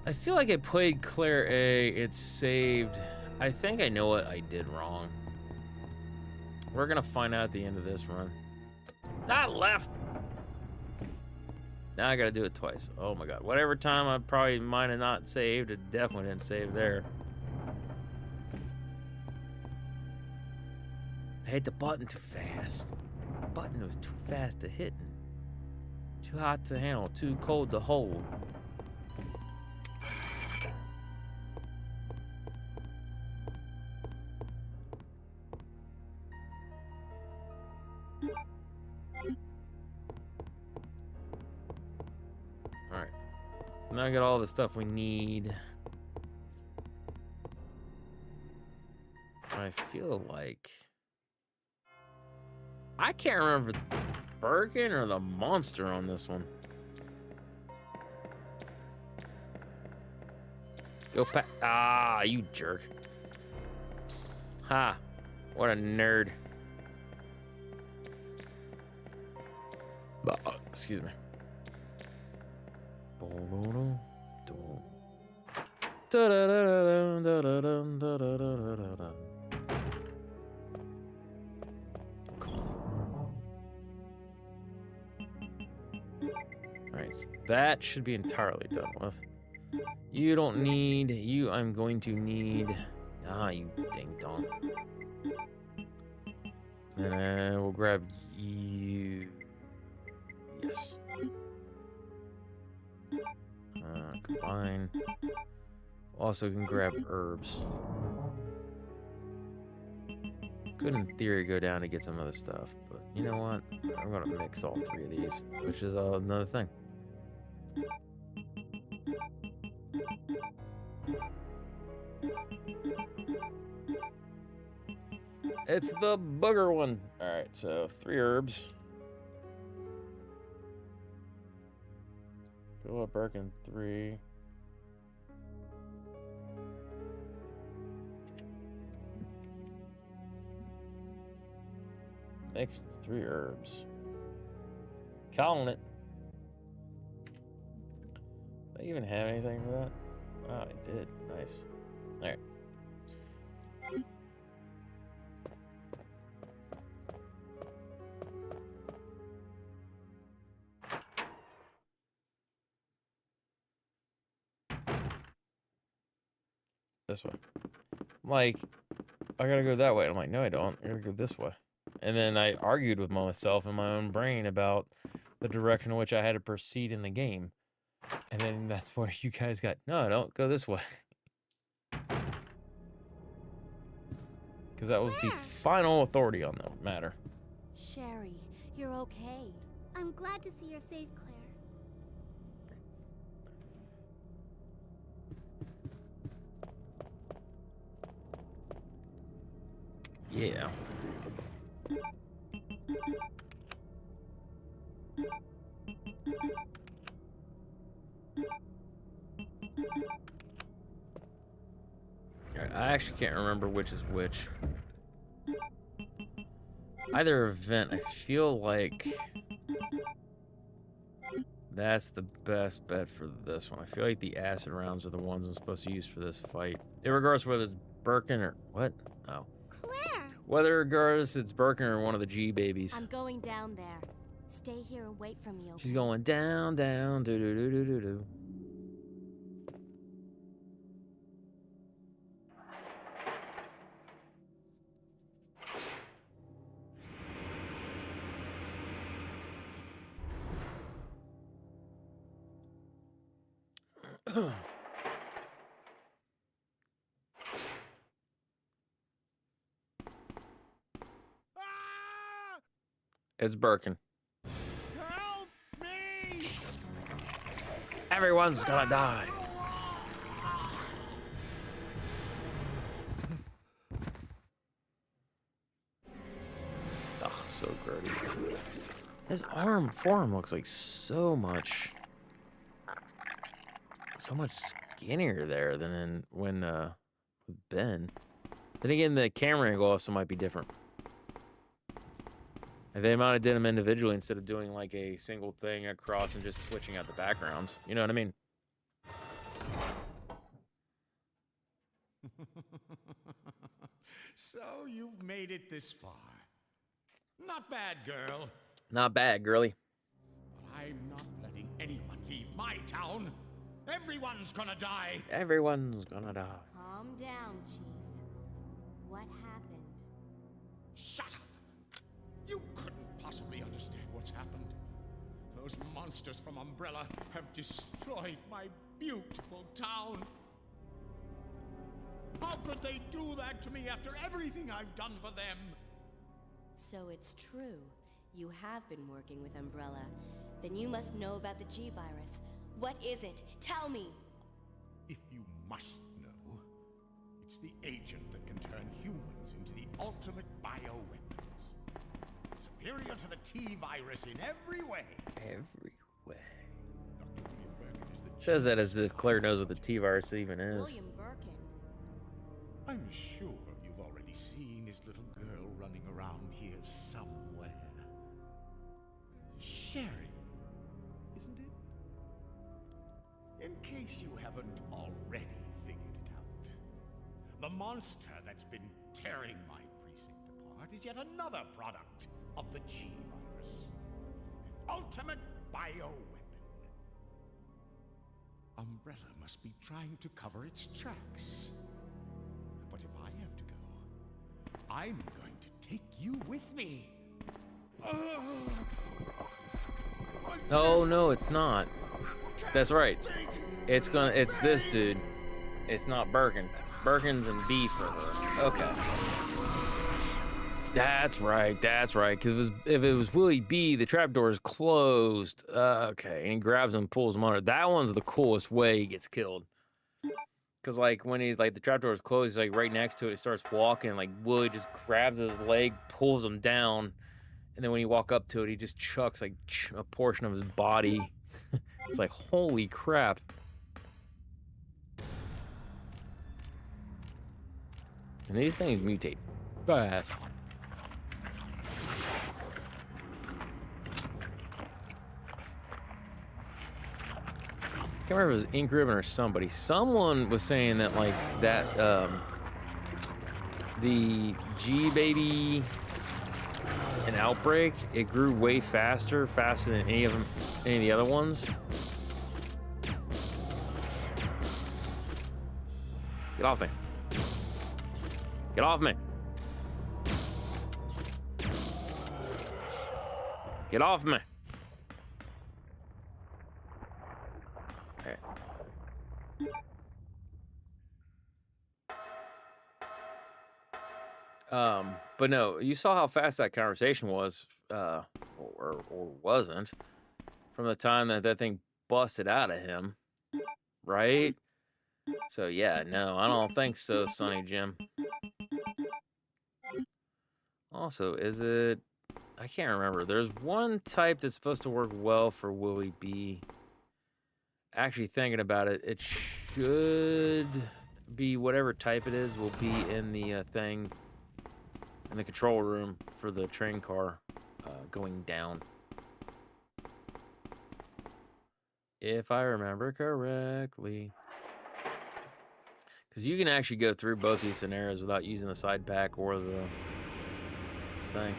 I feel like I played Claire A. It's saved. I think I know what I did wrong. We're gonna find out at the end of this run. Not left. Now I gotta do it twice. Oh my god. Whatever time I probably might have not saved, it definitely didn't save there. I hit the button too fast. The button was too fast to hit. Too hot to handle, too cold to hold. Alright. Now I got all the stuff we need. I feel like... I can't remember if it's Birkin or the monster on this one. Go pa- Ah, you jerk. Ha. What a nerd. Excuse me. Alright, so that should be entirely done with. You don't need you. I'm going to need. Ah, you ding dong. And we'll grab you. Yes. Combine. Also can grab herbs. Could in theory go down to get some other stuff, but you know what? I'm gonna mix all three of these, which is another thing. It's the booger one. All right, so 3 herbs. Fill up Birkin 3. Mixed 3 herbs. Calling it. Did I even have anything for that? Oh, I did. Nice. All right. This way. I'm like, I gotta go that way. I'm like, no, I don't. I gotta go this way. And then I argued with myself in my own brain about the direction in which I had to proceed in the game. And then that's where you guys got, no, don't go this way. Because that was the final authority on the matter. Sherry, you're okay. I'm glad to see you're safe, Claire. Yeah. Alright, I actually can't remember which is which. Either event, I feel like that's the best bet for this one. I feel like the acid rounds are the ones I'm supposed to use for this fight. Regardless whether it's Birkin or what? Oh. Claire! Whether regardless it's Birkin or one of the G babies. I'm going down there. Stay here and wait for me, okay? She's going down, down, do do do do do do. It's Birkin. Help me! Everyone's gonna die. Oh, so grody. His forearm looks like so much skinnier there than when with Ben. Then again, the camera angle also might be different. If they might have did them individually instead of doing like a single thing across and just switching out the backgrounds. You know what I mean? So you've made it this far. Not bad, girl. Not bad, girly. But I'm not letting anyone leave my town. Everyone's gonna die. Everyone's gonna die. Calm down, Chief. What happened? Shut up! You couldn't possibly understand what's happened. Those monsters from Umbrella have destroyed my beautiful town. How could they do that to me after everything I've done for them? So it's true. You have been working with Umbrella. Then you must know about the G-Virus. What is it? Tell me! If you must know, it's the agent that can turn humans into the ultimate bioweapons. Superior to the T-Virus in every way. Every way. Dr. William Birkin is the Says that as if Claire knows what the T-Virus even is. William Birkin. I'm sure you've already seen his little girl running around here somewhere. Sherry, isn't it? In case you haven't already figured it out, the monster that's been tearing my precinct apart is yet another product of the G-Virus. An ultimate bioweapon. Umbrella must be trying to cover its tracks. But if I have to go, I'm going to take you with me. Oh no, it's not. That's right. It's this dude. It's not Birkin. Birkin's and B for her. Okay. That's right. That's right. Because if it was Willie B, the trapdoor is closed. Okay, and he grabs him, and pulls him under. That one's the coolest way he gets killed. Because like when he's like the trapdoor is closed, he's like right next to it. He starts walking. Like Willie just grabs his leg, pulls him down, and then when you walk up to it, he just chucks like a portion of his body. It's like holy crap. And these things mutate fast. I can't remember if it was Ink Ribbon or somebody. Someone was saying that like that the G Baby and Outbreak, it grew way faster than any of the other ones. Get off me. Get off me. Get off me. But no, you saw how fast that conversation was, or wasn't, from the time that thing busted out of him, right? So yeah, no, I don't think so, Sonny Jim. Also, is it? I can't remember. There's one type that's supposed to work well for Willie B. Actually, thinking about it, it should be whatever type it is will be in the thing. In the control room for the train car going down. If I remember correctly. Because you can actually go through both these scenarios without using the side pack or the thing.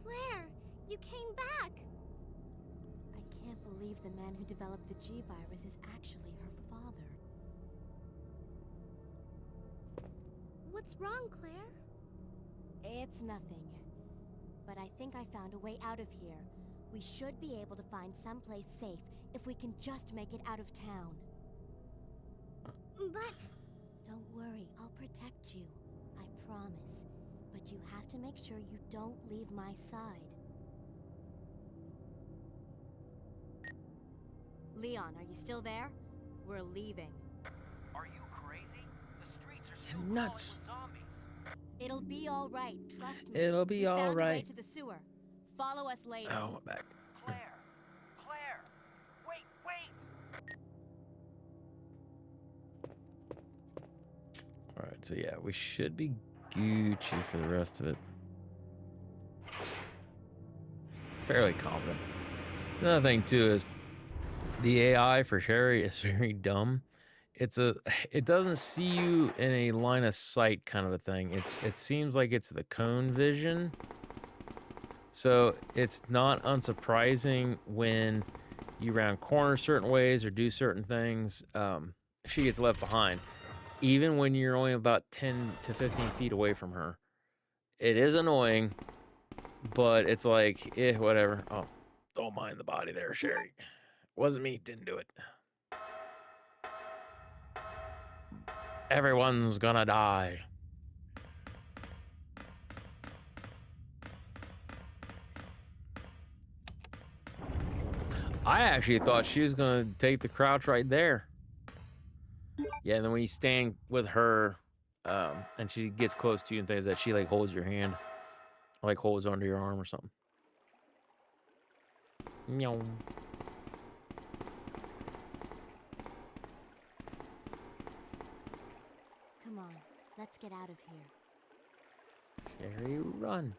Claire, you came back. I can't believe the man who developed the G virus is actually her father. What's wrong, Claire? It's nothing. But I think I found a way out of here. We should be able to find someplace safe if we can just make it out of town. But... Don't worry, I'll protect you. I promise. But you have to make sure you don't leave my side. Leon, are you still there? We're leaving. Are you crazy? The streets are still nuts. crawling with zombies. It'll be all right. Trust me. It'll be all found a way right. to the sewer. Follow us later. Oh, my back. Claire! Claire! Wait! All right, so yeah, we should be Gucci for the rest of it. Fairly confident. Another thing too is the AI for Sherry is very dumb. It doesn't see you in a line of sight kind of a thing. It seems like it's the cone vision. So it's not unsurprising when you round corners certain ways or do certain things, she gets left behind. Even when you're only about 10 to 15 feet away from her. It is annoying, but it's like, whatever. Oh, don't mind the body there, Sherry. Wasn't me, didn't do it. Everyone's gonna die. I actually thought she was gonna take the crouch right there. Yeah, and then when you stand with her, and she gets close to you and things that she like holds your hand, like holds onto your arm or something. Meow. Come on, let's get out of here. Sherry, run.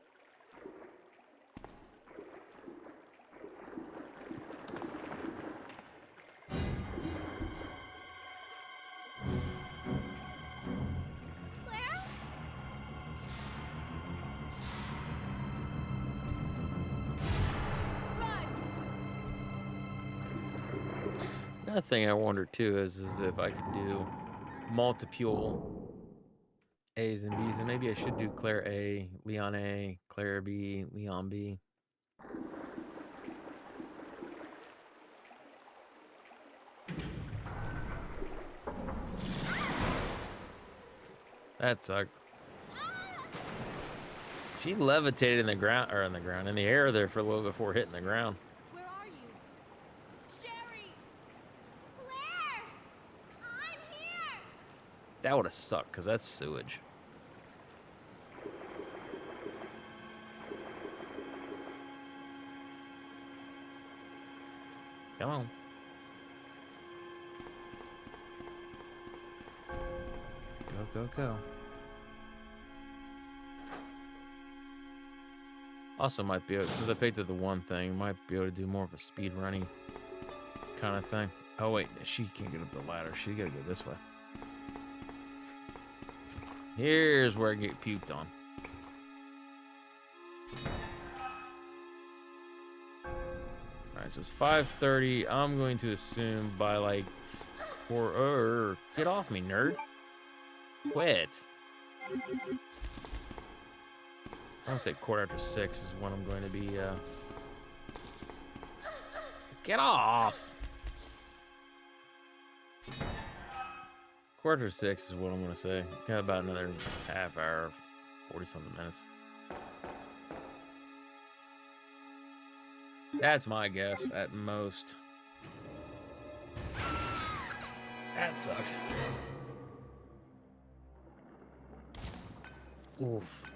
Another thing I wonder too is if I could do multiple A's and B's, and maybe I should do Claire A, Leon A, Claire B, Leon B. That sucked. She levitated in the ground, or in the air there for a little before hitting the ground. Where are you? Sherry! Claire! I'm here! That would have sucked, because that's sewage. Come on. Go, go, go. Also might be able, since I picked up the one thing, might be able to do more of a speed running kind of thing. Oh wait, she can't get up the ladder. She gotta go this way. Here's where I get puked on. Alright, so it's 5:30. I'm going to assume by like 4. Get off me, nerd. Quit. I want to say 6:15 is when I'm going to be, Get off! 6:15 is what I'm going to say. Got about another half hour, 40-something minutes. That's my guess, at most. That sucked. Oof.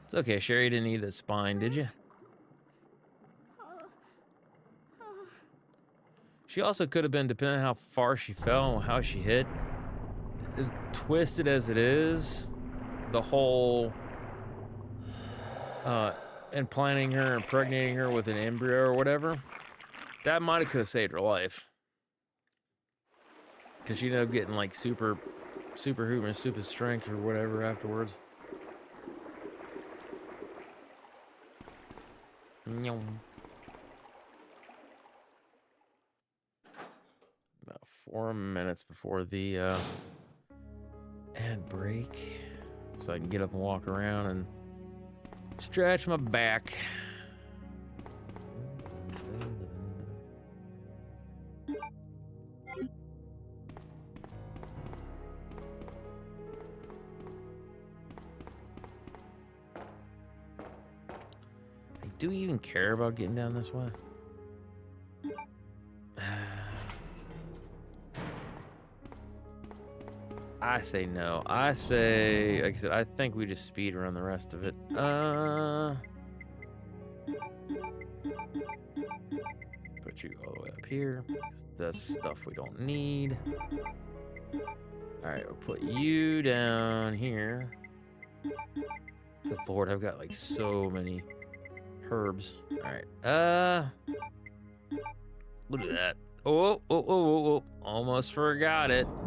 It's okay, Sherry, you didn't need the spine, did you? She also could have been, depending on how far she fell and how she hit, as twisted as it is, the whole implanting her, impregnating her with an embryo or whatever, that might have could have saved her life. Because she ended up getting like superhuman, super strength or whatever afterwards. About 4 minutes before the ad break, so I can get up and walk around and stretch my back. Do we even care about getting down this way? I say no. I say, like I said, I think we just speed run the rest of it. Put you all the way up here. That's stuff we don't need. All right, we'll put you down here. Good Lord, I've got like so many herbs. All right. Look at that. Oh. Almost forgot it. All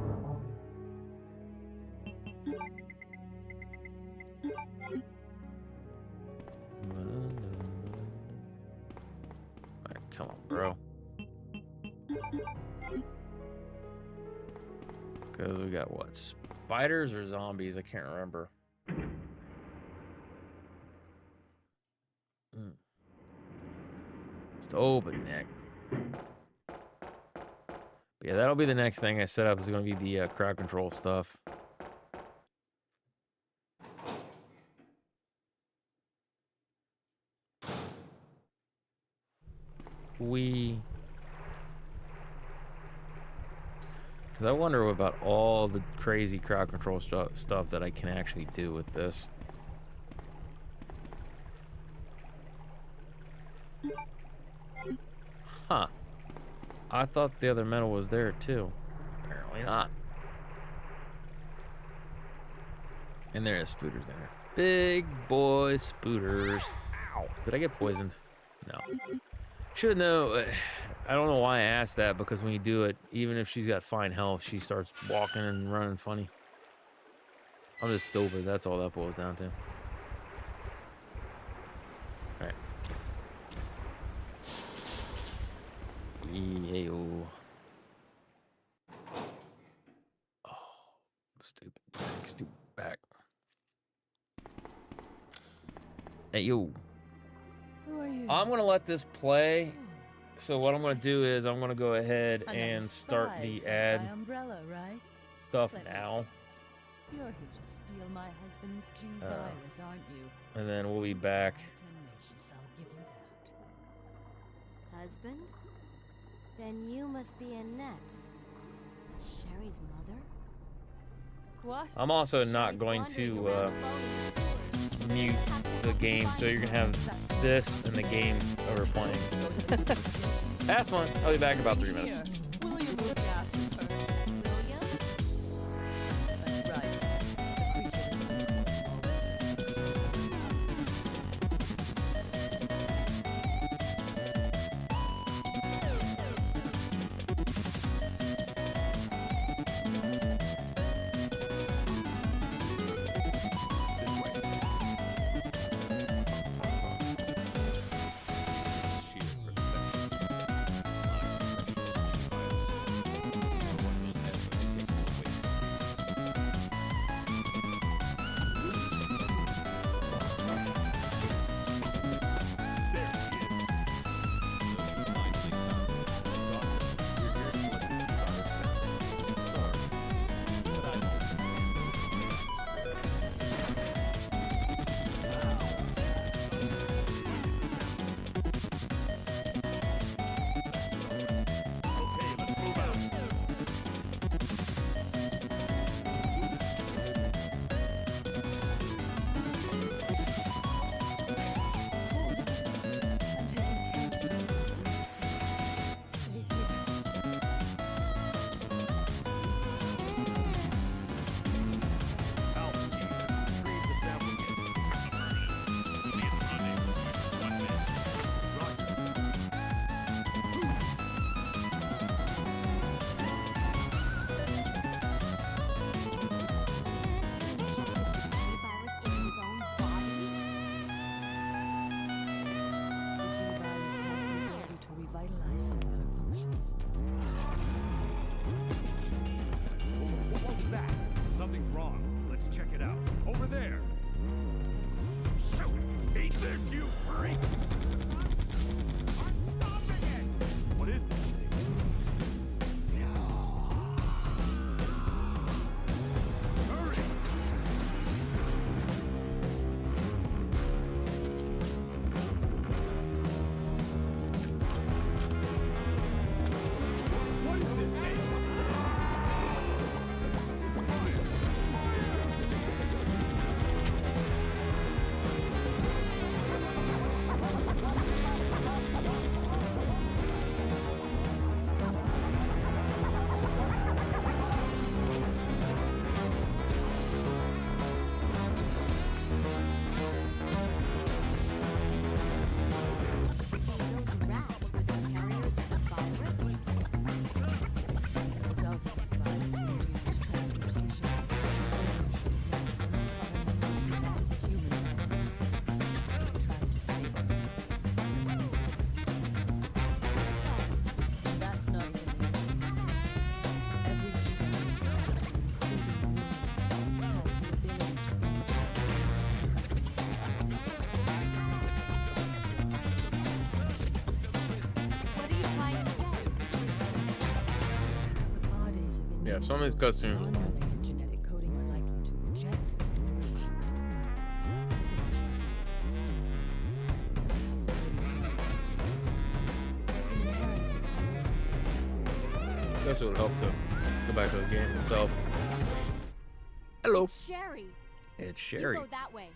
right, come on, bro. Because we got what? Spiders or zombies? I can't remember. Just open neck. But yeah, that'll be the next thing I set up, is going to be the crowd control stuff. Because I wonder about all the crazy crowd control stuff that I can actually do with this. Huh. I thought the other metal was there too. Apparently not. And there is spooters there. Big boy spooters. Ow. Did I get poisoned? No. Should know. I don't know why I asked that, because when you do it, even if she's got fine health, she starts walking and running funny. I'm just stupid. That's all that boils down to. Alright. Ew. Stupid back. Hey, yo. Who are you? I'm gonna let this play. So what I'm gonna do is I'm gonna go ahead and start the ad umbrella, right? stuff now. You're here to steal my husband's G virus, aren't you? And then we'll be back. Tenacious, I'll give you that. Husband? Then you must be Annette. Sherry's mother? What? I'm also not going to mute the game, so you're gonna have this and the game that we're playing. Have fun. I'll be back in about 3 minutes. Will you look after her? William? That's right. Yeah, some of these customs. Non-related genetic coding are likely to reject the original. Since it's an inherent survival instinct. Guess it would help to go back to the game itself. Hello. Sherry. It's Sherry. You go that way.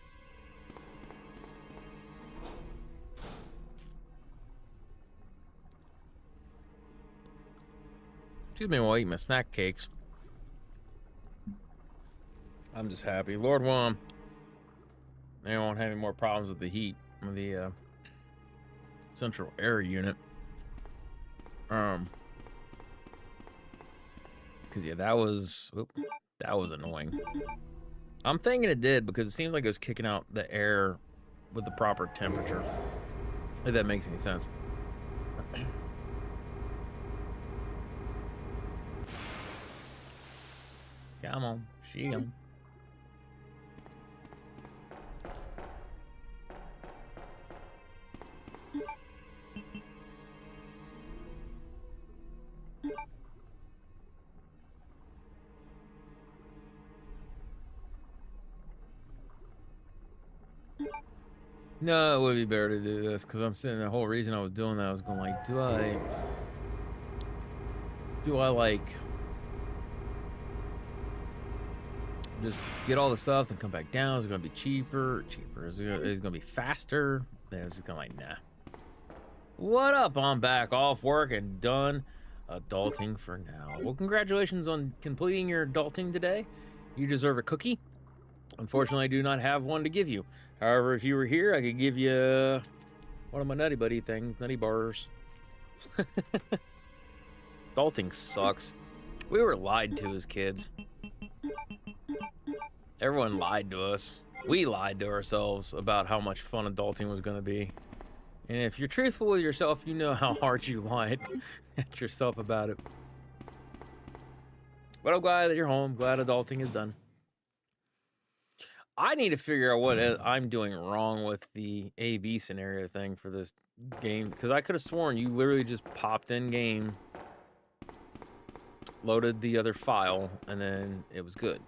Excuse me while I eat my snack cakes. I'm just happy. Lord willing, they won't have any more problems with the heat of the central air unit. Cause yeah, that was annoying. I'm thinking it did because it seems like it was kicking out the air with the proper temperature. If that makes any sense. Come on, She gone. No, it would be better to do this because I'm sitting. The whole reason I was doing that, I was going like, do I like just get all the stuff and come back down? Is it gonna be cheaper? Is it gonna be faster? Then it's kind of like, nah. What up? I'm back off work and done adulting for now. Well, congratulations on completing your adulting today. You deserve a cookie. Unfortunately, I do not have one to give you. However, if you were here, I could give you one of my Nutty Buddy things, Nutty Bars. Adulting sucks. We were lied to as kids. Everyone lied to us. We lied to ourselves about how much fun adulting was going to be. And if you're truthful with yourself, you know how hard you lied at yourself about it. But I'm glad that you're home. Glad adulting is done. I need to figure out what I'm doing wrong with the A/B scenario thing for this game, because I could have sworn you literally just popped in game, loaded the other file, and then it was good.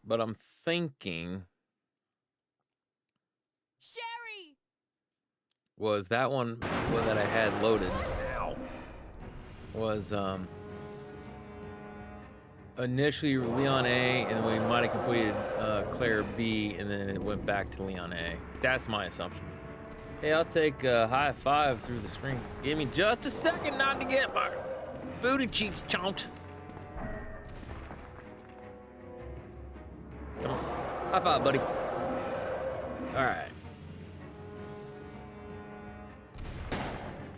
But I'm thinking, Sherry! Was that one that I had loaded? Ow. Was initially Leon A, and then we might have completed Claire B, and then it went back to Leon A. That's my assumption. Hey, I'll take a high five through the screen. Give me just a second not to get my booty cheeks chomped. Come on. High five, buddy. All right.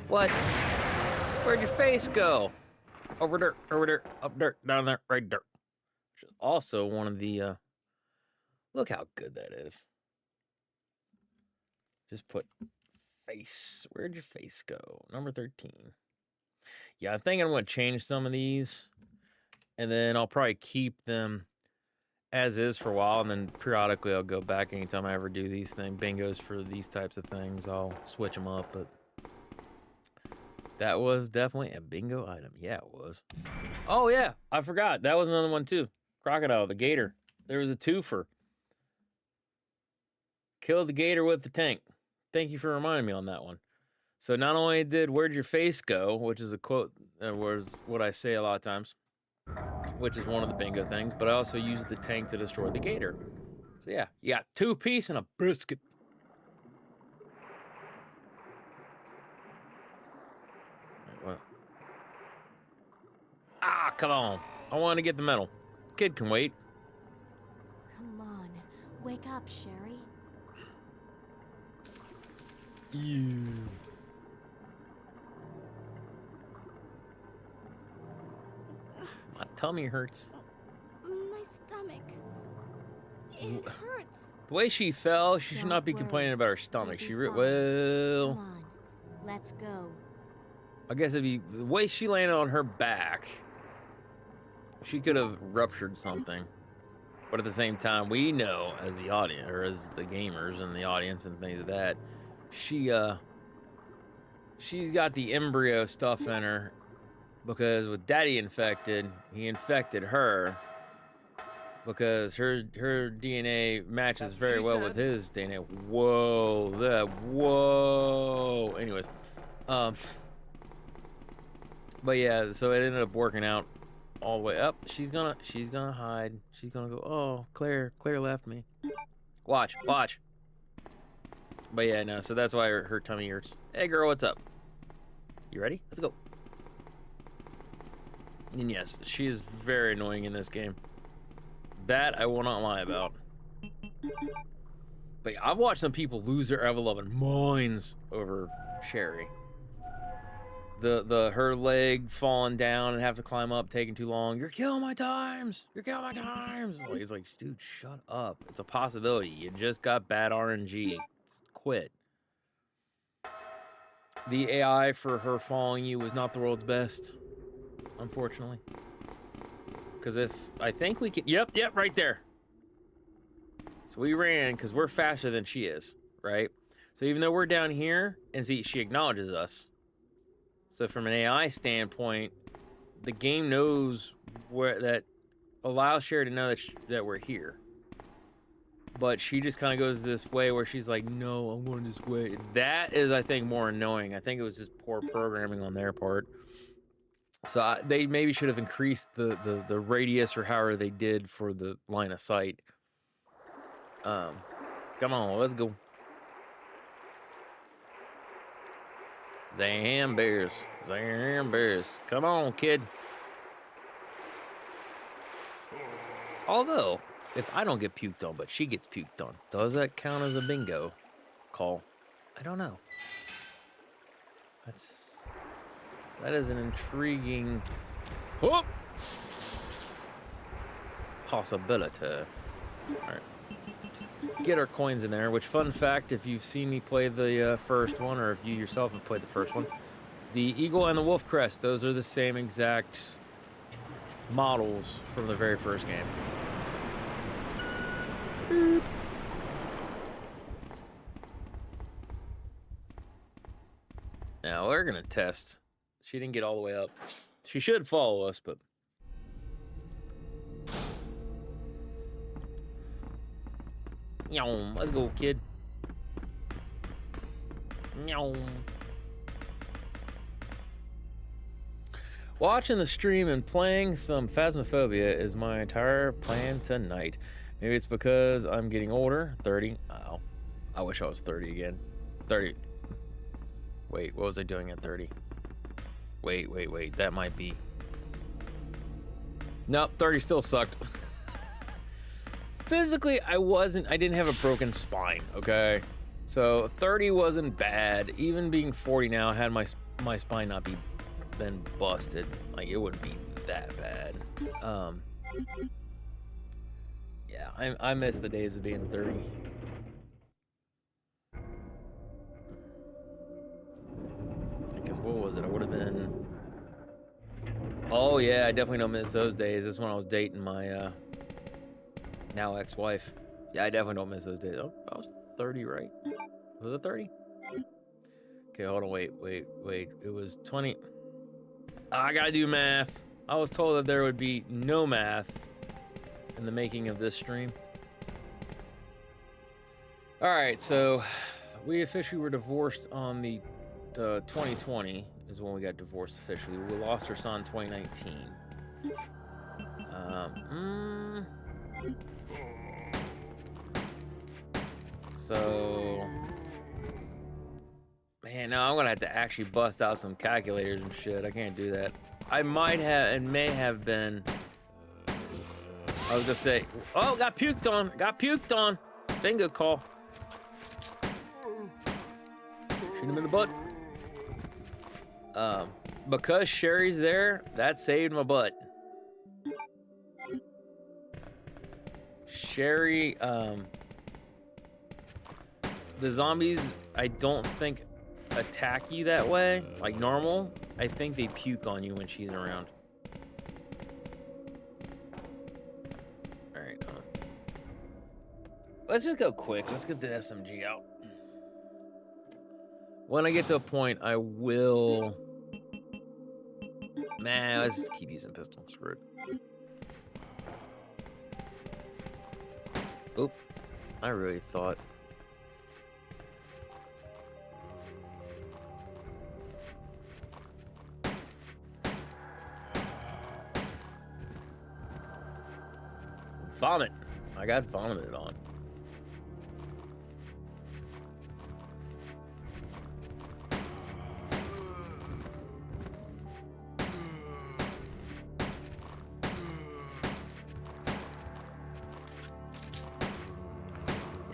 What? Where'd your face go? Over there, up there, down there, right there. Which is also one of the, look how good that is. Just put face. Where'd your face go? Number 13. Yeah, I think I'm going to change some of these. And then I'll probably keep them as is for a while. And then periodically I'll go back anytime I ever do these things. Bingos for these types of things. I'll switch them up, but that was definitely a bingo item. Yeah, it was. Oh, yeah. I forgot. That was another one, too. Crocodile, the gator. There was a twofer. Kill the gator with the tank. Thank you for reminding me on that one. So not only did Where'd Your Face Go, which is a quote that was what I say a lot of times, which is one of the bingo things, but I also used the tank to destroy the gator. So yeah, you got 2-piece and a brisket. Well. Ah, come on. I want to get the medal. Kid can wait. Come on, wake up, Sherry. You. My tummy hurts. My stomach. It hurts. The way she fell, she should not be complaining about her stomach. She well. Come on, let's go. I guess it'd be the way she landed on her back. She could have ruptured something. But at the same time, we know as the audience, or as the gamers and the audience and things of that, she's got the embryo stuff in her, because with Daddy infected, he infected her because her DNA matches very well with his DNA. Whoa. Anyways, but yeah, so it ended up working out all the way up. She's gonna hide. She's gonna go, oh, Claire left me. Watch. But yeah, no, so that's why her tummy hurts. Hey girl, what's up? You ready? Let's go. And yes, she is very annoying in this game. That I will not lie about. But yeah, I've watched some people lose their ever-loving minds over Sherry. Her leg falling down and have to climb up, taking too long. You're killing my times. Like, he's like, dude, shut up. It's a possibility. You just got bad RNG. Quit. The AI for her following you was not the world's best. unfortunately. Because if I think we can, yep, right there. So we ran because we're faster than she is, right? So even though we're down here, and see, she acknowledges us. So from an AI standpoint, the game knows where that allows Sherry to know that we're here. But she just kind of goes this way where she's like, no, I'm going this way. That is, I think, more annoying. I think it was just poor programming on their part. So they maybe should have increased the radius or however they did for the line of sight. Come on, let's go. Zam bears. Come on, kid. Although, if I don't get puked on, but she gets puked on, does that count as a bingo call? I don't know. That is an intriguing possibility. All right. Get our coins in there, which, fun fact, if you've seen me play the first one, or if you yourself have played the first one, the Eagle and the Wolf Crest, those are the same exact models from the very first game. Boop. Now we're gonna test. She didn't get all the way up. She should follow us, but let's go, kid. Watching the stream and playing some Phasmophobia is my entire plan tonight. Maybe it's because I'm getting older, 30. Oh, I wish I was 30 again. 30. Wait, what was I doing at 30? Wait, that might be. Nope, 30 still sucked. Physically, I didn't have a broken spine, okay? So 30 wasn't bad. Even being 40 now, had my spine not been busted, like, it wouldn't be that bad. Yeah, I miss the days of being 30. Because what was it? I would have been. Oh yeah, I definitely don't miss those days. This is when I was dating my now ex-wife. Yeah, I definitely don't miss those days. Oh, I was 30, right? Was it 30? Okay, hold on, wait. It was 20. I gotta do math. I was told that there would be no math in the making of this stream. All right, so we officially were divorced on the 2020 is when we got divorced officially. We lost our son in 2019. So, man, now I'm gonna have to actually bust out some calculators and shit. I can't do that. I might have and may have been. I was gonna say, oh, got puked on. Bingo call. Shoot him in the butt. Because Sherry's there, that saved my butt. Sherry, the zombies, I don't think attack you that way, like normal. I think they puke on you when she's around. All right, let's just go quick. Let's get the SMG out. When I get to a point, I will. Man, let's just keep using pistol. Screw it. Oop. I really thought. Vomit. I got vomited on.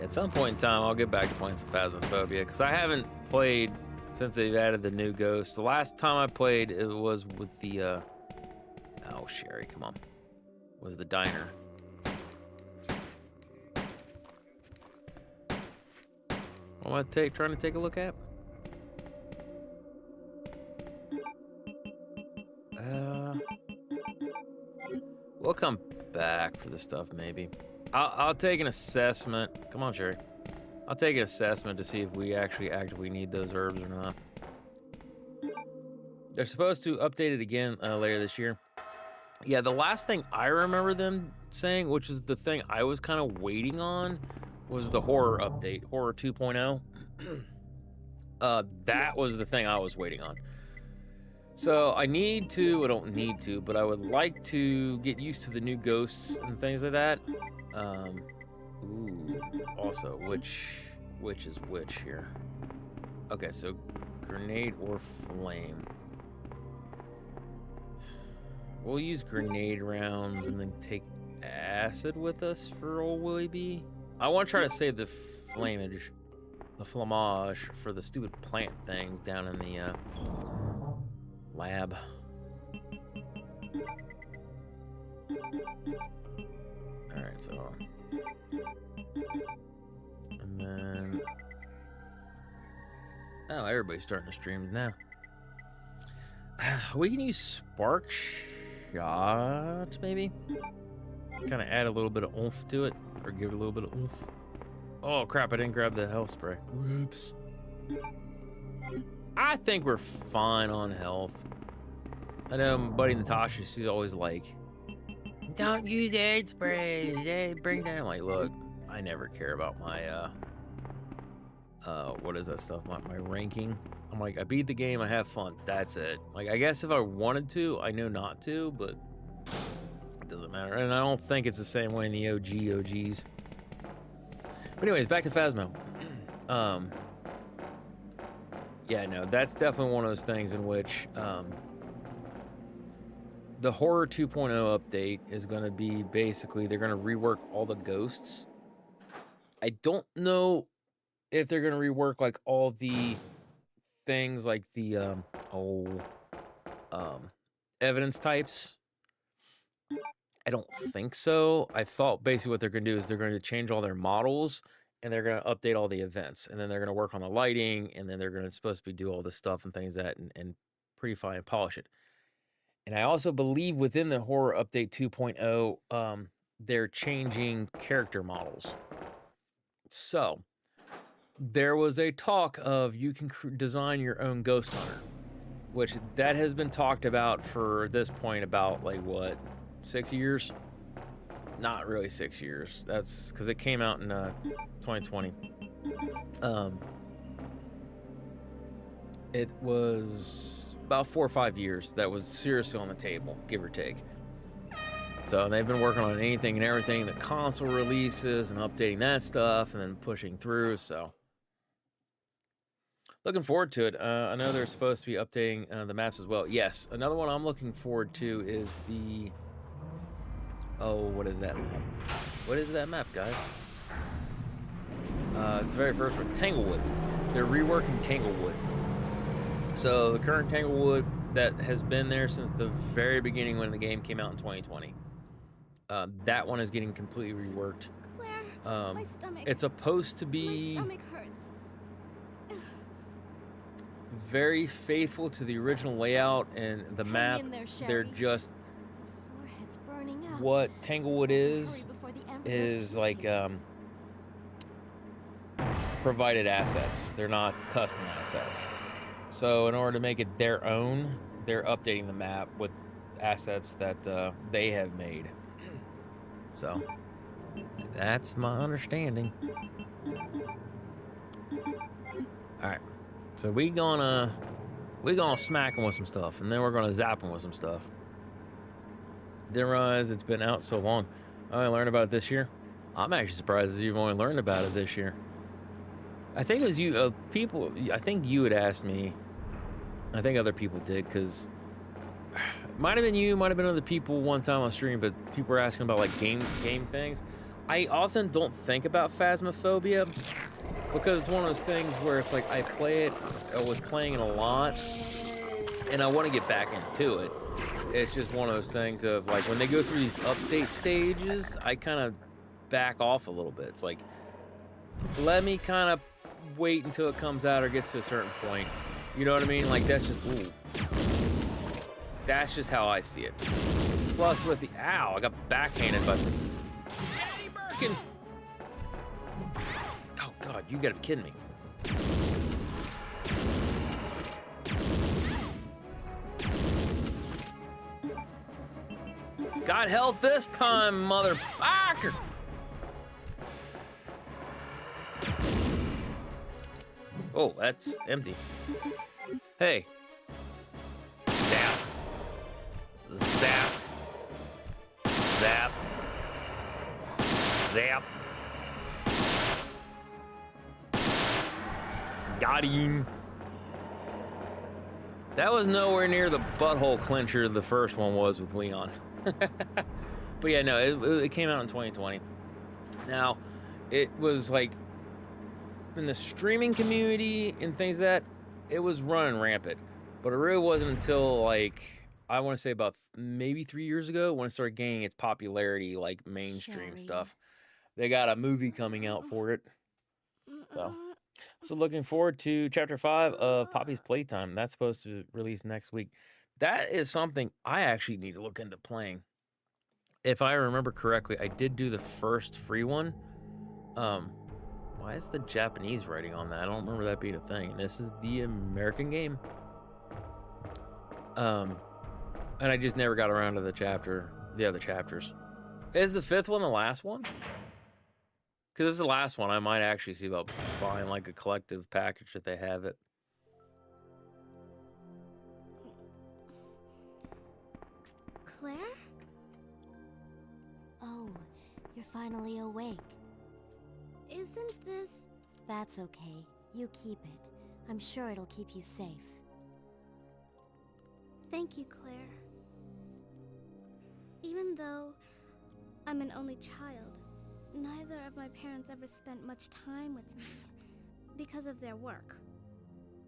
At some point in time, I'll get back to playing some Phasmophobia, because I haven't played since they've added the new ghost. The last time I played, it was with the, oh, Sherry, come on. Was the diner. What am I trying to take a look at? We'll come back for this stuff, maybe. I'll take an assessment. Come on, Jerry. I'll take an assessment to see if we actually actively need those herbs or not. They're supposed to update it again later this year. Yeah, the last thing I remember them saying, which is the thing I was kind of waiting on, was the horror update, Horror 2.0. That was the thing I was waiting on. So I don't need to, but I would like to get used to the new ghosts and things like that. Ooh, also, which is which here? Okay, so grenade or flame. We'll use grenade rounds and then take acid with us for old Willie B. I want to try to save the flamage for the stupid plant things down in the lab. Alright, so... And then... Oh, everybody's starting to stream now. We can use spark shots, maybe? Kind of add a little bit of oomph to it, or give it a little bit of oomph. Oh crap, I didn't grab the health spray. Whoops. I think we're fine on health. I know my buddy Natasha, she's always like, don't use aid sprays, they bring down. I'm like, look, I never care about my, what is that stuff, my ranking. I'm like, I beat the game, I have fun, that's it. Like, I guess if I wanted to, I know not to, but it doesn't matter. And I don't think it's the same way in the OGs. But anyways, back to Phasmo. Yeah, no, that's definitely one of those things in which the Horror 2.0 update is going to be basically, they're going to rework all the ghosts. I don't know if they're going to rework like all the things like the evidence types. I don't think so. I thought basically what they're going to do is they're going to change all their models and they're going to update all the events, and then they're going to work on the lighting, and then they're going to supposed to do all this stuff and things that and prettify and polish it. And I also believe within the Horror Update 2.0, they're changing character models. So there was a talk of you can design your own Ghost Hunter, which that has been talked about for this point about like what, 6 years? Not really 6 years. That's because it came out in 2020. It was about 4 or 5 years that was seriously on the table, give or take. So they've been working on anything and everything, the console releases and updating that stuff and then pushing through. So looking forward to it. I know they're supposed to be updating the maps as well. Yes, another one I'm looking forward to is the... Oh, what is that map? What is that map, guys? It's the very first one, Tanglewood. They're reworking Tanglewood. So the current Tanglewood that has been there since the very beginning when the game came out in 2020. That one is getting completely reworked. Claire, my stomach. It's supposed to be... My stomach hurts. Very faithful to the original layout and the map. They're just... What Tanglewood is like provided assets. They're not custom assets. So in order to make it their own, they're updating the map with assets that they have made. So that's my understanding. All right, so we gonna smack them with some stuff, and then we're gonna zap them with some stuff. Didn't realize it's been out so long. I only learned about it this year. I'm actually surprised that you've only learned about it this year. I think it was you, people. I think you had asked me. I think other people did, because might have been you, might have been other people one time on stream, but people were asking about like game things. I often don't think about Phasmophobia because it's one of those things where it's like I play it, I was playing it a lot, and I want to get back into it. It's just one of those things of like when they go through these update stages, I kind of back off a little bit. It's like, let me kind of wait until it comes out or gets to a certain point. You know what I mean? Like that's just, ooh. That's just how I see it. It's plus with the ow. I got backhanded by Daddy Birkin. Oh God, you gotta be kidding me. Got health this time, motherfucker. Oh, that's empty. Hey. Zap. Zap. Zap. Zap. Got him. That was nowhere near the butthole clincher the first one was with Leon. But yeah, no, it came out in 2020. Now, it was like in the streaming community and things that it was running rampant, but it really wasn't until like I want to say about maybe 3 years ago when it started gaining its popularity, like mainstream stuff. They got a movie coming out for it. So looking forward to Chapter 5 of Poppy's Playtime. That's supposed to release next week. That is something I actually need to look into playing. If I remember correctly, I did do the first free one. Why is the Japanese writing on that? I don't remember that being a thing. This is the American game. And I just never got around to the other chapters. Is the 5th one the last one? Because this is the last one. I might actually see about buying like a collective package if they have it. Claire? Oh, you're finally awake. Isn't this... That's okay. You keep it. I'm sure it'll keep you safe. Thank you, Claire. Even though I'm an only child, neither of my parents ever spent much time with me because of their work.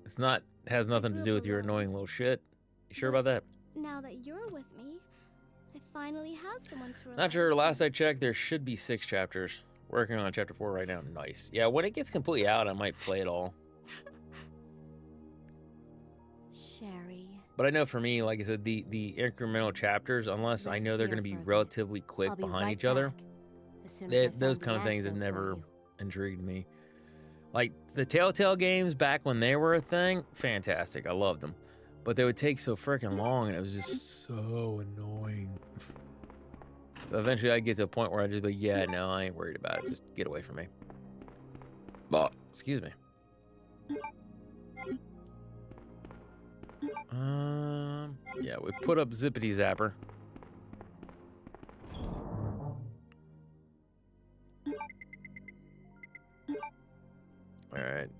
It's not has nothing to do with your annoying little shit. You sure about that? Now that you're with me, I finally have someone to rely Not sure. Last I checked, there should be 6 chapters. Working on chapter 4 right now. Nice. Yeah, when it gets completely out, I might play it all. Sherry. But I know for me, like I said, the incremental chapters, unless I know they're going to be relatively quick behind each other, those kind of things have never intrigued me. Like the Telltale games back when they were a thing, fantastic. I loved them. But they would take so freaking long, and it was just so annoying. So eventually I'd get to a point where I'd just be like, yeah, no, I ain't worried about it. Just get away from me. Excuse me. Yeah, we put up Zippity Zapper. Alright,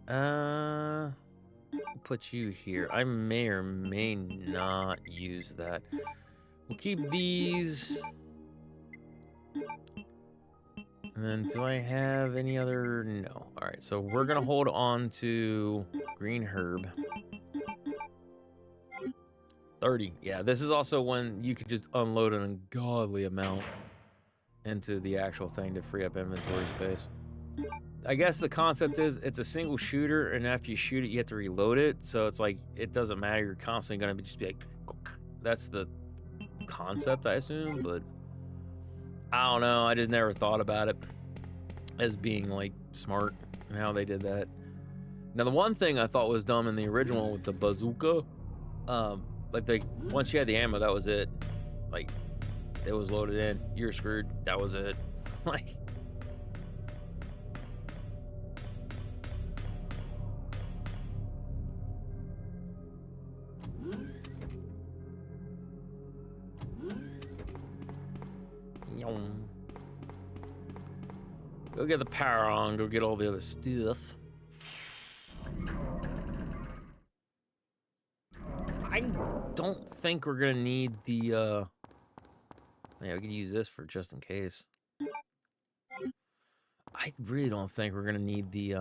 put you here. I may or may not use that. We'll keep these. And then do I have any other? No. Alright, so we're gonna hold on to green herb. 30. Yeah, this is also when you could just unload an ungodly amount into the actual thing to free up inventory space. I guess the concept is it's a single shooter, and after you shoot it, you have to reload it. So it's like, it doesn't matter. You're constantly going to just be like, that's the concept, I assume. But I don't know. I just never thought about it as being like smart and how they did that. Now, the one thing I thought was dumb in the original with the bazooka, like once you had the ammo, that was it. Like, it was loaded in. You're screwed. That was it. Like, go get the power on, go get all the other stuff. I don't think we're gonna need the yeah, we can use this for just in case. I really don't think we're gonna need the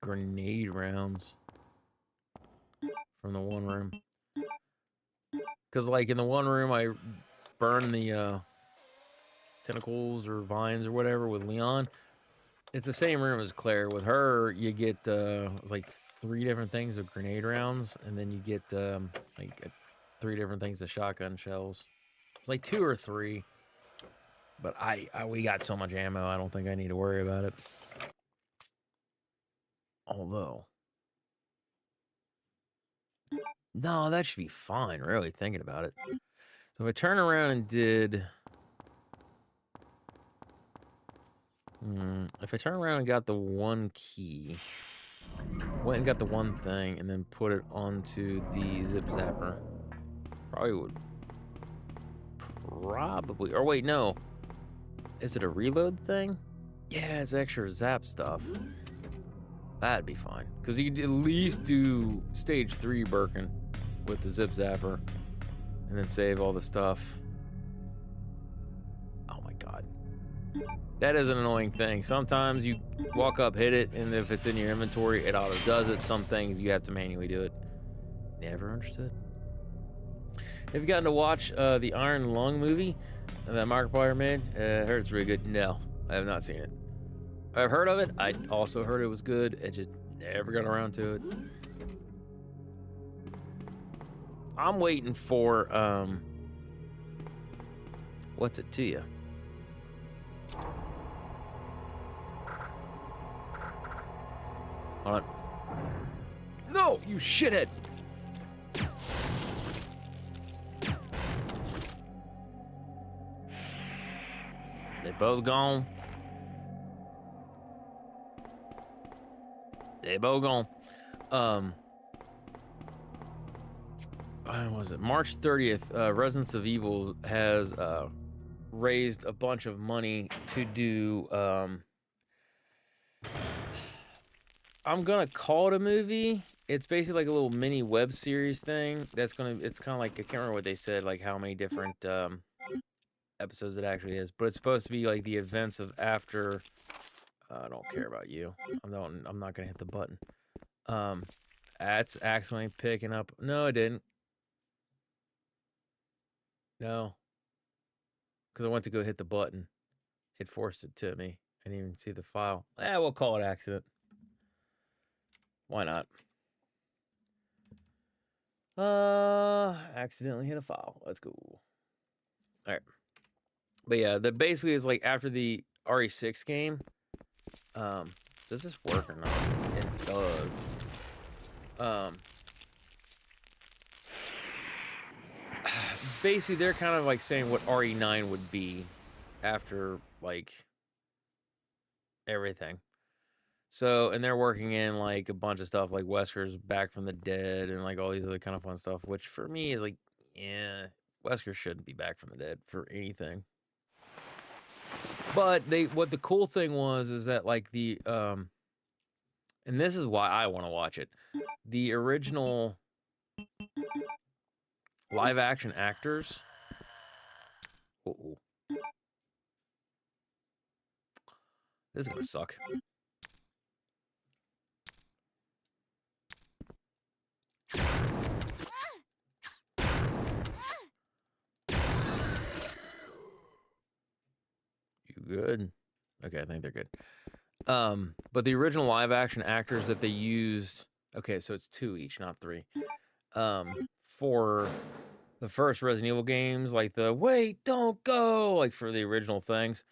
grenade rounds from the one room. Cause like in the one room I burn the tentacles or vines or whatever with Leon. It's the same room as Claire. With her, you get like 3 different things of grenade rounds, and then you get like 3 different things to shotgun shells. It's like 2 or 3. But we got so much ammo, I don't think I need to worry about it. Although, no, that should be fine, really, thinking about it. So if I turn around and did... if I turn around and got the 1 key, went and got the 1 thing, and then put it onto the zip zapper, probably would... Probably... Or wait, no. Is it a reload thing? Yeah, it's extra zap stuff. That'd be fine. Because you could at least do stage 3 Birkin with the zip zapper and then save all the stuff. Oh my god. That is an annoying thing. Sometimes you walk up, hit it, and if it's in your inventory, it auto does it. Some things you have to manually do it. Never understood. Have you gotten to watch the Iron Lung movie that Markiplier made? I heard it's really good. No, I have not seen it. I've heard of it. I also heard it was good. It just never got around to it. I'm waiting for, what's it to you? Hold on. No, you shithead! They both gone. They both gone. When was it? March 30th, Residents of Evil has raised a bunch of money to do I'm gonna call it a movie. It's basically like a little mini web series thing. It's kind of like, I can't remember what they said, like how many different episodes it actually is, but it's supposed to be like the events of after. I don't care about you. I'm not gonna hit the button. That's actually picking up. No, it didn't. No, because I went to go hit the button. It forced it to me. I didn't even see the file. We'll call it accident. Why not? Accidentally hit a file. Let's go. All right. But yeah, that basically is like after the RE6 game. Does this work or not? It does. Basically, they're kind of like saying what RE9 would be after like everything. So, and they're working in like a bunch of stuff like Wesker's back from the dead and like all these other kind of fun stuff, which for me is like, yeah, Wesker shouldn't be back from the dead for anything. But what the cool thing was is that like the, and this is why I want to watch it. The original live action actors. Uh-oh. This is gonna suck. You good? Okay, I think they're good. But the original live action actors that they used, okay, so it's 2 each, not 3. For the first Resident Evil games, like the wait, don't go, like for the original things,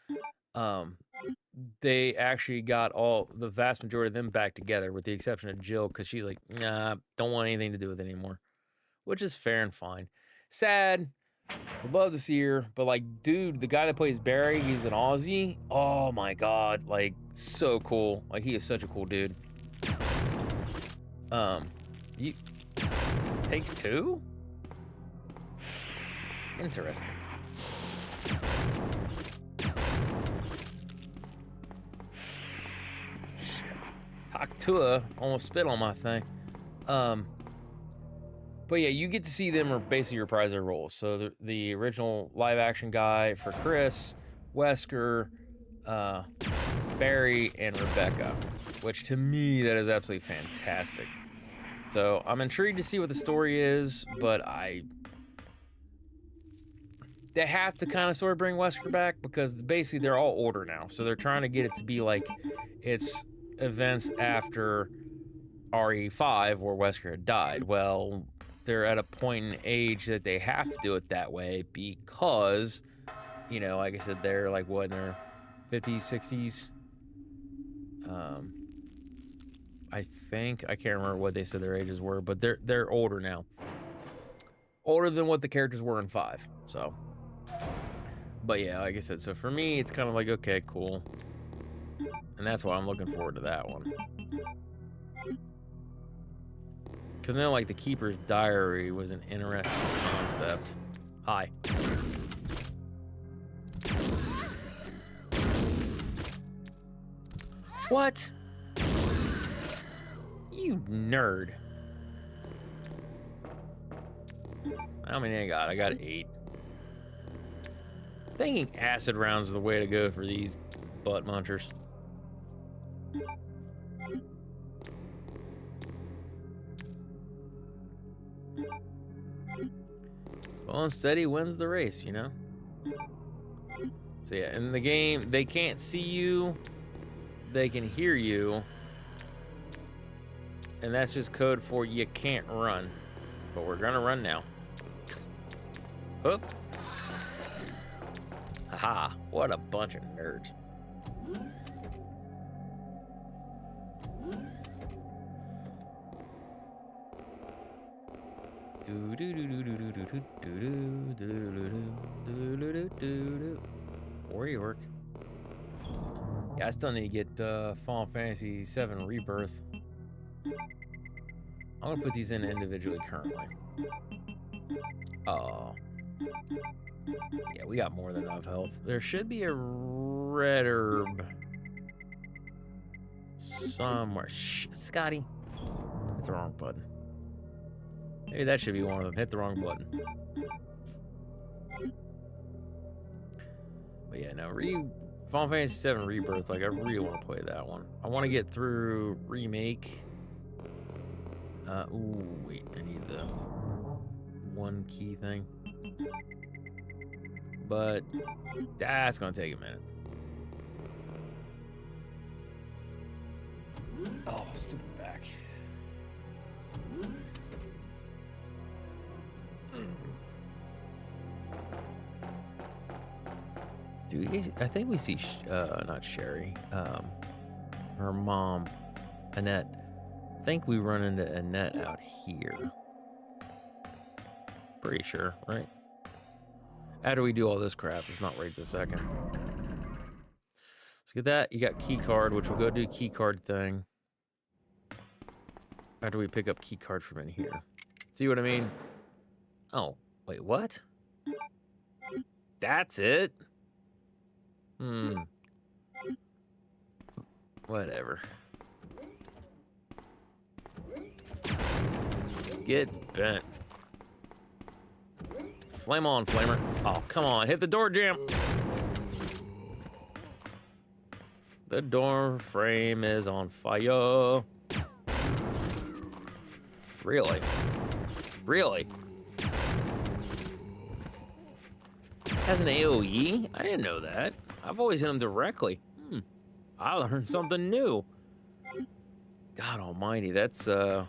they actually got the vast majority of them back together, with the exception of Jill, because she's like, nah, don't want anything to do with it anymore, which is fair and fine. Sad. Would love to see her, but like, dude, the guy that plays Barry, he's an Aussie. Oh my god, like, so cool. Like, he is such a cool dude. Takes 2? Interesting. Shit. Haktua almost spit on my thing. But yeah, you get to see them basically reprise their roles. So the original live action guy for Chris, Wesker, Barry, and Rebecca, which to me, that is absolutely fantastic. So I'm intrigued to see what the story is, but they have to kind of sort of bring Wesker back because basically they're all older now. So they're trying to get it to be like it's events after RE5 where Wesker had died. Well, they're at a point in age that they have to do it that way because, you know, like I said, they're like what, in their 50s, 60s. I think I can't remember what they said their ages were, but they're older now, older than what the characters were in 5. So, but yeah, like I said, so for me, it's kind of like okay, cool, and that's why I'm looking forward to that one. Because then, like, the Keeper's Diary was an interesting concept. Hi. What? You nerd. How many I got? I got 8. Thinking acid rounds is the way to go for these butt munchers. Slow and steady wins the race, you know? So yeah, in the game, they can't see you, they can hear you, and that's just code for you can't run. But we're gonna run now. Whoop. Haha, what a bunch of nerds. Warrior work. Yeah, I still need to get Final Fantasy VII Rebirth. I'm gonna put these in individually currently. Oh. Yeah, we got more than enough health. There should be a red herb somewhere. Shh, Scotty. That's the wrong button. Maybe that should be one of them. Hit the wrong button. But yeah, no, Final Fantasy VII Rebirth, like, I really want to play that one. I want to get through Remake. Ooh, wait, I need the one key thing. But that's going to take a minute. Oh, stupid back. I think we see, not Sherry, her mom, Annette. I think we run into Annette out here. Pretty sure, right? After we do all this crap, it's not right this second. Let's get that. You got key card, which we'll go do key card thing. After we pick up key card from in here. See what I mean? Oh, wait, what? That's it? Whatever. Get bent. Flame on, flamer. Oh, come on. Hit the door jam. The door frame is on fire. Really? Really? Has an AoE? I didn't know that. I've always hit him directly. I learned something new. God almighty, that's when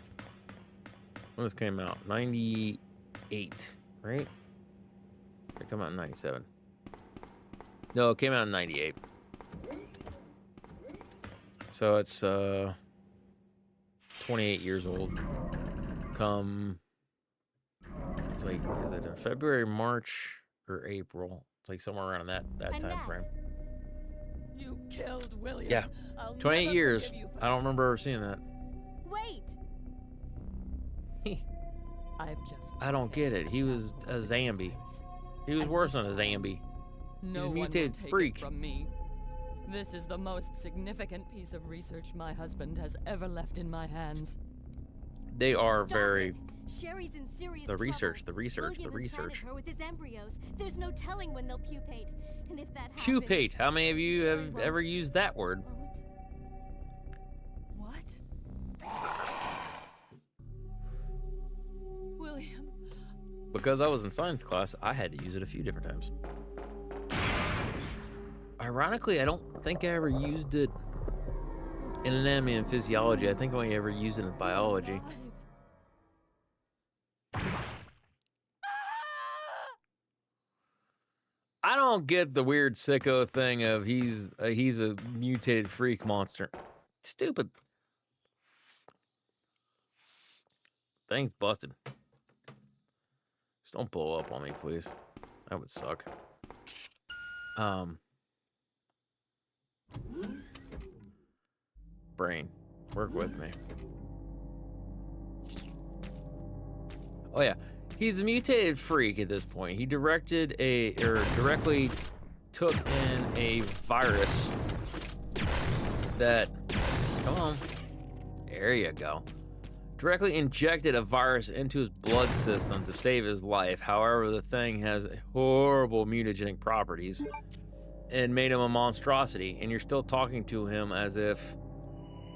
this came out? 98, right? It came out in 97. No, it came out in 98. So it's 28 years old. Come, it's like, is it in February, March, or April? It's like somewhere around that time frame. You killed William. Yeah, 28 years. I don't remember ever seeing that. Wait. I don't get it. He was a Zambi. He was worse than a Zambi. He's a mutated freak. From me. This is the most significant piece of research my husband has ever left in my hands. They are very. Sherry's in serious the research. William implanted her with his embryos. There's no telling when they'll pupate, and if that happens, Pupate. How many of you have ever used that word? What? William. Because I was in science class, I had to use it a few different times. Ironically, I don't think I ever used it in anatomy and physiology. I think I only ever used it in biology. I don't get the weird sicko thing of he's a mutated freak monster. Stupid. Thing's busted. Just don't blow up on me, please. That would suck. Brain, work with me. Oh yeah, he's a mutated freak at this point. He directly took in a virus that, come on, there you go. Directly injected a virus into his blood system to save his life. However, the thing has horrible mutagenic properties and made him a monstrosity. And you're still talking to him as if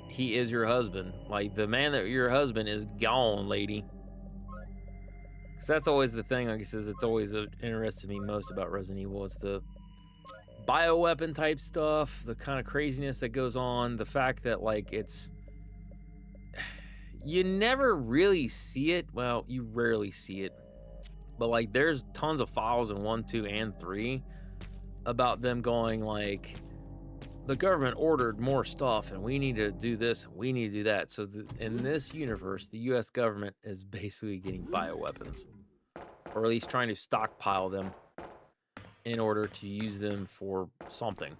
he is your husband. Like, the man that your husband is gone, lady. Because that's always the thing, like I said, it's always interested me most about Resident Evil. It's the bioweapon type stuff, the kind of craziness that goes on, the fact that, like, it's... You never really see it. Well, you rarely see it. But, like, there's tons of files in 1, 2, and 3 about them going, like, the government ordered more stuff, and we need to do this, we need to do that. So in this universe, the U.S. government is basically getting bioweapons. Or at least trying to stockpile them in order to use them for something.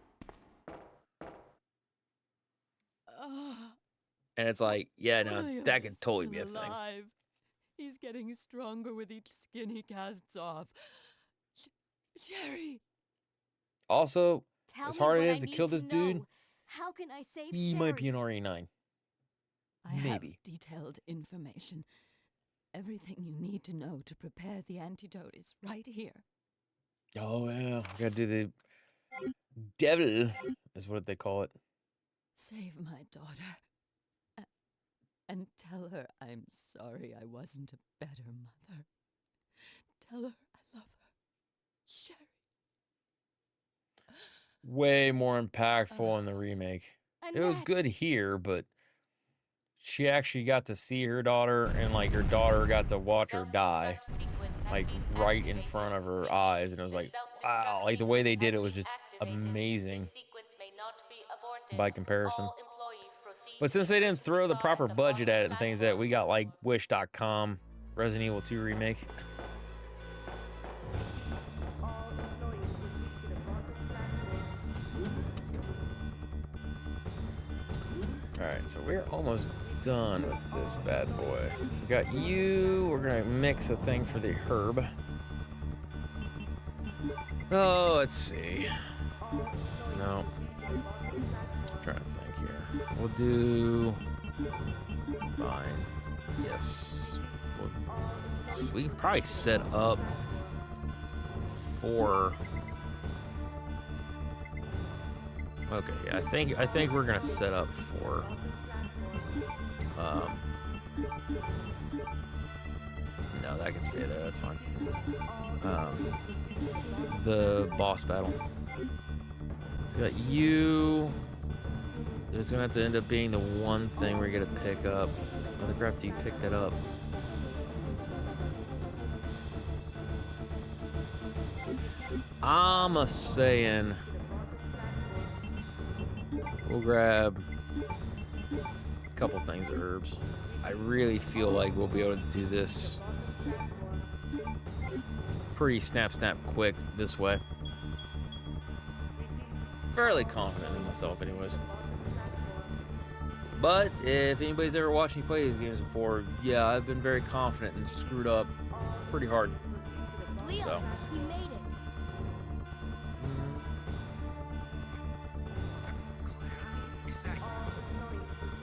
And it's like, yeah, no, that could totally be a thing. He's getting stronger with each skin he casts off. Sherry! Also, as hard it is to kill this know. dude, How can I save he Sherry? might be an RE9. I have Maybe. detailed information. Everything you need to know to prepare the antidote is right here. Oh, yeah. Gotta do the devil, is what they call it. Save my daughter. And tell her I'm sorry I wasn't a better mother. Tell her I love her. Sherry. Way more impactful in the remake. It was good here, but she actually got to see her daughter, and like her daughter got to watch her die, like right in front of her eyes, and it was like, wow, like the way they did it was just amazing by comparison. But since they didn't throw the proper budget at it and things that we got, like Wish.com, Resident Evil 2 remake. Alright, so we're almost done with this bad boy. We got you. We're gonna mix a thing for the herb. Oh, let's see. No. I'm trying to think here. We'll do combine. Yes. We can probably set up for. Okay, yeah, I think we're gonna set up for no, that can stay there, that's fine. The boss battle. So we got you. There's gonna have to end up being the one thing we're gonna pick up. How the crap do you pick that up? I'm saying we'll grab a couple things of herbs. I really feel like we'll be able to do this pretty snap quick this way. Fairly confident in myself anyways. But if anybody's ever watched me play these games before, yeah, I've been very confident and screwed up pretty hard. Leon, so. we made it. Is that you?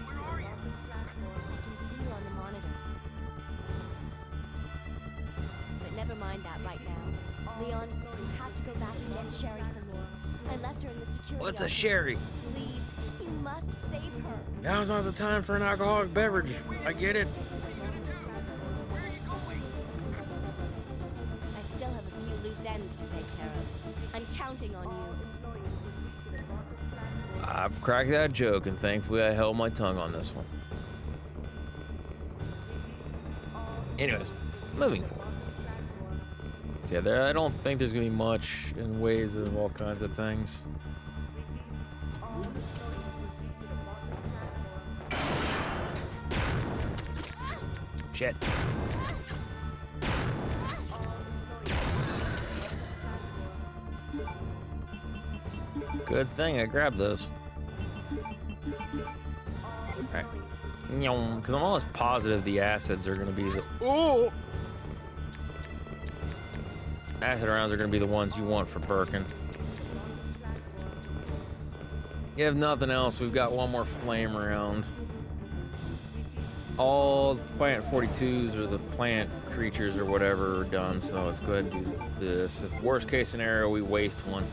Where are you? I can see you on the monitor. But never mind that right now. Leon, you have to go back and get Sherry for me. I left her in the security What's a office. Sherry? Please, you must save her. Now's not the time for an alcoholic beverage. I get it. What are you gonna do? Where are you going? I still have a few loose ends to take care of. I'm counting on you. I've cracked that joke, and thankfully I held my tongue on this one. Anyways, moving forward. Yeah, I don't think there's gonna be much in ways of all kinds of things. Shit. Good thing I grabbed those. Alright. Because I'm almost positive the acids are going to be the... Oh! Acid rounds are going to be the ones you want for Birkin. If nothing else, we've got one more flame round. All plant 42s or the plant creatures or whatever are done, so let's go ahead and do this. If worst case scenario, we waste one.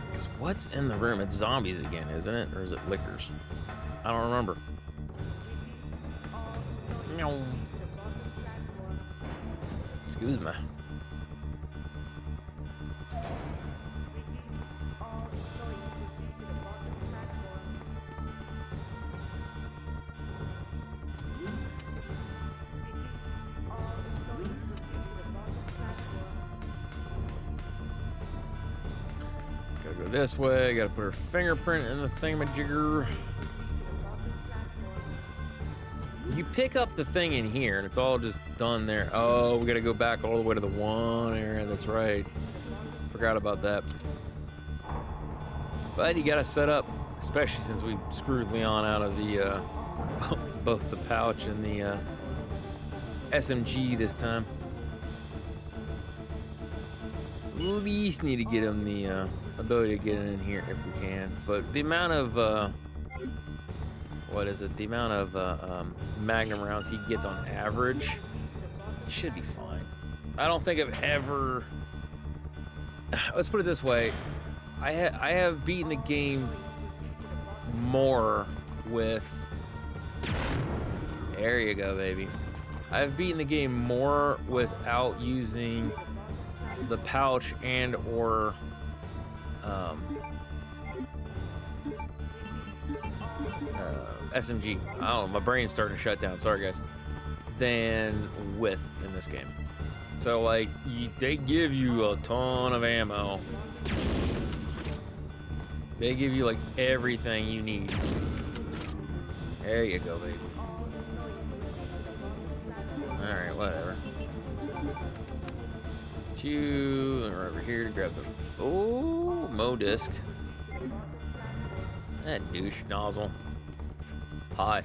Because what's in the room? It's zombies again, isn't it? Or is it liquors? I don't remember. No. Excuse me. Gotta go this way. Gotta put her fingerprint in the thingamajigger. You pick up the thing in here, and it's all just done there. Oh, we gotta go back all the way to the one area. That's right. Forgot about that. But you gotta set up, especially since we screwed Leon out of the both the pouch and the SMG this time. We at least need to get him the ability to get in here if we can. But the amount of what is it? The amount of Magnum rounds he gets on average, he should be fine. I don't think I've ever. Let's put it this way: I have beaten the game more with. There you go, baby. I've beaten the game more without using the pouch and or SMG. I don't know, my brain's starting to shut down. Sorry, guys. Than with in this game. So, like, they give you a ton of ammo. They give you, like, everything you need. There you go, baby. Alright, whatever. You and we're over here to grab them. Oh, Mo disc. That douche nozzle. Hi.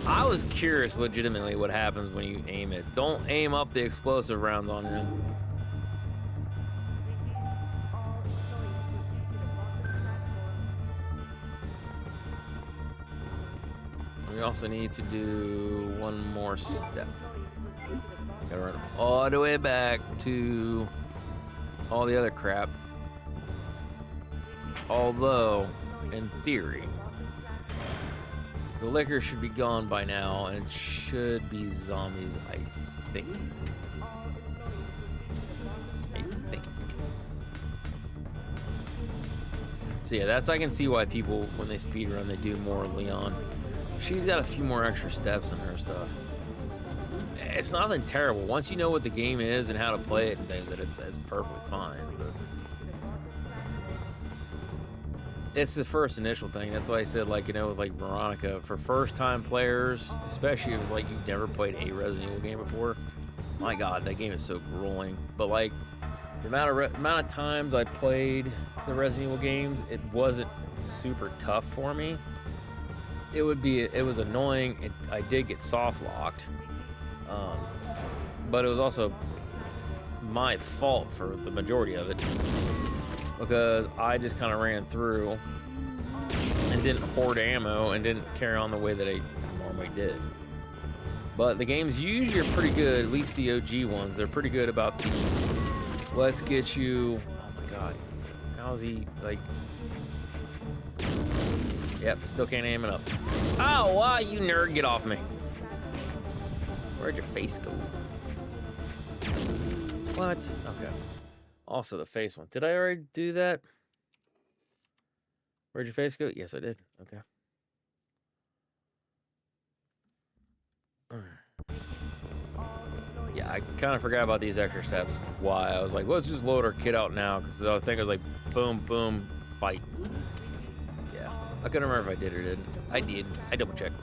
I was curious legitimately what happens when you aim it. Don't aim up the explosive rounds on him. We also need to do one more step. Gotta run all the way back to all the other crap. Although, in theory, the liquor should be gone by now, and it should be zombies, I think. So yeah, I can see why people, when they speedrun, they do more Leon. She's got a few more extra steps in her stuff. It's nothing terrible. Once you know what the game is and how to play it and things, it's perfectly fine. But it's the first initial thing. That's why I said, like, you know, with like Veronica, for first-time players, especially if it's like you've never played a Resident Evil game before. My God, that game is so grueling. But like the amount of times I played the Resident Evil games, it wasn't super tough for me. It was annoying. I did get soft locked, but it was also my fault for the majority of it because I just kind of ran through and didn't hoard ammo and didn't carry on the way that I normally did. But the games usually are pretty good, at least the OG ones. They're pretty good about the let's get you. Oh my God, how's he like? Yep, still can't aim it up. Oh, why, you nerd, get off me. Where'd your face go? What? Okay. Also the face one. Did I already do that? Where'd your face go? Yes, I did. Okay. Yeah, I kind of forgot about these extra steps. Why? I was like, let's just load our kit out now, because I think I was like, boom, boom, fight. Yeah, I couldn't remember if I did or didn't. I did. I double checked.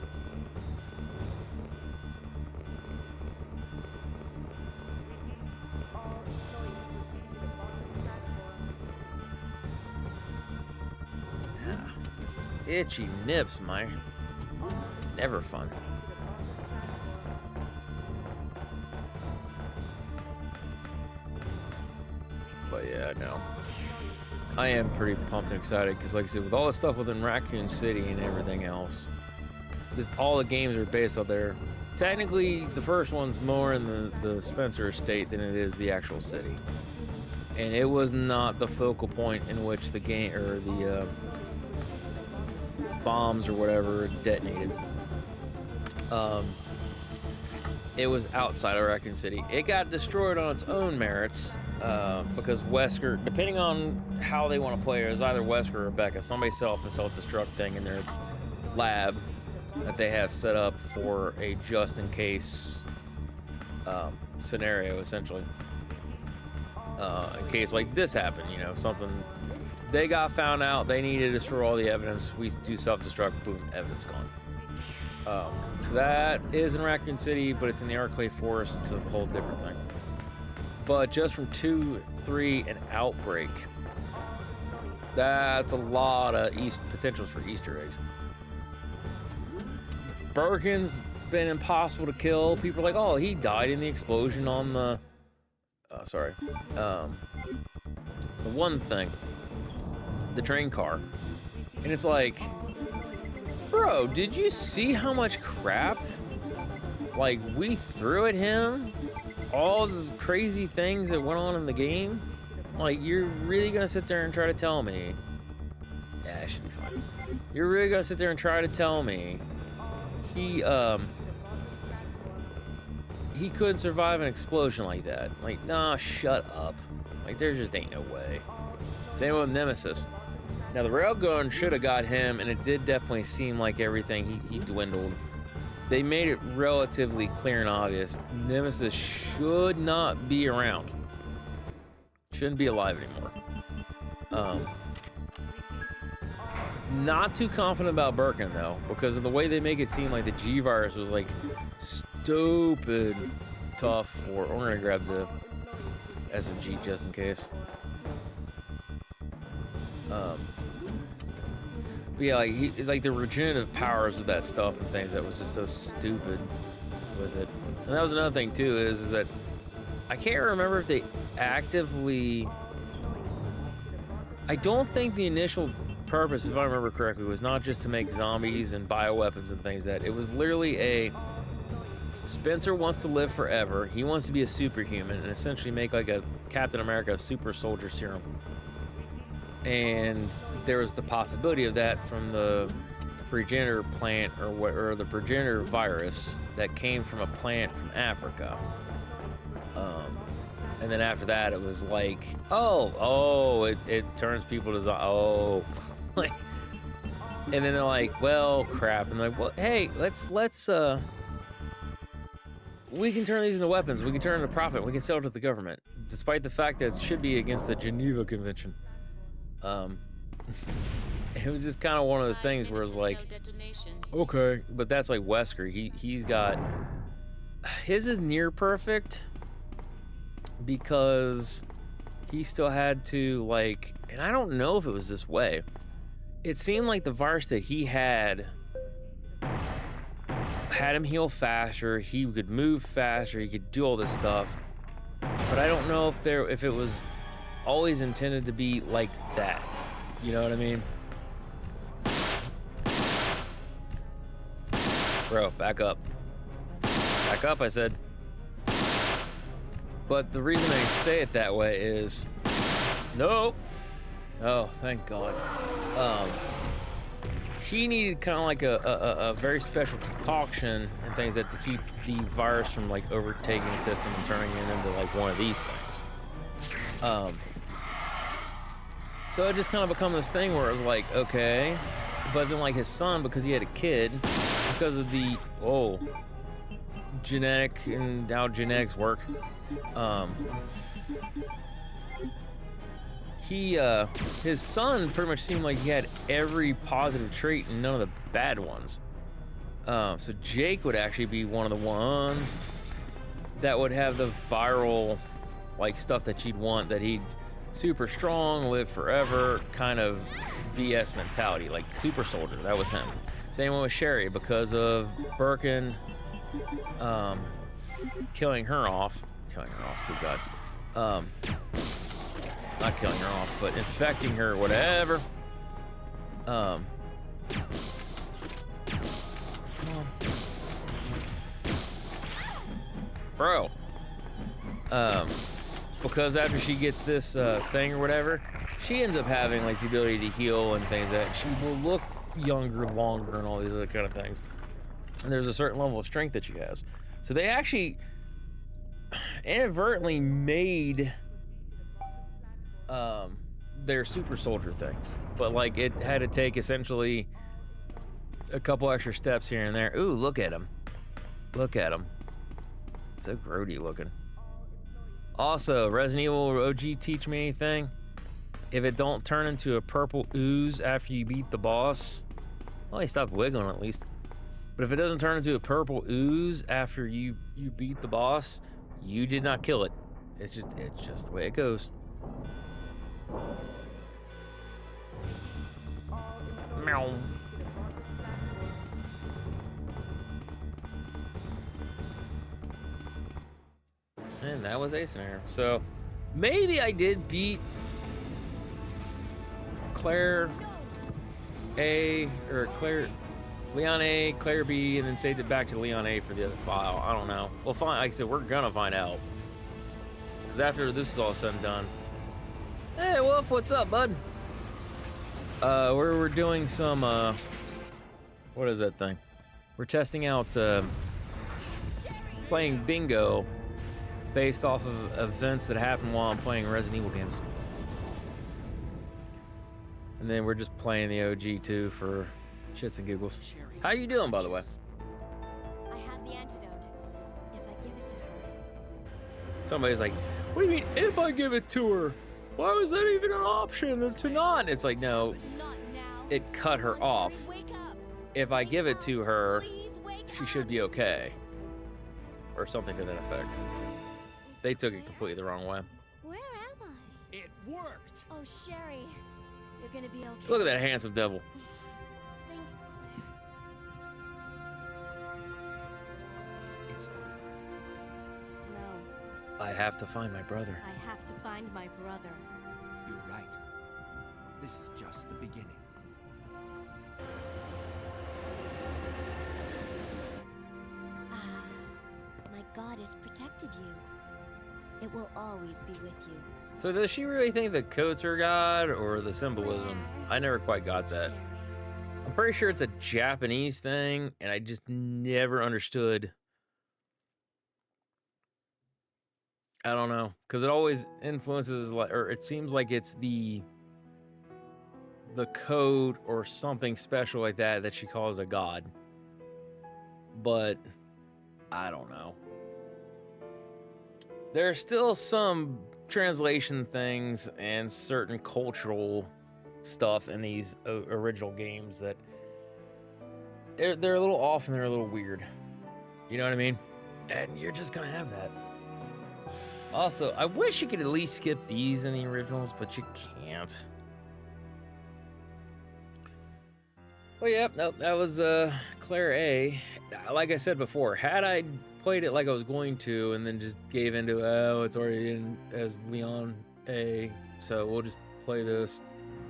Itchy nips, my. Never fun. But yeah, no. I am pretty pumped and excited because, like I said, with all the stuff within Raccoon City and everything else, all the games are based out there. Technically, the first one's more in the Spencer estate than it is the actual city. And it was not the focal point in which the game or the bombs or whatever detonated. It was outside of Raccoon City. It got destroyed on its own merits because Wesker, depending on how they want to play it, is either Wesker or Rebecca. Somebody set off a self-destruct thing in their lab that they have set up for a just-in-case scenario, essentially. In case like this happened, you know, something they got found out, they needed to destroy all the evidence. We do self-destruct, boom, evidence gone. So that is in Raccoon City, but it's in the Arclay Forest. It's a whole different thing. But just from 2, 3, and Outbreak, that's a lot of potentials for Easter eggs. Birkin's been impossible to kill. People are like, oh, he died in the explosion on the... the one thing. The train car. And it's like... Bro, did you see how much crap, like, we threw at him? All the crazy things that went on in the game? Like, you're really gonna sit there and try to tell me... Yeah, it should be fine. You're really gonna sit there and try to tell me he couldn't survive an explosion like that? Like, nah, shut up. Like, there just ain't no way. Same with Nemesis. Now, the railgun should have got him, and it did definitely seem like everything he dwindled. They made it relatively clear and obvious. Nemesis should not be around. Shouldn't be alive anymore. Not too confident about Birkin, though, because of the way they make it seem like the G-Virus was, like, stupid tough for... We're going to grab the SMG just in case. But yeah, like the regenerative powers of that stuff and things, that was just so stupid with it. And that was another thing too, is that I can't remember if they actively... I don't think the initial purpose, if I remember correctly, was not just to make zombies and bioweapons and things that. It was literally a... Spencer wants to live forever. He wants to be a superhuman and essentially make like a Captain America super soldier serum. And there was the possibility of that from the progenitor plant or the progenitor virus that came from a plant from Africa. And then after that, it was like, it turns people to zombies. Like, and then they're like, well, crap. And they're like, well, hey, let's we can turn these into weapons. We can turn into profit. We can sell it to the government, despite the fact that it should be against the Geneva Convention. It was just kind of one of those things where it's like, okay, but that's like Wesker. He's got, his is near perfect because he still had to, like, and I don't know if it was this way. It seemed like the virus that he had him heal faster. He could move faster. He could do all this stuff, but I don't know if it was always intended to be like that. You know what I mean? Bro, back up. Back up, I said. But the reason I say it that way is... Nope. Oh, thank God. He needed kind of like a very special concoction and things that to keep the virus from like overtaking the system and turning it into like one of these things. So it just kind of become this thing where it was like, okay, but then like his son, because he had a kid, because of the genetic and how genetics work. His son pretty much seemed like he had every positive trait and none of the bad ones. So Jake would actually be one of the ones that would have the viral, like, stuff that you'd want, that he'd super strong, live forever, kind of BS mentality, like super soldier. That was him. Same one with Sherry, because of Birkin killing her off, good God. Not killing her off, but infecting her, whatever. Bro. Because after she gets this thing or whatever, she ends up having like the ability to heal and things like that. She will look younger, longer, and all these other kind of things. And there's a certain level of strength that she has. So they actually inadvertently made their super soldier things, but like it had to take essentially a couple extra steps here and there. Ooh, look at him. Look at him. So grody looking. Also, Resident Evil OG teach me anything? If it don't turn into a purple ooze after you beat the boss, well, he stopped wiggling at least. But if it doesn't turn into a purple ooze after you beat the boss, you did not kill it. It's just the way it goes. Meow. And that was Ace in here. So maybe I did beat Claire A, or Leon A, Claire B, and then saved it back to Leon A for the other file. I don't know. Well, fine. Like I said, we're gonna find out. Because after this is all said and done. Hey, Wolf, what's up, bud? We're doing some, what is that thing? We're testing out, playing bingo based off of events that happen while I'm playing Resident Evil games. And then we're just playing the OG too for shits and giggles. How you doing, by the way? I have the antidote. If I give it to her. Somebody's like, what do you mean, if I give it to her? Why was that even an option to not? It's like, no, it cut her off. If I give it to her, she should be okay. Or something to that effect. They took it completely the wrong way. Where am I? It worked. Oh, Sherry, you're gonna be okay. Look at that handsome devil. Thanks, Claire. It's over. No. I have to find my brother. I have to find my brother. You're right. This is just the beginning. Ah, my goddess protected you. It will always be with you. So does she really think the coat's her god or the symbolism? I never quite got that. Sherry. I'm pretty sure it's a Japanese thing, and I just never understood. I don't know, because it always influences, like, or it seems like it's the code or something special like that she calls a god. But I don't know. There are still some translation things and certain cultural stuff in these original games that they're a little off and they're a little weird. You know what I mean? And you're just gonna have that. Also, I wish you could at least skip these in the originals, but you can't. Oh yeah, nope, that was Claire A. Like I said before, had I played it like I was going to and then just gave into, oh, it's already in as Leon A, so we'll just play this,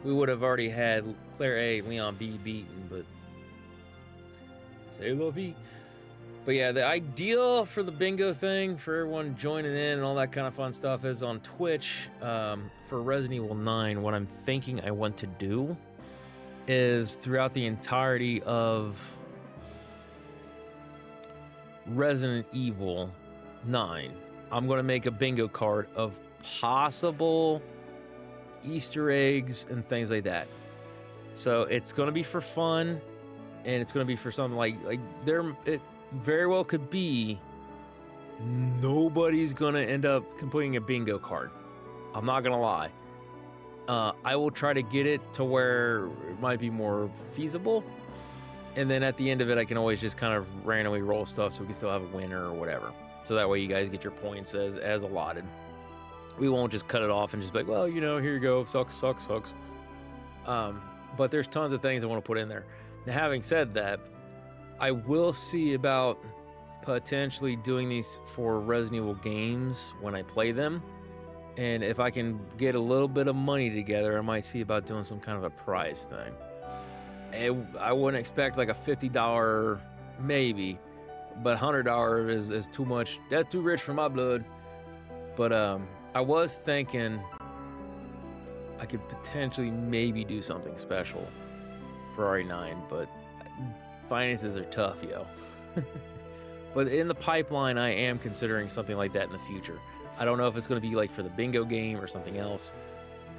we would have already had Claire A, Leon B beaten, but c'est la vie. But yeah, the idea for the bingo thing, for everyone joining in and all that kind of fun stuff, is on Twitch. For Resident Evil 9, what I'm thinking I want to do is throughout the entirety of Resident Evil 9, I'm going to make a bingo card of possible Easter eggs and things like that. So it's going to be for fun, and it's going to be for something like there. It very well could be nobody's gonna end up completing a bingo card. I'm not gonna lie. I will try to get it to where it might be more feasible. And then at the end of it, I can always just kind of randomly roll stuff so we can still have a winner or whatever. So that way you guys get your points as allotted. We won't just cut it off and just be like, well, you know, here you go. Sucks. But there's tons of things I want to put in there. Now, having said that, I will see about potentially doing these for Resident Evil games when I play them. And if I can get a little bit of money together, I might see about doing some kind of a prize thing. I wouldn't expect like a $50 maybe, but $100 is too much. That's too rich for my blood. But I was thinking I could potentially maybe do something special for RE9, but finances are tough, yo. But in the pipeline, I am considering something like that in the future. I don't know if it's going to be like for the bingo game or something else.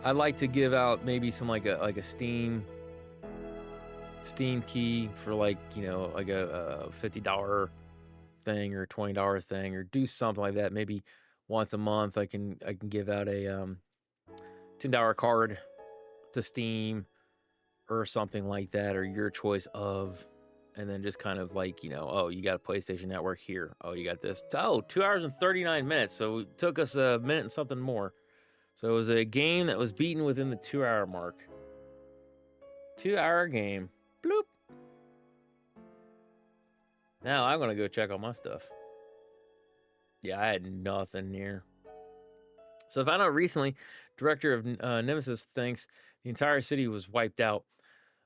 I'd like to give out maybe some like a Steam key for like, you know, like a $50 thing or $20 thing, or do something like that. Maybe once a month I can give out a $10 card to Steam or something like that, or your choice of, and then just kind of like, you know, oh, you got a PlayStation Network here. Oh, you got this. Oh, 2 hours and 39 minutes. So it took us a minute and something more. So it was a game that was beaten within the 2-hour mark. 2-hour game. Bloop. Now I'm going to go check on my stuff. Yeah, I had nothing near. So I found out recently, director of Nemesis thinks the entire city was wiped out.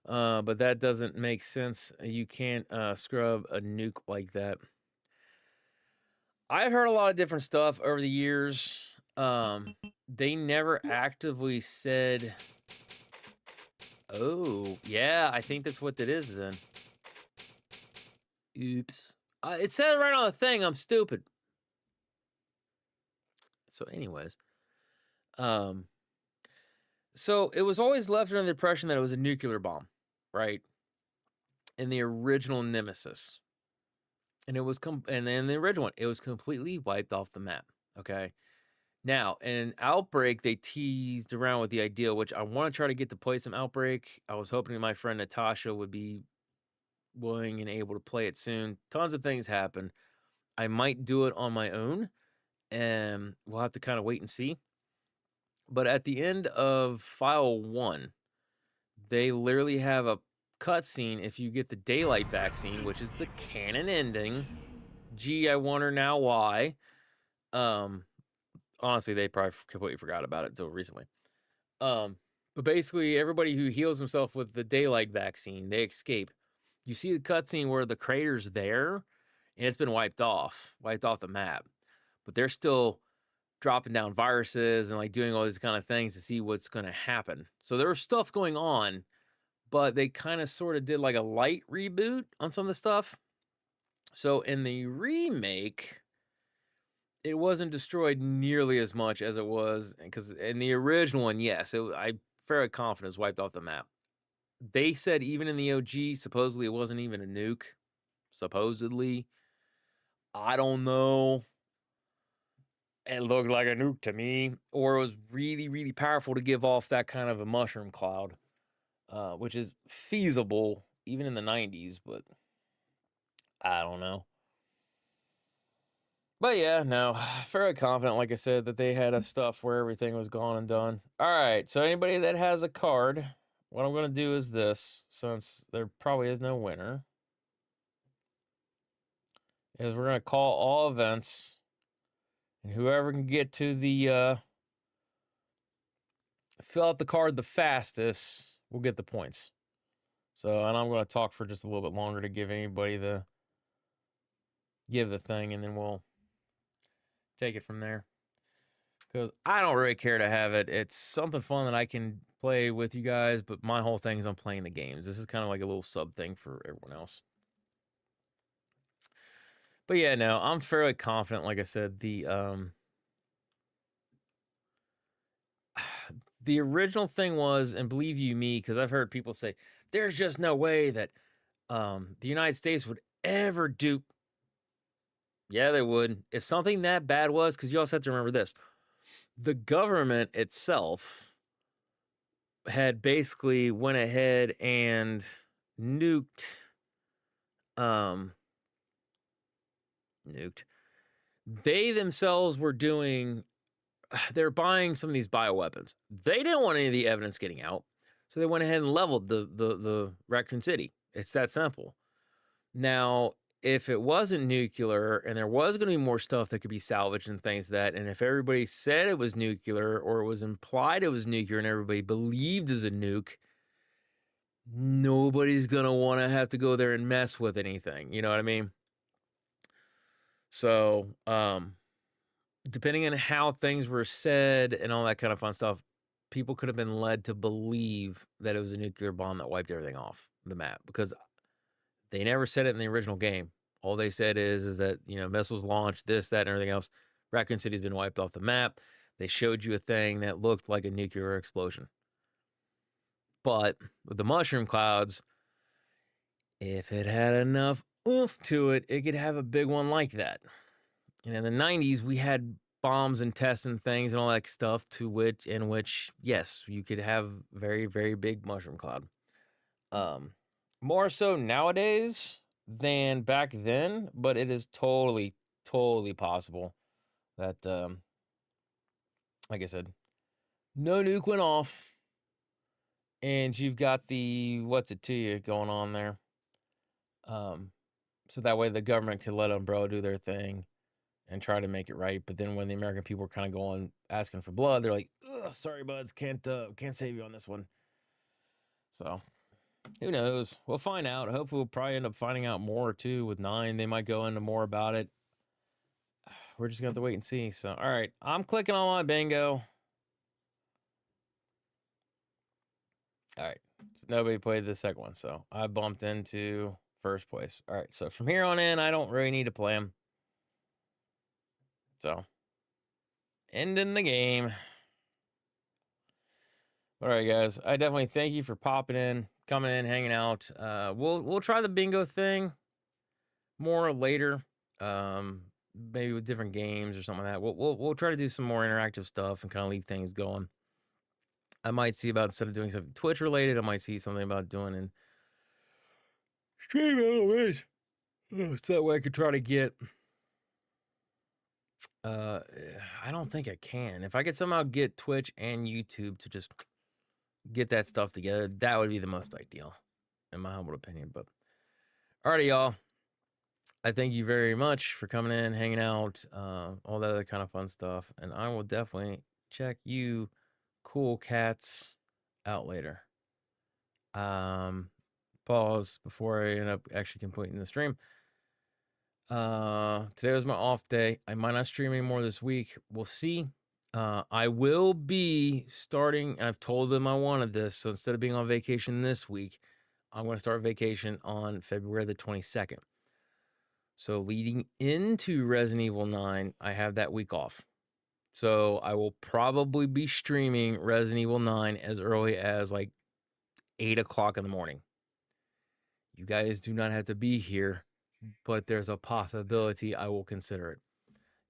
But that doesn't make sense. You can't scrub a nuke like that. I've heard a lot of different stuff over the years. They never actively said, oh, yeah, I think that's what that is then. Oops. It said right on the thing, I'm stupid. So anyways, so it was always left under the impression that it was a nuclear bomb, right? In the original Nemesis. And it was and then the original one, it was completely wiped off the map, okay? Now, in Outbreak, they teased around with the idea, which I want to try to get to play some Outbreak. I was hoping my friend Natasha would be willing and able to play it soon. Tons of things happen. I might do it on my own, and we'll have to kind of wait and see. But at the end of File 1, they literally have a cutscene if you get the Daylight vaccine, which is the canon ending. Gee, I wonder now why. Honestly, they probably completely forgot about it until recently. But basically, everybody who heals himself with the Daylight vaccine, they escape. You see the cutscene where the crater's there, and it's been wiped off the map. But they're still dropping down viruses and like doing all these kind of things to see what's going to happen. So there was stuff going on, but they kind of sort of did like a light reboot on some of the stuff. So in the remake, it wasn't destroyed nearly as much as it was, because in the original one, yes, I'm fairly confident it was wiped off the map. They said even in the OG, supposedly it wasn't even a nuke. Supposedly. I don't know. It looked like a nuke to me, or it was really, really powerful to give off that kind of a mushroom cloud, which is feasible even in the 90s, but I don't know. But yeah, no, fairly confident, like I said, that they had a stuff where everything was gone and done. All right, so anybody that has a card, what I'm going to do is this, since there probably is no winner, is we're going to call all events. And whoever can get to the, fill out the card the fastest will get the points. So, and I'm going to talk for just a little bit longer to give anybody the thing, and then we'll take it from there. Because I don't really care to have it. It's something fun that I can play with you guys, but my whole thing is I'm playing the games. This is kind of like a little sub thing for everyone else. But yeah, no, I'm fairly confident. Like I said, the original thing was, and believe you me, because I've heard people say, there's just no way that the United States would ever dupe Yeah, they would. If something that bad was, because you also have to remember this. The government itself had basically went ahead and nuked they themselves were doing they're buying some of these bioweapons. They didn't want any of the evidence getting out, so they went ahead and leveled the Raccoon City. It's that simple. Now, if it wasn't nuclear and there was going to be more stuff that could be salvaged and things like that, and if everybody said it was nuclear or it was implied it was nuclear and everybody believed it was a nuke, nobody's going to want to have to go there and mess with anything. You know what I mean? So, depending on how things were said and all that kind of fun stuff, people could have been led to believe that it was a nuclear bomb that wiped everything off the map, because they never said it in the original game. All they said is that, you know, missiles launched, this, that, and everything else. Raccoon City's been wiped off the map. They showed you a thing that looked like a nuclear explosion. But with the mushroom clouds, if it had enough oomph to it, it could have a big one like that. And in the 90s, we had bombs and tests and things and all that stuff in which, yes, you could have very, very big mushroom cloud. More so nowadays than back then, but it is totally, totally possible that, like I said, no nuke went off, and you've got the what's it to you going on there. So that way the government could let Umbrella do their thing and try to make it right. But then when the American people were kind of going asking for blood, they're like, sorry, buds, can't save you on this one. So who knows? We'll find out. Hopefully we'll probably end up finding out more too with 9. They might go into more about it. We're just gonna have to wait and see. So all right, I'm clicking on my bingo. All right, so nobody played the second one, so I bumped into first place. All right, so from here on in, I don't really need to play them. So, ending the game. All right, guys. I definitely thank you for popping in, coming in, hanging out. We'll try the bingo thing more later. Maybe with different games or something like that. We'll try to do some more interactive stuff and kind of leave things going. I might see about, instead of doing something Twitch related, I might see something about doing in stream anyways. So that way I could try to get. I don't think I can. If I could somehow get Twitch and YouTube to just get that stuff together, that would be the most ideal, in my humble opinion. But alrighty, y'all. I thank you very much for coming in, hanging out, all that other kind of fun stuff. And I will definitely check you cool cats out later. Pause before I end up actually completing the stream. Today was my off day. I might not stream anymore this week. We'll see. I will be starting, and I've told them I wanted this, so instead of being on vacation this week, I'm going to start vacation on February the 22nd. So leading into Resident Evil 9, I have that week off. So I will probably be streaming Resident Evil 9 as early as like 8 o'clock in the morning. You guys do not have to be here, but there's a possibility I will consider it.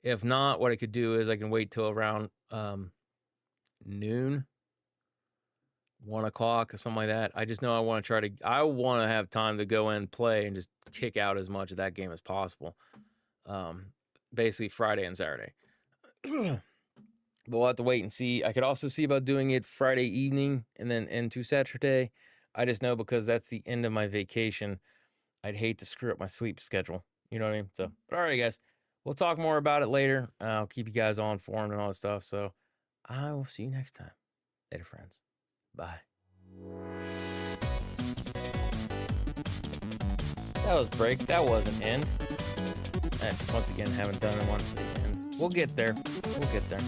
If not, what I could do is I can wait till around noon, 1 o'clock or something like that. I just know I want to have time to go in and play and just kick out as much of that game as possible. Basically Friday and Saturday. But we'll have to wait and see. I could also see about doing it Friday evening and then into Saturday. I just know because that's the end of my vacation, I'd hate to screw up my sleep schedule. You know what I mean? So, but all right, guys. We'll talk more about it later. I'll keep you guys all informed and all that stuff. So I will see you next time. Later, friends. Bye. That was break. That wasn't end. Once again, haven't done one for the end. We'll get there. We'll get there.